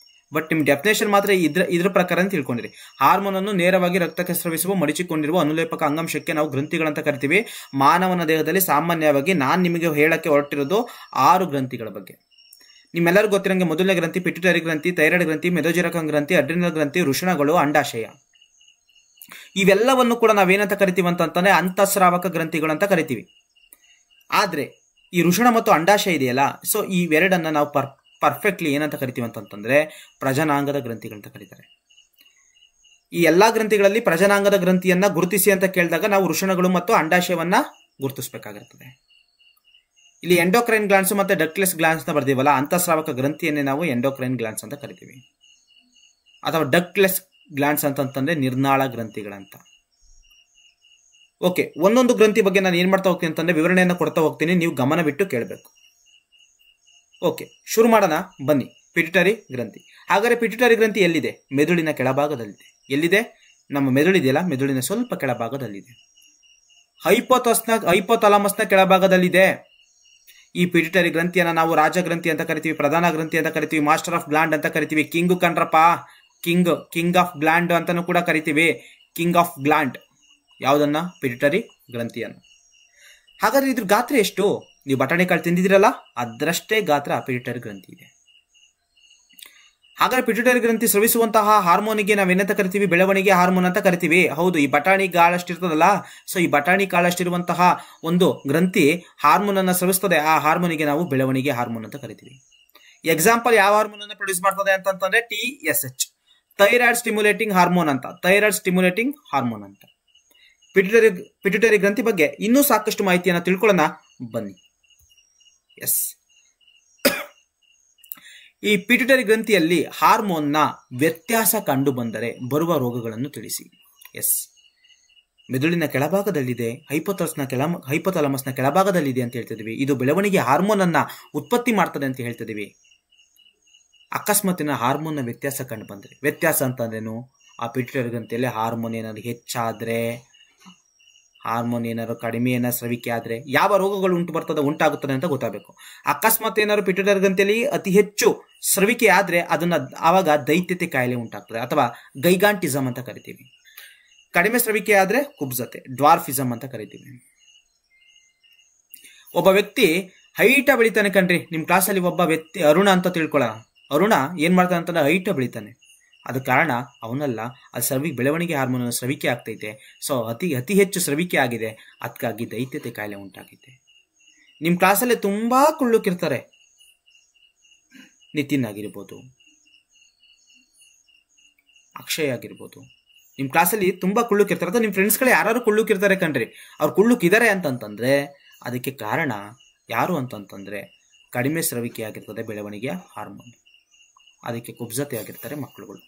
ಬಟ್ ನಿಮ್ ಡೆಫಿನೇಷನ್ ಮಾತ್ರ ಇದ್ರ ಪ್ರಕಾರ ತಿಳ್ಕೊಂಡಿರಿ. ಹಾರ್ಮೋನ್ ಅನ್ನು ನೇರವಾಗಿ ರಕ್ತಕ್ಕೆ ಸ್ರವಿಸುವ ಮಡಿಚಿಕೊಂಡಿರುವ ಅನುಲೇಪಕ ಅಂಗಾಂಶಕ್ಕೆ ನಾವು ಗ್ರಂಥಿಗಳಂತ ಕರಿತೀವಿ. ಮಾನವನ ದೇಹದಲ್ಲಿ ಸಾಮಾನ್ಯವಾಗಿ ನಾನು ನಿಮಗೆ ಹೇಳಕ್ಕೆ ಹೊರಟಿರೋದು 6 ಗ್ರಂಥಿಗಳ ಬಗ್ಗೆ. ನಿಮ್ಮೆಲ್ಲರಿಗೂ ಗೊತ್ತಿರಂಗೆ ಮೊದಲನೇ ಗ್ರಂಥಿ ಪಿಟ್ಯುಟರಿ ಗ್ರಂಥಿ, ಥೈರಾಯ್ಡ್ ಗ್ರಂಥಿ, ಮೆದೋಜಿರಕಾಂಗ ಗ್ರಂಥಿ, ಅಡ್ರಿನಲ್ ಗ್ರಂಥಿ, ವೃಷಣಗಳು, ಅಂಡಾಶಯ. ಇವೆಲ್ಲವನ್ನು ಕೂಡ ನಾವೇನಂತ ಕರಿತೀವಿ ಅಂತಂದ್ರೆ ಅಂತಃಸ್ರಾವಕ ಗ್ರಂಥಿಗಳಂತ ಕರಿತೀವಿ. ಆದ್ರೆ ಈ ವೃಷಣ ಮತ್ತು ಅಂಡಾಶಯ ಇದೆಯಲ್ಲ, ಸೊ ಇವೆರಡನ್ನ ನಾವು ಪರ್ಫೆಕ್ಟ್ಲಿ ಏನಂತ ಕರಿತೀವಿ ಅಂತಂತಂದ್ರೆ ಪ್ರಜನಾಂಗದ ಗ್ರಂಥಿಗಳಂತ ಕರೀತಾರೆ. ಈ ಎಲ್ಲಾ ಗ್ರಂಥಿಗಳಲ್ಲಿ ಪ್ರಜನಾಂಗದ ಗ್ರಂಥಿಯನ್ನ ಗುರುತಿಸಿ ಅಂತ ಕೇಳಿದಾಗ ನಾವು ವೃಷಣಗಳು ಮತ್ತು ಅಂಡಾಶಯವನ್ನ ಗುರುತಿಸಬೇಕಾಗಿರ್ತದೆ. ಇಲ್ಲಿ ಎಂಡೋಕ್ರೈನ್ ಗ್ಲಾನ್ಸ್ ಮತ್ತೆ ಡಕ್ಟ್ಲೆಸ್ ಗ್ಲಾನ್ಸ್ ಅಂತ ಬರ್ತೀವಲ್ಲ, ಅಂತಸ್ರಾವಕ ಗ್ರಂಥಿಯನ್ನೇ ನಾವು ಎಂಡೋಕ್ರೈನ್ ಗ್ಲಾನ್ಸ್ ಅಂತ ಕರಿತೀವಿ. ಅಥವಾ ಡಕ್ಟ್ಲೆಸ್ ಗ್ಲಾನ್ಸ್ ಅಂತಂತಂದ್ರೆ ನಿರ್ನಾಳ ಗ್ರಂಥಿಗಳಂತ. ಓಕೆ, ಒಂದೊಂದು ಗ್ರಂಥಿ ಬಗ್ಗೆ ನಾನು ಏನ್ ಮಾಡ್ತಾ ಹೋಗ್ತೀನಿ ಅಂತಂದ್ರೆ ವಿವರಣೆಯನ್ನು ಕೊಡ್ತಾ ಹೋಗ್ತೀನಿ, ನೀವು ಗಮನ ಬಿಟ್ಟು ಕೇಳಬೇಕು. ಓಕೆ, ಶುರು ಮಾಡೋಣ ಬನ್ನಿ. ಪಿಟ್ಯುಟರಿ ಗ್ರಂಥಿ. ಹಾಗಾದ್ರೆ ಪಿಟ್ಯುಟರಿ ಗ್ರಂಥಿ ಎಲ್ಲಿದೆ? ಮೆದುಳಿನ ಕೆಳಭಾಗದಲ್ಲಿದೆ. ಎಲ್ಲಿದೆ? ನಮ್ಮ ಮೆದುಳಿದೆಯಲ್ಲ, ಮೆದುಳಿನ ಸ್ವಲ್ಪ ಕೆಳಭಾಗದಲ್ಲಿದೆ. ಹೈಪೋಥಾಲಮಸ್ನ ಕೆಳಭಾಗದಲ್ಲಿದೆ. ಈ ಪಿಟ್ಯುಟರಿ ಗ್ರಂಥಿಯನ್ನ ನಾವು ರಾಜಗ್ರಂಥಿ ಅಂತ ಕರಿತೀವಿ, ಪ್ರಧಾನ ಗ್ರಂಥಿ ಅಂತ ಕರಿತೀವಿ, ಮಾಸ್ಟರ್ ಆಫ್ ಗ್ಲಾಂಡ್ ಅಂತ ಕರಿತೀವಿ. ಕಿಂಗ್ ಕಣ್ರಪ್ಪ, ಕಿಂಗ್ ಆಫ್ ಗ್ಲಾಂಡ್ ಅಂತಾನು ಕೂಡ ಕರಿತೀವಿ. ಕಿಂಗ್ ಆಫ್ ಗ್ಲಾಂಡ್ ಯಾವುದನ್ನ? ಪಿಟ್ಯುಟರಿ ಗ್ರಂಥಿಯನ್ನು. ಹಾಗಾದ್ರೆ ಇದ್ರ ಗಾತ್ರ ಎಷ್ಟು? ನೀವು ಬಟಾಣಿ ಕಾಳು ತಿಂದಿದಿರಲ್ಲ, ಅದರಷ್ಟೇ ಗಾತ್ರ ಪಿಟ್ಯುಟರಿ ಗ್ರಂಥಿ ಇದೆ. ಹಾಗಾದ್ರೆ ಪಿಟ್ಯುಟರಿ ಗ್ರಂಥಿ ಸ್ರವಿಸುವಂತಹ ಹಾರ್ಮೋನಿಗೆ ನಾವೇನಂತ ಕರಿತೀವಿ? ಬೆಳವಣಿಗೆ ಹಾರ್ಮೋನ್ ಅಂತ ಕರಿತೀವಿ. ಹೌದು, ಈ ಬಟಾಣಿ ಕಾಳಷ್ಟಿರ್ತದಲ್ಲ, ಸೊ ಈ ಬಟಾಣಿ ಕಾಳಷ್ಟಿರುವಂತಹ ಒಂದು ಗ್ರಂಥಿ ಹಾರ್ಮೋನ್ ಅನ್ನ ಸ್ರವಿಸ್ತದೆ. ಆ ಹಾರ್ಮೋನಿಗೆ ನಾವು ಬೆಳವಣಿಗೆ ಹಾರ್ಮೋನ್ ಅಂತ ಕರಿತೀವಿ. ಎಕ್ಸಾಂಪಲ್ ಯಾವ ಹಾರ್ಮೋನ್ ಅನ್ನು ಪ್ರೊಡ್ಯೂಸ್ ಮಾಡ್ತದೆ ಅಂತಂದ್ರೆ TSH, ಥೈರಾಯ್ಡ್ ಸ್ಟಿಮ್ಯುಲೇಟಿಂಗ್ ಹಾರ್ಮೋನ್ ಅಂತ. ಥೈರಾಯ್ಡ್ ಸ್ಟಿಮ್ಯುಲೇಟಿಂಗ್ ಹಾರ್ಮೋನ್ ಅಂತ. ಪಿಟ್ಯುಟರಿ ಗ್ರಂಥಿ ಬಗ್ಗೆ ಇನ್ನೂ ಸಾಕಷ್ಟು ಮಾಹಿತಿಯನ್ನು ತಿಳ್ಕೊಳ್ಳೋಣ ಬನ್ನಿ. ಎಸ್, ಈ ಪಿಟ್ಯುಟರಿ ಗ್ರಂಥಿಯಲ್ಲಿ ಹಾರ್ಮೋನ್ನ ವ್ಯತ್ಯಾಸ ಕಂಡು ಬಂದರೆ ಬರುವ ರೋಗಗಳನ್ನು ತಿಳಿಸಿ. ಎಸ್, ಮೆದುಳಿನ ಕೆಳಭಾಗದಲ್ಲಿದೆ, ಹೈಪೋಥಾಲಮಸ್ನ ಕೆಳಭಾಗದಲ್ಲಿದೆ ಅಂತ ಹೇಳ್ತಿದೀವಿ. ಇದು ಬೆಳವಣಿಗೆ ಹಾರ್ಮೋನ್ ಅನ್ನ ಉತ್ಪತ್ತಿ ಮಾಡ್ತದೆ ಅಂತ ಹೇಳ್ತಿದೀವಿ. ಅಕಸ್ಮಾತಿನ ಹಾರ್ಮೋನ್ನ ವ್ಯತ್ಯಾಸ ಕಂಡು ಬಂದ್ರೆ, ವ್ಯತ್ಯಾಸ ಅಂತಂದ್ರೇನು? ಆ ಪಿಟ್ಯುಟರಿ ಗ್ರಂಥಿಯಲ್ಲಿ ಹಾರ್ಮೋನ್ ಏನಾದ್ರು ಹೆಚ್ಚಾದ್ರೆ, ಹಾರ್ಮೋನ್ ಏನಾದ್ರು ಕಡಿಮೆ ಏನಾದ್ರು ಸ್ರವಿಕೆ ಆದ್ರೆ ಯಾವ ರೋಗಗಳು ಉಂಟಾಗುತ್ತದೆ ಅಂತ ಗೊತ್ತಾಗಬೇಕು. ಅಕಸ್ಮಾತ್ ಏನಾದ್ರು ಪಿಟ್ಯುಟರಿ ಗ್ರಂಥಿಯಲ್ಲಿ ಅತಿ ಹೆಚ್ಚು ಸ್ರವಿಕೆ ಆದ್ರೆ ಆವಾಗ ದೈತ್ಯತೆ ಕಾಯಿಲೆ ಉಂಟಾಗ್ತದೆ, ಅಥವಾ ಗೈಗಾಂಟಿಸಮ್ ಅಂತ ಕರಿತೀವಿ. ಕಡಿಮೆ ಸ್ರವಿಕೆ ಆದ್ರೆ ಕುಬ್ಜತೆ, ಡ್ವಾರ್ಫಿಸಮ್ ಅಂತ ಕರಿತೀವಿ. ಒಬ್ಬ ವ್ಯಕ್ತಿ ಹೈಟ ಬೆಳಿತಾನೆ ಕಣ್ರಿ. ನಿಮ್ ಕ್ಲಾಸಲ್ಲಿ ಒಬ್ಬ ವ್ಯಕ್ತಿ ಅರುಣ ಅಂತ ತಿಳ್ಕೊಳ್ಳೋಣ. ಅರುಣ ಏನ್ ಮಾಡ್ತಾನೆ ಅಂತಂದ್ರೆ ಹೈಟ ಬೆಳಿತಾನೆ. ಅದ ಕಾರಣ ಅವನಲ್ಲ, ಅದು ಬೆಳವಣಿಗೆ ಹಾರ್ಮೋನ್ ಸ್ರವಿಕೆ ಆಗ್ತೈತೆ. ಸೊ ಅತಿ ಹೆಚ್ಚು ಸ್ರವಿಕೆ ಆಗಿದೆ, ಅದಕ್ಕಾಗಿ ದೈತ್ಯತೆ ಕಾಯಿಲೆ ಉಂಟಾಗಿದೆ. ನಿಮ್ ಕ್ಲಾಸಲ್ಲಿ ತುಂಬಾ ಕುಳ್ಳುಕಿರ್ತಾರೆ. ನಿತಿನ್ ಆಗಿರ್ಬೋದು, ಅಕ್ಷಯ್ ಆಗಿರ್ಬೋದು. ನಿಮ್ ಕ್ಲಾಸಲ್ಲಿ ತುಂಬಾ ಕುಳ್ಳುಕಿರ್ತಾರೆ, ಅಥವಾ ನಿಮ್ ಫ್ರೆಂಡ್ಸ್ಗಳು ಯಾರು ಕುಳ್ಳುಕಿರ್ತಾರೆ ಕಣ್ರಿ. ಅವ್ರು ಕುಳ್ಳುಕಿದ್ದಾರೆ ಅಂತಂತಂದ್ರೆ ಅದಕ್ಕೆ ಕಾರಣ ಯಾರು ಅಂತಂತಂದ್ರೆ ಕಡಿಮೆ ಸ್ರವಿಕೆ ಆಗಿರ್ತದೆ ಬೆಳವಣಿಗೆಯ ಹಾರ್ಮೋನ್. ಅದಕ್ಕೆ ಕುಬ್ಜತೆ ಆಗಿರ್ತಾರೆ ಮಕ್ಕಳುಗಳು.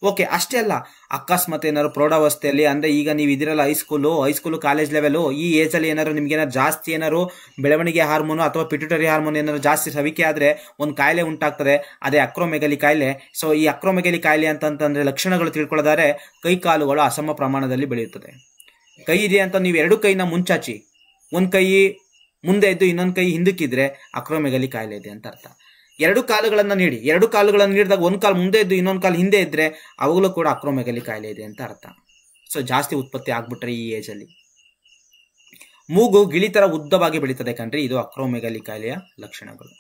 ಓಕೆ, ಅಷ್ಟೇ ಅಲ್ಲ, ಅಕಸ್ಮಾತ್ ಏನಾದ್ರು ಪ್ರೌಢಾವಸ್ಥೆಯಲ್ಲಿ, ಅಂದ್ರೆ ಈಗ ನೀವು ಇದಿರಲ್ಲ ಹೈಸ್ಕೂಲು ಕಾಲೇಜ್ ಲೆವೆಲ್, ಈ ಏಜ್ ಅಲ್ಲಿ ಏನಾದ್ರು ನಿಮ್ಗೆ ಏನಾದ್ರು ಜಾಸ್ತಿ ಏನಾದ್ರು ಬೆಳವಣಿಗೆ ಹಾರ್ಮೋನ್ ಅಥವಾ ಪಿಟ್ಯುಟರಿ ಹಾರ್ಮೋನ್ ಏನಾದ್ರು ಜಾಸ್ತಿ ಸ್ರವಿಕೆ ಆದ್ರೆ ಒಂದು ಕಾಯಿಲೆ ಉಂಟಾಗ್ತದೆ, ಅದೇ ಅಕ್ರೋಮೆಗಲಿ ಕಾಯಿಲೆ. ಸೊ ಈ ಅಕ್ರೋಮೆಗಲಿ ಕಾಯಿಲೆ ಅಂತಂದ್ರೆ ಲಕ್ಷಣಗಳು ತಿಳ್ಕೊಳ್ಳೋದಾದ್ರೆ ಕೈ ಕಾಲುಗಳು ಅಸಮ ಪ್ರಮಾಣದಲ್ಲಿ ಬೆಳೆಯುತ್ತದೆ. ಕೈ ಇದೆ ಅಂತ ನೀವು ಎರಡು ಕೈನ ಮುಂಚಾಚಿ, ಒಂದ್ ಕೈ ಮುಂದೆ ಇದ್ದು ಇನ್ನೊಂದು ಕೈ ಹಿಂದಕ್ಕಿದ್ರೆ ಅಕ್ರೋಮೆಗಲಿ ಕಾಯಿಲೆ ಇದೆ ಅಂತ ಅರ್ಥ. ಎರಡು ಕಾಲುಗಳನ್ನ ನೀಡಿದಾಗ ಒಂದ್ ಕಾಲು ಮುಂದೆ ಇದ್ದು ಇನ್ನೊಂದು ಕಾಲು ಹಿಂದೆ ಇದ್ರೆ ಅವುಗಳು ಕೂಡ ಅಕ್ರೋಮೆಗಲಿ ಕಾಯಿಲೆ ಇದೆ ಅಂತ ಅರ್ಥ. ಸೊ ಜಾಸ್ತಿ ಉತ್ಪತ್ತಿ ಆಗ್ಬಿಟ್ರೆ ಈ ಏಜ್ ಅಲ್ಲಿ ಮೂಗು ಗಿಳಿ ತರ ಉದ್ದವಾಗಿ ಬೆಳೀತದೆ ಕಣ್ರಿ. ಇದು ಅಕ್ರೋಮೆಗಲಿ ಕಾಯಿಲೆಯ ಲಕ್ಷಣಗಳು.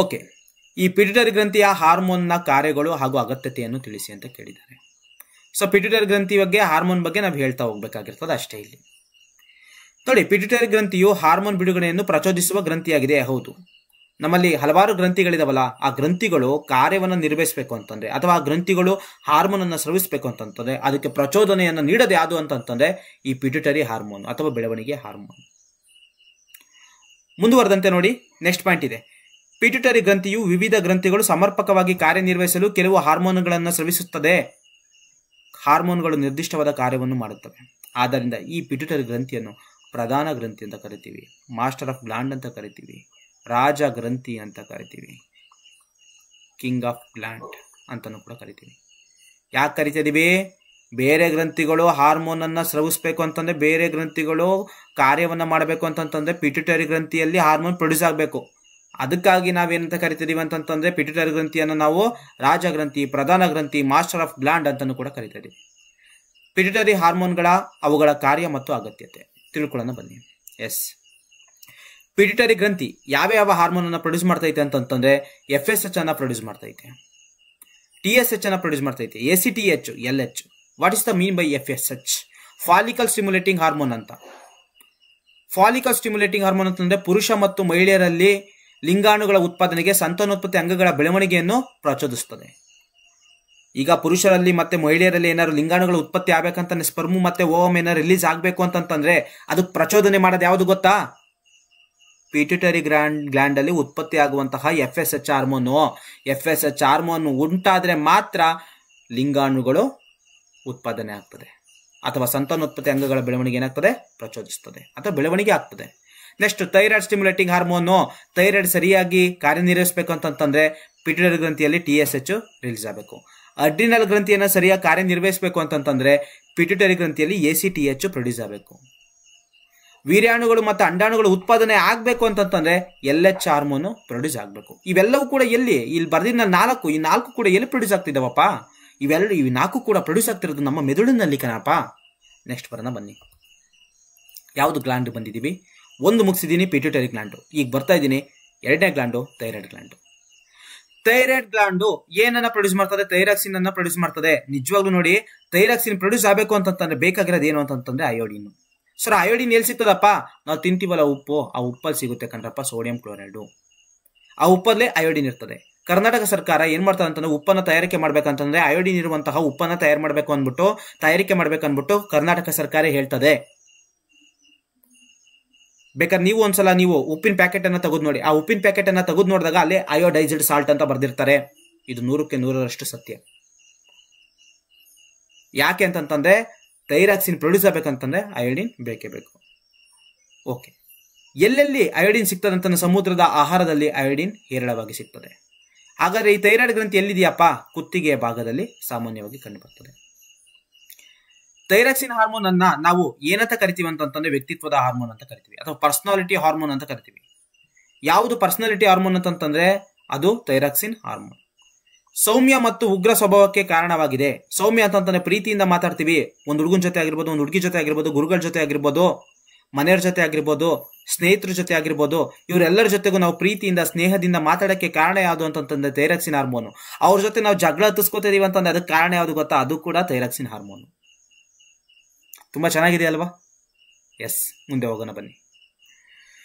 ಓಕೆ, ಈ ಪಿಟ್ಯುಟರಿ ಗ್ರಂಥಿಯ ಹಾರ್ಮೋನ್ನ ಕಾರ್ಯಗಳು ಹಾಗೂ ಅಗತ್ಯತೆಯನ್ನು ತಿಳಿಸಿ ಅಂತ ಕೇಳಿದ್ದಾರೆ. ಸೊ ಪಿಟ್ಯುಟರಿ ಗ್ರಂಥಿ ಬಗ್ಗೆ, ಹಾರ್ಮೋನ್ ಬಗ್ಗೆ ನಾವು ಹೇಳ್ತಾ ಹೋಗ್ಬೇಕಾಗಿರ್ತದೆ ಅಷ್ಟೇ. ಇಲ್ಲಿ ನೋಡಿ, ಪಿಟ್ಯುಟರಿ ಗ್ರಂಥಿಯು ಹಾರ್ಮೋನ್ ಬಿಡುಗಡೆಯನ್ನು ಪ್ರಚೋದಿಸುವ ಗ್ರಂಥಿಯಾಗಿದೆ. ಹೌದು, ನಮ್ಮಲ್ಲಿ ಹಲವಾರು ಗ್ರಂಥಿಗಳಿದಾವಲ್ಲ, ಆ ಗ್ರಂಥಿಗಳು ಕಾರ್ಯವನ್ನು ನಿರ್ವಹಿಸಬೇಕು ಅಂತಂದ್ರೆ, ಅಥವಾ ಆ ಗ್ರಂಥಿಗಳು ಹಾರ್ಮೋನ್ ಅನ್ನು ಸ್ರವಿಸಬೇಕು ಅಂತಂತಂದ್ರೆ ಅದಕ್ಕೆ ಪ್ರಚೋದನೆಯನ್ನು ನೀಡೋದು ಯಾವುದು ಅಂತಂತಂದ್ರೆ ಈ ಪಿಟ್ಯುಟರಿ ಹಾರ್ಮೋನ್ ಅಥವಾ ಬೆಳವಣಿಗೆ ಹಾರ್ಮೋನ್. ಮುಂದುವರೆದಂತೆ ನೋಡಿ, ನೆಕ್ಸ್ಟ್ ಪಾಯಿಂಟ್ ಇದೆ. ಪಿಟ್ಯುಟರಿ ಗ್ರಂಥಿಯು ವಿವಿಧ ಗ್ರಂಥಿಗಳು ಸಮರ್ಪಕವಾಗಿ ಕಾರ್ಯನಿರ್ವಹಿಸಲು ಕೆಲವು ಹಾರ್ಮೋನ್ಗಳನ್ನು ಸ್ರವಿಸುತ್ತದೆ. ಹಾರ್ಮೋನ್ಗಳು ನಿರ್ದಿಷ್ಟವಾದ ಕಾರ್ಯವನ್ನು ಮಾಡುತ್ತವೆ. ಆದ್ದರಿಂದ ಈ ಪಿಟ್ಯುಟರಿ ಗ್ರಂಥಿಯನ್ನು ಪ್ರಧಾನ ಗ್ರಂಥಿ ಅಂತ ಕರಿತೀವಿ, ಮಾಸ್ಟರ್ ಆಫ್ ಗ್ಲಾಂಡ್ ಅಂತ ಕರಿತೀವಿ, ರಾಜ ಗ್ರಂಥಿ ಅಂತ ಕರಿತೀವಿ, ಕಿಂಗ್ ಆಫ್ ಗ್ಲಾಂಡ್ ಅಂತಾನು ಕೂಡ ಕರಿತೀವಿ. ಯಾಕೆ ಕರಿತಿದೀವಿ? ಬೇರೆ ಗ್ರಂಥಿಗಳು ಹಾರ್ಮೋನ್ ಅನ್ನ ಸ್ರವಿಸಬೇಕು ಅಂತಂದ್ರೆ, ಬೇರೆ ಗ್ರಂಥಿಗಳು ಕಾರ್ಯವನ್ನ ಮಾಡಬೇಕು ಅಂತಂತಂದ್ರೆ ಪಿಟ್ಯುಟರಿ ಗ್ರಂಥಿಯಲ್ಲಿ ಹಾರ್ಮೋನ್ ಪ್ರೊಡ್ಯೂಸ್ ಆಗಬೇಕು. ಅದಕ್ಕಾಗಿ ನಾವೇನಂತ ಕರಿತಿದೀವಿ ಅಂತಂತಂದ್ರೆ ಪಿಟ್ಯುಟರಿ ಗ್ರಂಥಿಯನ್ನು ನಾವು ರಾಜ ಗ್ರಂಥಿ, ಪ್ರಧಾನ ಗ್ರಂಥಿ, ಮಾಸ್ಟರ್ ಆಫ್ ಗ್ಲಾಂಡ್ ಅಂತಾನು ಕೂಡ ಕರಿತಿದೀವಿ. ಪಿಟ್ಯುಟರಿ ಹಾರ್ಮೋನ್ಗಳ ಅವುಗಳ ಕಾರ್ಯ ಮತ್ತು ಅಗತ್ಯತೆ ತಿಳ್ಕೊಳ್ಳೋಣ ಬನ್ನಿ. ಎಸ್, ಪಿಟ್ಯುಟರಿ ಗ್ರಂಥಿ ಯಾವ ಹಾರ್ಮೋನ್ ಅನ್ನ ಪ್ರೊಡ್ಯೂಸ್ ಮಾಡ್ತೈತೆ ಅಂತಂತಂದ್ರೆ FSH ಅನ್ನ ಪ್ರೊಡ್ಯೂಸ್ ಮಾಡ್ತೈತೆ, TSH ಅನ್ನ ಪ್ರೊಡ್ಯೂಸ್ ಮಾಡ್ತೈತೆ, ACTH, LH. What is the mean by FSH? Follicle stimulating hormone ಅಂತ. ಫಾಲಿಕಲ್ ಸ್ಟಿಮ್ಯುಲೇಟಿಂಗ್ ಹಾರ್ಮೋನ್ ಅಂತಂದ್ರೆ ಪುರುಷ ಮತ್ತು ಮಹಿಳೆಯರಲ್ಲಿ ಲಿಂಗಾಣುಗಳ ಉತ್ಪಾದನೆಗೆ ಸಂತಾನೋತ್ಪತ್ತಿ ಅಂಗಗಳ ಬೆಳವಣಿಗೆಯನ್ನು ಪ್ರಚೋದಿಸುತ್ತದೆ. ಈಗ ಪುರುಷರಲ್ಲಿ ಮತ್ತೆ ಮಹಿಳೆಯರಲ್ಲಿ ಏನಾದ್ರು ಲಿಂಗಾಣುಗಳ ಉತ್ಪತ್ತಿ ಆಗ್ಬೇಕಂತ ಸ್ಪರ್ಮು ಮತ್ತೆ ಓವಮ್ ಏನಾದ್ರು ರಿಲೀಸ್ ಆಗ್ಬೇಕು ಅಂತಂದ್ರೆ ಅದಕ್ಕೆ ಪ್ರಚೋದನೆ ಮಾಡೋದು ಯಾವುದು ಗೊತ್ತಾ? ಪಿಟ್ಯೂಟರಿ ಗ್ಲ್ಯಾಂಡ್ ಅಲ್ಲಿ ಉತ್ಪತ್ತಿ ಆಗುವಂತಹ FSH ಹಾರ್ಮೋನು. FSH ಹಾರ್ಮೋನ್ ಉಂಟಾದ್ರೆ ಮಾತ್ರ ಲಿಂಗಾಣುಗಳು ಉತ್ಪಾದನೆ ಆಗ್ತದೆ ಅಥವಾ ಸಂತಾನೋತ್ಪತ್ತಿ ಅಂಗಗಳ ಬೆಳವಣಿಗೆ ಏನಾಗ್ತದೆ? ಪ್ರಚೋದಿಸ್ತದೆ ಅಥವಾ ಬೆಳವಣಿಗೆ ಆಗ್ತದೆ. Next thyroid stimulating hormone. Thyroid ಸರಿಯಾಗಿ ಕಾರ್ಯನಿರ್ವಹಿಸಬೇಕು ಅಂತಂದ್ರೆ ಪಿಟ್ಯೂಟರಿ ಗ್ರಂಥಿಯಲ್ಲಿ TSH ರಿಲೀಸ್ ಆಗಬೇಕು. ಅಡ್ರಿನಲ್ ಗ್ರಂಥಿಯನ್ನು ಸರಿಯಾಗಿ ಕಾರ್ಯನಿರ್ವಹಿಸಬೇಕು ಅಂತಂದ್ರೆ ಪಿಟ್ಯೂಟರಿ ಗ್ರಂಥಿಯಲ್ಲಿ ACTH ಪ್ರೊಡ್ಯೂಸ್ ಆಗಬೇಕು. ವೀರ್ಯಾಣುಗಳು ಮತ್ತು ಅಂಡಾಣುಗಳು ಉತ್ಪಾದನೆ ಆಗಬೇಕು ಅಂತಂದ್ರೆ LH ಹಾರ್ಮೋನು ಪ್ರೊಡ್ಯೂಸ್ ಆಗಬೇಕು. ಇವೆಲ್ಲವೂ ಕೂಡ ಎಲ್ಲಿ? ಇಲ್ಲಿ ಬರ್ದಿನ 4 ಈ 4 ಕೂಡ ಎಲ್ಲಿ ಪ್ರೊಡ್ಯೂಸ್ ಆಗ್ತಿದಾವಪ್ಪ? ಇವು 4 ಕೂಡ ಪ್ರೊಡ್ಯೂಸ್ ಆಗ್ತಿರೋದು ನಮ್ಮ ಮೆದುಳಿನಲ್ಲಿ ಕಣಪ್ಪ. ನೆಕ್ಸ್ಟ್ ಬರೋಣ ಬನ್ನಿ. ಯಾವುದು ಗ್ಲ್ಯಾಂಡ್ ಬಂದಿದ್ದೀವಿ? ಒಂದು ಮುಗಿಸಿದ್ದೀನಿ ಪಿಟ್ಯೂಟರಿ ಗ್ಲ್ಯಾಂಡು. ಈಗ ಬರ್ತಾ ಇದ್ದೀನಿ ಎರಡನೇ gland thyroid gland. Thyroid gland ಏನನ್ನ ಪ್ರೊಡ್ಯೂಸ್ ಮಾಡ್ತದೆ? ಥೈರಾಕ್ಸಿನ್ ಅನ್ನ ಪ್ರೊಡ್ಯೂಸ್ ಮಾಡ್ತದೆ. ನಿಜವಾಗ್ಲೂ ನೋಡಿ, ಥೈರಾಕ್ಸಿನ್ ಪ್ರೊಡ್ಯೂಸ್ ಆಗಬೇಕು ಅಂತಂದ್ರೆ ಬೇಕಾಗಿರೋದು ಏನು ಅಂತಂದ್ರೆ ಅಯೋಡಿನ್. ಸರ್ ಅಯೋಡಿನ್ ಎಲ್ಲಿ ಸಿಗ್ತದಪ್ಪ? ನಾವು ತಿಂತೀವಲ್ಲ ಉಪ್ಪು, ಆ ಉಪ್ಪಲ್ಲಿ ಸಿಗುತ್ತೆ ಕಣ್ರಪ್ಪ, ಸೋಡಿಯಂ ಕ್ಲೋರೈಡು. ಆ ಉಪ್ಪಲ್ಲೇ ಅಯೋಡಿನ್ ಇರ್ತದೆ. ಕರ್ನಾಟಕ ಸರ್ಕಾರ ಏನ್ ಮಾಡ್ತದೆ ಅಂತಂದ್ರೆ ಉಪ್ಪನ್ನ ತಯಾರಿಕೆ ಮಾಡ್ಬೇಕಂತಂದ್ರೆ ಅಯೋಡಿನ್ ಇರುವಂತಹ ಉಪ್ಪನ್ನ ತಯಾರಿಕೆ ಮಾಡ್ಬೇಕನ್ಬಿಟ್ಟು ಕರ್ನಾಟಕ ಸರ್ಕಾರ ಹೇಳ್ತದೆ. ಬೇಕಾದ್ರೆ ನೀವು ಒಂದ್ಸಲ ಉಪ್ಪಿನ ಪ್ಯಾಕೆಟ್ ಅನ್ನ ತೆಗೆದು ನೋಡಿ. ಆ ಉಪ್ಪಿನ ಪ್ಯಾಕೆಟ್ ಅನ್ನ ತೆಗೆದು ನೋಡಿದಾಗ ಅಲ್ಲೇ ಅಯೋಡೈಸ್ಡ್ ಸಾಲ್ಟ್ ಅಂತ ಬರ್ದಿರ್ತಾರೆ. ಇದು 100ಕ್ಕೆ 100ರಷ್ಟು ಸತ್ಯ. ಯಾಕೆ ಅಂತಂತಂದ್ರೆ ಥೈರಾಕ್ಸಿನ್ ಪ್ರೊಡ್ಯೂಸ್ ಆಗ್ಬೇಕಂತಂದ್ರೆ ಅಯೋಡಿನ್ ಬೇಕೇ ಬೇಕು. ಓಕೆ, ಎಲ್ಲೆಲ್ಲಿ ಅಯೋಡಿನ್ ಸಿಗ್ತದೆ? ಸಮುದ್ರದ ಆಹಾರದಲ್ಲಿ ಅಯೋಡಿನ್ ಹೇರಳವಾಗಿ ಸಿಗ್ತದೆ. ಹಾಗಾದ್ರೆ ಈ ಥೈರಾಯ್ಡ್ ಗ್ರಂಥಿ ಎಲ್ಲಿದೆಯಪ್ಪ? ಕುತ್ತಿಗೆಯ ಭಾಗದಲ್ಲಿ ಸಾಮಾನ್ಯವಾಗಿ ಕಂಡು ಬರ್ತದೆ. ಥೈರಾಕ್ಸಿನ್ ಹಾರ್ಮೋನ್ ಅನ್ನ ನಾವು ಏನಂತ ಕರಿತೀವಿ ಅಂತಂದ್ರೆ ವ್ಯಕ್ತಿತ್ವದ ಹಾರ್ಮೋನ್ ಅಂತ ಕರಿತೀವಿ ಅಥವಾ ಪರ್ಸನಾಲಿಟಿ ಹಾರ್ಮೋನ್ ಅಂತ ಕರಿತೀವಿ. ಯಾವುದು ಪರ್ಸನಾಲಿಟಿ ಹಾರ್ಮೋನ್ ಅಂತಂದ್ರೆ ಅದು ಥೈರಾಕ್ಸಿನ್ ಹಾರ್ಮೋನ್. ಸೌಮ್ಯ ಮತ್ತು ಉಗ್ರ ಸ್ವಭಾವಕ್ಕೆ ಕಾರಣವಾಗಿದೆ. ಸೌಮ್ಯ ಅಂತಂದ್ರೆ ಪ್ರೀತಿಯಿಂದ ಮಾತಾಡ್ತೀವಿ. ಒಂದು ಹುಡುಗನ ಜೊತೆ ಆಗಿರ್ಬೋದು, ಒಂದು ಹುಡುಗಿ ಜೊತೆ ಆಗಿರ್ಬೋದು, ಗುರುಗಳ ಜೊತೆ ಆಗಿರ್ಬೋದು, ಮನೆಯವ್ರ ಜೊತೆ ಆಗಿರ್ಬೋದು, ಸ್ನೇಹಿತರ ಜೊತೆ ಆಗಿರ್ಬೋದು, ಇವರೆಲ್ಲರ ಜೊತೆಗೂ ನಾವು ಪ್ರೀತಿಯಿಂದ ಸ್ನೇಹದಿಂದ ಮಾತಾಡಕ್ಕೆ ಕಾರಣ ಯಾವುದು ಅಂತಂದ್ರೆ ಥೈರಾಕ್ಸಿನ್ ಹಾರ್ಮೋನು. ಅವ್ರ ಜೊತೆ ನಾವು ಜಗಳ ಹತ್ತಿಸ್ಕೋತಿದೀವಿ ಅಂತಂದ್ರೆ ಅದಕ್ಕೆ ಕಾರಣ ಯಾವುದು ಗೊತ್ತಾ? ಅದು ಕೂಡ ಥೈರಾಕ್ಸಿನ್ ಹಾರ್ಮೋನು. ತುಂಬಾ ಚೆನ್ನಾಗಿದೆ ಅಲ್ವಾ? ಎಸ್, ಮುಂದೆ ಹೋಗೋಣ ಬನ್ನಿ.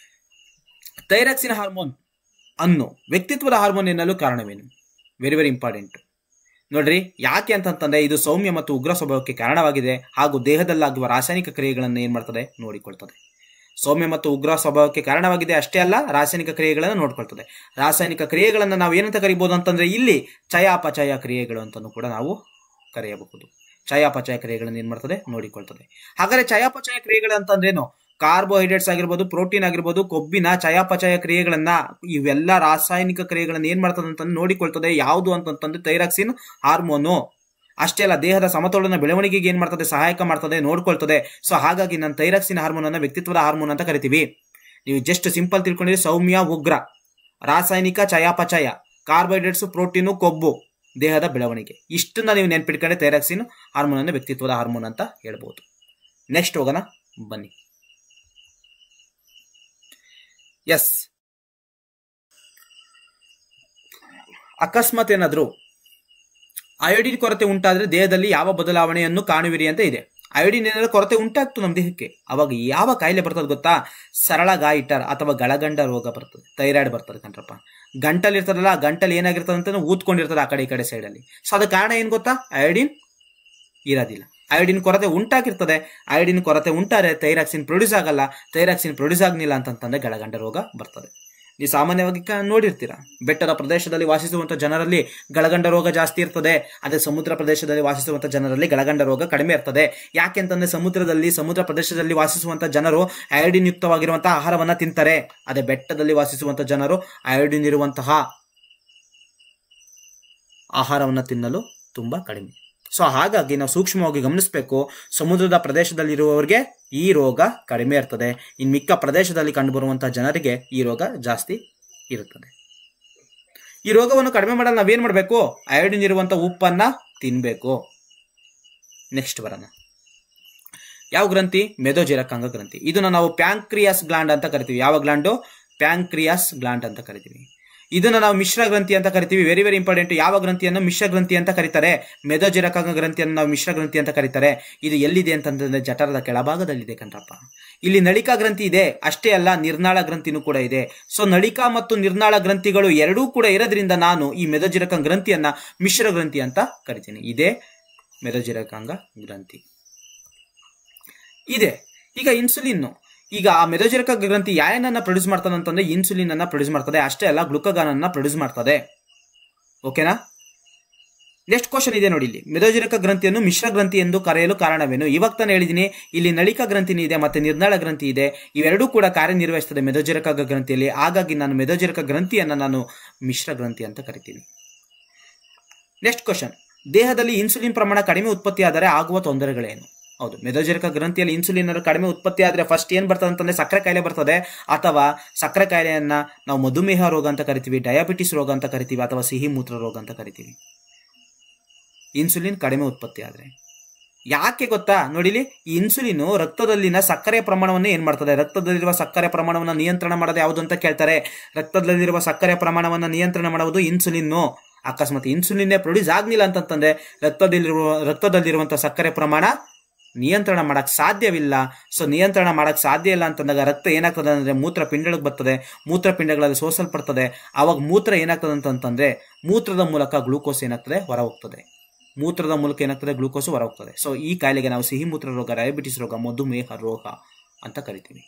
ಥೈರಾಕ್ಸಿನ್ ಹಾರ್ಮೋನ್ ಅನ್ನು ವ್ಯಕ್ತಿತ್ವದ ಹಾರ್ಮೋನ್ ಎನ್ನಲು ಕಾರಣವೇನು? Very very important. ನೋಡ್ರಿ, ಯಾಕೆ ಅಂತಂತಂದ್ರೆ ಇದು ಸೌಮ್ಯ ಮತ್ತು ಉಗ್ರ ಸ್ವಭಾವಕ್ಕೆ ಕಾರಣವಾಗಿದೆ ಹಾಗೂ ದೇಹದಲ್ಲಾಗುವ ರಾಸಾಯನಿಕ ಕ್ರಿಯೆಗಳನ್ನು ಏನ್ ಮಾಡ್ತದೆ? ನೋಡಿಕೊಳ್ತದೆ. ಸೌಮ್ಯ ಮತ್ತು ಉಗ್ರ ಸ್ವಭಾವಕ್ಕೆ ಕಾರಣವಾಗಿದೆ ಅಷ್ಟೇ ಅಲ್ಲ, ರಾಸಾಯನಿಕ ಕ್ರಿಯೆಗಳನ್ನು ನೋಡ್ಕೊಳ್ತದೆ. ರಾಸಾಯನಿಕ ಕ್ರಿಯೆಗಳನ್ನ ನಾವು ಏನಂತ ಕರಿಬಹುದು ಅಂತಂದ್ರೆ ಇಲ್ಲಿ ಚಯಾಪಚಯ ಕ್ರಿಯೆಗಳು ಅಂತಾನು ಕೂಡ ನಾವು ಕರೆಯಬಹುದು. ಚಯಾಪಚಯ ಕ್ರಿಯೆಗಳನ್ನು ಏನ್ ಮಾಡ್ತದೆ? ನೋಡಿಕೊಳ್ತದೆ. ಹಾಗಾದ್ರೆ ಚಯಾಪಚಯ ಕ್ರಿಯೆಗಳು ಅಂತಂದ್ರೇನು? ಕಾರ್ಬೋಹೈಡ್ರೇಟ್ಸ್ ಆಗಿರ್ಬೋದು, ಪ್ರೋಟೀನ್ ಆಗಿರ್ಬೋದು, ಕೊಬ್ಬಿನ ಚಯಾಪಚಯ ಕ್ರಿಯೆಗಳನ್ನ, ಇವೆಲ್ಲ ರಾಸಾಯನಿಕ ಕ್ರಿಯೆಗಳನ್ನ ಏನ್ ಮಾಡ್ತದೆ ಅಂತ ನೋಡಿಕೊಳ್ತದೆ. ಯಾವುದು ಅಂತಂತಂದ್ರೆ ಥೈರಾಕ್ಸಿನ್ ಹಾರ್ಮೋನು. ಅಷ್ಟೇ ಅಲ್ಲ, ದೇಹದ ಸಮತೋಲನ ಬೆಳವಣಿಗೆಗೆ ಏನ್ ಮಾಡ್ತದೆ? ಸಹಾಯಕ ಮಾಡ್ತದೆ, ನೋಡ್ಕೊಳ್ತದೆ. ಸೊ ಹಾಗಾಗಿ ನಾನು ಥೈರಾಕ್ಸಿನ್ ಹಾರ್ಮೋನ್ ಅನ್ನ ವ್ಯಕ್ತಿತ್ವದ ಹಾರ್ಮೋನ್ ಅಂತ ಕರಿತೀವಿ. ನೀವು ಜಸ್ಟ್ ಸಿಂಪಲ್ ತಿಳ್ಕೊಂಡಿದ್ರೆ ಸೌಮ್ಯ, ಉಗ್ರ, ರಾಸಾಯನಿಕ, ಚಯಾಪಚಯ, ಕಾರ್ಬೋಹೈಡ್ರೇಟ್ಸ್, ಪ್ರೋಟೀನು, ಕೊಬ್ಬು, ದೇಹದ ಬೆಳವಣಿಗೆ, ಇಷ್ಟನ್ನ ನೀವು ನೆನ್ಪಿಟ್ಕೊಂಡ್ರೆ ಥೈರಾಕ್ಸಿನ್ ಹಾರ್ಮೋನ್ ಅನ್ನು ವ್ಯಕ್ತಿತ್ವದ ಹಾರ್ಮೋನ್ ಅಂತ ಹೇಳ್ಬಹುದು. ನೆಕ್ಸ್ಟ್ ಹೋಗೋಣ ಬನ್ನಿ. ಎಸ್, ಅಕಸ್ಮಾತ್ ಏನಾದ್ರು ಅಯೋಡಿನ್ ಕೊರತೆ ಉಂಟಾದ್ರೆ ದೇಹದಲ್ಲಿ ಯಾವ ಬದಲಾವಣೆಯನ್ನು ಕಾಣುವಿರಿ ಅಂತ ಇದೆ. ಅಯೋಡಿನ್ ಏನಾದ್ರು ಕೊರತೆ ಉಂಟಾಗ್ತು ನಮ್ಮ ದೇಹಕ್ಕೆ, ಅವಾಗ ಯಾವ ಕಾಯಿಲೆ ಬರ್ತದೆ ಗೊತ್ತಾ? ಸರಳ ಗಾಯಿಟರ್ ಅಥವಾ ಗಳಗಂಡ ರೋಗ ಬರ್ತದೆ, ಥೈರಾಯ್ಡ್ ಬರ್ತದೆ ಕಣ್ರಪ್ಪ. ಗಂಟಲ್ ಇರ್ತದಲ್ಲ, ಆ ಗಂಟಲ್ ಏನಾಗಿರ್ತದೆ ಅಂತ ಊದ್ಕೊಂಡಿರ್ತದೆ ಆ ಕಡೆ ಈ ಕಡೆ ಸೈಡ್ ಅಲ್ಲಿ. ಸೊ ಅದ ಕಾರಣ ಏನ್ ಗೊತ್ತಾ? ಅಯೋಡಿನ್ ಇರೋದಿಲ್ಲ. ಅಯೋಡಿನ್ ಕೊರತೆ ಉಂಟಾಗಿರ್ತದೆ. ಅಯೋಡಿನ್ ಕೊರತೆ ಉಂಟಾರೆ ಥೈರಾಕ್ಸಿನ್ ಪ್ರೊಡ್ಯೂಸ್ ಆಗಲ್ಲ. ಥೈರಾಕ್ಸಿನ್ ಪ್ರೊಡ್ಯೂಸ್ ಆಗಲಿಲ್ಲ ಅಂತಂದ್ರೆ ಗಳಗಂಡ ರೋಗ ಬರ್ತದೆ. ನೀವು ಸಾಮಾನ್ಯವಾಗಿ ನೋಡಿರ್ತೀರಾ, ಬೆಟ್ಟದ ಪ್ರದೇಶದಲ್ಲಿ ವಾಸಿಸುವಂತ ಜನರಲ್ಲಿ ಗಳಗಂಡ ರೋಗ ಜಾಸ್ತಿ ಇರ್ತದೆ. ಅದೇ ಸಮುದ್ರ ಪ್ರದೇಶದಲ್ಲಿ ವಾಸಿಸುವಂತ ಜನರಲ್ಲಿ ಗಳಗಂಡ ರೋಗ ಕಡಿಮೆ ಇರ್ತದೆ. ಯಾಕೆಂತಂದ್ರೆ ಸಮುದ್ರ ಪ್ರದೇಶದಲ್ಲಿ ವಾಸಿಸುವಂತ ಜನರು ಅಯೋಡಿನ್ ಯುಕ್ತವಾಗಿರುವಂತಹ ಆಹಾರವನ್ನ ತಿಂತಾರೆ. ಅದೇ ಬೆಟ್ಟದಲ್ಲಿ ವಾಸಿಸುವಂತ ಜನರು ಅಯೋಡಿನ್ ಇರುವಂತಹ ಆಹಾರವನ್ನ ತಿನ್ನಲು ತುಂಬಾ ಕಡಿಮೆ. ಸೊ ಹಾಗಾಗಿ ನಾವು ಸೂಕ್ಷ್ಮವಾಗಿ ಗಮನಿಸಬೇಕು. ಸಮುದ್ರದ ಪ್ರದೇಶದಲ್ಲಿರುವವರಿಗೆ ಈ ರೋಗ ಕಡಿಮೆ ಇರ್ತದೆ. ಇನ್ನು ಮಿಕ್ಕ ಪ್ರದೇಶದಲ್ಲಿ ಕಂಡುಬರುವಂತಹ ಜನರಿಗೆ ಈ ರೋಗ ಜಾಸ್ತಿ ಇರುತ್ತದೆ. ಈ ರೋಗವನ್ನು ಕಡಿಮೆ ಮಾಡಲು ನಾವೇನ್ ಮಾಡಬೇಕು? ಅಯೋಡಿನ್ ಇರುವಂತಹ ಉಪ್ಪನ್ನ ತಿನ್ಬೇಕು. ನೆಕ್ಸ್ಟ್ ಬರೋಣ. ಯಾವ ಗ್ರಂಥಿ? ಮೆದೋಜೀರಕಾಂಗ ಗ್ರಂಥಿ. ಇದನ್ನ ನಾವು ಪ್ಯಾಂಕ್ರಿಯಾಸ್ ಗ್ಲ್ಯಾಂಡ್ ಅಂತ ಕರಿತೀವಿ. ಯಾವ ಗ್ಲ್ಯಾಂಡು? ಪ್ಯಾಂಕ್ರಿಯಾಸ್ ಗ್ಲ್ಯಾಂಡ್ ಅಂತ ಕರಿತೀವಿ. ಇದನ್ನ ನಾವು ಮಿಶ್ರ ಗ್ರಂಥಿ ಅಂತ ಕರಿತೀವಿ. Very very important. ಯಾವ ಗ್ರಂಥಿಯನ್ನು ಮಿಶ್ರ ಗ್ರಂಥಿ ಅಂತ ಕರೀತಾರೆ? ಮೇದೋಜೀರಕಾಂಗ ಗ್ರಂಥಿಯನ್ನು ನಾವು ಮಿಶ್ರ ಗ್ರಂಥಿ ಅಂತ ಕರೀತಾರೆ. ಇದು ಎಲ್ಲಿದೆ ಅಂತಂದ್ರೆ ಜಠರದ ಕೆಳಭಾಗದಲ್ಲಿದೆ ಕಣ್ರಪ್ಪ. ಇಲ್ಲಿ ನಳಿಕಾ ಗ್ರಂಥಿ ಇದೆ, ಅಷ್ಟೇ ಅಲ್ಲ ನಿರ್ನಾಳ ಗ್ರಂಥಿನೂ ಕೂಡ ಇದೆ. ಸೊ ನಳಿಕಾ ಮತ್ತು ನಿರ್ನಾಳ ಗ್ರಂಥಿಗಳು ಎರಡೂ ಕೂಡ ಇರೋದ್ರಿಂದ ನಾನು ಈ ಮೇದೋಜೀರಕಾಂಗ ಗ್ರಂಥಿಯನ್ನ ಮಿಶ್ರ ಗ್ರಂಥಿ ಅಂತ ಕರಿತೀನಿ. ಇದೇ ಮೇದೋಜೀರಕಾಂಗ ಗ್ರಂಥಿ ಇದೆ. ಈಗ ಇನ್ಸುಲಿನ್, ಈಗ ಆ ಮೇದೋಜೀರಕಾಂಗ ಗ್ರಂಥಿ ಏನನ್ನ ಪ್ರೊಡ್ಯೂಸ್ ಮಾಡ್ತದೆ ಅಂತಂದ್ರೆ ಇನ್ಸುಲಿನ್ ಅನ್ನ ಪ್ರೊಡ್ಯೂಸ್ ಮಾಡ್ತದೆ, ಅಷ್ಟೇ ಅಲ್ಲ ಗ್ಲುಕಗಾನ್ ಅನ್ನ ಪ್ರೊಡ್ಯೂಸ್ ಮಾಡ್ತದೆ. ಓಕೆನಾ? ನೆಕ್ಸ್ಟ್ ಕ್ವಶನ್ ಇದೆ ನೋಡಿ. ಇಲ್ಲಿ ಮೇದೋಜೀರಕ ಗ್ರಂಥಿಯನ್ನು ಮಿಶ್ರ ಗ್ರಂಥಿ ಎಂದು ಕರೆಯಲು ಕಾರಣವೇನು? ಇವಾಗ ತಾನೇ ಹೇಳಿದೀನಿ, ಇಲ್ಲಿ ನಳಿಕಾ ಗ್ರಂಥಿನಿ ಇದೆ ಮತ್ತೆ ನಿರ್ನಾಳ ಗ್ರಂಥಿ ಇದೆ, ಇವೆರಡೂ ಕೂಡ ಕಾರ್ಯನಿರ್ವಹಿಸ್ತದೆ ಮೇದೋಜೀರಕಾಂಗ ಗ್ರಂಥಿಯಲ್ಲಿ. ಹಾಗಾಗಿ ನಾನು ಮೇದೋಜೀರಕ ಗ್ರಂಥಿಯನ್ನ ನಾನು ಮಿಶ್ರ ಗ್ರಂಥಿ ಅಂತ ಕರಿತೀನಿ. ನೆಕ್ಸ್ಟ್ ಕ್ವಶನ್, ದೇಹದಲ್ಲಿ ಇನ್ಸುಲಿನ್ ಪ್ರಮಾಣ ಕಡಿಮೆ ಉತ್ಪತ್ತಿ ಆದರೆ ಆಗುವ ತೊಂದರೆಗಳೇನು? ಹೌದು, ಮೇದೋಜೀರಕ ಗ್ರಂಥಿಯಲ್ಲಿ ಇನ್ಸುಲಿನ್ ಕಡಿಮೆ ಉತ್ಪತ್ತಿ ಆದ್ರೆ ಫಸ್ಟ್ ಏನ್ ಬರ್ತದೆ ಅಂತಂದ್ರೆ ಸಕ್ಕರೆ ಕಾಯಿಲೆ ಬರ್ತದೆ, ಅಥವಾ ಸಕ್ಕರೆ ಕಾಯಿಲೆಯನ್ನ ನಾವು ಮಧುಮೇಹ ರೋಗ ಅಂತ ಕರಿತೀವಿ, ಡಯಾಬಿಟಿಸ್ ರೋಗ ಅಂತ ಕರಿತೀವಿ, ಅಥವಾ ಸಿಹಿ ಮೂತ್ರ ರೋಗ ಅಂತ ಕರಿತೀವಿ. ಇನ್ಸುಲಿನ್ ಕಡಿಮೆ ಉತ್ಪತ್ತಿ ಆದ್ರೆ ಯಾಕೆ ಗೊತ್ತಾ? ನೋಡಿಲಿ, ಈ ಇನ್ಸುಲಿನ್ ರಕ್ತದಲ್ಲಿನ ಸಕ್ಕರೆಯ ಪ್ರಮಾಣವನ್ನು ಏನ್ ಮಾಡ್ತದೆ? ರಕ್ತದಲ್ಲಿರುವ ಸಕ್ಕರೆ ಪ್ರಮಾಣವನ್ನು ನಿಯಂತ್ರಣ ಮಾಡೋದು ಯಾವುದು ಅಂತ ಕೇಳ್ತಾರೆ. ರಕ್ತದಲ್ಲಿರುವ ಸಕ್ಕರೆ ಪ್ರಮಾಣವನ್ನು ನಿಯಂತ್ರಣ ಮಾಡುವುದು ಇನ್ಸುಲಿನ್. ಅಕಸ್ಮಾತ್ ಇನ್ಸುಲಿನ್ ಪ್ರೊಡ್ಯೂಸ್ ಆಗ್ಲಿಲ್ಲ ಅಂತಂದ್ರೆ ರಕ್ತದಲ್ಲಿರುವಂತಹ ಸಕ್ಕರೆ ಪ್ರಮಾಣ ನಿಯಂತ್ರಣ ಮಾಡಕ್ ಸಾಧ್ಯವಿಲ್ಲ. ಸೊ ನಿಯಂತ್ರಣ ಮಾಡಕ್ ಸಾಧ್ಯ ಇಲ್ಲ ಅಂತಂದಾಗ ರಕ್ತ ಏನಾಗ್ತದೆ ಅಂದ್ರೆ ಮೂತ್ರಪಿಂಡಗಳಿಗೆ ಬರ್ತದೆ, ಮೂತ್ರಪಿಂಡಗಳಲ್ಲಿ ಸೋಸಲ್ಪಡ್ತದೆ. ಆವಾಗ ಮೂತ್ರ ಏನಾಗ್ತದೆ ಅಂತಂದ್ರೆ ಮೂತ್ರದ ಮೂಲಕ ಗ್ಲೂಕೋಸ್ ಏನಾಗ್ತದೆ ಹೊರ ಹೋಗ್ತದೆ. ಮೂತ್ರದ ಮೂಲಕ ಏನಾಗ್ತದೆ ಗ್ಲೂಕೋಸ್ ಹೊರ ಹೋಗ್ತದೆ. ಸೊ ಈ ಕಾಯಿಲೆಗೆ ನಾವು ಸಿಹಿ ಮೂತ್ರ ರೋಗ, ಡಯಾಬಿಟಿಸ್ ರೋಗ, ಮಧುಮೇಹ ರೋಗ ಅಂತ ಕರಿತೀವಿ.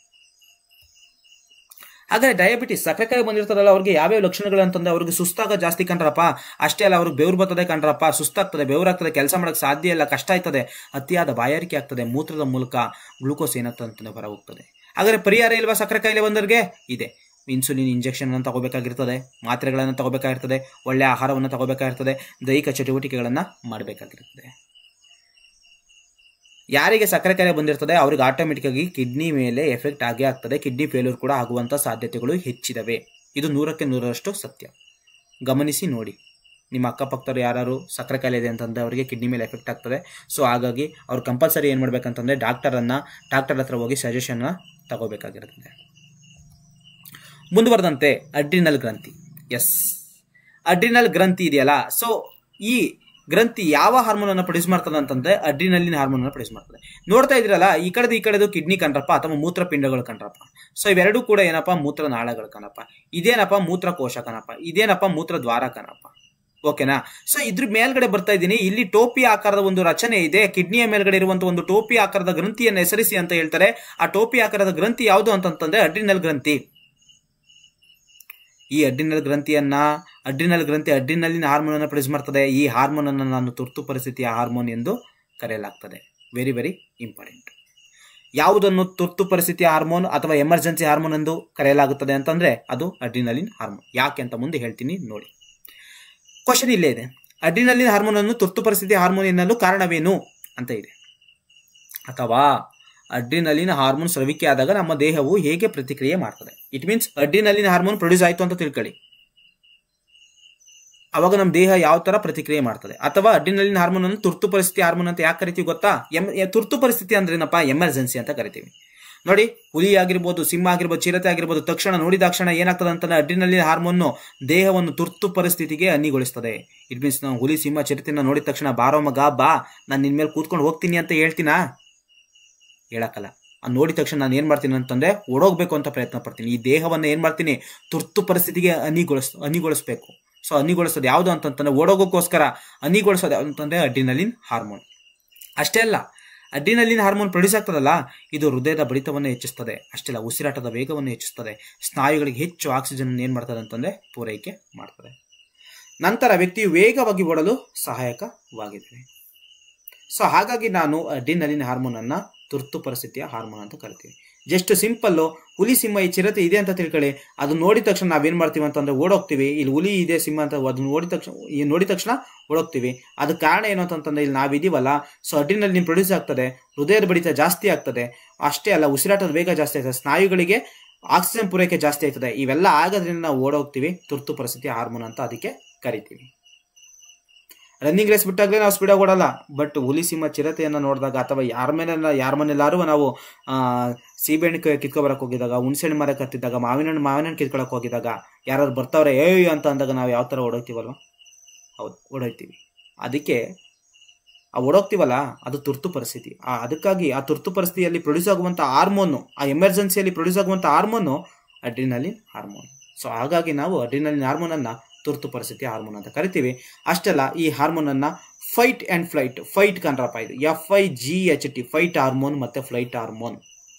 ಹಾಗಾದ್ರೆ ಡಯಾಬಿಟಿಸ್ ಸಕ್ಕರೆ ಕಾಯಿಲೆ ಬಂದಿರ್ತದಲ್ಲ, ಅವ್ರಿಗೆ ಯಾವ್ಯಾವ ಲಕ್ಷಣಗಳು ಅಂತಂದ್ರೆ ಅವ್ರಿಗೆ ಸುಸ್ತಾಗ ಜಾಸ್ತಿ ಕಂಡ್ರಪ್ಪ, ಅಷ್ಟೇ ಅಲ್ಲ ಅವ್ರಿಗೆ ಬೆವರು ಬರ್ತದೆ ಕಂಡ್ರಪ್ಪ, ಸುಸ್ತಾಗ್ತದೆ, ಬೆವರಾಗ್ತದೆ, ಕೆಲಸ ಮಾಡಕ್ ಸಾಧ್ಯ ಇಲ್ಲ, ಕಷ್ಟ ಆಯ್ತದೆ, ಅತಿಯಾದ ಬಾಯಾರಿಕೆ ಆಗ್ತದೆ, ಮೂತ್ರದ ಮೂಲಕ ಗ್ಲೂಕೋಸ್ ಏನಾಗ್ತದೆ ಅಂತಂದ್ರೆ ಹೊರ ಹೋಗ್ತದೆ. ಹಾಗಾದ್ರೆ ಪರಿಹಾರ ಇಲ್ವಾ ಸಕ್ಕರೆ ಕಾಯಿಲೆ ಬಂದವ್ರಿಗೆ? ಇದೆ. ಇನ್ಸುಲಿನ್ ಇಂಜೆಕ್ಷನ್ ಅನ್ನು ತಗೋಬೇಕಾಗಿರ್ತದೆ, ಮಾತ್ರೆಗಳನ್ನು ತಗೋಬೇಕಾಗಿರ್ತದೆ, ಒಳ್ಳೆ ಆಹಾರವನ್ನು ತಗೋಬೇಕಾಗಿರ್ತದೆ, ದೈಹಿಕ ಚಟುವಟಿಕೆಗಳನ್ನ ಮಾಡಬೇಕಾಗಿರ್ತದೆ. ಯಾರಿಗೆ ಸಕ್ಕರೆ ಕಾಯಿಲೆ ಬಂದಿರ್ತದೆ ಅವ್ರಿಗೆ ಆಟೋಮೆಟಿಕ್ ಆಗಿ ಕಿಡ್ನಿ ಮೇಲೆ ಎಫೆಕ್ಟ್ ಆಗೇ ಆಗ್ತದೆ. ಕಿಡ್ನಿ ಫೇಲ್ಯೂರ್ ಕೂಡ ಆಗುವಂತ ಸಾಧ್ಯತೆಗಳು ಹೆಚ್ಚಿದವೆ. ಇದು 100ಕ್ಕೆ 100ರಷ್ಟು ಸತ್ಯ. ಗಮನಿಸಿ ನೋಡಿ, ನಿಮ್ಮ ಅಕ್ಕಪಕ್ಕದವ್ರು ಯಾರು ಸಕ್ಕರೆ ಕಾಯಿಲೆ ಇದೆ ಅಂತಂದ್ರೆ ಅವರಿಗೆ ಕಿಡ್ನಿ ಮೇಲೆ ಎಫೆಕ್ಟ್ ಆಗ್ತದೆ. ಸೊ ಹಾಗಾಗಿ ಅವ್ರು ಕಂಪಲ್ಸರಿ ಏನ್ ಮಾಡ್ಬೇಕಂತಂದ್ರೆ ಡಾಕ್ಟರ್ ಹತ್ರ ಹೋಗಿ ಸಜೆಷನ್ ತಗೋಬೇಕಾಗಿರ್ತದೆ. ಮುಂದುವರೆದಂತೆ ಅಡ್ರಿನಲ್ ಗ್ರಂಥಿ. ಎಸ್, ಅಡ್ರಿನಲ್ ಗ್ರಂಥಿ ಇದೆಯಲ್ಲ, ಸೊ ಈ ಗ್ರಂಥಿ ಯಾವ ಹಾರ್ಮೋನ್ ಅನ್ನು ಪ್ರೊಡ್ಯೂಸ್ ಮಾಡ್ತದೆ ಅಂತಂದ್ರೆ ಅಡ್ರಿನಲಿನ್ ಹಾರ್ಮೋನ್ ಅನ್ನು ಪ್ರೊಡ್ಯೂಸ್ ಮಾಡ್ತದೆ. ನೋಡ್ತಾ ಇದ್ರಲ್ಲ, ಈ ಕಡೆದು ಕಿಡ್ನಿ ಕಣ್ರಪ್ಪ ಅಥವಾ ಮೂತ್ರಪಿಂಡಗಳು ಕಣ್ರಪ್ಪ. ಸೊ ಇವೆರಡೂ ಕೂಡ ಏನಪ್ಪಾ ಮೂತ್ರನಾಳಗಳು ಕಣಪ್ಪ. ಇದೇನಪ್ಪ ಮೂತ್ರಕೋಶ ಕಣಪ್ಪ, ಇದೇನಪ್ಪ ಮೂತ್ರದ್ವಾರ ಕಣಪ್ಪ. ಓಕೆನಾ? ಸೊ ಇದ್ರ ಮೇಲ್ಗಡೆ ಬರ್ತಾ ಇದ್ದೀನಿ. ಇಲ್ಲಿ ಟೋಪಿ ಆಕಾರದ ಒಂದು ರಚನೆ ಇದೆ. ಕಿಡ್ನಿಯ ಮೇಲ್ಗಡೆ ಇರುವಂತಹ ಒಂದು ಟೋಪಿ ಆಕಾರದ ಗ್ರಂಥಿಯನ್ನು ಹೆಸರಿಸಿ ಅಂತ ಹೇಳ್ತಾರೆ. ಆ ಟೋಪಿ ಆಕಾರದ ಗ್ರಂಥಿ ಯಾವುದು ಅಂತಂದ್ರೆ ಅಡ್ರಿನಲ್ ಗ್ರಂಥಿ. ಈ ಅಡ್ರಿನಲ್ ಗ್ರಂಥಿ ಅಡ್ರಿನಲಿನ್ ಹಾರ್ಮೋನ್ ಅನ್ನು ಪ್ರೊಡ್ಯೂಸ್ ಮಾಡ್ತದೆ. ಈ ಹಾರ್ಮೋನ್ ಅನ್ನು ನಾನು ತುರ್ತು ಪರಿಸ್ಥಿತಿಯ ಹಾರ್ಮೋನ್ ಎಂದು ಕರೆಯಲಾಗ್ತದೆ. Very very important. ಯಾವುದನ್ನು ತುರ್ತು ಪರಿಸ್ಥಿತಿಯ ಹಾರ್ಮೋನ್ ಅಥವಾ ಎಮರ್ಜೆನ್ಸಿ ಹಾರ್ಮೋನ್ ಎಂದು ಕರೆಯಲಾಗುತ್ತದೆ ಅಂತಂದ್ರೆ ಅದು ಅಡ್ರಿನಲಿನ್ ಹಾರ್ಮೋನ್. ಯಾಕೆ ಅಂತ ಮುಂದೆ ಹೇಳ್ತೀನಿ ನೋಡಿ. ಕ್ವಶನ್ ಇಲ್ಲೇ ಇದೆ, ಅಡ್ರಿನಲಿನ್ ಹಾರ್ಮೋನ್ ಅನ್ನು ತುರ್ತು ಪರಿಸ್ಥಿತಿಯ ಹಾರ್ಮೋನ್ ಎನ್ನಲು ಕಾರಣವೇನು ಅಂತ ಇದೆ. ಅಥವಾ ಅಡ್ರಿನಲಿನ್ ಹಾರ್ಮೋನ್ ಸ್ರವಿಕೆ ಆದಾಗ ನಮ್ಮ ದೇಹವು ಹೇಗೆ ಪ್ರತಿಕ್ರಿಯೆ ಮಾಡ್ತದೆ. It means adrenaline hormone produce ಆಯ್ತು ಅಂತ ತಿಳ್ಕೊಳ್ಳಿ, ಅವಾಗ ನಮ್ಮ ದೇಹ ಯಾವ ತರ ಪ್ರತಿಕ್ರಿಯೆ ಮಾಡ್ತದೆ. ಅಥವಾ ಅಡ್ರಿನಲಿನ್ ಹಾರ್ಮೋನ್ ಅನ್ನು ತುರ್ತು ಪರಿಸ್ಥಿತಿ ಹಾರ್ಮೋನ್ ಅಂತ ಯಾಕೆ ಕರಿತೀವಿ ಗೊತ್ತಾ? ತುರ್ತು ಪರಿಸ್ಥಿತಿ ಅಂದ್ರೆ ಏನಪ್ಪಾ? ಎಮರ್ಜೆನ್ಸಿ ಅಂತ ಕರಿತೀವಿ. ನೋಡಿ, ಹುಲಿ ಆಗಿರ್ಬೋದು, ಸಿಂಹ ಆಗಿರ್ಬೋದು, ಚಿರತೆ ಆಗಿರ್ಬೋದು, ತಕ್ಷಣ ನೋಡಿದ ತಕ್ಷಣ ಏನಾಗ್ತದೆ ಅಂತಂದ್ರೆ ಅಡ್ರಿನಲಿನ್ ಹಾರ್ಮೋನ್ ದೇಹವನ್ನು ತುರ್ತು ಪರಿಸ್ಥಿತಿಗೆ ಅನಿಗೊಳಿಸ್ತದೆ. ಇಟ್ ಮೀನ್ಸ್ ನಾವು ಹುಲಿ, ಸಿಂಹ, ಚಿರತೆನ ನೋಡಿದ ತಕ್ಷಣ ಬಾರೋ ಮಗ ಬಾ, ನಾನು ನಿನ್ ಮೇಲೆ ಕೂತ್ಕೊಂಡು ಹೋಗ್ತೀನಿ ಅಂತ ಹೇಳ್ತೀನಾ? ಹೇಳಕ್ಕಲ್ಲ. ನೋಡಿದ ತಕ್ಷಣ ನಾನು ಏನ್ ಮಾಡ್ತೀನಿ ಅಂತಂದ್ರೆ ಓಡೋಗ್ಬೇಕು ಅಂತ ಪ್ರಯತ್ನ ಪಡ್ತೀನಿ. ಈ ದೇಹವನ್ನ ಏನ್ ಮಾಡ್ತೀನಿ? ತುರ್ತು ಪರಿಸ್ಥಿತಿಗೆ ಅನಿಗೊಳಿಸ್ಬೇಕು. ಸೊ ಅನಿಗೊಳಿಸೋದು ಯಾವುದು ಅಂತಂದ್ರೆ ಓಡೋಗೋಕ್ಕೋಸ್ಕರ ಅನಿಗೊಳಿಸೋದು ಯಾವುದು ಅಂತಂದ್ರೆ ಅಡ್ರಿನಲಿನ್ ಹಾರ್ಮೋನ್. ಅಷ್ಟೇ ಅಲ್ಲ, ಅಡ್ರಿನಲಿನ್ ಹಾರ್ಮೋನ್ ಪ್ರೊಡ್ಯೂಸ್ ಆಗ್ತದಲ್ಲ, ಇದು ಹೃದಯದ ಬಡಿತವನ್ನು ಹೆಚ್ಚಿಸ್ತದೆ. ಅಷ್ಟೇ ಅಲ್ಲ, ಉಸಿರಾಟದ ವೇಗವನ್ನು ಹೆಚ್ಚಿಸ್ತದೆ. ಸ್ನಾಯುಗಳಿಗೆ ಹೆಚ್ಚು ಆಕ್ಸಿಜನ್ ಏನ್ ಮಾಡ್ತದೆ ಅಂತಂದ್ರೆ ಪೂರೈಕೆ ಮಾಡ್ತದೆ. ನಂತರ ವ್ಯಕ್ತಿಯು ವೇಗವಾಗಿ ಓಡಲು ಸಹಾಯಕವಾಗಿದೆ. ಸೊ ಹಾಗಾಗಿ ನಾನು ಅಡ್ರಿನಲಿನ್ ಹಾರ್ಮೋನ್ ಅನ್ನ ತುರ್ತು ಪರಿಸ್ಥಿತಿಯ ಹಾರ್ಮೋನ್ ಅಂತ ಕರಿತೀವಿ. ಜಸ್ಟ್ ಸಿಂಪಲ್, ಹುಲಿ, ಸಿಂಹ, ಈ ಚಿರತೆ ಇದೆ ಅಂತ ತಿಳ್ಕೊಳ್ಳಿ. ಅದು ನೋಡಿದ ತಕ್ಷಣ ನಾವೇನ್ ಮಾಡ್ತೀವಿ ಅಂತಂದ್ರೆ ಓಡೋಗ್ತೀವಿ. ಇಲ್ಲಿ ಹುಲಿ ಇದೆ, ಸಿಂಹ ಅಂತ ಅದನ್ನ ನೋಡಿದ ತಕ್ಷಣ ಓಡೋಗ್ತೀವಿ. ಅದಕ್ಕೆ ಕಾರಣ ಏನು ಅಂತಂದ್ರೆ ಇಲ್ಲಿ ನಾವಿದೀವಲ್ಲ, ಸೊ ಅಡ್ರಿನಲಿನ್ ಪ್ರೊಡ್ಯೂಸ್ ಆಗ್ತದೆ, ಹೃದಯದ ಬಡಿತ ಜಾಸ್ತಿ ಆಗ್ತದೆ. ಅಷ್ಟೇ ಅಲ್ಲ, ಉಸಿರಾಟದ ವೇಗ ಜಾಸ್ತಿ ಆಗ್ತದೆ, ಸ್ನಾಯುಗಳಿಗೆ ಆಕ್ಸಿಜನ್ ಪೂರೈಕೆ ಜಾಸ್ತಿ ಆಗ್ತದೆ. ಇವೆಲ್ಲ ಆಗೋದ್ರಿಂದ ನಾವು ಓಡೋಗ್ತೀವಿ. ತುರ್ತು ಪರಿಸ್ಥಿತಿ ಹಾರ್ಮೋನ್ ಅಂತ ಅದಕ್ಕೆ ಕರಿತೀವಿ. ರನ್ನಿಂಗ್ ರೇಸ್ ಬಿಟ್ಟಾಗಲೇ ನಾವು ಸ್ಪೀಡಾಗಿ ಓಡಲ್ಲ. ಬಟ್ ಹುಲಿ ಸಿಂಹ ಚಿರತೆಯನ್ನು ನೋಡಿದಾಗ ಅಥವಾ ಯಾರ ಮನೆಯಲ್ಲಾರು ನಾವು ಸೀಬೆಹಣ್ಣು ಕಿತ್ಕೊಬರಕ್ಕೆ ಹೋಗಿದಾಗ, ಹುಣಸೆಹಣ್ಣು ಮರ ಕತ್ತಿದ್ದಾಗ, ಮಾವಿನ ಕಿತ್ಕೊಳಕ್ಕೆ ಹೋಗಿದಾಗ ಯಾರು ಬರ್ತಾವ್ರೆ ಏಯ್ ಅಂತ ಅಂದಾಗ ನಾವು ಯಾವ ಥರ ಓಡೋಗ್ತೀವಲ್ವ? ಹೌದು, ಓಡೋಗ್ತೀವಿ. ಅದಕ್ಕೆ ಆ ಓಡೋಗ್ತೀವಲ್ಲ, ಅದು ತುರ್ತು ಪರಿಸ್ಥಿತಿ. ಅದಕ್ಕಾಗಿ ಆ ತುರ್ತು ಪರಿಸ್ಥಿತಿಯಲ್ಲಿ ಪ್ರೊಡ್ಯೂಸ್ ಆಗುವಂಥ ಹಾರ್ಮೋನು, ಆ ಎಮರ್ಜೆನ್ಸಿಯಲ್ಲಿ ಪ್ರೊಡ್ಯೂಸ್ ಆಗುವಂಥ ಹಾರ್ಮೋನು ಅಡ್ರಿನಲಿನ್ ಹಾರ್ಮೋನ್. ಸೊ ಹಾಗಾಗಿ ನಾವು ಅಡ್ರಿನಲಿನ್ ಹಾರ್ಮೋನನ್ನು ತುರ್ತು ಪರಿಸ್ಥಿತಿ ಹಾರ್ಮೋನ್ ಅಂತ ಕರಿತೀವಿ. ಅಷ್ಟೆಲ್ಲ ಈ ಹಾರ್ಮೋನನ್ನು ಫೈಟ್ ಆ್ಯಂಡ್ ಫ್ಲೈಟ್, ಫೈಟ್ ಕಣ್ರಪ್ಪ, ಇದು FIGHT, ಫೈಟ್ ಹಾರ್ಮೋನ್ ಮತ್ತು ಫ್ಲೈಟ್ ಹಾರ್ಮೋನ್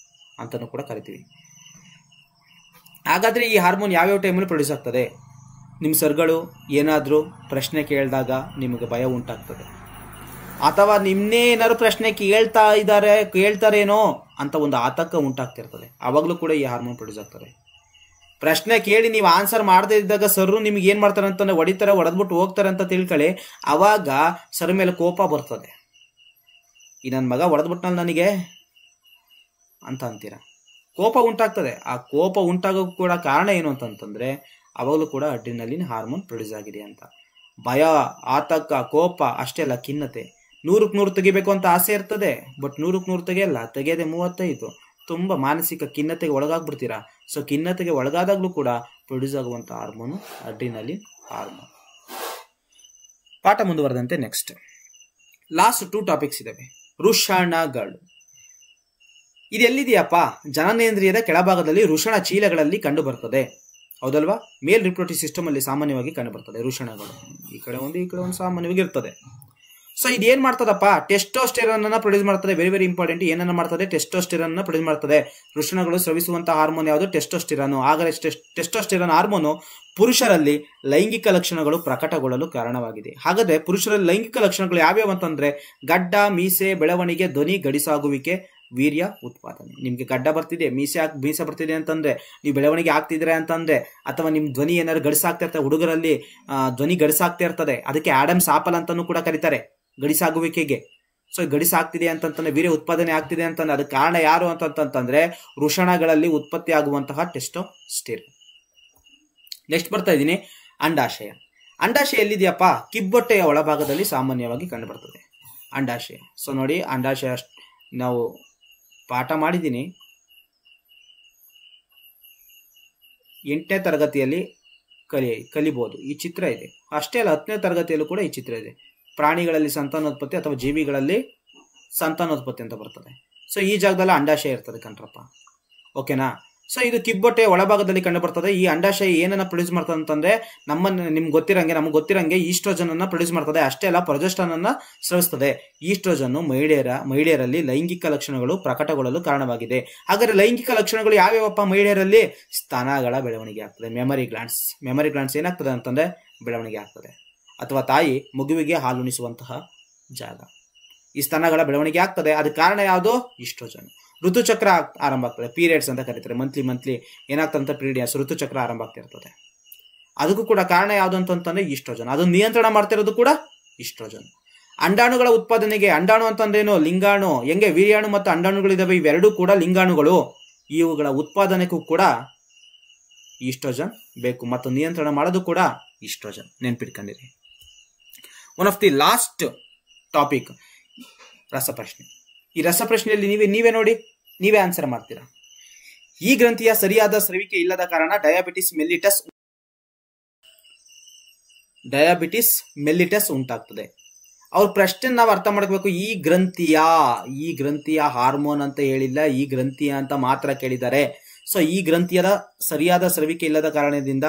ಅಂತಲೂ ಕೂಡ ಕರಿತೀವಿ. ಹಾಗಾದರೆ ಈ ಹಾರ್ಮೋನ್ ಯಾವ್ಯಾವ ಟೈಮಲ್ಲಿ ಪ್ರೊಡ್ಯೂಸ್ ಆಗ್ತದೆ? ನಿಮ್ಮ ಸರ್ಗಳು ಏನಾದರೂ ಪ್ರಶ್ನೆ ಕೇಳಿದಾಗ ನಿಮಗೆ ಭಯ ಉಂಟಾಗ್ತದೆ, ಅಥವಾ ನಿಮ್ಮನ್ನೇ ಏನಾದ್ರು ಪ್ರಶ್ನೆ ಕೇಳ್ತಾರೇನೋ ಅಂತ ಒಂದು ಆತಂಕ ಉಂಟಾಗ್ತಿರ್ತದೆ. ಆವಾಗಲೂ ಕೂಡ ಈ ಹಾರ್ಮೋನ್ ಪ್ರೊಡ್ಯೂಸ್ ಆಗ್ತದೆ. ಪ್ರಶ್ನೆ ಕೇಳಿ ನೀವು ಆನ್ಸರ್ ಮಾಡದೇ ಇದ್ದಾಗ ಸರ್ರು ನಿಮ್ಗೆ ಏನು ಮಾಡ್ತಾರೆ ಅಂತಂದ್ರೆ ಹೊಡೆದ್ಬಿಟ್ಟು ಹೋಗ್ತಾರೆ ಅಂತ ತಿಳ್ಕೊಳ್ಳಿ. ಆವಾಗ ಸರ್ ಮೇಲೆ ಕೋಪ ಬರ್ತದೆ. ಈ ನನ್ನ ಮಗ ಹೊಡೆದ್ಬಿಟ್ನಲ್ಲಿ ನನಗೆ ಅಂತ ಅಂತೀರ, ಕೋಪ ಉಂಟಾಗ್ತದೆ. ಆ ಕೋಪ ಉಂಟಾಗೋಕ್ಕೂ ಕೂಡ ಕಾರಣ ಏನು ಅಂತಂತಂದ್ರೆ ಅವಾಗಲೂ ಕೂಡ ಅಡ್ರಿನಲಿನ್ ಹಾರ್ಮೋನ್ ಪ್ರೊಡ್ಯೂಸ್ ಆಗಿದೆ ಅಂತ. ಭಯ, ಆತಂಕ, ಕೋಪ ಅಷ್ಟೇ ಅಲ್ಲ, ಖಿನ್ನತೆ. 100ಕ್ಕೆ 100 ತೆಗಿಬೇಕು ಅಂತ ಆಸೆ ಇರ್ತದೆ, ಬಟ್ 100ಕ್ಕೆ 100 ತೆಗೆಯಲ್ಲ, ತೆಗೆಯದೆ 35. ತುಂಬ ಮಾನಸಿಕ ಖಿನ್ನತೆಗೆ ಒಳಗಾಗ್ಬಿಡ್ತೀರಾ. ಸೊ ಖಿನ್ನತೆಗೆ ಒಳಗಾದಾಗಲೂ ಕೂಡ ಪ್ರೊಡ್ಯೂಸ್ ಆಗುವಂಥ ಹಾರ್ಮೋನು ಅಡ್ರಿನಲಿನ್ ಹಾರ್ಮೋನ್. ಪಾಠ ಮುಂದುವರೆದಂತೆ ನೆಕ್ಸ್ಟ್ ಲಾಸ್ಟ್ 2 ಟಾಪಿಕ್ಸ್ ಇದಾವೆ. ವೃಷಣಗಳು. ಇದೆಲ್ಲಿದೆಯಪ್ಪ? ಜನನೇಂದ್ರಿಯದ ಕೆಳಭಾಗದಲ್ಲಿ ವೃಷಣ ಚೀಲಗಳಲ್ಲಿ ಕಂಡು ಬರ್ತದೆ, ಹೌದಲ್ವಾ? ಮೇಲ್ ರಿಪ್ರೊಡಕ್ಟಿವ್ ಸಿಸ್ಟಮ್ ಅಲ್ಲಿ ಸಾಮಾನ್ಯವಾಗಿ ಕಂಡು ಬರ್ತದೆ ವೃಷಣಗಳು. ಈ ಕಡೆ ಒಂದು ಸಾಮಾನ್ಯವಾಗಿ ಇರ್ತದೆ. ಸೊ ಇದೇನ್ ಮಾಡ್ತದಪ್ಪ? ಟೆಸ್ಟೋಸ್ಟೆರಾನ್ ಅನ್ನ ಪ್ರೊಡ್ಯೂಸ್ ಮಾಡ್ತದೆ. Very very important. ಏನನ್ನ ಮಾಡ್ತದೆ? ಟೆಸ್ಟೋಸ್ಟೆರಾನ್ ಅನ್ನ ಪ್ರೊಡ್ಯೂಸ್ ಮಾಡ್ತದೆ. ವೃಷಣಗಳು ಸ್ರವಿಸುವಂತಹ ಹಾರ್ಮೋನ್ ಯಾವುದು? ಟೆಸ್ಟೋಸ್ಟೆರಾನ್. ಹಾಗಾದ್ರೆ ಟೆಸ್ಟೋಸ್ಟೆರಾನ್ ಹಾರ್ಮೋನು ಪುರುಷರಲ್ಲಿ ಲೈಂಗಿಕ ಲಕ್ಷಣಗಳು ಪ್ರಕಟಗೊಳ್ಳಲು ಕಾರಣವಾಗಿದೆ. ಹಾಗಾದ್ರೆ ಪುರುಷರಲ್ಲಿ ಲೈಂಗಿಕ ಲಕ್ಷಣಗಳು ಯಾವ್ಯಾವ ಅಂತಂದ್ರೆ ಗಡ್ಡ, ಮೀಸೆ, ಬೆಳವಣಿಗೆ, ಧ್ವನಿ, ಗಡಿಸಾಗುವಿಕೆ, ವೀರ್ಯ ಉತ್ಪಾದನೆ. ನಿಮ್ಗೆ ಗಡ್ಡ ಬರ್ತಿದೆ, ಮೀಸೆ ಬರ್ತಿದೆ ಅಂತಂದ್ರೆ, ನೀವು ಬೆಳವಣಿಗೆ ಆಗ್ತಿದ್ರೆ ಅಂತಂದ್ರೆ, ಅಥವಾ ನಿಮ್ ಧ್ವನಿ ಏನಾದ್ರು ಗಡಿಸಾಗ್ತಾ ಇರ್ತದೆ, ಹುಡುಗರಲ್ಲಿ ಧ್ವನಿ ಗಡಿಸಾಗ್ತಾ ಇರ್ತದೆ, ಅದಕ್ಕೆ ಆಡಮ್ಸ್ ಆಪಲ್ ಅಂತಾನೂ ಕೂಡ ಕರೀತಾರೆ ಗಡಿಸಾಗುವಿಕೆಗೆ. ಸೊ ಗಡಿಸಾಗ್ತಿದೆ ಅಂತಂತಂದ್ರೆ, ವೀರ್ಯ ಉತ್ಪಾದನೆ ಆಗ್ತಿದೆ ಅಂತಂದ್ರೆ ಅದಕ್ಕೆ ಕಾರಣ ಯಾರು ಅಂತಂತಂದ್ರೆ ವೃಷಣಗಳಲ್ಲಿ ಉತ್ಪತ್ತಿ ಆಗುವಂತಹ ಟೆಸ್ಟೋಸ್ಟೆರಾನ್. ನೆಕ್ಸ್ಟ್ ಬರ್ತಾ ಇದ್ದೀನಿ, ಅಂಡಾಶಯ. ಅಂಡಾಶಯ ಎಲ್ಲಿದೆಯಪ್ಪ? ಕಿಬ್ಬೊಟ್ಟೆಯ ಒಳಭಾಗದಲ್ಲಿ ಸಾಮಾನ್ಯವಾಗಿ ಕಂಡು ಬರ್ತದೆ ಅಂಡಾಶಯ. ಸೊ ನೋಡಿ, ಅಂಡಾಶಯ ನಾವು ಪಾಠ ಮಾಡಿದ್ದೀನಿ 8ನೇ ತರಗತಿಯಲ್ಲಿ ಕಲಿಬಹುದು. ಈ ಚಿತ್ರ ಇದೆ. ಅಷ್ಟೇ ಅಲ್ಲ, 10ನೇ ತರಗತಿಯಲ್ಲೂ ಕೂಡ ಈ ಚಿತ್ರ ಇದೆ. ಪ್ರಾಣಿಗಳಲ್ಲಿ ಸಂತಾನೋತ್ಪತ್ತಿ ಅಥವಾ ಜೀವಿಗಳಲ್ಲಿ ಸಂತಾನೋತ್ಪತ್ತಿ ಅಂತ ಬರ್ತದೆ. ಸೊ ಈ ಜಾಗದಲ್ಲಿ ಅಂಡಾಶಯ ಇರ್ತದೆ ಕಣ್ರಪ್ಪ, ಓಕೆನಾ? ಸೊ ಇದು ಕಿಬ್ಬೊಟ್ಟೆಯ ಒಳಭಾಗದಲ್ಲಿ ಕಂಡು ಬರ್ತದೆ. ಈ ಅಂಡಾಶಯ ಏನನ್ನ ಪ್ರೊಡ್ಯೂಸ್ ಮಾಡ್ತದೆ ಅಂತಂದ್ರೆ ನಮಗೆ ಗೊತ್ತಿರಂಗೆ ಈಸ್ಟ್ರೋಜನ್ ಅನ್ನ ಪ್ರೊಡ್ಯೂಸ್ ಮಾಡ್ತದೆ. ಅಷ್ಟೇ ಅಲ್ಲ, ಪ್ರೊಜೆಸ್ಟ್ರಾನ್ ಅನ್ನ ಸ್ರವಿಸ್ತದೆ. ಈಸ್ಟ್ರೋಜನ್ ಮಹಿಳೆಯರಲ್ಲಿ ಲೈಂಗಿಕ ಲಕ್ಷಣಗಳು ಪ್ರಕಟಗೊಳ್ಳಲು ಕಾರಣವಾಗಿದೆ. ಹಾಗಾದ್ರೆ ಲೈಂಗಿಕ ಲಕ್ಷಣಗಳು ಯಾವ್ಯಾವಪ್ಪ ಮಹಿಳೆಯರಲ್ಲಿ? ಸ್ತನಗಳ ಬೆಳವಣಿಗೆ ಆಗ್ತದೆ. ಮೆಮರಿ ಗ್ಲಾಂಡ್ಸ್ ಏನಾಗ್ತದೆ ಅಂತಂದ್ರೆ ಬೆಳವಣಿಗೆ ಆಗ್ತದೆ. ಅಥವಾ ತಾಯಿ ಮಗುವಿಗೆ ಹಾಲುಣಿಸುವಂತಹ ಜಾಗ, ಈ ಸ್ತನಗಳ ಬೆಳವಣಿಗೆ ಆಗ್ತದೆ. ಅದಕ್ಕೆ ಕಾರಣ ಯಾವುದು? ಈಸ್ಟ್ರೋಜನ್. ಋತುಚಕ್ರ ಆರಂಭ ಆಗ್ತದೆ. ಪೀರಿಯಡ್ಸ್ ಅಂತ ಕರೀತಾರೆ. ಮಂತ್ಲಿ ಏನಾಗ್ತಂತ ಪೀರಿಯಡ್ಸ್, ಋತುಚಕ್ರ ಆರಂಭ ಆಗ್ತಾ ಇರ್ತದೆ. ಅದಕ್ಕೂ ಕೂಡ ಕಾರಣ ಯಾವುದು ಅಂತಂದ್ರೆ ಈಸ್ಟ್ರೋಜನ್. ಅದನ್ನು ನಿಯಂತ್ರಣ ಮಾಡ್ತಿರೋದು ಕೂಡ ಈಸ್ಟ್ರೋಜನ್. ಅಂಡಾಣುಗಳ ಉತ್ಪಾದನೆಗೆ, ಅಂಡಾಣು ಅಂತಂದ್ರೇನು? ಲಿಂಗಾಣು. ಹೆಂಗೆ ವೀರ್ಯಾಣು ಮತ್ತು ಅಂಡಾಣುಗಳಿದಾವೆ, ಇವೆರಡೂ ಕೂಡ ಲಿಂಗಾಣುಗಳು. ಇವುಗಳ ಉತ್ಪಾದನೆಗೂ ಕೂಡ ಈಸ್ಟ್ರೋಜನ್ ಬೇಕು, ಮತ್ತು ನಿಯಂತ್ರಣ ಮಾಡೋದು ಕೂಡ ಈಸ್ಟ್ರೋಜನ್. ನೆನ್ಪಿಟ್ಕೊಂಡಿರಿ. One of the last topic, ರಸಪ್ರಶ್ನೆ. ಈ ರಸಪ್ರಶ್ನೆಯಲ್ಲಿ ನೀವೇ ನೋಡಿ, ನೀವೇ ಆನ್ಸರ್ ಮಾಡ್ತೀರಾ. ಈ ಗ್ರಂಥಿಯ ಸರಿಯಾದ ಸ್ರವಿಕೆ ಇಲ್ಲದ ಕಾರಣ ಡಯಾಬಿಟಿಸ್ ಮೆಲ್ಲಿಟಸ್ ಉಂಟಾಗ್ತದೆ. ಅವ್ರ ಪ್ರಶ್ನೆ ನಾವು ಅರ್ಥ ಮಾಡ್ಕೋಬೇಕು. ಈ ಗ್ರಂಥಿಯ ಹಾರ್ಮೋನ್ ಅಂತ ಹೇಳಿಲ್ಲ, ಈ ಗ್ರಂಥಿಯ ಅಂತ ಮಾತ್ರ ಕೇಳಿದ್ದಾರೆ. ಸೊ ಈ ಗ್ರಂಥಿಯದ ಸರಿಯಾದ ಸ್ರವಿಕೆ ಇಲ್ಲದ ಕಾರಣದಿಂದ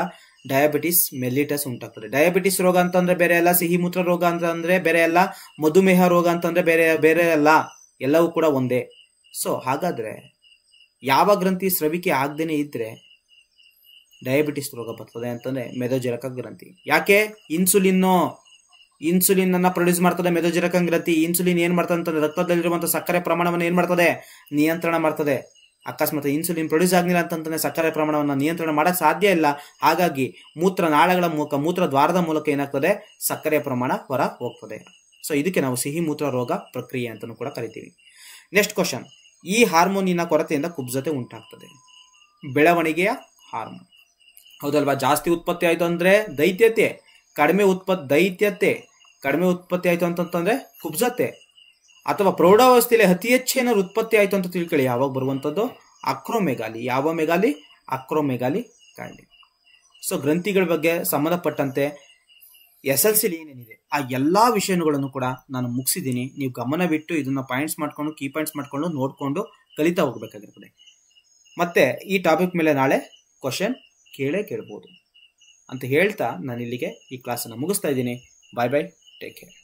ಡಯಾಬಿಟಿಸ್ ಮೆಲ್ಲಿಟಸ್ ಉಂಟಾಗ್ತದೆ. ಡಯಾಬಿಟಿಸ್ ರೋಗ ಅಂತಂದ್ರೆ ಬೇರೆ ಅಲ್ಲ, ಸಿಹಿ ಮೂತ್ರ ರೋಗ ಅಂತಂದ್ರೆ ಬೇರೆ ಅಲ್ಲ, ಮಧುಮೇಹ ರೋಗ ಅಂತಂದ್ರೆ ಬೇರೆ ಅಲ್ಲ, ಎಲ್ಲವೂ ಕೂಡ ಒಂದೇ. ಸೊ ಹಾಗಾದ್ರೆ ಯಾವ ಗ್ರಂಥಿ ಸ್ರವಿಕೆ ಆಗದೇನೆ ಇದ್ರೆ ಡಯಾಬಿಟಿಸ್ ರೋಗ ಬರ್ತದೆ ಅಂತಂದ್ರೆ ಮೆದೋಜೀರಕ ಗ್ರಂಥಿ. ಯಾಕೆ? ಇನ್ಸುಲಿನ್ ಅನ್ನ ಪ್ರೊಡ್ಯೂಸ್ ಮಾಡ್ತದೆ ಮೆದೋಜೀರಕ ಗ್ರಂಥಿ. ಇನ್ಸುಲಿನ್ ಏನ್ ಮಾಡ್ತದೆ ಅಂತಂದ್ರೆ ರಕ್ತದಲ್ಲಿರುವಂತಹ ಸಕ್ಕರೆ ಪ್ರಮಾಣವನ್ನು ಏನ್ ಮಾಡ್ತದೆ? ನಿಯಂತ್ರಣ ಮಾಡ್ತದೆ. ಅಕಸ್ಮಾತ್ ಇನ್ಸುಲಿನ್ ಪ್ರೊಡ್ಯೂಸ್ ಆಗಲಿಲ್ಲ ಅಂತಂದ್ರೆ ಸಕ್ಕರೆ ಪ್ರಮಾಣವನ್ನು ನಿಯಂತ್ರಣ ಮಾಡಕ್ ಸಾಧ್ಯ ಇಲ್ಲ. ಹಾಗಾಗಿ ಮೂತ್ರನಾಳಗಳ ಮೂಲಕ, ಮೂತ್ರ ದ್ವಾರದ ಮೂಲಕ ಏನಾಗ್ತದೆ? ಸಕ್ಕರೆಯ ಪ್ರಮಾಣ ಹೊರ ಹೋಗ್ತದೆ. ಸೊ ಇದಕ್ಕೆ ನಾವು ಸಿಹಿ ಮೂತ್ರ ರೋಗ ಪ್ರಕ್ರಿಯೆ ಅಂತಲೂ ಕೂಡ ಕರಿತೀವಿ. ನೆಕ್ಸ್ಟ್ ಕ್ವಶನ್, ಈ ಹಾರ್ಮೋನಿನ ಕೊರತೆಯಿಂದ ಕುಬ್ಜತೆ ಉಂಟಾಗ್ತದೆ. ಬೆಳವಣಿಗೆಯ ಹಾರ್ಮೋನ್, ಹೌದಲ್ವಾ? ಜಾಸ್ತಿ ಉತ್ಪತ್ತಿ ಆಯ್ತು ಅಂದ್ರೆ ದೈತ್ಯತೆ, ಕಡಿಮೆ ದೈತ್ಯತೆ, ಕಡಿಮೆ ಉತ್ಪತ್ತಿ ಆಯಿತು ಅಂತಂತಂದರೆ ಕುಬ್ಜತೆ, ಅಥವಾ ಪ್ರೌಢಾವಸ್ಥೆಯಲ್ಲಿ ಅತಿ ಹೆಚ್ಚು ಏನಾದ್ರು ಉತ್ಪತ್ತಿ ಆಯಿತು ಅಂತ ತಿಳ್ಕೊಳ್ಳಿ, ಯಾವಾಗ ಬರುವಂಥದ್ದು ಅಕ್ರೋಮೆಗಾಲಿ. ಯಾವ ಮೆಗಾಲಿ? ಅಕ್ರೋಮೆಗಾಲಿ ಕಾಯಿಲೆ. ಸೊ ಗ್ರಂಥಿಗಳ ಬಗ್ಗೆ ಸಂಬಂಧಪಟ್ಟಂತೆ SLC ಏನೇನಿದೆ ಆ ಎಲ್ಲ ವಿಷಯಗಳನ್ನು ಕೂಡ ನಾನು ಮುಗಿಸಿದ್ದೀನಿ. ನೀವು ಗಮನ ಬಿಟ್ಟು ಇದನ್ನ ಪಾಯಿಂಟ್ಸ್ ಮಾಡ್ಕೊಂಡು ಕೀ ಪಾಯಿಂಟ್ಸ್ ಮಾಡ್ಕೊಂಡು ನೋಡ್ಕೊಂಡು ಕಲಿತಾ ಹೋಗ್ಬೇಕಾಗಿರ್ತದೆ. ಮತ್ತೆ ಈ ಟಾಪಿಕ್ ಮೇಲೆ ನಾಳೆ ಕ್ವಶನ್ ಕೇಳ್ಬೋದು ಅಂತ ಹೇಳ್ತಾ ನಾನು ಇಲ್ಲಿಗೆ ಈ ಕ್ಲಾಸನ್ನು ಮುಗಿಸ್ತಾ ಇದ್ದೀನಿ. ಬಾಯ್ ಬಾಯ್, ಟೇಕ್ ಕೇರ್.